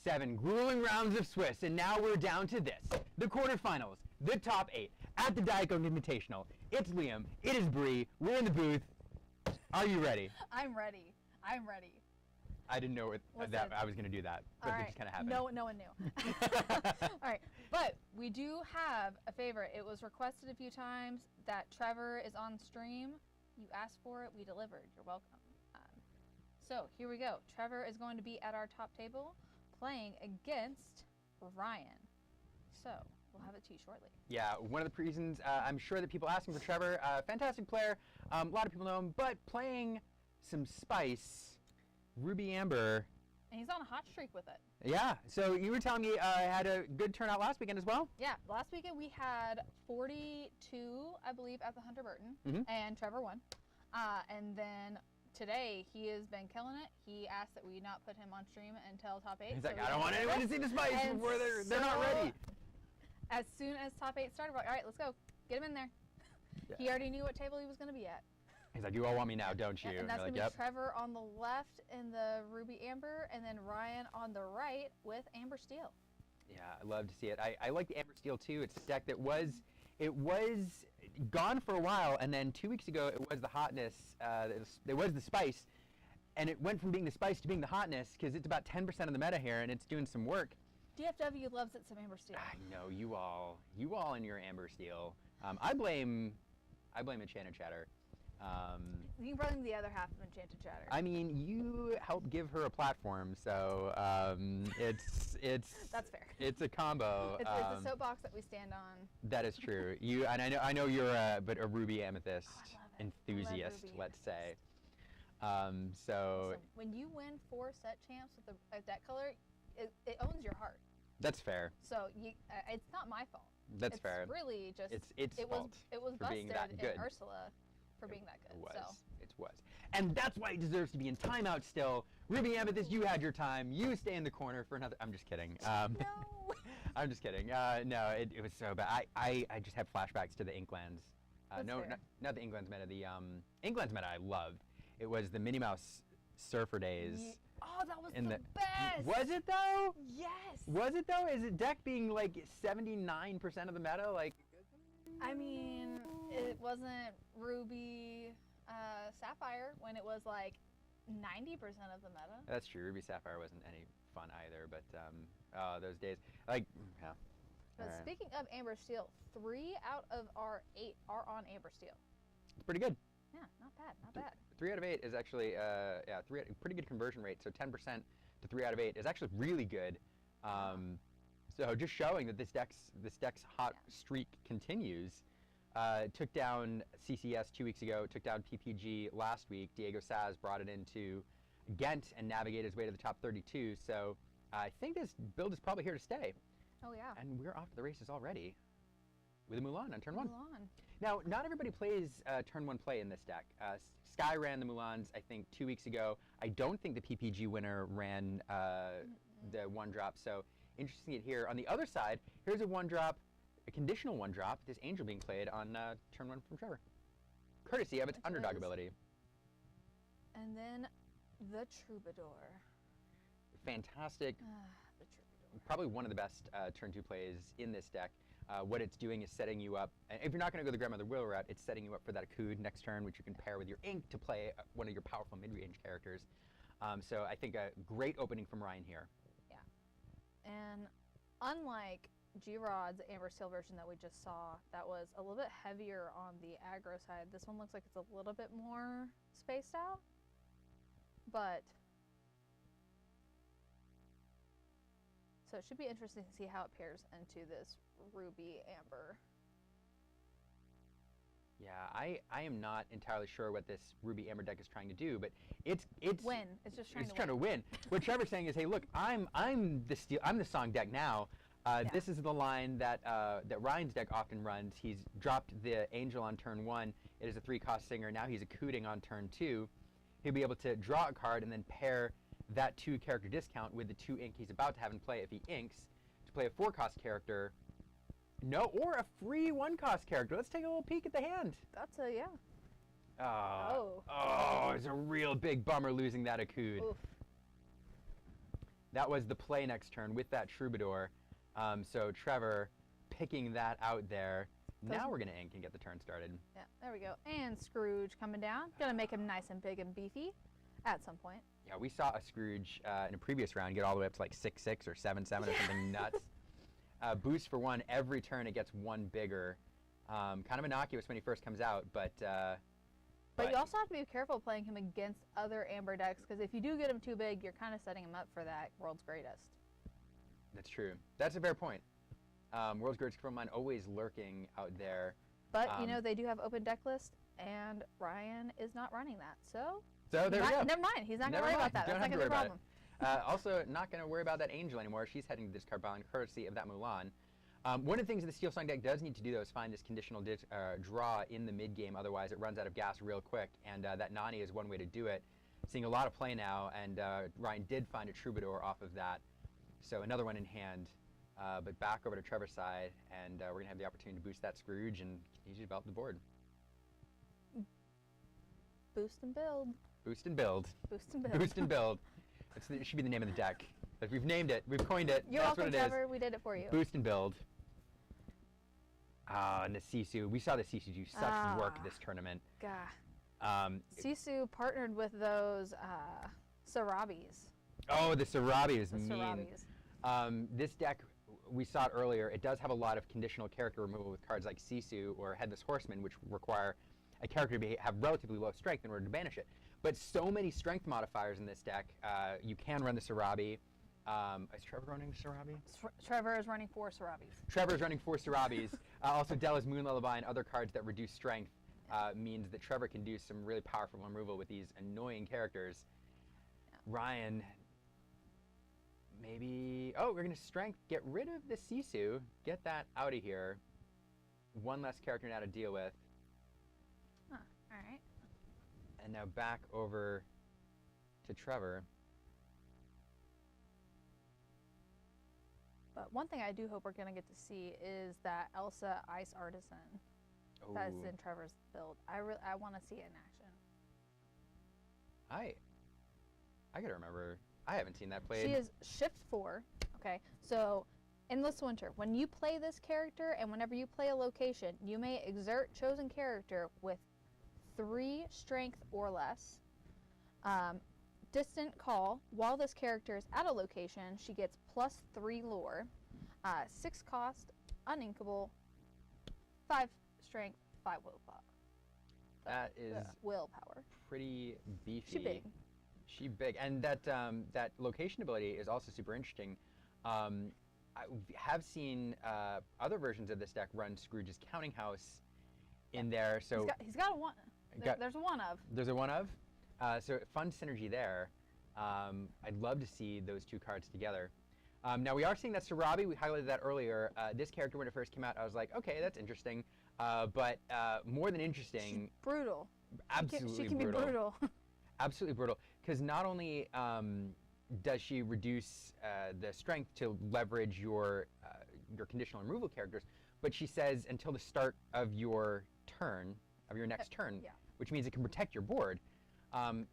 7 grueling rounds of Swiss, and now we're down to this. The quarterfinals, the top 8, at the Diet Coke Invitational. It's Liam, it is Bree, we're in the booth. Are you ready? I'm ready. I'm ready. I didn't know that I was going to do that, but it just kind of happened. No one knew. All right, but we do have a favorite. It was requested a few times that Trevor is on stream. You asked for it, we delivered. You're welcome. So here we go. Trevor is going to be at our top table playing against Ryan. So we'll have it to you shortly. Yeah, one of the reasons I'm sure that people asking for Trevor, fantastic player, a lot of people know him, but playing some spice. Ruby Amber. And he's on a hot streak with it. Yeah. So you were telling me had a good turnout last weekend as well? Yeah. Last weekend we had 42, I believe, at the Hunter Burton, and Trevor won. And then today he has been killing it. He asked that we not put him on stream until top 8. He's like, I don't want anyone to see the spice before they're not ready. As soon as top 8 started, we're like, all right, let's go. Get him in there. Yeah. He already knew what table he was going to be at. He's like, you all want me now, don't you? And that's going to be Trevor on the left in the Ruby Amber, and then Ryan on the right with Amber Steel. Yeah, I love to see it. I like the Amber Steel too. It's a deck that was gone for a while, and then 2 weeks ago it was the hotness. It was the spice, and it went from being the spice to being the hotness because it's about 10% of the meta here, and it's doing some work. DFW loves it some Amber Steel. I know you all and your Amber Steel. I blame Enchanted Chatter. You can blame the other half of Enchanted Chatter. I mean, you helped give her a platform, so it's that's fair. It's a combo. It's a soapbox that we stand on. That is true. And I know you're a Ruby Amethyst enthusiast, let's say. So when you win 4 set champs with a deck color, it owns your heart. That's fair. So it's not my fault. That's fair. It's really just its fault it was for being that busted good. in Ursula for being that good. It was. And that's why it deserves to be in timeout still. Ruby Amethyst, you had your time. You stay in the corner for another. I'm just kidding. No. I'm just kidding. No, it was so bad. I just have flashbacks to the Inklands. Not the Inklands meta. The Inklands meta I loved. It was the Minnie Mouse Surfer days. Oh, that was the best. Was it though? Yes. Was it though? Is it deck being like 79% of the meta? Like. I mean, it wasn't Ruby Sapphire when it was like 90% of the meta. That's true. Ruby Sapphire wasn't any fun either, but those days, like, yeah. But speaking of Amber Steel, 3 out of our 8 are on Amber Steel. It's pretty good. Yeah, not bad, not bad. 3 out of 8 is actually, pretty good conversion rate. So 10% to 3 out of 8 is actually really good. So just showing that this deck's hot streak continues. Took down CCS 2 weeks ago, took down PPG last week. Diego Saz brought it into Ghent and navigated his way to the top 32. So I think this build is probably here to stay. Oh, yeah. And we're off to the races already with a Mulan on turn 1. Mulan. Now, not everybody plays turn 1 play in this deck. Sky ran the Mulans, I think, 2 weeks ago. I don't think the PPG winner ran the 1-drop. So interesting it here. On the other side, here's a 1-drop. A conditional 1-drop, this Angel being played on turn 1 from Trevor. Courtesy of its underdog ability. And then the Troubadour. Fantastic. The Troubadour. Probably one of the best turn 2 plays in this deck. What it's doing is setting you up, and if you're not going to go the Grandmother Will route, it's setting you up for that Akud next turn, which you can pair with your Ink to play one of your powerful mid-range characters. So I think a great opening from Ryan here. Yeah. And unlike G-Rod's Amber Steel version that we just saw, that was a little bit heavier on the aggro side. This one looks like it's a little bit more spaced out, but so it should be interesting to see how it pairs into this Ruby Amber. Yeah, I am not entirely sure what this Ruby Amber deck is trying to do, but it's win. It's just trying to win. What Trevor's saying is, hey, look, I'm the song deck now. This is the line that Ryan's deck often runs. He's dropped the Angel on turn 1. It is a 3-cost singer. Now he's Akuding on turn 2. He'll be able to draw a card and then pair that 2-character discount with the 2 ink he's about to have in play if he inks to play a 4-cost character. No, or a free 1-cost character. Let's take a little peek at the hand. That's a, yeah. Oh, it's a real big bummer losing that Akud. Oof. That was the play next turn with that Troubadour. So Trevor picking that out there. Now we're going to ink and get the turn started. Yeah, there we go. And Scrooge coming down. Going to make him nice and big and beefy at some point. Yeah, we saw a Scrooge in a previous round get all the way up to like 6-6 or 7-7 or something nuts. Boost for 1 every turn. It gets 1 bigger. Kind of innocuous when he first comes out, but you also have to be careful playing him against other Amber decks, because if you do get him too big, you're kind of setting him up for that World's Greatest. That's true. That's a fair point. World's Greatest Control Mine always lurking out there. But, you know, they do have open deck list, and Ryan is not running that, so there we go. Never mind. He's not going to worry about that. That's not going to be a problem. Also, not going to worry about that Angel anymore. She's heading to this card pile, courtesy of that Mulan. One of the things the Steel Song deck does need to do, though, is find this conditional draw in the mid-game. Otherwise, it runs out of gas real quick, and that Nani is one way to do it. Seeing a lot of play now, and Ryan did find a Troubadour off of that. So another one in hand. But back over to Trevor's side, and we're going to have the opportunity to boost that Scrooge and continue to develop the board. Boost and build. Boost and build. Boost and build. Boost and build. It should be the name of the deck. But we've named it. We've coined it. You're That's welcome, what it Trevor. is. We did it for you. Boost and build. And the Sisu. We saw the Sisu do such work this tournament. God. Sisu partnered with those Sarabis. Oh, the Sarabi is The mean. Sarabis. This deck, we saw it earlier, it does have a lot of conditional character removal with cards like Sisu or Headless Horseman, which require a character to have relatively low strength in order to banish it. But so many strength modifiers in this deck. You can run the Sarabi. Is Trevor running the Sarabi? Trevor is running 4 Sarabis. Trevor's running 4 Sarabis. Also, Della's Moon Lullaby and other cards that reduce strength means that Trevor can do some really powerful removal with these annoying characters. Yeah. Ryan, maybe... Oh, we're going to strength. Get rid of the Sisu. Get that out of here. 1 less character now to deal with. Huh, all right. And now back over to Trevor. But one thing I do hope we're going to get to see is that Elsa Ice Artisan that's in Trevor's build. I want to see it in action. I gotta remember. I haven't seen that played. She is shift 4. Okay, so Endless Winter. When you play this character and whenever you play a location, you may exert chosen character with 3 strength or less. Distant Call. While this character is at a location, she gets +3 lore, 6 cost, uninkable, 5 strength, 5 willpower. That is willpower. Pretty beefy. She big. She big, and that that location ability is also super interesting. I have seen other versions of this deck run Scrooge's Counting House in there. So he's got a one. There's a one of. There's a one of. So fun synergy there. I'd love to see those 2 cards together. Now we are seeing that Sarabi. We highlighted that earlier. This character, when it first came out, I was like, okay, that's interesting. But more than interesting, she's brutal. Absolutely she can brutal. be brutal. Absolutely brutal. Because not only does she reduce the strength to leverage your conditional removal characters, but she says until the start of your turn, of your next turn, which means it can protect your board. And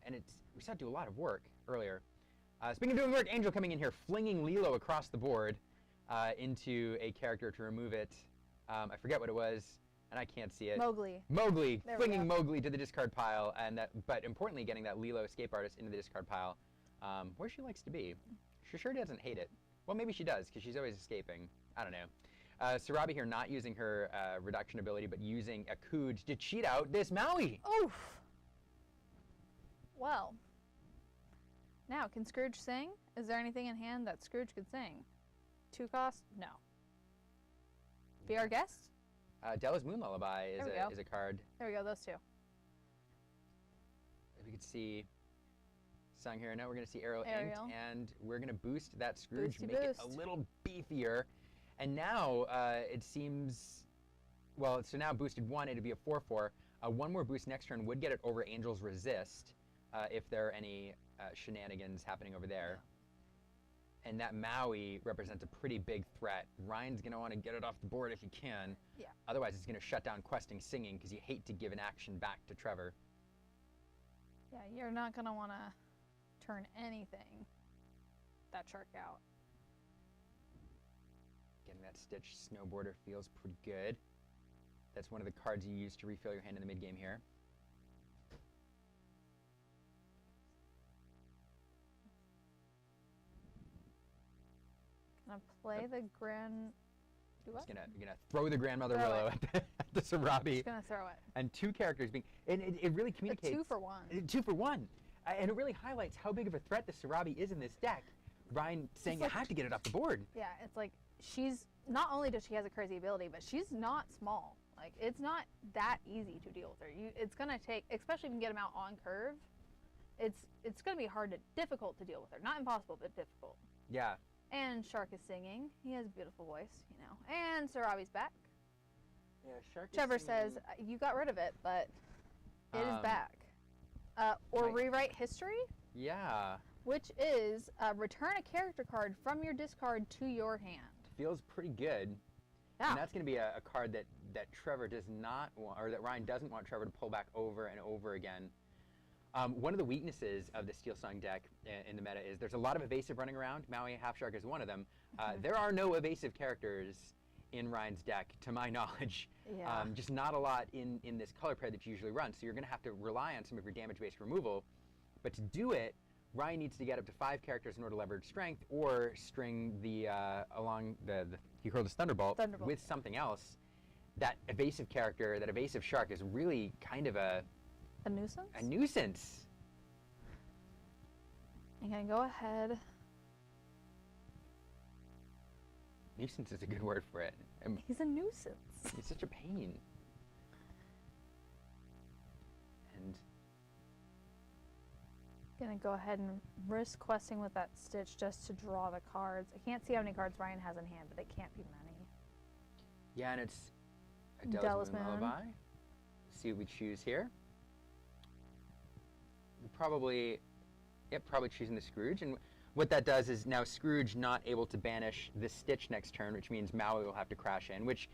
we saw it do a lot of work earlier. Speaking of doing work, Angel coming in here, flinging Lilo across the board into a character to remove it. I forget what it was, and I can't see it. Mowgli. Mowgli, flinging Mowgli to the discard pile, and but importantly, getting that Lilo Escape Artist into the discard pile, where she likes to be. She sure doesn't hate it. Well, maybe she does, because she's always escaping. I don't know. Sarabi here not using her reduction ability, but using a Kuj to cheat out this Maui. Oof. Well, now, can Scrooge sing? Is there anything in hand that Scrooge could sing? 2 cost? No. Be our guest? Della's Moon Lullaby is a card. There we go, those 2. If we could see sung here. Now we're going to see Ariel inked, and we're going to boost that Scrooge, make it a little beefier. And now it seems, well, so now boosted 1, it'd be a 4/4. 1 more boost next turn would get it over Angel's Resist if there are any shenanigans happening over there. And that Maui represents a pretty big threat. Ryan's going to want to get it off the board if he can. Yeah. Otherwise, it's going to shut down questing singing because you hate to give an action back to Trevor. Yeah, you're not going to want to turn anything that shark out. Getting that Stitch Snowboarder feels pretty good. That's one of the cards you use to refill your hand in the mid-game here. Gonna play the grand. Do what? You're gonna throw the Grandmother Willow at the Sarabi. Just gonna throw it. And 2 characters being, and it really communicates. 2 for 1. 2 for 1. And it really highlights how big of a threat the Sarabi is in this deck. Ryan saying you have to get it off the board. Yeah, it's like she's, not only does she has a crazy ability, but she's not small. Like, it's not that easy to deal with her. It's gonna take, especially if you can get them out on curve, it's gonna be difficult to deal with her. Not impossible, but difficult. Yeah. And Shark is singing. He has a beautiful voice, you know. And Sarabi's back. Yeah, Shark is Trevor singing. says, you got rid of it, but it is back. Or rewrite history, Yeah. which is return a character card from your discard to your hand. Feels pretty good. Yeah. And that's going to be a card that Trevor does not want, or that Ryan doesn't want Trevor to pull back over and over again. One of the weaknesses of the Steel Song deck in the meta is there's a lot of evasive running around. Maui Half Shark is one of them. There are no evasive characters in Ryan's deck, to my knowledge. Yeah. Just not a lot in this color pair that you usually run. So you're going to have to rely on some of your damage-based removal. But to do it, Ryan needs to get up to 5 characters in order to leverage strength, or string the along the he hurled his Thunderbolt with something else. That evasive character, that evasive shark, is really kind of a nuisance. A nuisance. I'm gonna go ahead. Nuisance is a good word for it. He's a nuisance. He's such a pain. And Gonna go ahead and risk questing with that Stitch just to draw the cards. I can't see how many cards Ryan has in hand, but it can't be many. yeah, and it's a Della's Moon Moon. Lullaby. See what we choose here. Probably choosing the Scrooge, and what that does is now Scrooge not able to banish the Stitch next turn, which means Maui will have to crash in, which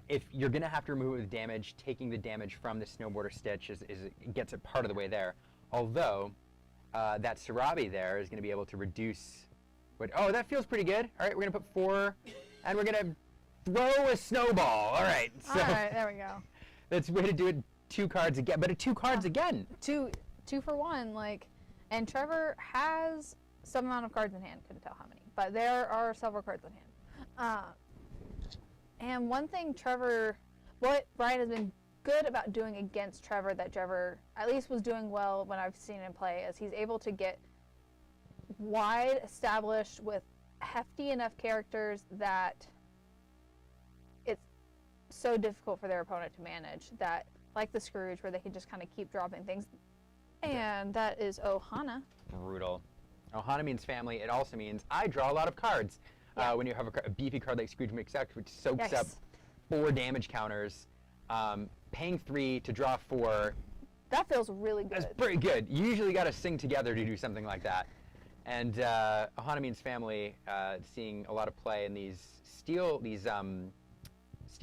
if you're going to have to remove it with damage, taking the damage from the Snowboarder Stitch gets it part of the way there. Although, that Sarabi there is going to be able to reduce oh, that feels pretty good. All right, we're going to put 4, and we're going to throw a snowball. All right. So All right, there we go. that's a way to do it 2 cards again, but 2 cards again. 2 for 1, like, and Trevor has some amount of cards in hand. Couldn't tell how many, but there are several cards in hand. And one thing what Brian has been good about doing against Trevor, that Trevor at least was doing well when I've seen him play, is he's able to get wide established with hefty enough characters that it's so difficult for their opponent to manage, that, like the Scrooge, where they can just kind of keep dropping things. And that is Ohana. Brutal. Ohana means family. It also means I draw a lot of cards. When you have a beefy card like Scrooge McSuck, which soaks up 4 damage counters, paying 3 to draw 4. That feels really good. That's pretty good. You usually got to sing together to do something like that. And Ohana means family, seeing a lot of play in these Steel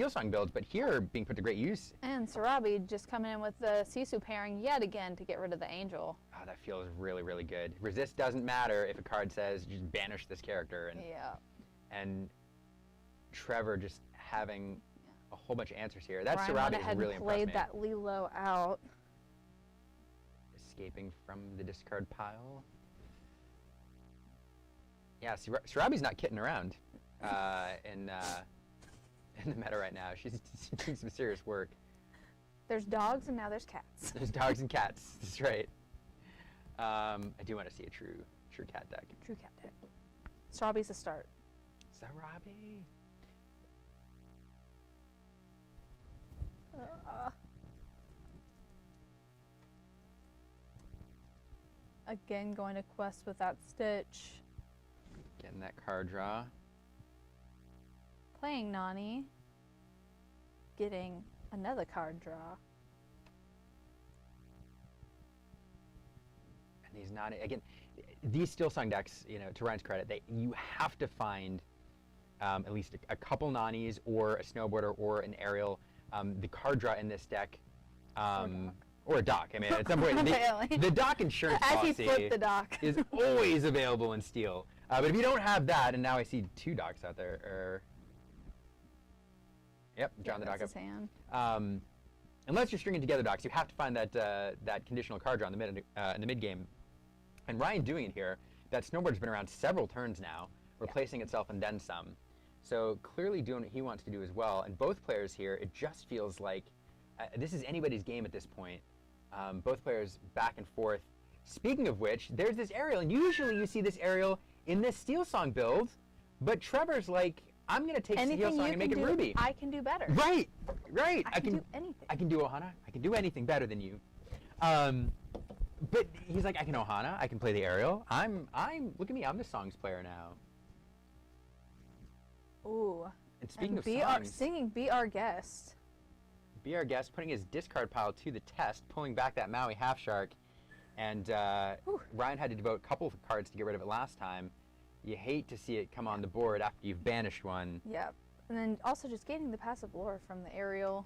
Song builds, but here being put to great use. And Sarabi just coming in with the Sisu pairing yet again to get rid of the Angel. Oh, that feels really, really good. Resist doesn't matter if a card says just banish this character. And Trevor just having a whole bunch of answers here. That Sarabi is really impressed me. Played that Lilo out. Escaping from the discard pile. Yeah, Sarabi's not kidding around in the meta right now. She's doing some serious work. There's dogs and now there's cats. There's dogs and cats. That's right. I do want to see a true cat deck. True cat deck. Sarabi's a start. Sarabi. Again, going to quest with that Stitch. Getting that card draw. Playing Nani. Getting another card draw. And these Nani, again, these Steel Song decks, to Ryan's credit, you have to find at least a couple Nanis or a Snowboarder or an Aerial. The card draw in this deck, or a dock. I mean, at some point, the dock insurance As policy he flipped the dock. is always available in Steel. But if you don't have that, and now I see 2 docks out there. Yep, drawing the dock up. His hand. Unless you're stringing together docks, you have to find that conditional card draw in the mid game. And Ryan doing it here. That snowboard's been around several turns now, replacing itself and then some. So clearly doing what he wants to do as well. And both players here, it just feels like this is anybody's game at this point. Both players back and forth. Speaking of which, there's this aerial, and usually you see this aerial in this Steel Song build, but Trevor's like, I'm going to take Steel Song and make it Ruby. I can do better. Right. I can do anything. I can do Ohana. I can do anything better than you. But he's like, I can Ohana. I can play the aerial. Look at me. I'm the songs player now. Ooh. And speaking of songs, songs, Be Our Guest. Be Our Guest, putting his discard pile to the test, pulling back that Maui Half Shark, and Ryan had to devote a couple of cards to get rid of it last time. You hate to see it come on the board after you've banished one. Yep. And then also just gaining the passive lore from the aerial.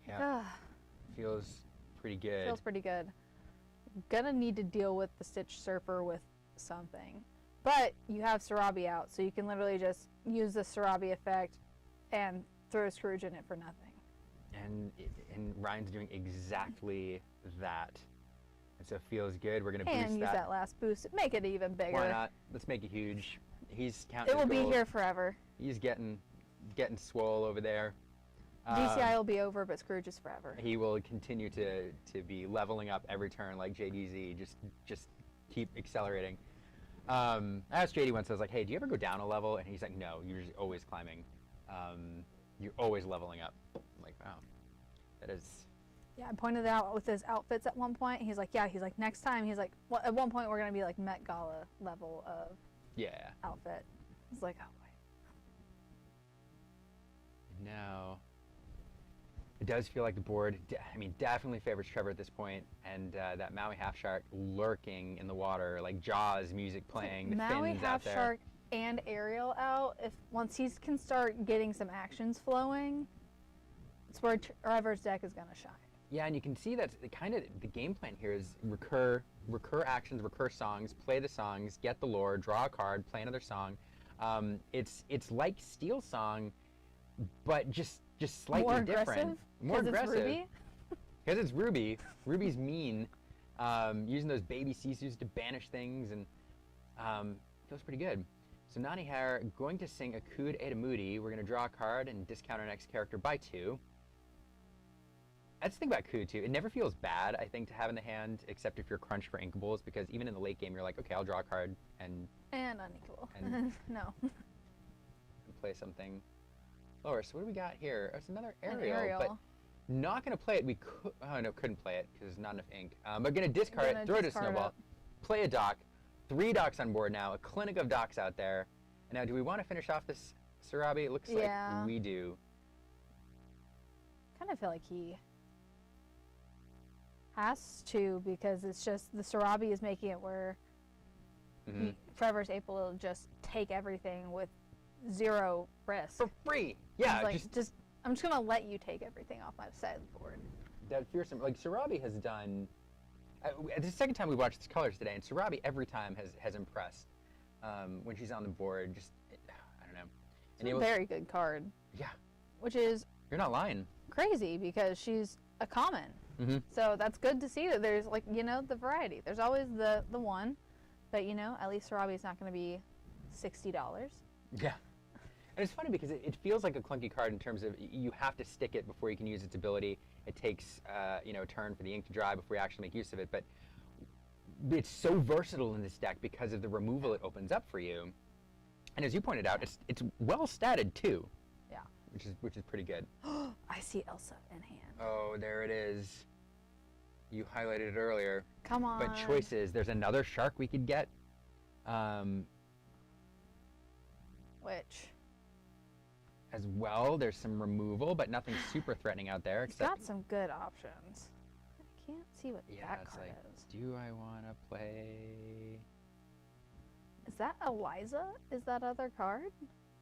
Yeah. Feels pretty good. Feels pretty good. Gonna need to deal with the Stitch Surfer with something. But you have Sarabi out, so you can literally just use the Sarabi effect and throw Scrooge in it for nothing. And Ryan's doing exactly that. And so it feels good. We're going to boost that. And use that last boost. Make it even bigger. Why not? Let's make it huge. He's counting. It will be here forever. He's getting swole over there. DCI will be over, but Scrooge is forever. He will continue to be leveling up every turn like JDZ. Just keep accelerating. I asked JD once, I was like, hey, do you ever go down a level? And he's like, no, you're just always climbing. You're always leveling up. I'm like, wow, that is... Yeah, I pointed out with his outfits at one point. He's like, next time, he's like, well, at one point we're going to be like Met Gala level of outfit. He's like, oh, wait. Now, it does feel like the board, definitely favors Trevor at this point, and that Maui Half Shark lurking in the water, like Jaws music playing, the Maui fins Half out there. Shark and Ariel out, once he can start getting some actions flowing, it's where Trevor's deck is going to shine. Yeah, and you can see that's the game plan here is recur actions, recur songs, play the songs, get the lore, draw a card, play another song. It's like Steel Song, but just slightly different. More aggressive. Because it's Ruby. Ruby's mean, using those baby sisus to banish things, and feels pretty good. So Nani Hare going to sing Akud Ada Moody. We're going to draw a card and discount our next character by 2. That's the thing about Coup, too. It never feels bad, I think, to have in the hand, except if you're crunched for inkables, because even in the late game, you're like, okay, I'll draw a card and uninkable. And no. And play something lower. So what do we got here? It's another aerial, but not going to play it. We could, couldn't play it because there's not enough ink. But going to discard it, throw it to Snowball, play a dock. 3 docks on board now, a clinic of docks out there. And now, do we want to finish off this Sarabi? It looks like we do. Kind of feel like he has to, because it's just the Sarabi is making it where Trevor's able to just take everything with 0 risk for free. Yeah, like, I'm just gonna let you take everything off my side of the board. That fearsome, like Sarabi has done. It's the second time we watched his colors today, and Sarabi every time has impressed when she's on the board. Just I don't know. It's a very good card. Yeah. Which is, you're not lying, crazy, because she's a common. So that's good to see that there's, like, the variety. There's always the one, but at least Sarabi's not going to be $60. Yeah. And it's funny because it feels like a clunky card in terms of you have to stick it before you can use its ability. It takes a turn for the ink to dry before you actually make use of it. But it's so versatile in this deck because of the removal it opens up for you. And as you pointed out, it's well statted too. Yeah. Which is pretty good. I see Elsa in hand. Oh, there it is. You highlighted it earlier. Come on. But choices. There's another shark we could get. Which? As well, there's some removal, but nothing super threatening out there. It's got some good options. I can't see what that card is. Do I want to play? Is that Eliza? Is that other card?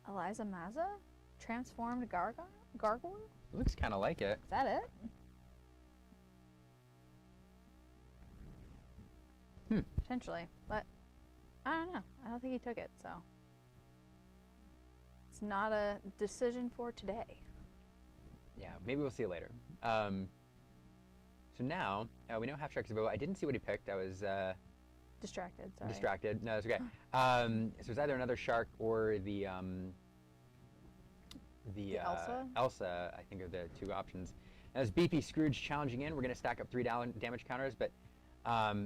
Eliza Maza? Transformed Gargoyle? Looks kind of like it. Is that it? Potentially. But I don't know. I don't think he took it, so. It's not a decision for today. Yeah, maybe we'll see it later. So now, we know Half Shark's available. I didn't see what he picked. I was Distracted, sorry. distracted. No, it's okay. So it's either another shark or the Elsa? Elsa, I think, are the two options. As BP Scrooge challenging in, we're going to stack up 3 damage counters, but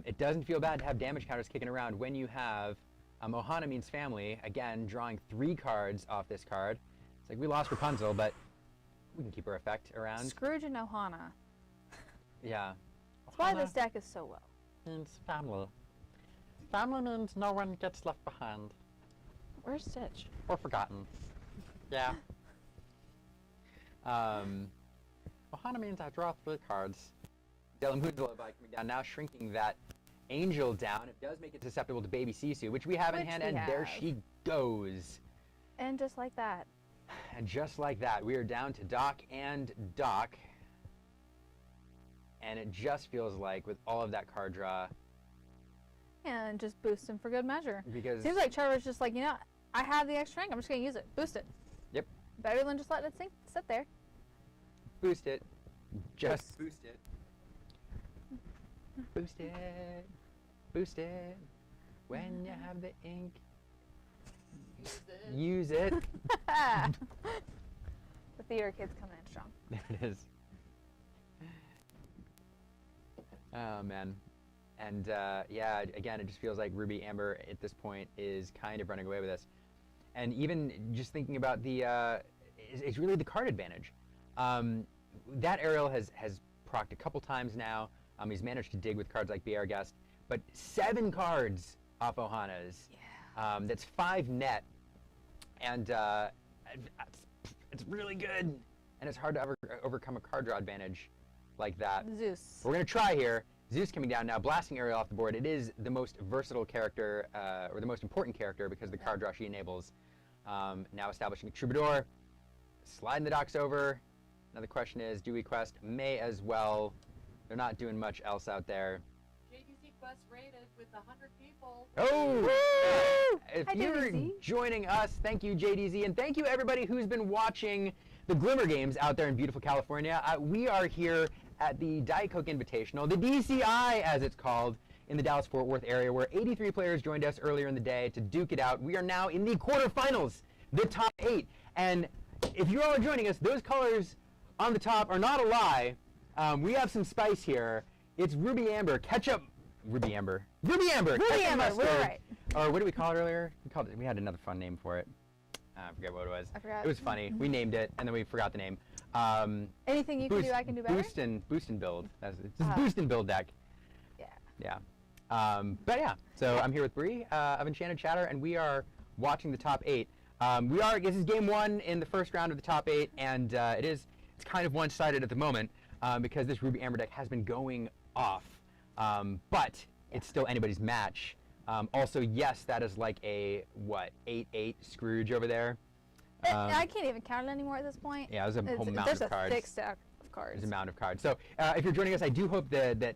it doesn't feel bad to have damage counters kicking around when you have Ohana Means Family, again, drawing 3 cards off this card. It's like we lost Rapunzel, but we can keep her effect around. Scrooge and Ohana. Yeah. That's why this deck is so low. Means family. Family means no one gets left behind. Where's Stitch? Or forgotten. Yeah. Ohana means I draw 3 cards. Delamundo by coming down now, shrinking that angel down. It does make it susceptible to Baby Sisu, which we have in hand, and there she goes. And just like that. And just like that, we are down to Doc and Doc. And it just feels like, with all of that card draw, And just boost him for good measure. because Seems like Trevor's just like, I have the extra ink. I'm just going to use it. Boost it. Yep. Better than just letting it sit there. boost it, just boost it, boost it, boost it. When you have the ink, use it. The theater kids coming in strong. There it is. Oh man. And yeah, again, it just feels like Ruby Amber at this point is kind of running away with us. And even just thinking about the, it's really the card advantage. That Ariel has procced a couple times now. He's managed to dig with cards like Be Our Guest, but 7 cards off Ohana's. Yeah. That's 5 net, and it's really good. And it's hard to overcome a card draw advantage like that. Zeus. We're gonna try here. Zeus coming down now, blasting Ariel off the board. It is the most versatile character, or the most important character, because of the card draw she enables. Now establishing a Troubadour, sliding the docks over. Now the question is, do we quest? May as well. They're not doing much else out there. JDC Quest rated with 100 people. Oh! Woo! If Hi, you're JDZ. joining us, thank you, JDZ, and thank you everybody who's been watching the Glimmer Games out there in beautiful California. We are here at the Diet Coke Invitational, the DCI as it's called, in the Dallas-Fort Worth area, where 83 players joined us earlier in the day to duke it out. We are now in the quarterfinals, the top 8. And if you all are joining us, those colors on the top are not a lie. We have some spice here. It's Ruby Amber, ketchup, Ruby Amber, Ruby ketchup Amber, mustard. we're right. Or what did we call it earlier? We had another fun name for it. I forget what it was. I forgot. It was funny. We named it, and then we forgot the name. Anything you can do, I can do better? Boost and build. It's boost and build deck. Yeah. Yeah. But yeah, so I'm here with Bree of Enchanted Chatter, and we are watching the top 8. This is game 1 in the first round of the top 8, and it's kind of one-sided at the moment because this Ruby Amber deck has been going off, but it's still anybody's match. Also, yes, that is like a 8/8 Scrooge over there. I can't even count it anymore at this point. Yeah, there's a whole amount There's of a cards. thick stack of cards. There's a mound of cards. So if you're joining us, I do hope that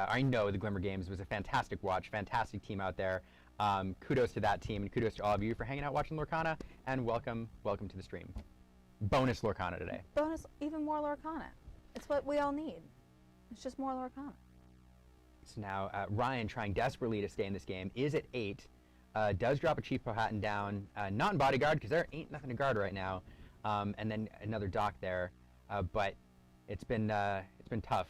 I know the Glimmer Games was a fantastic watch, fantastic team out there. Kudos to that team, and kudos to all of you for hanging out watching Lorcana, and welcome to the stream. Bonus Lorcana today. Bonus, even more Lorcana. It's what we all need. It's just more Lorcana. So now Ryan, trying desperately to stay in this game, is at 8. Does drop a Chief Powhatan down, not in Bodyguard because there ain't nothing to guard right now, and then another dock there, but it's been tough.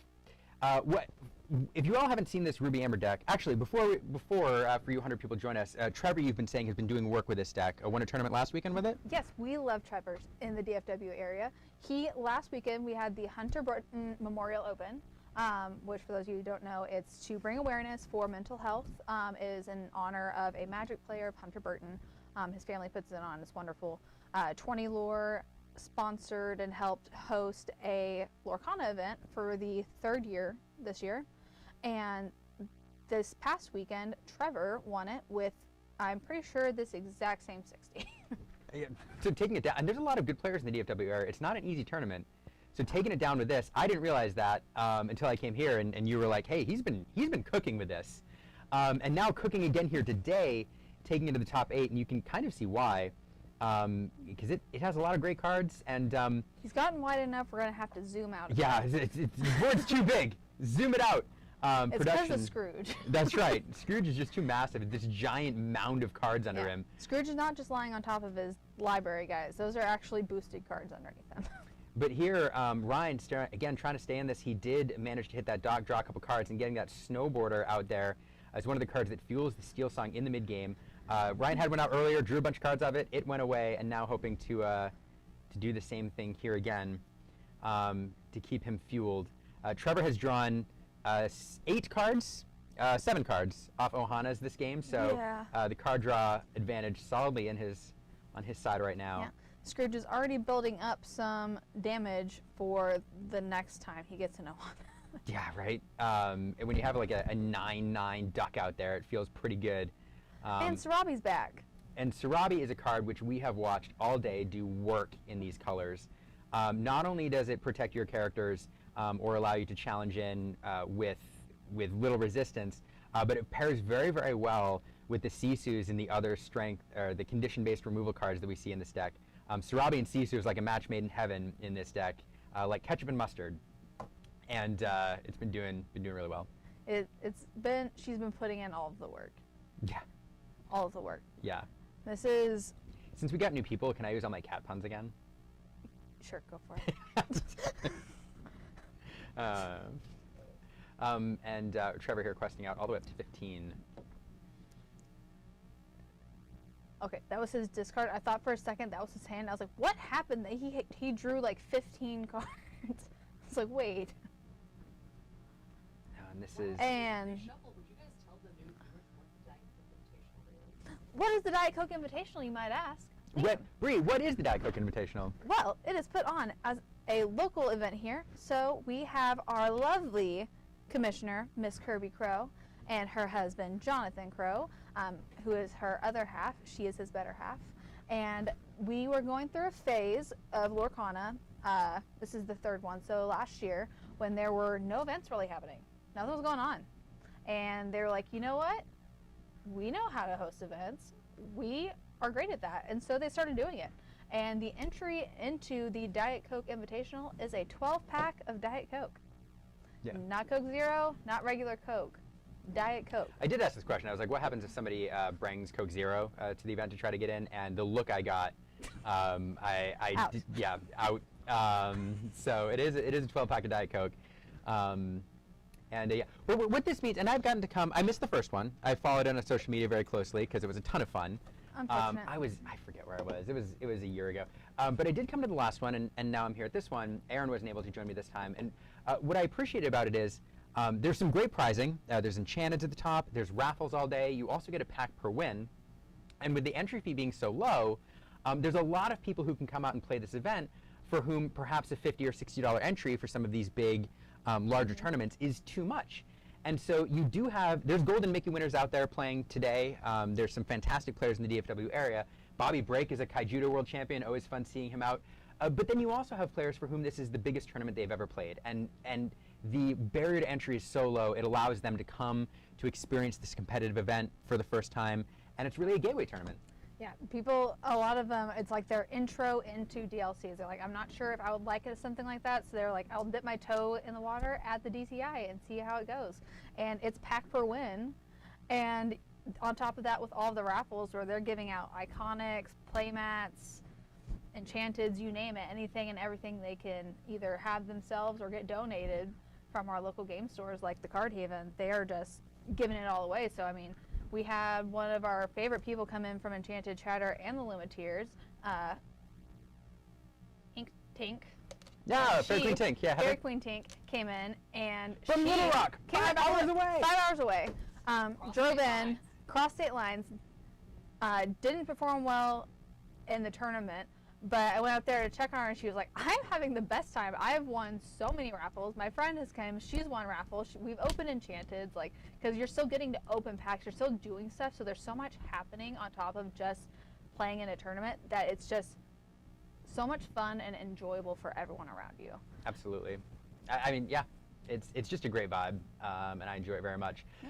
If you all haven't seen this Ruby Amber deck, actually before for you 100 people join us, Trevor, you've been saying, has been doing work with this deck. Won a tournament last weekend with it. Yes, we love Trevor's in the DFW area. Last weekend we had the Hunter Burton Memorial Open. Which, for those of you who don't know, it's to bring awareness for mental health. Is in honor of a Magic player, Hunter Burton. His family puts it on. It's wonderful. 20 Lore sponsored and helped host a Lorcana event for the 3rd year this year. And this past weekend, Trevor won it with, I'm pretty sure, this exact same 60. Yeah, so taking it down, and there's a lot of good players in the DFW area. It's not an easy tournament. So taking it down with this, I didn't realize that until I came here, and you were like, hey, he's been cooking with this. And now cooking again here today, taking it to the top 8, and you can kind of see why. Because it has a lot of great cards, and He's gotten wide enough, we're going to have to zoom out. yeah, the board's too big. Zoom it out. It's because of Scrooge. That's right. Scrooge is just too massive. This giant mound of cards under him. Scrooge is not just lying on top of his library, guys. Those are actually boosted cards underneath him. But here, Ryan, again, trying to stay in this, he did manage to hit that dock, draw a couple cards, and getting that snowboarder out there as one of the cards that fuels the Steel Song in the mid-game. Ryan had one out earlier, drew a bunch of cards of it, it went away, and now hoping to do the same thing here again to keep him fueled. Trevor has drawn 7 cards off Ohana's this game, so the card draw advantage solidly on his side right now. Yeah. Scrooge is already building up some damage for the next time he gets an Ohana. Yeah, right. And when you have like a 9/9 duck out there, it feels pretty good. And Sarabi's back. And Sarabi is a card which we have watched all day do work in these colors. Not only does it protect your characters or allow you to challenge in with little resistance, but it pairs very, very well with the Sisus and the other strength or the condition-based removal cards that we see in this deck. Sarabi and Sisu is like a match made in heaven in this deck, like ketchup and mustard, and it's been doing really well. She's been putting in all of the work. Yeah. All of the work. Yeah. This is. Since we got new people, can I use all my cat puns again? Sure, go for it. And Trevor here questing out all the way up to 15. Okay, that was his discard. I thought for a second that was his hand. I was like, what happened? That he drew like 15 cards. I was like, wait. And this is. And Shuffle, would you guys tell the new viewers what the Diet Coke Invitational is? what is the Diet Coke Invitational, you might ask? Bree, what is the Diet Coke Invitational? Well, it is put on as a local event here. So we have our lovely commissioner, Miss Kirby Crow, and her husband, Jonathan Crow, who is her other half. She is his better half. And we were going through a phase of Lorcana. This is the 3rd one. So last year, when there were no events really happening, nothing was going on. And they were like, you know what? We know how to host events. We are great at that. And so they started doing it. And the entry into the Diet Coke Invitational is a 12-pack of Diet Coke. Yeah. Not Coke Zero, not regular Coke. Diet Coke. I did ask this question. I was like, what happens if somebody brings Coke Zero to the event to try to get in? And the look I got, out. Out. So it is a 12-pack of Diet Coke. What this means, and I've gotten to come, I missed the first one. I followed it on social media very closely because it was a ton of fun. Unfortunate. I forget where I was. It was a year ago. But I did come to the last one, and now I'm here at this one. Aaron wasn't able to join me this time. And what I appreciate about it is there's some great prizing. There's Enchanted at the top. There's raffles all day. You also get a pack per win. And with the entry fee being so low, there's a lot of people who can come out and play this event for whom perhaps a $50 or $60 entry for some of these big, larger tournaments is too much. And so you do have, there's Golden Mickey winners out there playing today. There's some fantastic players in the DFW area. Bobby Brake is a Kaijudo world champion, always fun seeing him out. But then you also have players for whom this is the biggest tournament they've ever played. And the barrier to entry is so low, it allows them to come to experience this competitive event for the first time. And it's really a gateway tournament. Yeah, people, a lot of them, it's like their intro into DLCs. They're like, I'm not sure if I would like it as something like that. So they're like, I'll dip my toe in the water at the DCI and see how it goes. And it's pack per win. And on top of that, with all of the raffles where they're giving out iconics, playmats, enchanteds, you name it, anything and everything they can either have themselves or get donated from our local game stores like the Card Haven. They are just giving it all away. So, I mean, we had one of our favorite people come in from Enchanted Chatter and the Illumineers, Ink Tink. Yeah, Fairy Queen Tink. Yeah, Fairy Queen Tink came in and from she Little Rock, came 5 hours away. 5 hours away. Drove in, crossed state lines, didn't perform well in the tournament, but I went up there to check on her and she was like, I'm having the best time. I've won so many raffles. My friend has come, she's won raffles. We've opened Enchanteds, like, because you're still getting to open packs, you're still doing stuff, so there's so much happening on top of just playing in a tournament that it's just so much fun and enjoyable for everyone around you. Absolutely. I mean, yeah, it's just a great vibe, and I enjoy it very much. Yeah.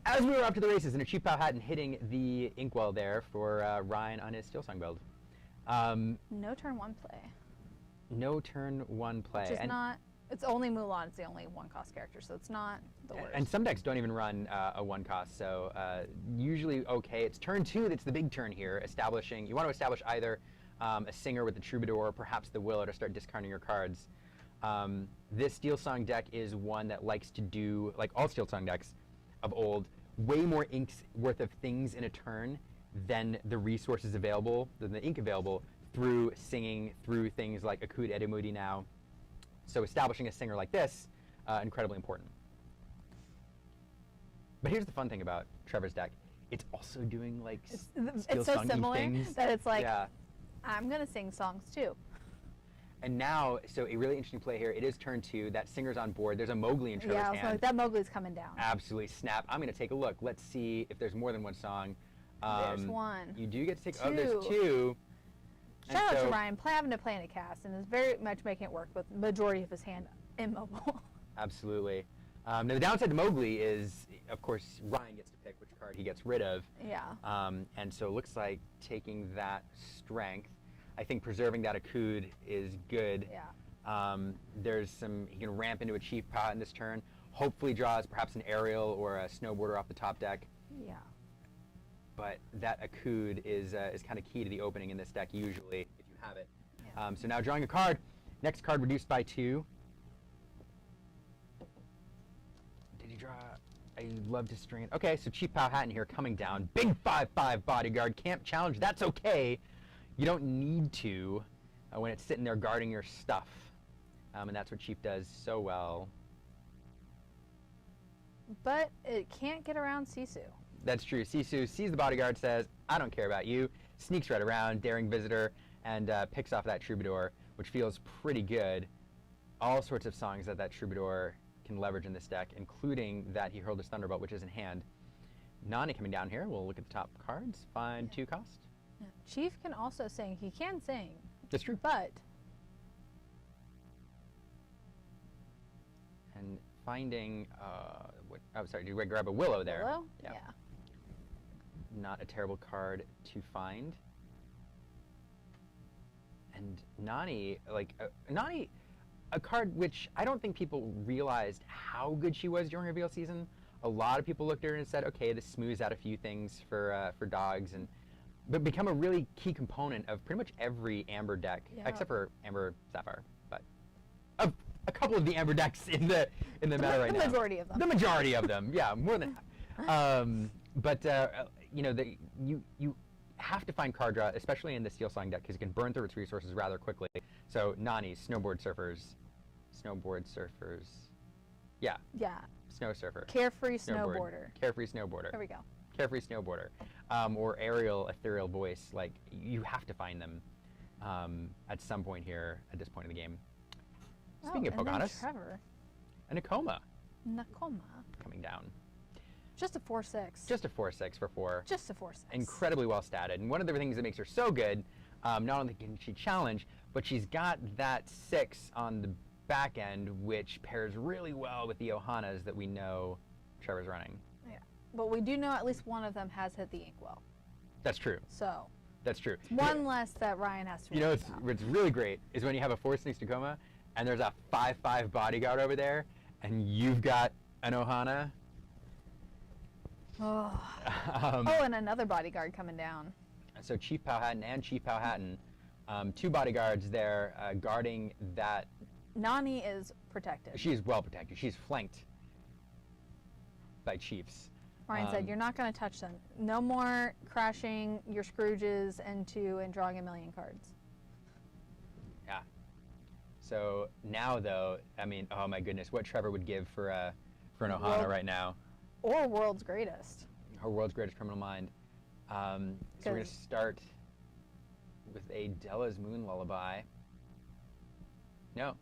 as we were off to the races, and a cheap pow hat and hitting the inkwell there for Ryan on his Steel Song build. No turn 1 play. No turn 1 play. Which is not. It's only Mulan. It's the only 1-cost character, so it's not the worst. And some decks don't even run a 1-cost, so usually okay. It's turn 2 that's the big turn here. You want to establish either a Singer with the Troubadour, or perhaps the Willow to start discarding your cards. This Steel Song deck is one that likes to do, like all Steel Song decks of old, way more ink's worth of things in a turn than the resources available, than the ink available, through singing, through things like Akud Edemudi now. So establishing a Singer like this, incredibly important. But here's the fun thing about Trevor's deck. It's also doing like it's so similar things. that it's like, yeah. I'm going to sing songs too. And now, so a really interesting play here. It is turn 2. That Singer's on board. There's a Mowgli in Trevor's Yeah, I was hand. like, that Mowgli's coming down. Absolutely. Snap. I'm going to take a look. Let's see if there's more than one song. There's one. You do get to take, Two. oh, there's 2. Shout out to Ryan, having to play in a cast, and is very much making it work with the majority of his hand immobile. Absolutely. Now, the downside to Mowgli is, of course, Ryan gets to pick which card he gets rid of. Yeah. And so it looks like taking that strength, I think preserving that Akud is good. Yeah. There's some, he can ramp into a Chief Pot in this turn. Hopefully draws perhaps an Aerial or a Snowboarder off the top deck. Yeah. But that Akud is kind of key to the opening in this deck usually, if you have it. Yeah. So now drawing a card. Next card reduced by 2. Did you draw? I love to string it. Okay, so Chief Pow Hatton here coming down. Big 5/5 bodyguard. Camp challenge. That's okay. You don't need to when it's sitting there guarding your stuff. And that's what Chief does so well. But it can't get around Sisu. That's true. Sisu sees the bodyguard, says, I don't care about you, sneaks right around, daring visitor, and picks off that Troubadour, which feels pretty good. All sorts of songs that Troubadour can leverage in this deck, including that he hurled his Thunderbolt, which is in hand. Nani coming down here. We'll look at the top cards. Find 2 cost. Yeah. Chief can also sing. He can sing. That's true. But. And finding, sorry, did we grab a Willow there? Willow? Yeah. Yeah. Not a terrible card to find. And Nani, Nani, a card which I don't think people realized how good she was during reveal season. A lot of people looked at her and said, okay, this smooths out a few things for dogs, but become a really key component of pretty much every Amber deck, except for Amber Sapphire, but of a couple of the Amber decks in the meta right now. The majority of them. The majority of them, yeah, more than half. But you know, you have to find card draw, especially in the Steel Song deck, because it can burn through its resources rather quickly. So Nani, Snowboard Surfers, yeah. Yeah. Snow Surfer. Carefree Snowboarder. Carefree Snowboarder. There we go. Carefree Snowboarder. Or Aerial Ethereal Voice. Like, you have to find them at some point here, at this point in the game. Speaking of Pocahontas. Trevor. A Nakoma. Nakoma. Coming down. Just a 4/6. Just a 4/6 for 4. Just a 4/6. Incredibly well statted. And one of the things that makes her so good, not only can she challenge, but she's got that 6 on the back end, which pairs really well with the Ohanas that we know Trevor's running. Yeah. But we do know at least one of them has hit the inkwell. That's true. So. That's true. One less that Ryan has to You know what's really great is when you have a 4/6 Nakoma and there's a 5/5 bodyguard over there and you've got an Ohana. Oh, and another bodyguard coming down. So Chief Powhatan and Chief Powhatan, 2 bodyguards there guarding that. Nani is protected. She is well protected. She's flanked by chiefs. Ryan said, you're not going to touch them. No more crashing your Scrooges into and drawing a million cards. Yeah. So now, though, I mean, oh my goodness, what Trevor would give for an Ohana right now. Or World's Greatest. Her World's Greatest Criminal Mind. So we're going to start with a Della's Moon Lullaby. No.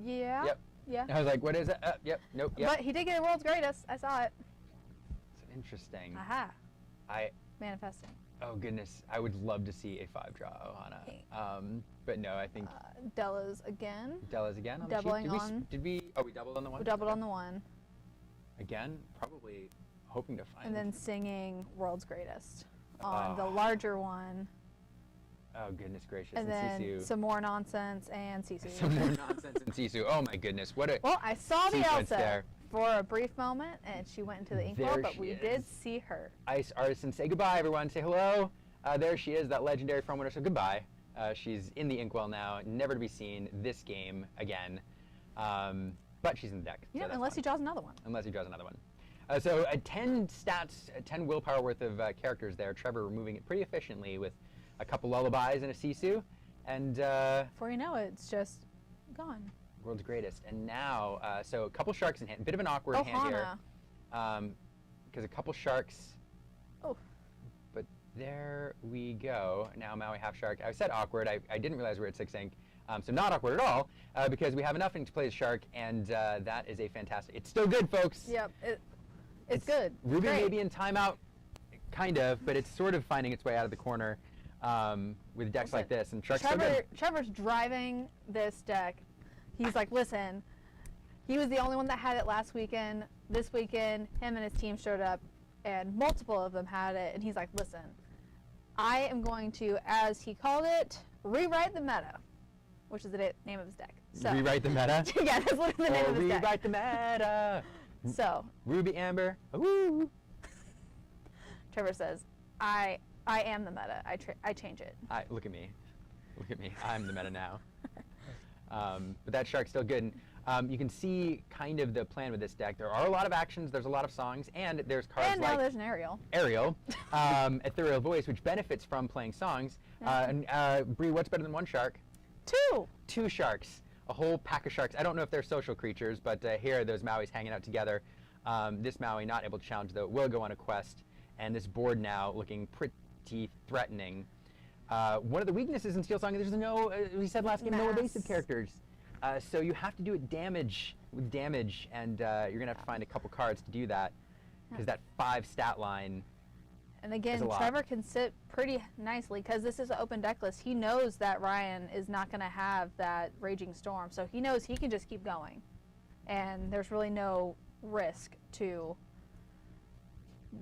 Yeah. Yep. Yeah. I was like, what is it? Yep. Nope. Yep. But he did get a World's Greatest. I saw it. So interesting. Aha. Manifesting. Oh goodness, I would love to see a 5-draw Ohana. Okay. But no, I think Della's again. Della's again on Doubling the cheap. on. Did we? Oh, we doubled on the one. We doubled on the one. Again, probably hoping to find. And then singing World's Greatest on the larger one. Oh, goodness gracious. And then Sisu. some more nonsense and Sisu. Some more nonsense and Sisu. Oh, my goodness. What a Well, I saw the sequence Elsa there. for a brief moment, and she went into the inkwell, There but she we is. did see her. Ice Artisan. Say goodbye, everyone. Say hello. There she is, that legendary front winner. So goodbye. She's in the inkwell now, never to be seen this game again. But she's in the deck. Yeah, so that's unless fun. he draws another one. Unless he draws another one. So 10 stats, 10 willpower worth of characters there. Trevor removing it pretty efficiently with a couple lullabies and a Sisu. And Before you know it, it's just gone. World's Greatest. And now, so a couple sharks in hand. Bit of an awkward Oh, hand here. Hana. Because a couple sharks. Oh. But there we go. Now Maui half shark. I said awkward. I didn't realize we were at 6 ink. So not awkward at all, because we have enough ink to play as shark, and that is a fantastic. It's still good, folks. Yep, it's good. Ruby Great. may be in timeout, kind of, but it's sort of finding its way out of the corner with decks like this, and shark's still good. Trevor's driving this deck. He's like, listen, he was the only one that had it last weekend. This weekend, him and his team showed up, and multiple of them had it, and he's like, listen, I am going to, as he called it, rewrite the meta, which is the name of his deck. So, Rewrite the meta? yeah, that's literally the name of his deck. Rewrite the meta! So, Ruby Amber. Woo! Trevor says, I am the meta. I change it. Look at me. Look at me. I'm the meta now. But that shark's still good. And, you can see kind of the plan with this deck. There are a lot of actions, there's a lot of songs, and there's cards And like now there's an Ariel. Ariel, Ethereal Voice, which benefits from playing songs. And Bree, what's better than one shark? Two. 2 sharks. A whole pack of sharks. I don't know if they're social creatures, but here are those Mauis hanging out together. This Maui not able to challenge, though, will go on a quest. And this board now looking pretty threatening. One of the weaknesses in Steel Song is there's no, we said last game, no evasive characters. So you have to do it with damage, and you're going to have to find a couple cards to do that, because that 5 stat line. And again, There's a lot. Trevor can sit pretty nicely because this is an open deck list. He knows that Ryan is not going to have that Raging Storm, so he knows he can just keep going. And there's really no risk to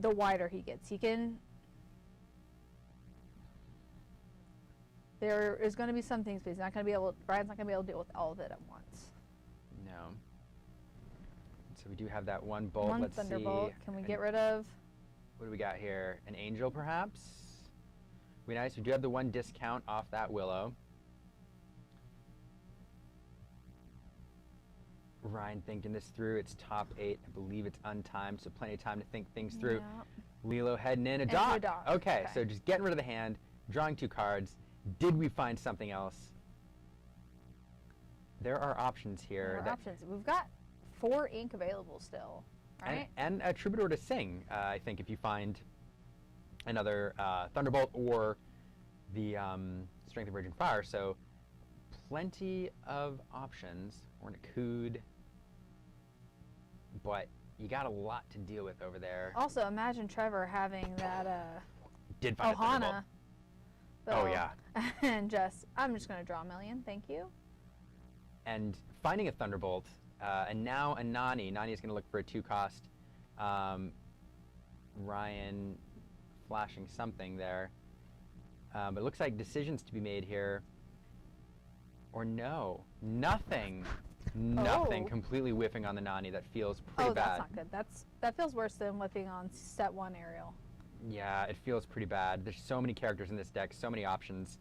the wider he gets. He can... There is going to be some things, but he's not going to be able... Ryan's not going to be able to deal with all of it at once. No. So we do have that one bolt. One Let's Thunderbolt. see. Can we get rid of... What do we got here? An Angel, perhaps? Be nice. We do have the 1 discount off that Willow. Ryan thinking this through. It's top 8. I believe it's untimed, so plenty of time to think things through. Yeah. Lilo heading in. A Into dock. a dock. Okay, Okay. so just getting rid of the hand, drawing 2 cards. Did we find something else? There are options here. There are options. We've got 4 ink available still, right? And a Troubadour to sing, I think, if you find another Thunderbolt or the Strength of Raging Fire. So plenty of options. Or an Akud. But you got a lot to deal with over there. Also, imagine Trevor having that Did find a Thunderbolt. Ohana. Oh, yeah. And I'm just going to draw a million, thank you. And finding a Thunderbolt, and now a Nani. Nani is going to look for a 2-cost. Ryan flashing something there. But it looks like decisions to be made here. Or no. Nothing. Nothing. Oh. Completely whiffing on the Nani. That feels pretty bad. That's not good. That feels worse than whipping on set 1 Ariel. Yeah, it feels pretty bad. There's so many characters in this deck, so many options.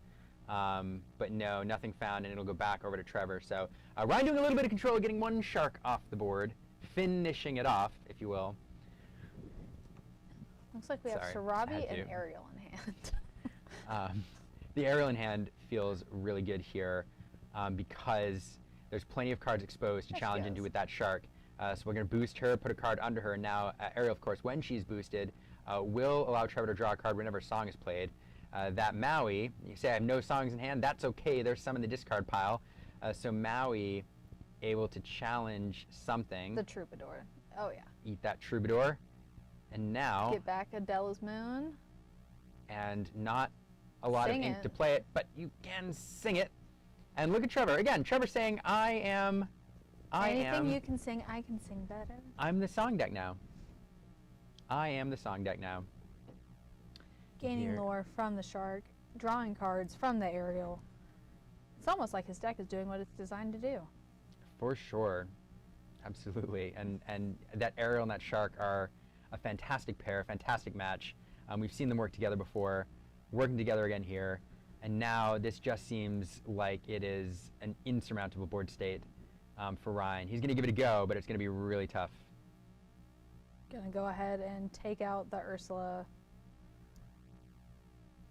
But no, nothing found, and it'll go back over to Trevor. So Ryan doing a little bit of control, getting 1 shark off the board, finishing it off, if you will. Looks like we have Sorry, Sharabi had and to. Ariel in hand. The Ariel in hand feels really good here because there's plenty of cards exposed to There she challenge goes. into with that shark. So we're going to boost her, put a card under her. Now, Ariel, of course, when she's boosted, will allow Trevor to draw a card whenever a song is played. That Maui, you say I have no songs in hand, that's okay, there's some in the discard pile. So Maui able to challenge something. The Troubadour. Oh, yeah. Eat that Troubadour. And now, Get back Adela's Moon. and not a lot Sing of ink it. to play it, but you can sing it. And look at Trevor. Again, Trevor saying, Anything you can sing, I can sing better. I'm the song deck now. I am the song deck now. Gaining Here. lore from the shark, drawing cards from the aerial. It's almost like his deck is doing what it's designed to do. For sure. Absolutely. And that Ariel and that Shark are a fantastic pair, fantastic match. We've seen them work together before, working together again here. And now this just seems like it is an insurmountable board state for Ryan. He's going to give it a go, but it's going to be really tough. Gonna go ahead and take out the Ursula.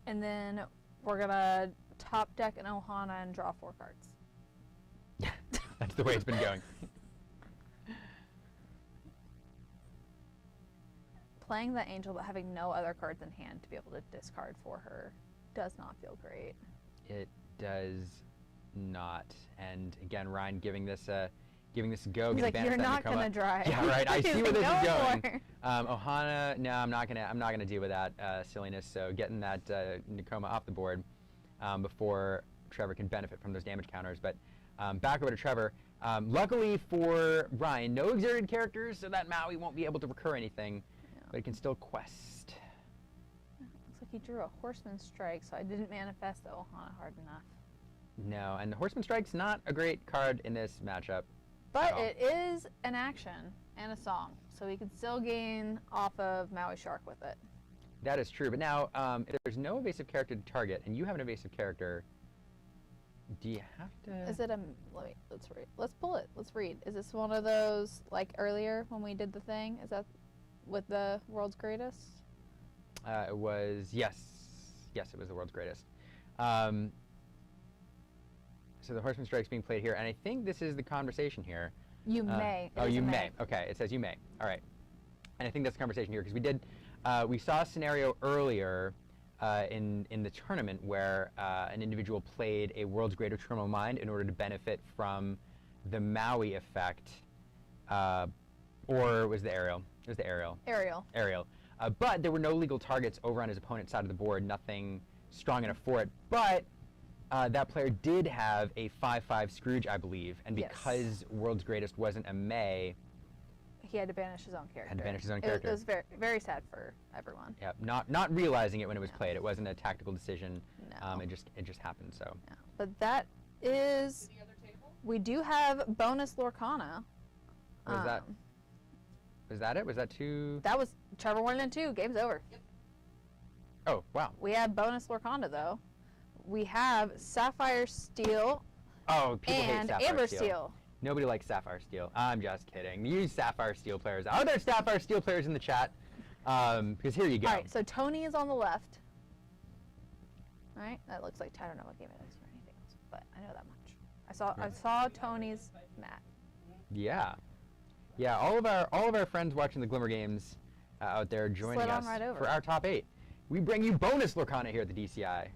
And then we're gonna top deck an Ohana and draw 4 cards. That's the way it's been going. Playing the Angel but having no other cards in hand to be able to discard for her does not feel great. It does not. And again, Ryan giving this a go. He's like, you're not gonna draw it. Yeah, right. I He's see where this like, is "Go going. for it." Ohana, no, I'm not gonna deal with that silliness. So getting that Nakoma off the board before Trevor can benefit from those damage counters. But back over to Trevor. Luckily for Ryan, no exerted characters, so that Maui won't be able to recur anything, but it can still quest. Looks like he drew a Horseman Strike, so I didn't manifest the Ohana hard enough. No, and the Horseman Strike's not a great card in this matchup. But it is an action and a song, so we can still gain off of Maui Shark with it. That is true, but now if there's no evasive character to target, and you have an evasive character, do you have to? Is it a? Let's read. Let's pull it. Let's read. Is this one of those like earlier when we did the thing? Is that with the World's Greatest? It was yes, it was the World's Greatest. So the Horseman Strike's being played here, and I think this is the conversation here. You may. Oh, you may. Okay, it says you may. All right. And I think that's the conversation here, because we saw a scenario earlier in the tournament where an individual played a World's Greater Terminal Mind in order to benefit from the Maui effect, or was the Ariel? It was the Ariel. Ariel. But there were no legal targets over on his opponent's side of the board, nothing strong enough for it. But that player did have a 5/5 Scrooge, I believe, and because World's Greatest wasn't a May, he had to banish his own character. It was very, very sad for everyone. Yep, not realizing it when it was played. It wasn't a tactical decision. No. It just happened. So. Yeah. But that is. The other table? We do have bonus Lorcana. Was that? Was that it? Was that 2? That was Trevor 1 and 2. Game's over. Yep. Oh wow. We have bonus Lorcana though. We have Sapphire Steel Oh, people hate and Sapphire Amber Steel. Steel. Nobody likes Sapphire Steel. I'm just kidding. You Sapphire Steel players. Are there Sapphire Steel players in the chat? Because here you go. All right, so Tony is on the left. All right, that looks like, I don't know what game it is or anything else, but I know that much. I saw Tony's mat. Yeah. Yeah, all of our friends watching the Glimmer Games out there joining Slid on us right over. for our top 8. We bring you bonus Lorcana here at the DCI.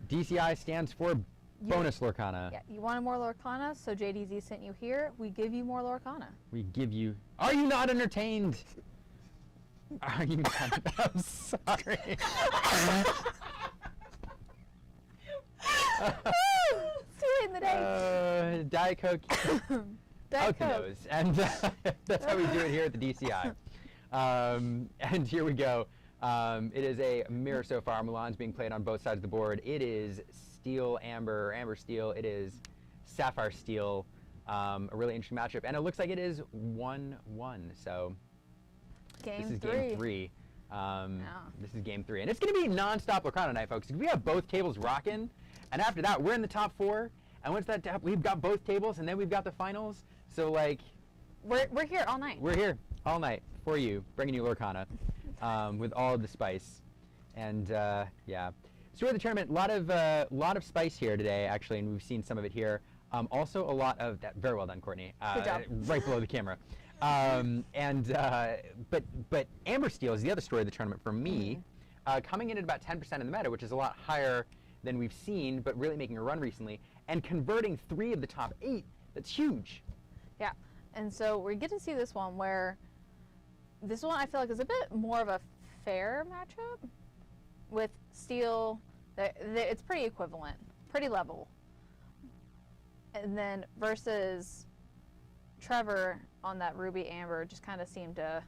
DCI stands for bonus Lorcana. Yeah, you wanted more Lorcana, so JDZ sent you here. We give you more Lorcana. We give you. Are you not entertained? Are you not? I'm sorry. See in the day. Diet Coke. Diet Out the Coke. nose. And that's how we do it here at the DCI. And here we go. It is a mirror so far. Mulan's being played on both sides of the board. It is Steel, Amber, Amber Steel. It is Sapphire Steel. A really interesting matchup. And it looks like it is 1-1. So this is game 3. This is game 3. And it's going to be non-stop Lorcana night, folks. We have both tables rocking. And after that, we're in the top 4. And once that we've got both tables, and then we've got the finals. So, like... We're here all night. We're here all night for you, bringing you Lorcana with all of the spice. And, yeah. Story of the tournament, a lot of spice here today, actually, and we've seen some of it here. Also, a lot of... that. Very well done, Courtney. Good job. Right below the camera. But Amber Steel is the other story of the tournament for me, coming in at about 10% in the meta, which is a lot higher than we've seen, but really making a run recently, and converting 3 of the top 8. That's huge. Yeah, and so we get to see this one where this one I feel like is a bit more of a fair matchup with Steel. It's pretty equivalent, pretty level. And then versus Trevor on that Ruby Amber just kind of seemed to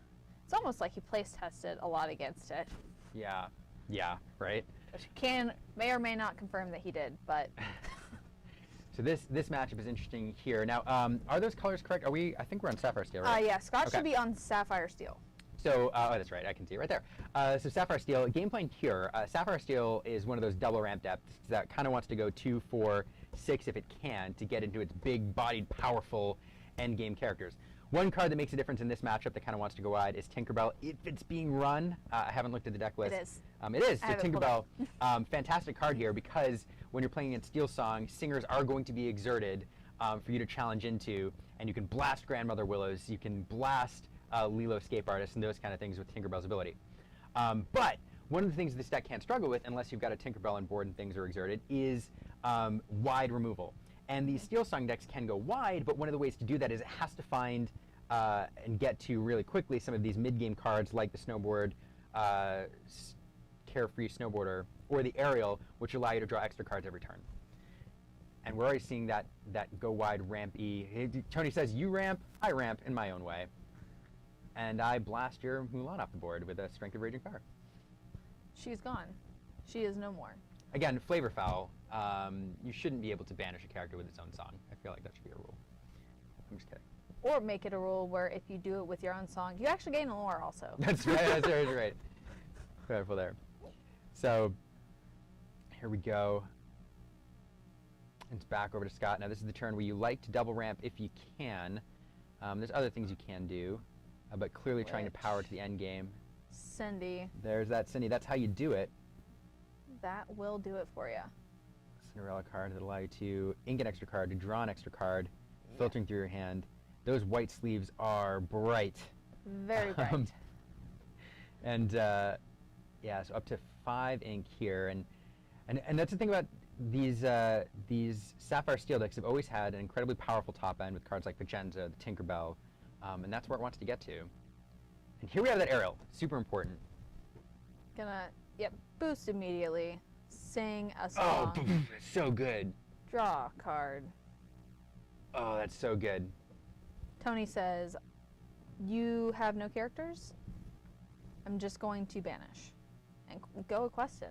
It's almost like he place tested a lot against it. Yeah. Yeah. Right. Which may or may not confirm that he did, but. So this matchup is interesting here. Now, are those colors correct? I think we're on Sapphire Steel, right? Yeah, Scott should be on Sapphire Steel. So, oh, that's right. I can see it right there. So Sapphire Steel, game plan here. Sapphire Steel is one of those double ramp depths that kind of wants to go 2, 4, 6 if it can to get into its big-bodied, powerful endgame characters. One card that makes a difference in this matchup that kind of wants to go wide is Tinkerbell. If it's being run, I haven't looked at the deck list. It is. It is. So Tinkerbell, fantastic card here because when you're playing against Steel Song, singers are going to be exerted for you to challenge into, and you can blast Grandmother Willows, you can blast Lilo Escape Artist, and those kind of things with Tinkerbell's ability. But one of the things this deck can't struggle with, unless you've got a Tinkerbell on board and things are exerted, is wide removal. And these Steel Song decks can go wide, but one of the ways to do that is it has to find and get to really quickly some of these mid-game cards like the Snowboard, Carefree Snowboarder, or the Aerial, which allow you to draw extra cards every turn. And we're already seeing that go wide ramp-y. Tony says, you ramp, I ramp in my own way. And I blast your Mulan off the board with a Strength of Raging Fire. She's gone. She is no more. Again, flavor foul. You shouldn't be able to banish a character with its own song. I feel like that should be a rule. I'm just kidding. Or make it a rule where if you do it with your own song, you actually gain lore also. That's right. That's right. Careful there. So here we go. It's back over to Scott. Now this is the turn where you like to double ramp if you can. There's other things you can do, but clearly trying to power to the end game. Cindy. There's that Cindy. That's how you do it. That will do it for you. Cinderella card that allow you to ink an extra card, to draw an extra card, filtering through your hand. Those white sleeves are bright. Very bright. And yeah, so up to 5 ink here, and that's the thing about these Sapphire Steel decks have always had an incredibly powerful top end with cards like Vicenza, the Tinkerbell, and that's where it wants to get to. And here we have that Aerial, super important. Gonna, boost immediately. Sing a song. Oh, so good. Draw a card. Oh, that's so good. Tony says, you have no characters? I'm just going to banish. And go a question.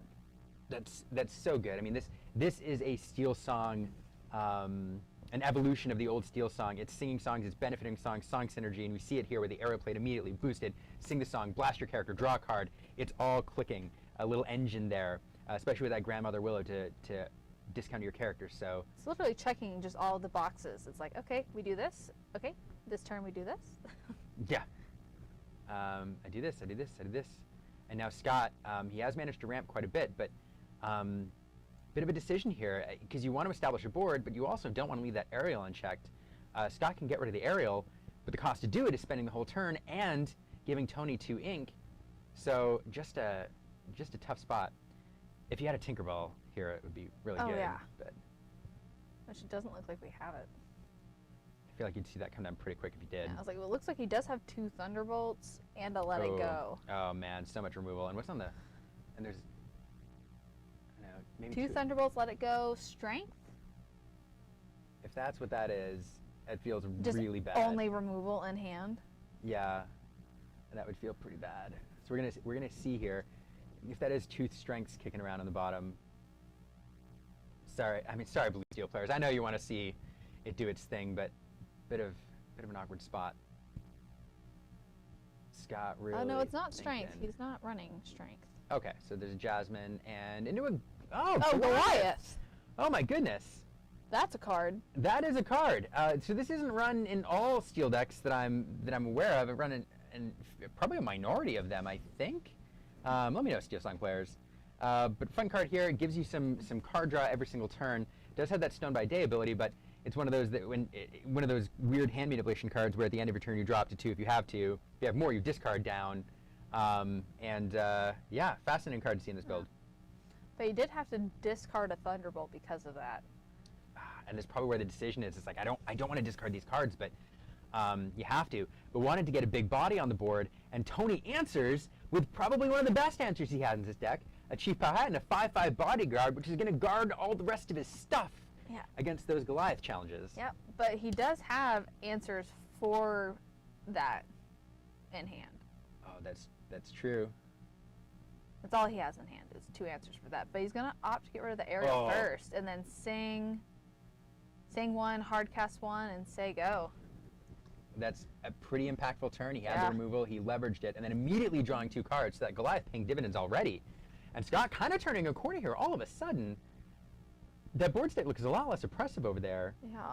That's so good. I mean, this is a Steel Song, an evolution of the old Steel Song. It's singing songs, it's benefiting songs, song synergy, and we see it here where the Aerial Plate immediately boosted, sing the song, blast your character, draw a card. It's all clicking. A little engine there, especially with that Grandmother Willow to discount your character. So it's literally checking just all the boxes. It's like, okay, we do this. Okay, this turn we do this. Yeah. I do this, I do this, I do this. And now Scott, he has managed to ramp quite a bit, but bit of a decision here, because you want to establish a board, but you also don't want to leave that Aerial unchecked. Scott can get rid of the Aerial, but the cost to do it is spending the whole turn and giving Tony 2 ink. So just a tough spot. If you had a Tinkerbell here, it would be really good. Yeah. But which it doesn't look like we have it. I feel like you'd see that come down pretty quick if you did. Yeah, I was like, well, it looks like he does have 2 Thunderbolts and a Let It Go. Oh man, so much removal. And what's on the? And there's. I don't know, maybe 2 Thunderbolts, Let It Go, Strength. If that's what that is, it feels Just really bad. Only removal in hand. Yeah, that would feel pretty bad. So we're gonna see here if that is Tooth Strengths kicking around on the bottom. Sorry, Blue Steel players. I know you want to see it do its thing, but bit of an awkward spot. Scott really. Oh no, it's not thinking. Strength. He's not running Strength. Okay, so there's a Jasmine and into a Goliath. Oh my goodness. That's a card. That is a card. So this isn't run in all Steel decks that I'm aware of. It run in probably a minority of them, I think. Let me know, Steel Song players. But fun card here. It gives you some card draw every single turn. It does have that Stone by Day ability, but it's one of those that one of those weird hand manipulation cards where at the end of your turn you draw up to 2 if you have to. If you have more, you discard down. Yeah, fascinating card to see in this build. But you did have to discard a Thunderbolt because of that. And that's probably where the decision is. It's like I don't want to discard these cards, but you have to. But wanted to get a big body on the board, and Tony answers with probably one of the best answers he has in this deck: a Chief Powhatan and a 5/5 bodyguard, which is going to guard all the rest of his stuff against those Goliath challenges. Yep, but he does have answers for that in hand. Oh, that's true. That's all he has in hand is 2 answers for that. But he's gonna opt to get rid of the aerial first, and then sing 1, hard cast 1, and say go. That's a pretty impactful turn. He had the removal, he leveraged it, and then immediately drawing 2 cards. So that Goliath paying dividends already. And Scott kind of turning a corner here. All of a sudden, that board state looks a lot less oppressive over there. Yeah.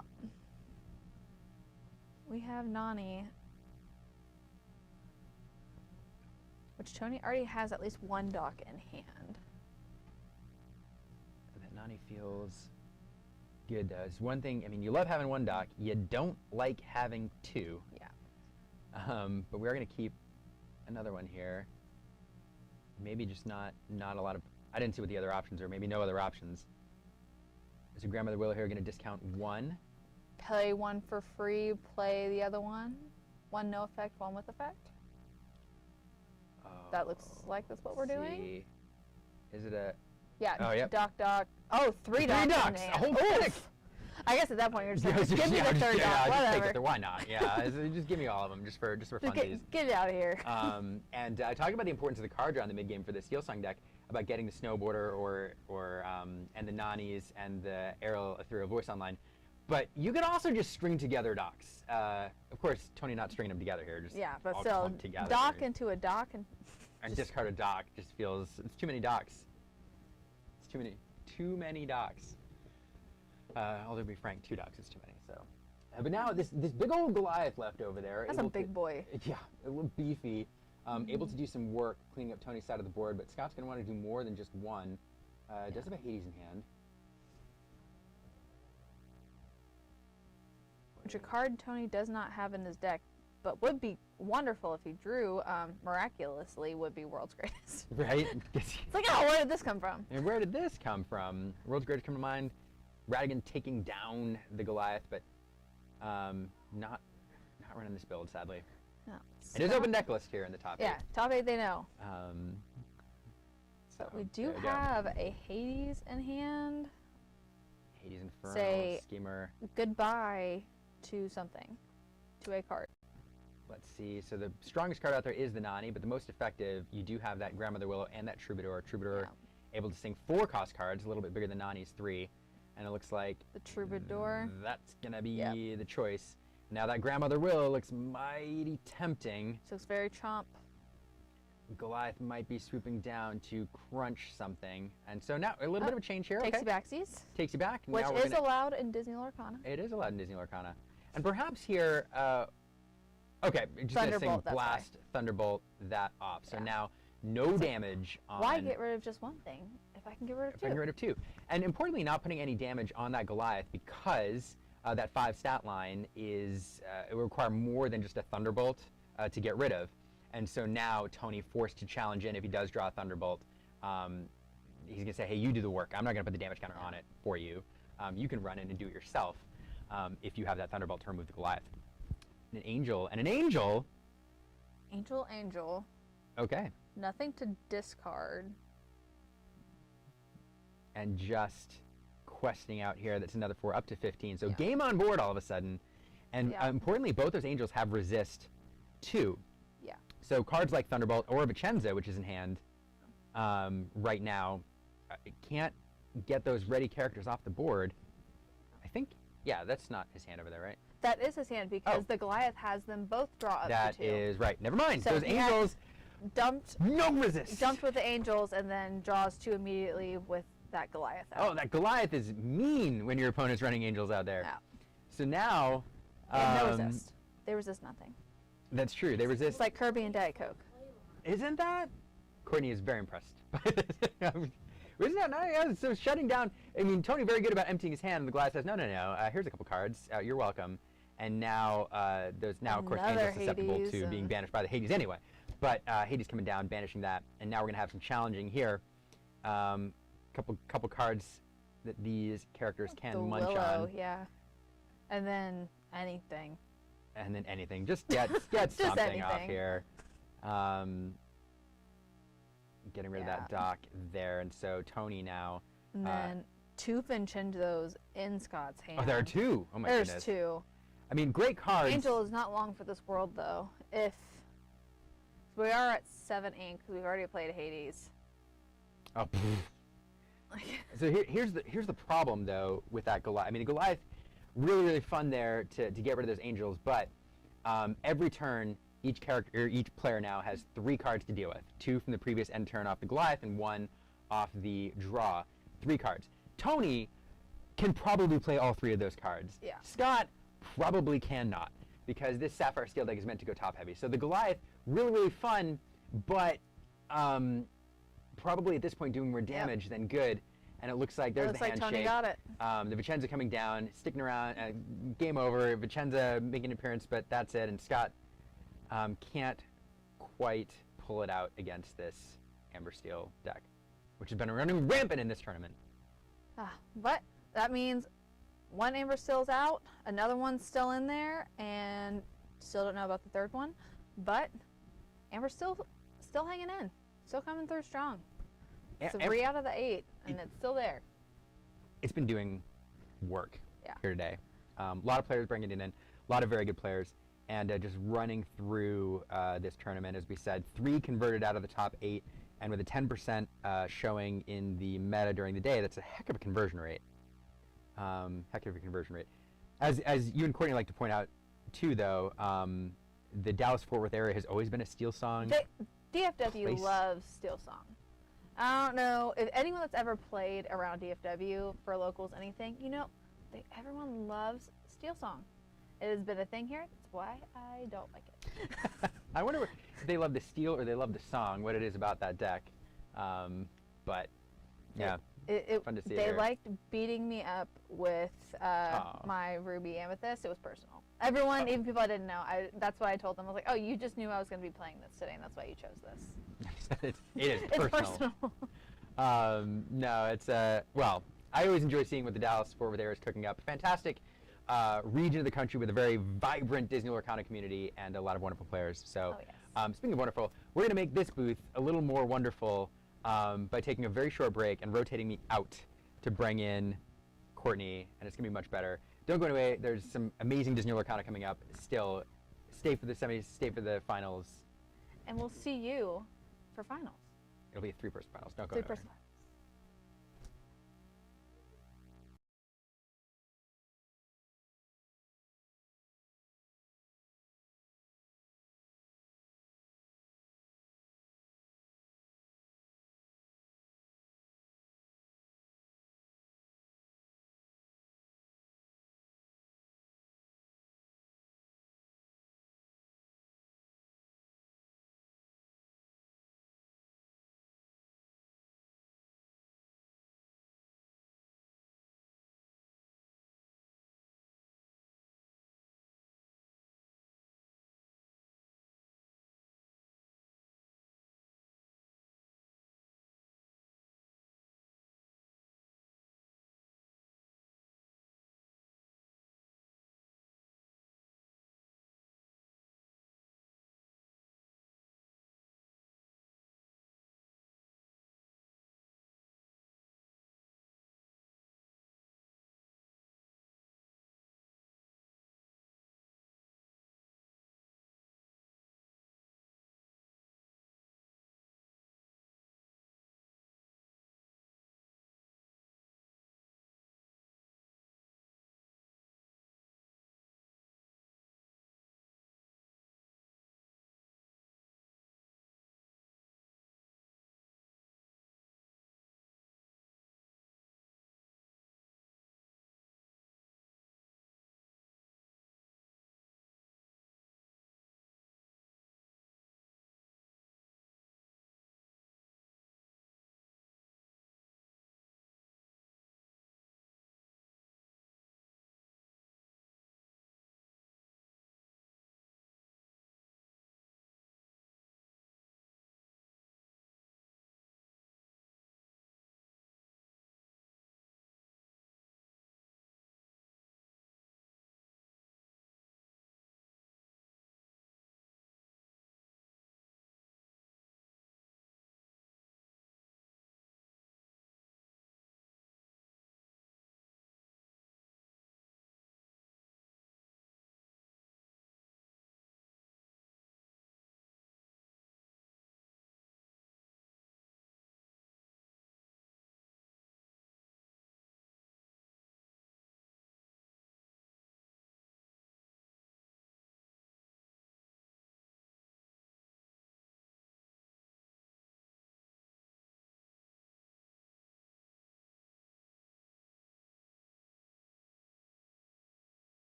We have Nani, which Tony already has at least 1 dock in hand. That Nani feels good, though. It's one thing, I mean, you love having 1 dock. You don't like having 2. Yeah. But we are going to keep another one here. Maybe just not a lot of... I didn't see what the other options are. Maybe no other options. Is a Grandmother Willow here going to discount 1? Play 1 for free, play the other one. 1 no effect, 1 with effect. Oh, That looks like that's what we're doing. Is it a... Yeah, Oh, yep. dock. Oh, 3 docks. 3 docks! in A whole hand. deck! I guess at that point you're just like, Just- just give me yeah, the just- 3rd yeah, dock, just take whatever. it. Why not? Yeah, just give me all of them, just for Just funsies. get it out of here. And talking about the importance of the card draw in the mid game for the Steel Song deck, about getting the Snowboarder and the Nanis and the Aerial Ethereal Voice online, but you could also just string together docks. Of course, Tony not stringing them together here, just Yeah, but all still, clumped together. dock into a dock and Discard a dock just feels it's too many docks. It's too many docks. Although to be frank, 2 docks is too many. So, but now this big old Goliath left over there. that's a able big to- boy. Yeah, a little beefy. Able to do some work cleaning up Tony's side of the board, but Scott's going to want to do more than just 1. Does have a Hades in hand. Which a card Tony does not have in his deck, but would be wonderful if he drew, miraculously, would be World's Greatest. Right? It's like, oh, where did this come from? And where did this come from? World's Greatest come to mind. Radigan taking down the Goliath, but not running this build, sadly. No, It is open deck list here in the top 8. Yeah, top 8 they know. So But we do there we go. have a Hades in hand. Hades Inferno, Say- Schemer. Goodbye to something. To a card. Let's see. So the strongest card out there is the Nani, but the most effective, you do have that Grandmother Willow and that Troubadour. Troubadour able to sing 4 cost cards, a little bit bigger than Nani's 3. And it looks like The Troubadour. that's going to be the choice. Now that Grandmother Willow looks mighty tempting. This looks very chomp. Goliath might be swooping down to crunch something. And so now a little bit of a change here. Takes okay. you backsies. Takes you back. Which Now we're is gonna- allowed in Disney Lorcana. It is allowed in Disney Lorcana. And perhaps here, okay, just gonna sing Thunderbolt, that's Blast, Thunderbolt that off. So Yeah. now no damage on... Why get rid of just 1 thing if I can get rid of if I can 2? get rid of 2. And importantly, not putting any damage on that Goliath because that 5 stat line is, it will require more than just a Thunderbolt to get rid of. And so now Tony forced to challenge in if he does draw a Thunderbolt. He's going to say, hey, you do the work. I'm not going to put the damage counter on it for you. You can run in and do it yourself if you have that Thunderbolt to remove the Goliath. And an Angel. Angel. Okay. Nothing to discard. And just questing out here, that's another 4, up to 15. So game on board all of a sudden. And importantly, both those Angels have resist 2. Yeah. So cards like Thunderbolt or Vicenza, which is in hand right now, can't get those ready characters off the board. I think, yeah, that's not his hand over there, right? That is his hand because the Goliath has them both draw up That to 2. is right. Never mind. So those he had Angels, dumped no resist. with the Angels and then draws 2 immediately with that Goliath out. Oh, that Goliath is mean when your opponent's running Angels out there. Yeah. So now... And no resist. They resist nothing. That's true. They resist... It's like Kirby and Diet Coke. Isn't that? Courtney is very impressed by this. Isn't that nice? Yeah, so shutting down. I mean, Tony very good about emptying his hand, and the Goliath says, no. Here's a couple cards. You're welcome. And now there's now of course Another Angels susceptible Hades to being banished by the Hades anyway. But Hades coming down, banishing that, and now we're gonna have some challenging here. Couple cards that these characters can the munch Willow, on. yeah. And then anything. And then anything. Just get Just something off anything. here. Getting rid of that dock there, and so Tony now. And then 2 Vincenzo's in Scott's hand. Oh, there are 2. Oh my There's goodness. 2. I mean, great cards. Angel is not long for this world, though. If We are at 7 ink. We've already played Hades. Oh. So here's the problem though with that Goliath. I mean, the Goliath, really fun there to get rid of those angels, but every turn each player now has 3 cards to deal with. 2 from the previous end turn off the Goliath and 1 off the draw. 3 cards. Tony can probably play all 3 of those cards. Yeah. Scott probably cannot, because this Sapphire Steel deck is meant to go top heavy. So the Goliath, really fun, but probably at this point doing more damage than good. And it looks like there's the handshake. Tony got it. The Vicenza coming down, sticking around, game over. Vicenza making an appearance, but that's it. And Scott can't quite pull it out against this Amber Steel deck, which has been running rampant in this tournament. But that means 1 Amber Steel's out, another one's still in there, and still don't know about the 3rd one. But Amber's still hanging in, still coming through strong. 3 out of the 8, and it's still there. It's been doing work here today. A lot of players bringing it in, a lot of very good players, and just running through this tournament. As we said, 3 converted out of the top 8, and with a 10% showing in the meta during the day, that's a heck of a conversion rate. As you and Courtney like to point out, too, though, the Dallas-Fort Worth area has always been a Steel Song. DFW loves Steel Song. I don't know if anyone that's ever played around DFW for locals, anything, you know, everyone loves Steel Song. It has been a thing here. That's why I don't like it. I wonder if they love the steel or they love the song, what it is about that deck. But, yeah, fun to see. They liked beating me up with my Ruby Amethyst. It was personal. Everyone, even people I didn't know, that's why I told them. I was like, oh, you just knew I was going to be playing this today, and that's why you chose this. it is It's personal. No, it's, well, I always enjoy seeing what the Dallas-Fort Worth area is cooking up. Fantastic region of the country with a very vibrant Disney Lorcana community and a lot of wonderful players. So, speaking of wonderful, we're going to make this booth a little more wonderful by taking a very short break and rotating me out to bring in Courtney, and it's going to be much better. Don't go away. There's some amazing Disney Lorcana coming up. Still, stay for the semis, stay for the finals. And we'll see you for finals. It'll be a 3-person finals. Don't go anywhere. 3-person finals.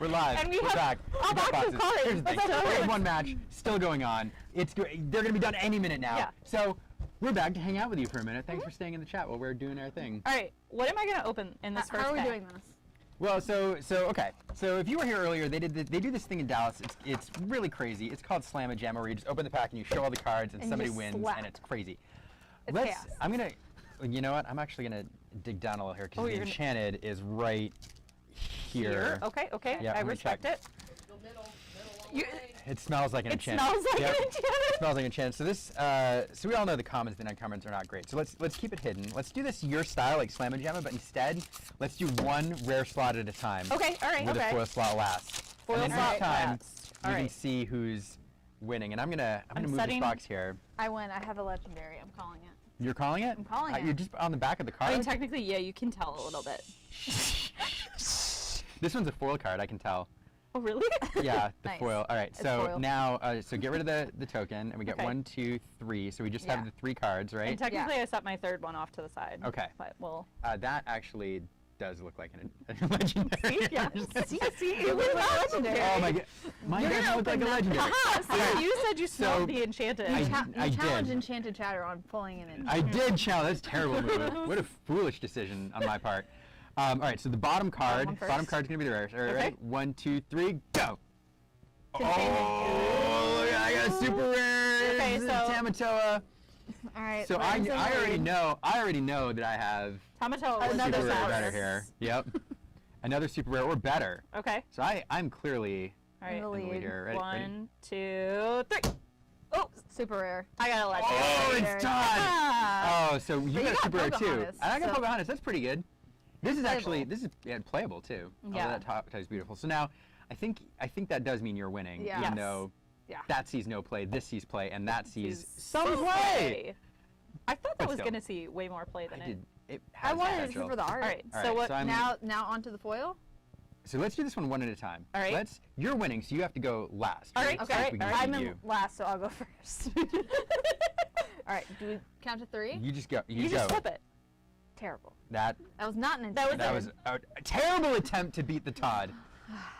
We're live. And we We're have back. a We got box of boxes. cards. Here's the thing. That's We okay. have one match still going on. They're gonna be done any minute now. Yeah. So we're back to hang out with you for a minute. Thanks for staying in the chat while we're doing our thing. All right, what am I gonna open in this first How are we pack? doing this? Well, so okay. So if you were here earlier, they do this thing in Dallas. It's really crazy. It's called Slam-A-Jam, where you just open the pack and you show all the cards and And somebody just wins, slap. and it's crazy. It's chaos. I'm gonna. You know what? I'm actually gonna dig down a little here because Oh, the you're gonna- Enchanted is right here. Okay, okay. Yeah, I I'm gonna respect check. it. Go middle all You- the way. It smells like an It Enchanted. smells like Yep. an Enchanted. It smells like an Enchanted. So this, so we all know the commons, the non-commons are not great. So let's keep it hidden. Let's do this your style, like Slam-A-Jamma, but instead, let's do one rare slot at a time. Okay, all right, With okay. a foil slot last. Foil and then slot each time, last. you All can right. see who's winning. And I'm gonna I'm move setting- this box here. I win. I have a legendary. I'm calling it. You're calling it? I'm calling it. You're just on the back of the card. I mean, technically, yeah, you can tell a little bit. This one's a foil card, I can tell. Oh, really? Yeah, the Nice. foil. All right, It's so foil. now, so get rid of the token, and we get Okay. 1, 2, 3. So we just Yeah. have the 3 cards, right? And technically, I set my third one off to the side. Okay. But we'll. That actually does look like a legendary. See? Yeah. see, it was not legendary. Oh my god, mine does look like a legendary. Haha, see, you said you smelled So, the Enchanted. I- You I challenge did. Enchanted Chatter on pulling it in. I did challenge. That's a terrible move. What a foolish decision on my part. All right, so the bottom card. one first. Bottom card's gonna be the rarest. All right, Okay. ready? 1, 2, 3, go. Container. Oh, yeah, I got super rare. Okay, so- Tamatoa. All right. So I already know that I have Tomato. a Another super rare sour. better here. Yep. Another super rare or better. Okay. So I'm clearly All right. In the in the lead. lead here. Ready? 1, 2, 3. Oh, Super rare. I got a legendary. Oh, Legendary. it's done. Ah. Oh, so you But you got got super rare too. Pocahontas, And I got so- Pocahontas. That's pretty good. This is actually Playable. playable too. Yeah. Oh, that top is beautiful. So now, I think that does mean you're winning, Yeah. even Yes. though Yeah. that sees no play, this sees play, and that sees Some some play. I thought that But was still. going to see way more play than I it. did. It has I wanted it potential. for the art. All right. All So right, what? so I'm- Now onto the foil. So let's do this one at a time. All right. You're winning, so you have to go last. All right, So okay, we can all get right. to I'm in you. last, so I'll go first. All right. Do we count to 3? You just go. you go. just flip it. Terrible. That That was not an That was Enchanted. that was a terrible attempt to beat the Todd.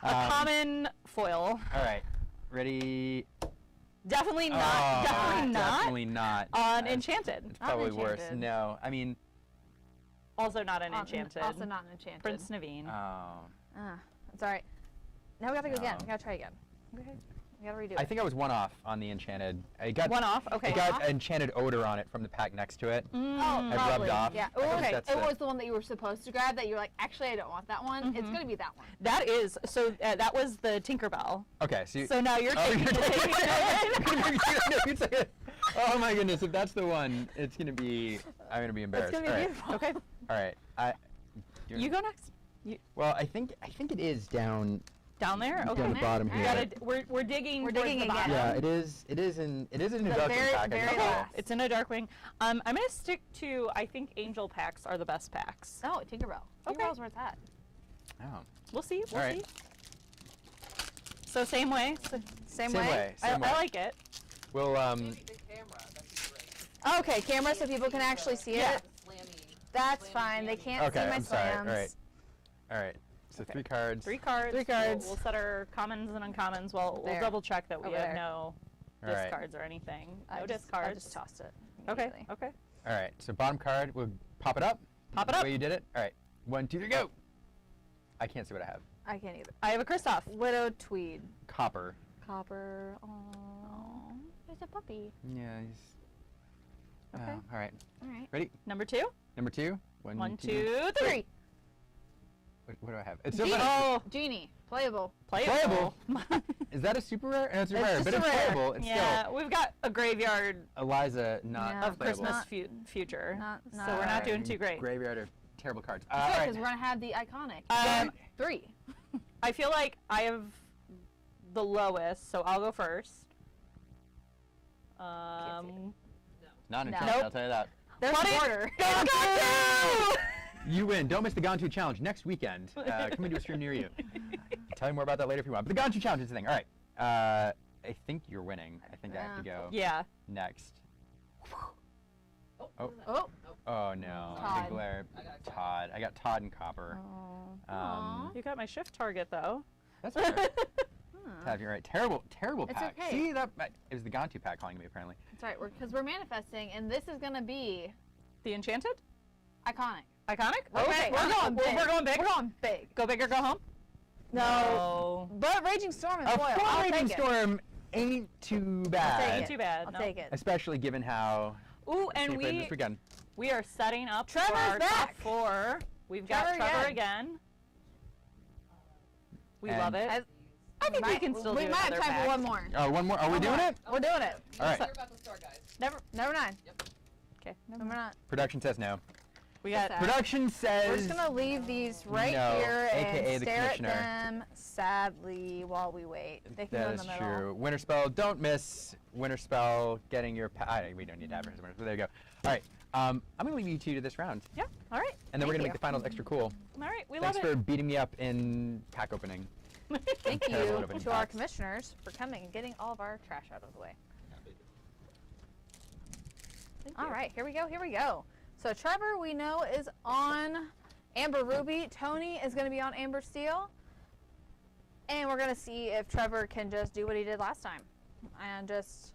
A common foil. All right. Ready? Definitely not. Oh, definitely not. Definitely not. On Uh, Enchanted. It's Not probably worse. Enchanted. No, I mean, Also not an Enchanted. Also not an Enchanted. Prince Naveen. That's all right. Now we gotta go again. No. We gotta try again. Okay. We gotta redo I it. think I was one off on the Enchanted. It got One off. Okay. It got Enchanted odor on it from the pack next to it. Oh, It rubbed probably. off. Yeah. I think Okay. that's It the- was the one that you were supposed to grab that you were like, actually, I don't want that one. It's gonna be that one. That is so. That was the Tinkerbell. Okay, so. So now you're taking you're the taking it. Oh my goodness! If that's the one, it's gonna be. I'm gonna be embarrassed. It's gonna be All right. beautiful. Okay. All right. You go next. Well, I think it is down. Down there. Okay. Down the bottom We here. gotta. We're digging. We're towards digging the again. bottom. Yeah, it is. It is in a The dark very- pack. I very think. last. It's in a Darkwing. I'm gonna stick to. I think Angel packs are the best packs. Oh, Tinkerbell. Okay. Tinkerbell's where it's at. Oh. We'll see. We'll All right. see. So same way. Same Same way. I like it. We'll Maybe the camera, that'd be great. Okay, camera so people can actually see Yeah. it. Slammy. That's Slammy fine. They jammy. can't Okay, see my I'm sorry. slams. All right. So 3 cards. 3 cards. Three cards. We'll set our commons and uncommons. We'll There. double check that we Over have there. no All right. discards or anything. No I discards. just tossed it. Okay. immediately. Okay. All right. So bottom card. We'll pop it up. Pop it The up. way you did it. All right. 1, 2, 3, go. I can't see what I have. I can't either. I have a Kristoff. Widow Tweed. Copper. Copper. Oh, there's a puppy. Yeah. He's. Okay. All right. All right. Ready? Number 2. Number 2. 1, 2, 3. 3. What do I have? It's so Genie. funny. Oh, Genie. Playable. playable. Is that a super rare? No, it's a It's rare, just but a it's rare. playable. It's Yeah, we've got a graveyard still Eliza not Yeah. of playable. Christmas Not- future. not- so not- we're not doing too great. Graveyard of terrible cards. Good, all right. because we're gonna have the iconic. 3. I feel like I have the lowest, so I'll go first. Not in No. charge, Nope. I'll tell you that. There's What the is- border. You win. Don't miss the Gone 2 Challenge next weekend. Coming to a stream near you. Tell you more about that later if you want. But the Gone 2 Challenge is the thing. All right. I think you're winning. I think I have to go Yeah. next. Oh. Oh. Oh. Oh no. Todd. Big glare. I got Todd. I got Todd and Copper. Oh. Um, You got my shift target though. That's fair. Tav, you're right. Terrible It's pack. okay. See, that it was the Gantu pack calling me, apparently. That's right, because we're manifesting, and this is going to be The Enchanted? iconic. Iconic? Okay, we're going big. We're going big? We're going big. Go big or go home? No. But Raging Storm is A foil. full I'll Raging take Storm ain't too I'll bad. take Ain't it. too bad. I'll no. take it. Especially given how Ooh, and we played this weekend. we are setting up for Trevor's our back. top 4. We've got Trevor Trevor again. again. We And- love it. I think we can still we do might have another time pack. for one more. Oh, one more. Are we doing it? We're doing it. All right. You're about to start, guys. Never mind. Okay. No, we're not. Production says no. We got Sad. Production We're says just gonna leave these right no, here AKA and the stare at commissioner. them sadly while we wait. They can go that in is the middle. true. Winter Spell, don't miss Winter Spell getting your we don't need to advertise Winter Spell. There you go. All right. I'm going to leave you two to this round. Yeah. All right. And then we're Thank going to you. make the finals extra cool. All right. We Thanks love for beating me up in pack opening. Thank Terrible you at opening to our packs. commissioners for coming and getting all of our trash out of the way. All right, here we go, here we go. So Trevor, we know, is on Amber Ruby. Tony is going to be on Amber Steel. And we're going to see if Trevor can just do what he did last time. And just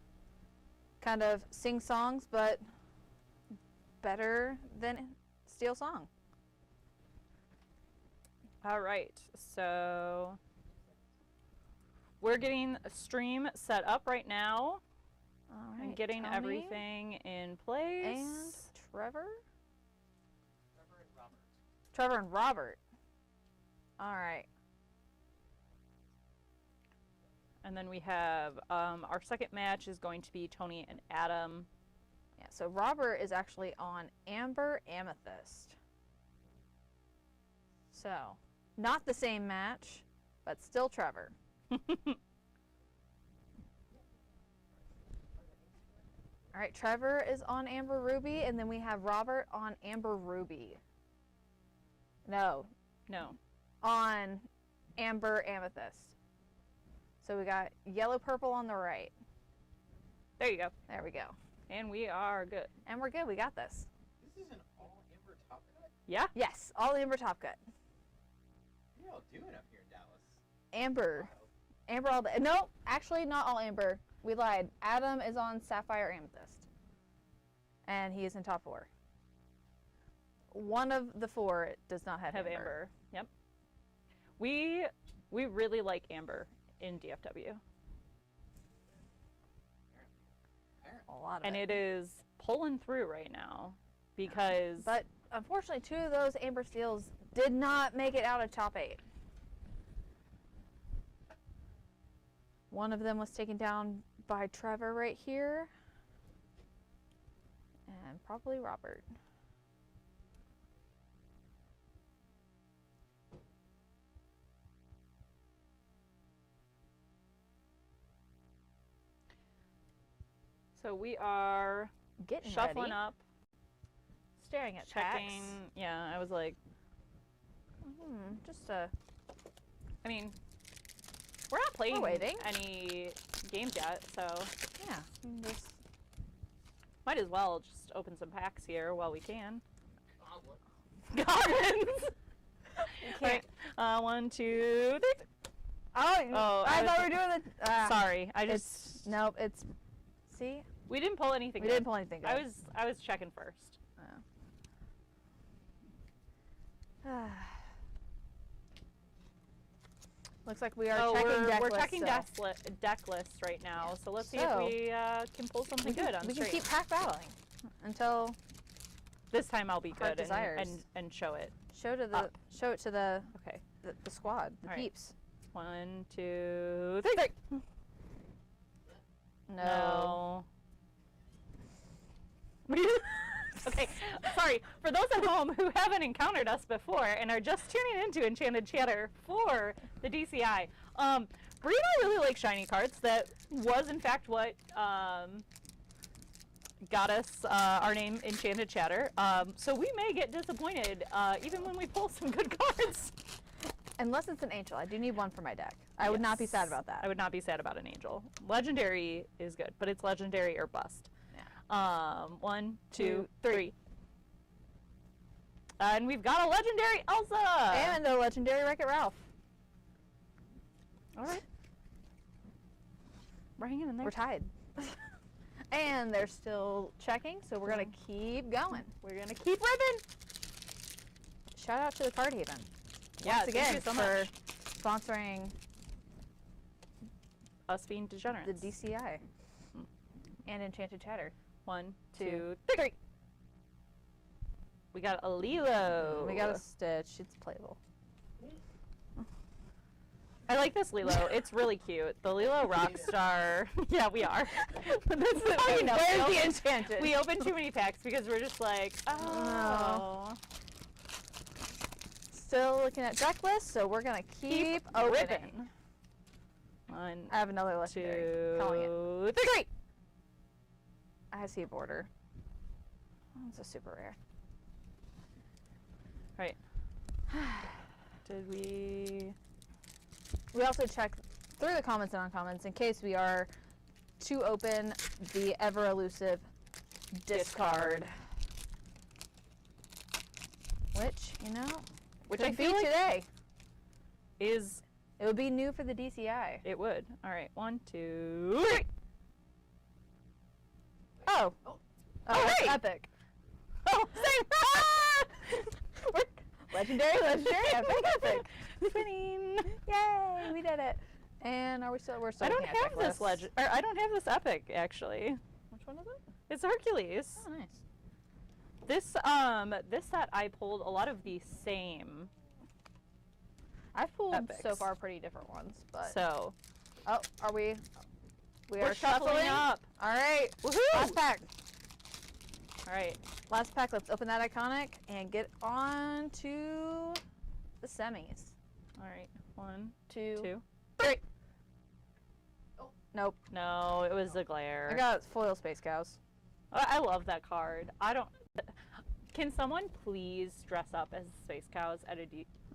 kind of sing songs, but better than Steel Song. All right. So we're getting a stream set up right now. All And right, getting Tony everything in place. And Trevor? Trevor and Robert. All right. And then we have our second match is going to be Tony and Adam. Yeah, so Robert is actually on Amber Amethyst. So, not the same match, but still Trevor. All right, Trevor is on Amber Ruby, and then we have Robert on Amber Ruby. No, No. on Amber Amethyst. So we got yellow purple on the right. There you go. There we go. And we are good. And we're good. We got this. This is an all Amber top cut? Yeah. Yes, all Amber top cut. What are y'all doing up here in Dallas? Amber. Amber all day. No, actually not all Amber. We lied. Adam is on Sapphire Amethyst. And he is in top 4. One of the 4 does not have Amber. Yep. We really like Amber in DFW. A lot of And it. it is pulling through right now because But unfortunately, 2 of those Amber Steels did not make it out of top 8. One of them was taken down by Trevor right here. And probably Robert. so we are Getting shuffling ready. up, Staring at checking. packs. Yeah, I was like, Just a I mean, we're not playing waiting. any games yet, so yeah. Just might as well just open some packs here while we can. Goblins. can't. Alright, 1, 2, 3. Oh, I thought we were doing the. Sorry, I It's just nope. It's see. we didn't pull anything. We good. didn't pull anything good. I was checking first. Looks like we are So checking deck we're lists checking still. deck lists right now. So let's see So, if we can pull something good on We can stream. keep pack battling until This time I'll be Heart good desires. and show it. show it to the Okay. the squad, the All right. peeps. 1, 2, 3. No. Okay, sorry. For those at home who haven't encountered us before and are just tuning into Enchanted Chatter for the DCI, Bree and I really like shiny cards. That was, in fact, what got us our name Enchanted Chatter. So we may get disappointed even when we pull some good cards. Unless it's an angel, I do need one for my deck. I would not be sad about that. I would not be sad about an angel. Legendary is good, but it's legendary or bust. Yeah. 1, 2, 3. And we've got a legendary Elsa! And a legendary Wreck-It Ralph. All right. We're hanging in there. We're tied. And they're still checking, so we're going to keep going. We're going to keep ribbing. Shout out to the Card Haven. Yeah, Once again, thank you so for much. sponsoring Us being degenerates. the DCI and Enchanted Chatter. 1, 2, 2, 3. We got a Lilo. We got a Stitch. It's playable. I like this Lilo. It's really cute. The Lilo Rockstar. Yeah, we are. This is how you know. Where's the Enchanted? We opened too many packs because we're just like, oh. Still looking at deck lists, so we're going to keep opening. ripping. 1, I have another legendary. 2, Calling it. 3. I see a border. Oh, it's a super rare. Right. Did we? We also check through the comments and uncommons in case we are to open the ever elusive discard. Which, you know, Which could I be feel like today. is It would be new for the DCI. it would. All right. 1, 2, 3. Oh. Oh. Oh, that's hey! epic. Oh, same. Legendary, epic. Winning. Yay, we did it. And we're still I don't looking at have deck this lists. legend. Or I don't have this epic actually. Which one is it? It's Hercules. Oh, nice. This set I pulled a lot of the same. I've pulled so Epics. far pretty different ones, but So oh, are we? We we're are shuffling up. All right, Woohoo! last pack. All right. Last pack. Let's open that iconic and get on to the semis. All right. 1, 2, 2. 3. Nope. No, it was a glare. I got foil Space Cows. I love that card. I don't. Can someone please dress up as Space Cows at a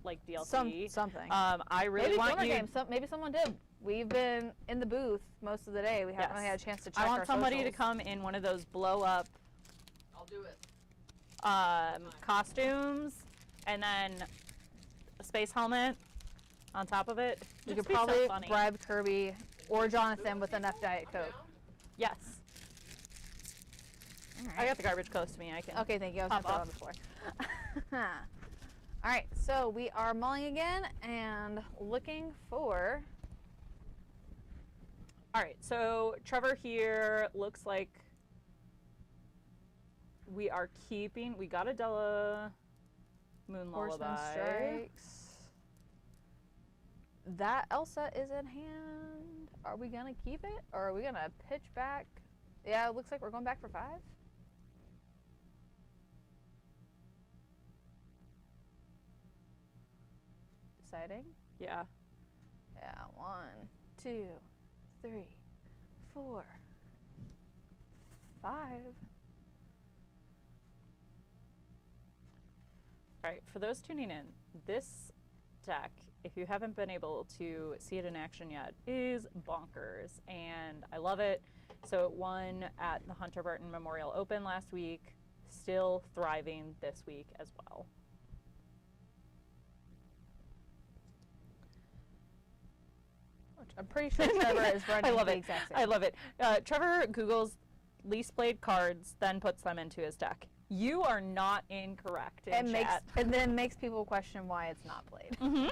DLC? Something. I really Maybe want Summer you. Games. Maybe someone did. We've been in the booth most of the day. We haven't really had a chance to check I want our somebody to socials. come in one of those blow up I'll do it. costumes and then a space helmet on top of it. We It'd could be so probably funny. bribe Kirby or Jonathan with enough Diet Coke. Yes. All I got the garbage close to me. I can. Okay, thank you. I was Pop gonna off. throw it on the floor. All right, so we are mulling again and looking for. All right. So Trevor here looks like we are keeping. We got a Della Moon Horseman Lullaby. Strikes. That Elsa is in hand. Are we gonna keep it or are we gonna pitch back? Yeah, it looks like we're going back for 5. Deciding? Yeah. Yeah, 1, 2, 3, 4, 5. All right, for those tuning in, this deck, if you haven't been able to see it in action yet, is bonkers, and I love it. So it won at the Hunter Burton Memorial Open last week, still thriving this week as well. I'm pretty sure Trevor is running I love the it. exact same. I love it. Trevor Googles least played cards, then puts them into his deck. You are not incorrect in chat. And then makes people question why it's not played. Mm-hmm.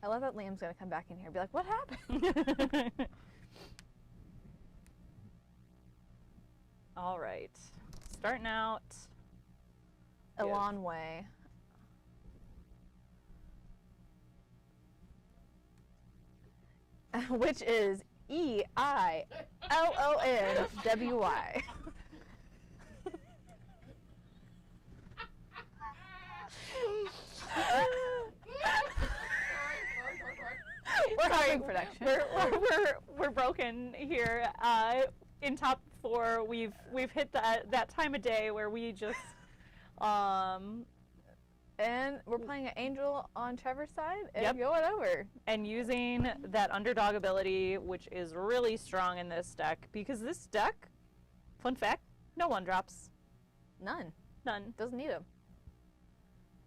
I love that Liam's gonna come back in here and be like, "What happened?" All right, starting out. Elon Way. Which is EILONWY. We're having production. We're broken here. In top 4, we've hit that time of day where we just And we're playing an Angel on Trevor's side and Yep. going over. and using that underdog ability, which is really strong in this deck, because this deck, fun fact, no 1-drops. None. None. Doesn't need them.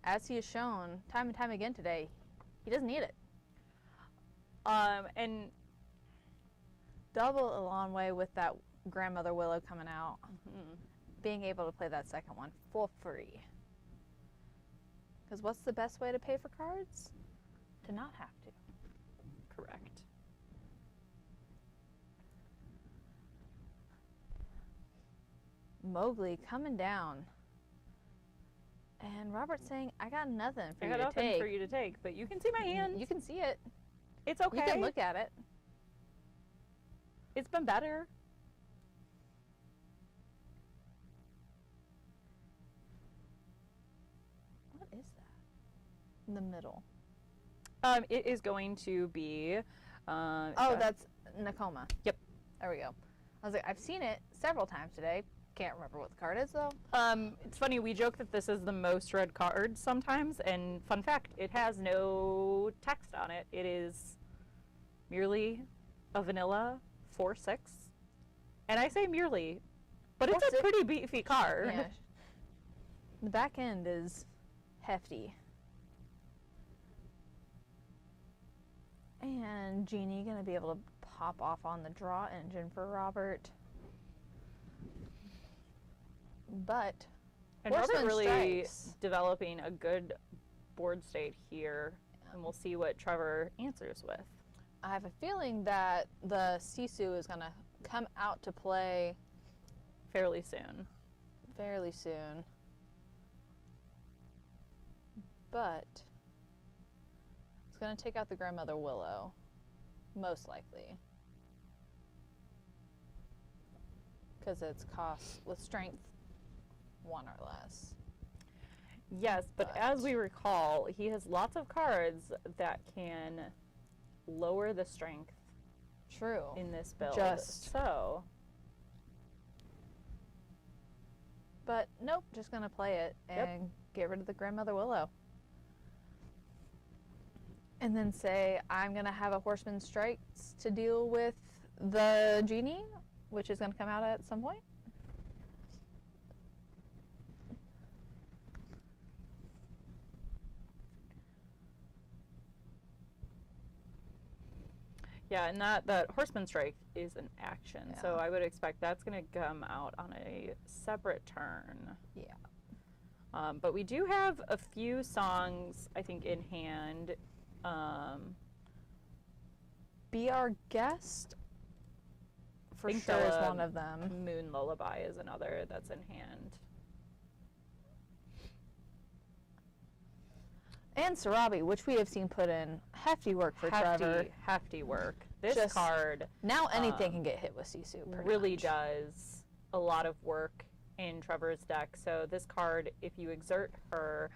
as he has shown time and time again today, he doesn't need it. And Double a long way with that Grandmother Willow coming out. Being able to play that second one for free. Because what's the best way to pay for cards? To not have to. correct. Mowgli coming down. And Robert's saying, I got nothing for I you got to nothing take. for you to take, but you can see my hand. You can see it. It's okay. You can look at it. It's been better. What is that? In the middle. It is going to be. That's Nakoma. Yep. There we go. I was like, I've seen it several times today. Can't remember what the card is though. It's funny, we joke that this is the most read card sometimes, and fun fact, it has no text on it. It is merely a vanilla 4/6. And I say merely, but it's a 4/6? pretty beefy card. Yeah. The back end is hefty. And Genie gonna be able to pop off on the draw engine for Robert. But And Robert Horseman really strikes. developing a good board state here, and we'll see what Trevor answers with. I have a feeling that the Sisu is gonna come out to play Fairly soon. fairly soon. But it's gonna take out the Grandmother Willow, most likely. Because it's cost with strength 1 or less. Yes, but as we recall, he has lots of cards that can lower the strength True. in this build. But nope, just gonna play it and get rid of the Grandmother Willow. And then say, I'm gonna have a Horseman Strikes to deal with the Genie, which is gonna come out at some point. Yeah, and that Horseman Strike is an action, so Yeah. I would expect that's going to come out on a separate turn. Yeah. But we do have a few songs, I think, in hand. Be Our Guest, for think sure, is the one of them. Moon Lullaby is another that's in hand. And Sarabi, which we have seen put in hefty work for Trevor. Hefty work. This Just card Now anything can get hit with Sisu. pretty really much. does a lot of work in Trevor's deck. So this card, if you exert her,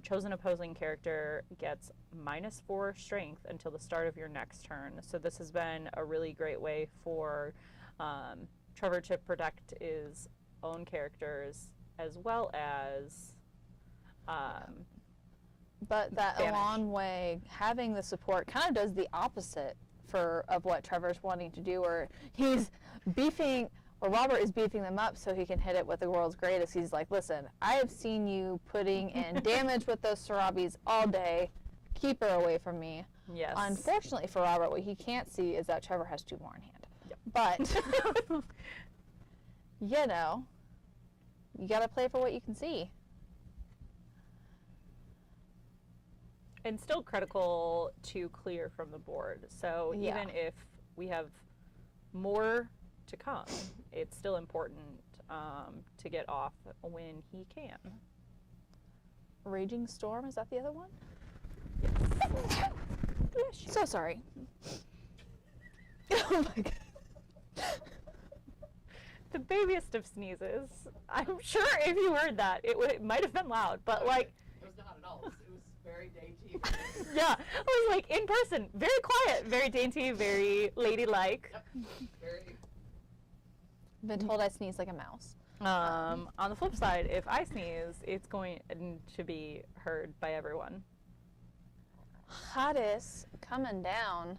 chosen opposing character gets -4 strength until the start of your next turn. So this has been a really great way for Trevor to protect his own characters as well as But that Banish. Elan way, having the support, kind of does the opposite of what Trevor's wanting to do, where he's beefing, or Robert is beefing them up so he can hit it with the world's greatest. He's like, listen, I have seen you putting in damage with those Sarabis all day. Keep her away from me. yes. Unfortunately for Robert, what he can't see is that Trevor has 2 more in hand. Yep. But, you know, you got to play for what you can see. And still critical to clear from the board. So Yeah. even if we have more to come, it's still important to get off when he can. Raging Storm, is that the other one? Yes. So sorry. Oh my god. The babiest of sneezes. I'm sure if you heard that, it might have been loud, but like, It was not at all. It was very dainty. yeah, I was like in person, very quiet, very dainty, very ladylike. Very. Been told I sneeze like a mouse. On the flip side, if I sneeze, it's going to be heard by everyone. Hottest coming down.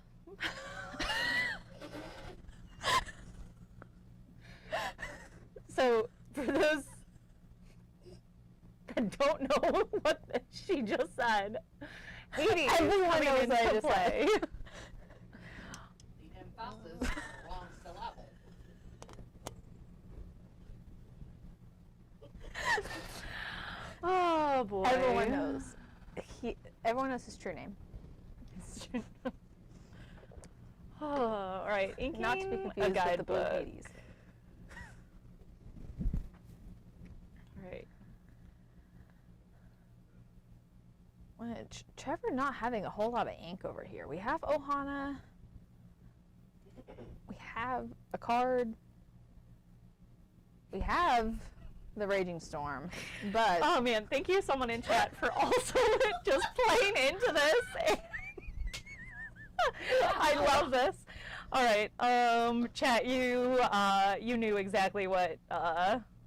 So for don't know what she just said. Hades Everyone coming knows what I into just play. said. The emphasis wrong syllable. Oh boy. Everyone knows. Everyone knows his true name. Oh, all right. Inking Not to be a confused with the guidebook. Blue Hades. Right. Trevor not having a whole lot of ink over here. We have Ohana. We have a card. We have the Raging Storm. But Oh man, thank you someone in chat for also just playing into this. I love this. All right, chat, you knew exactly what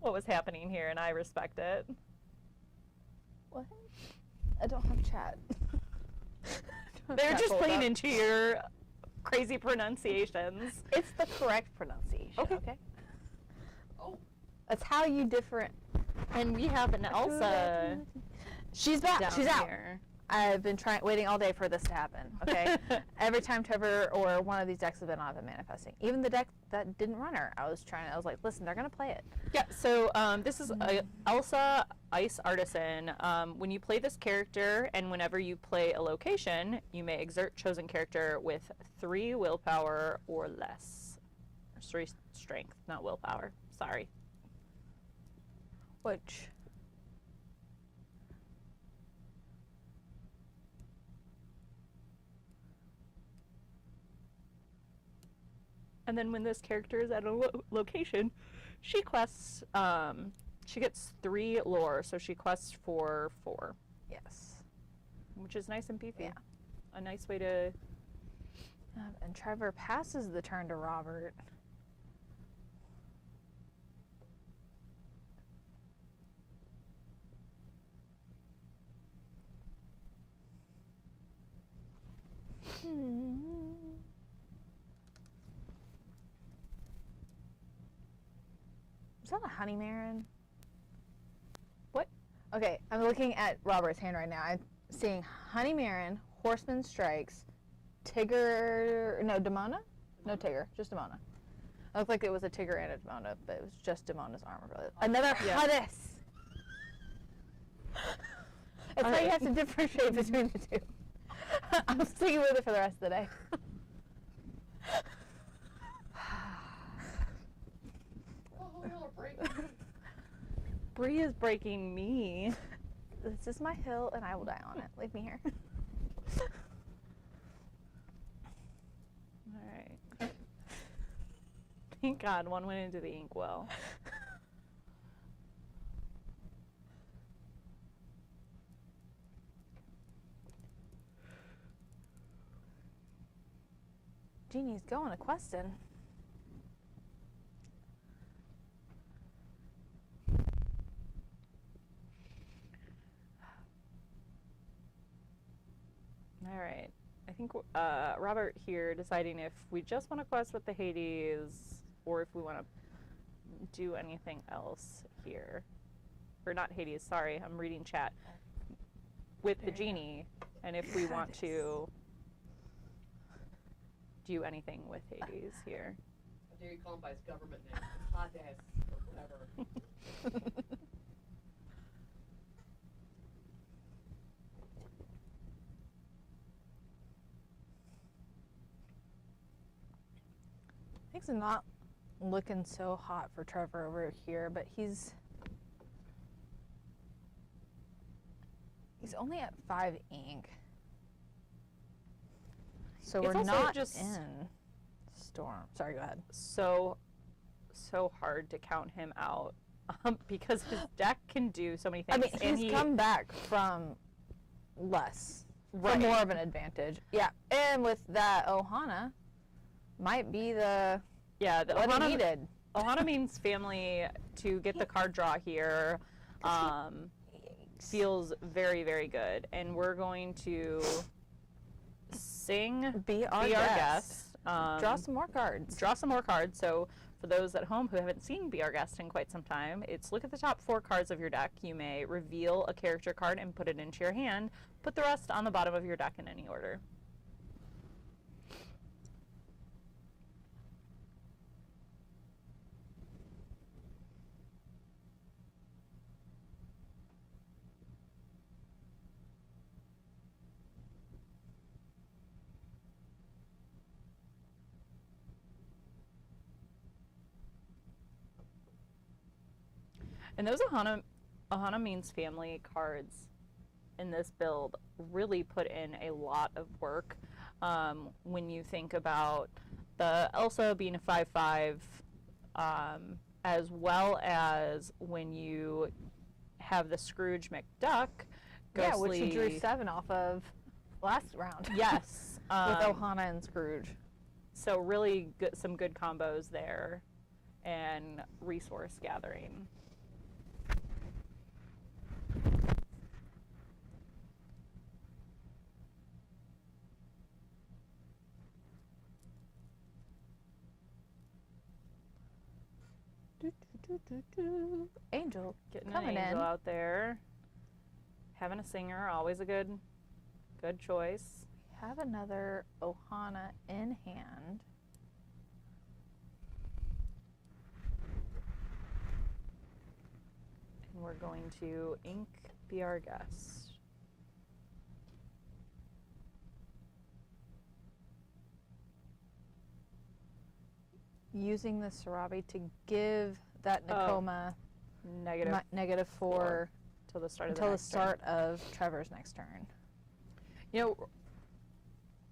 was happening here, and I respect it. what? I don't have chat. They're Chat just pulled playing up. into your crazy pronunciations. It's the correct pronunciation. Okay. Oh, That's how you different. And we have an Elsa She's back. down She's out. here. I've been waiting all day for this to happen. Okay. Every time Trevor or one of these decks has been on, I've been manifesting. Even the deck that didn't run her, I was like, listen, they're gonna play it. Yeah, so this is Elsa Ice Artisan. When you play this character and whenever you play a location, you may exert chosen character with 3 willpower or less. Or 3 strength, not willpower. Sorry. Which And then when this character is at a location, she quests, she gets 3 lore, so she quests for 4, yes. which is nice and beefy. Yeah. A nice way to... And Trevor passes the turn to Robert. Is that a honey marin? What? Okay, I'm looking at Robert's hand right now. I'm seeing honey marin, horseman strikes, Tigger, no, Demona? No Tigger, just Demona. It looked like it was a Tigger and a Demona, but it was just Demona's armor. Another Yeah. Hades! It's how you have to differentiate between the two. I'm sticking with it for the rest of the day. oh, we all break. Bree is breaking me. This is my hill, and I will die on it. Leave me here. All right. Thank God one went into the inkwell. Genie's going a questing. All right. I think Robert here deciding if we just want to quest with the Hades or if we want to do anything else here. Or not Hades, sorry, I'm reading chat. With the genie, and if we want to do anything with Hades here. How dare you call him by his government name? Hades, or whatever. Things are not looking so hot for Trevor over here, but he's only at 5 ink. So It's we're also not just in storm. Sorry, go ahead. So hard to count him out because his deck can do so many things. I mean, he's come back from less, Right. from more of an advantage. Yeah, and with that Ohana, might be the Yeah, the what he Ohana, needed. Ohana means family to get the card draw here. Feels very, very good. And we're going to sing, Be our be our guest. guest. Draw some more cards. Draw some more cards. So for those at home who haven't seen Be Our Guest in quite some time, it's look at the top 4 cards of your deck. You may reveal a character card and put it into your hand. Put the rest on the bottom of your deck in any order. And those Ohana Means Family cards in this build really put in a lot of work. When you think about the Elsa being a 5/5, as well as when you have the Scrooge McDuck, yeah, which you drew 7 off of last round. Yes. With Ohana and Scrooge. So really good, some good combos there, and resource gathering. Angel Getting coming an angel in. out there. Having a singer, always a good choice. We have another Ohana in hand. And we're going to ink Be Our Guest. Using the Sarabi to give that Nakoma -4 till the start of until the start of Trevor's next turn. You know,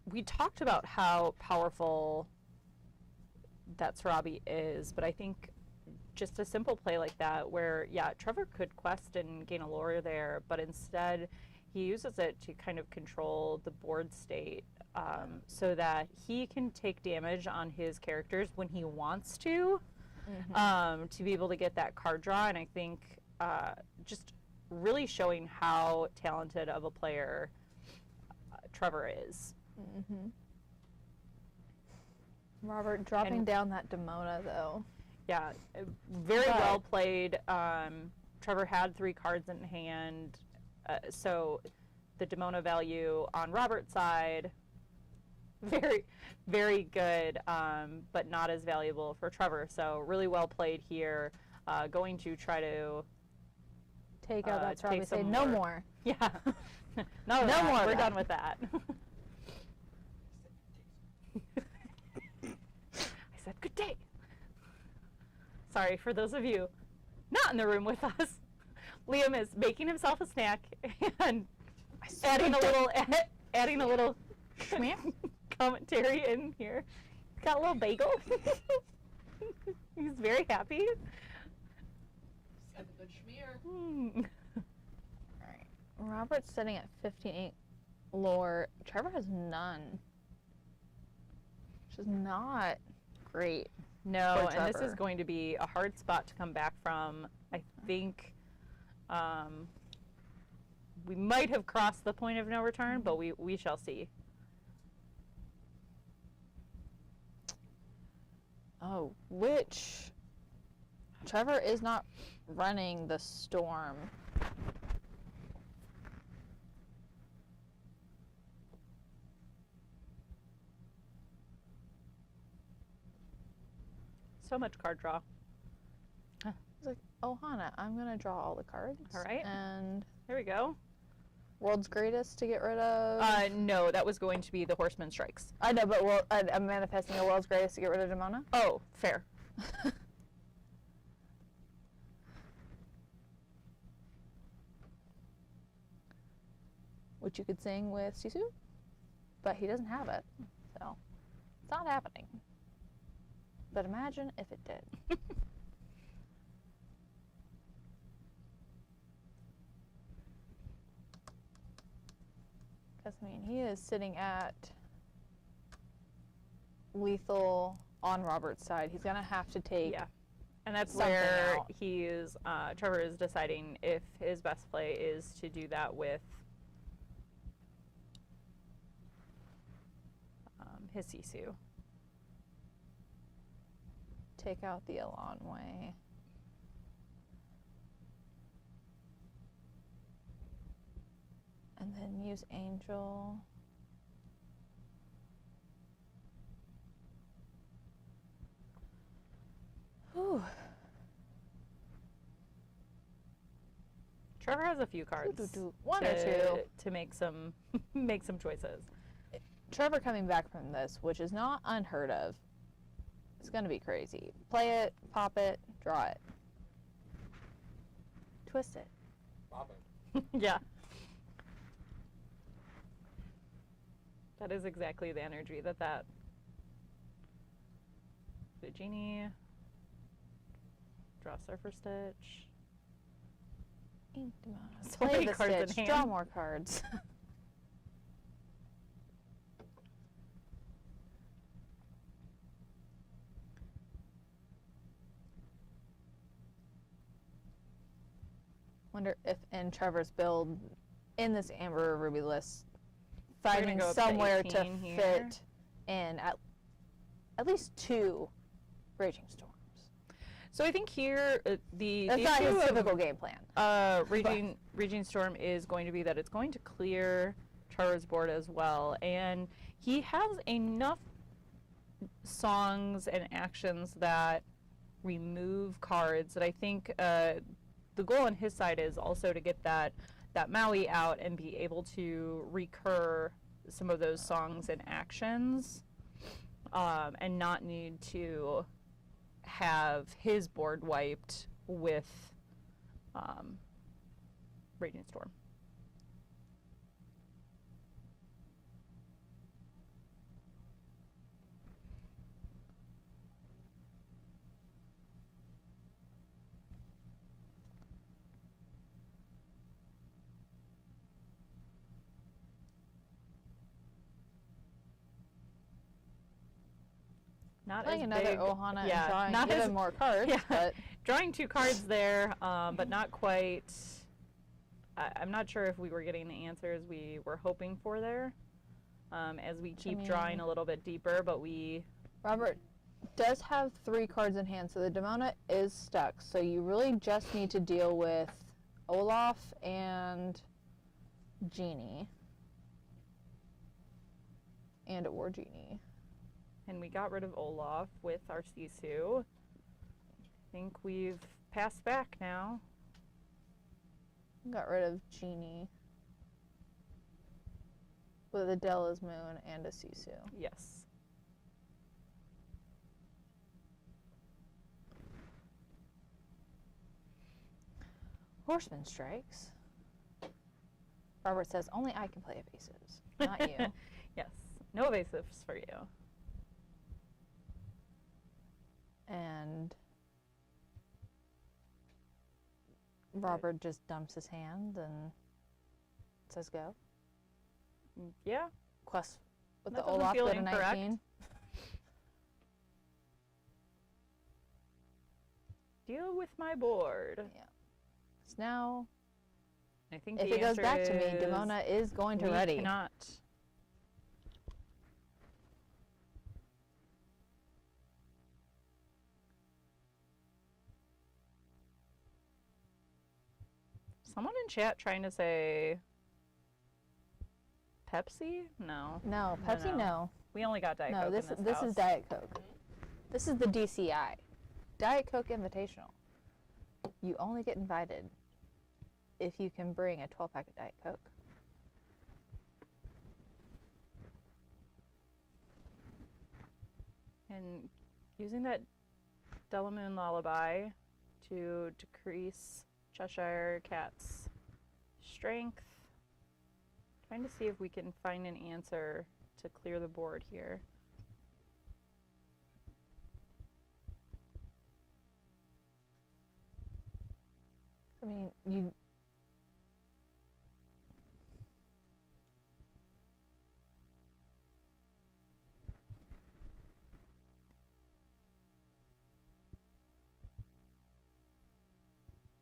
we talked about how powerful that Sarabi is, but I think just a simple play like that where, yeah, Trevor could quest and gain a lore there, but instead he uses it to kind of control the board state, so that he can take damage on his characters when he wants to be able to get that card draw. And I think just really showing how talented of a player Trevor is. Robert dropping down that Demona, though. Yeah, very well played. Trevor had 3 cards in hand, so the Demona value on Robert's side, very, very good, but not as valuable for Trevor. So really well played here. Going to try to take out that Sarabi, say some no more. Yeah, no more. We're done with that. I said good day. Sorry for those of you not in the room with us. Liam is making himself a snack and adding a little commentary in here. He's got a little bagel. He's very happy. He's got a good schmear. Alright. Robert's sitting at 15 lore. Trevor has none. Which is not great. No, and this is going to be a hard spot to come back from. I think we might have crossed the point of no return, but we shall see. Oh, which Trevor is not running the Storm. So much card draw. He's like, oh, Hannah, I'm going to draw all the cards. All right. And there we go. World's Greatest to get rid of? No, that was going to be the Horseman Strikes. I know, but I'm manifesting a World's Greatest to get rid of Demona? Oh, fair. Which you could sing with Sisu, but he doesn't have it, so it's not happening. But imagine if it did. Because, I mean, he is sitting at lethal on Robert's side. He's going to have to take and that's something where out. he's, Trevor is deciding if his best play is to do that with his Sisu. take out the Elan Way. And then use Angel. Whew. Trevor has a few cards. One or two to make some make some choices. Trevor coming back from this, which is not unheard of. It's gonna be crazy. Play it, pop it, draw it, twist it. Pop it. Yeah. That is exactly the energy that the genie, draw Surfer Stitch. Ink Demona. So Play many the cards in Stitch, draw hand. more cards. Wonder if in Trevor's build, in this Amber or Ruby list, finding go up to somewhere to 18 here. fit in at least 2 Raging Storms. So I think here the That's not issue his of, typical game plan. Raging Storm is going to be that it's going to clear Trevor's board as well, and he has enough songs and actions that remove cards that I think the goal on his side is also to get that Maui out and be able to recur some of those songs and actions, and not need to have his board wiped with Raging Storm. Not Playing as another big, Ohana yeah, and drawing not even as, more cards, yeah, but drawing 2 cards there, but not quite. I'm not sure if we were getting the answers we were hoping for there, as we keep drawing a little bit deeper, but Robert does have 3 cards in hand, so the Demona is stuck. So you really just need to deal with Olaf and Genie. Or Genie. And we got rid of Olaf with our Sisu. I think we've passed back now. Got rid of Genie. With a Della's Moon and a Sisu. Yes. Horseman strikes. Robert says, only I can play evasives, not you. Yes. No evasives for you. And Robert just dumps his hand and says go. Yeah. Quest with That the doesn't Olaf feel go to incorrect. 19. Deal with my board. Yeah. So now, I think if the it goes answer back to me, is Demona is going to we ready. cannot. Someone in chat trying to say Pepsi? No. No, Pepsi, no. We only got Diet No, Coke this in this house. is Diet Coke. This is the DCI. Diet Coke Invitational. You only get invited if you can bring a 12-pack of Diet Coke. And using that Delamoon Lullaby to decrease Cheshire Cat's strength. Trying to see if we can find an answer to clear the board here. I mean, you...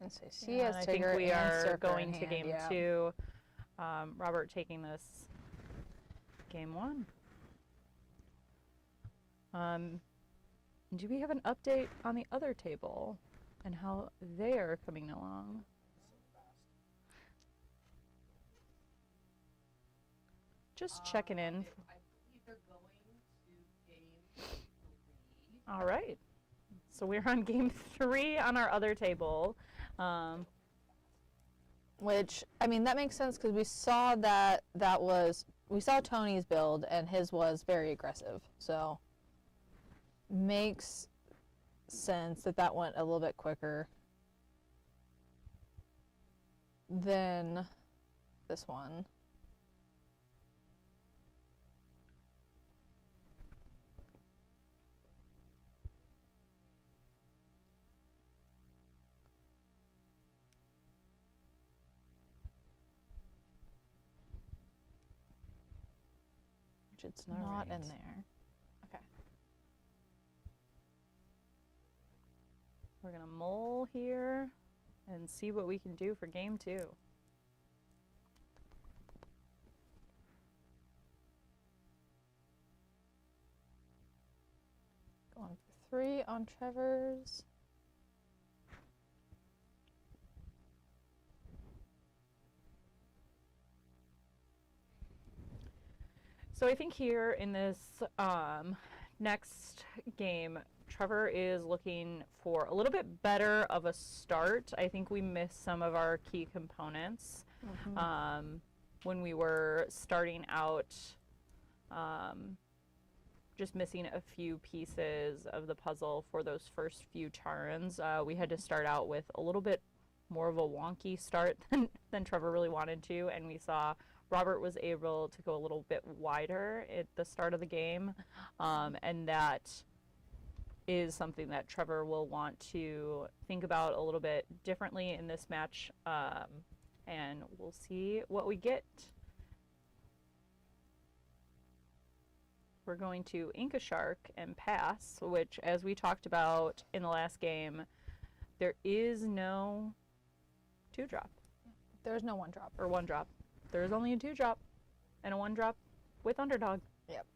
And so she has I think Tigger we and are Surfer going in to hand, game yeah. 2. Robert taking this game 1. Do we have an update on the other table and how they are coming along? Just checking in. I believe they're going to game 3. All right. So we're on game 3 on our other table. Which, I mean, that makes sense because we saw we saw Tony's build and his was very aggressive. So makes sense that went a little bit quicker than this one. Which it's Not not in there. Okay. We're gonna mull here and see what we can do for game 2. Going for 3 on Trevor's. So I think here in this next game, Trevor is looking for a little bit better of a start. I think we missed some of our key components when we were starting out, just missing a few pieces of the puzzle for those first few turns. We had to start out with a little bit more of a wonky start than Trevor really wanted to, and we saw Robert was able to go a little bit wider at the start of the game, and that is something that Trevor will want to think about a little bit differently in this match, and we'll see what we get. We're going to ink a shark and pass, which, as we talked about in the last game, there is no 2-drop. There's no 1-drop. Or 1-drop. There's only a 2-drop and a 1-drop with underdog. Yep.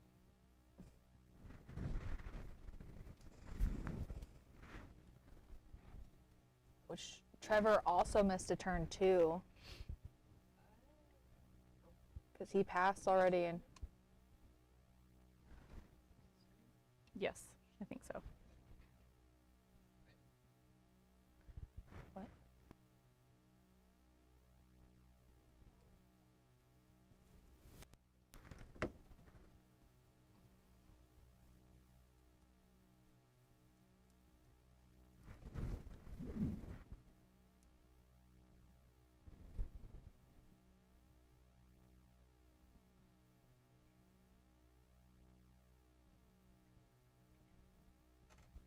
Which Trevor also missed a turn too. Because he passed already and Yes, I think so.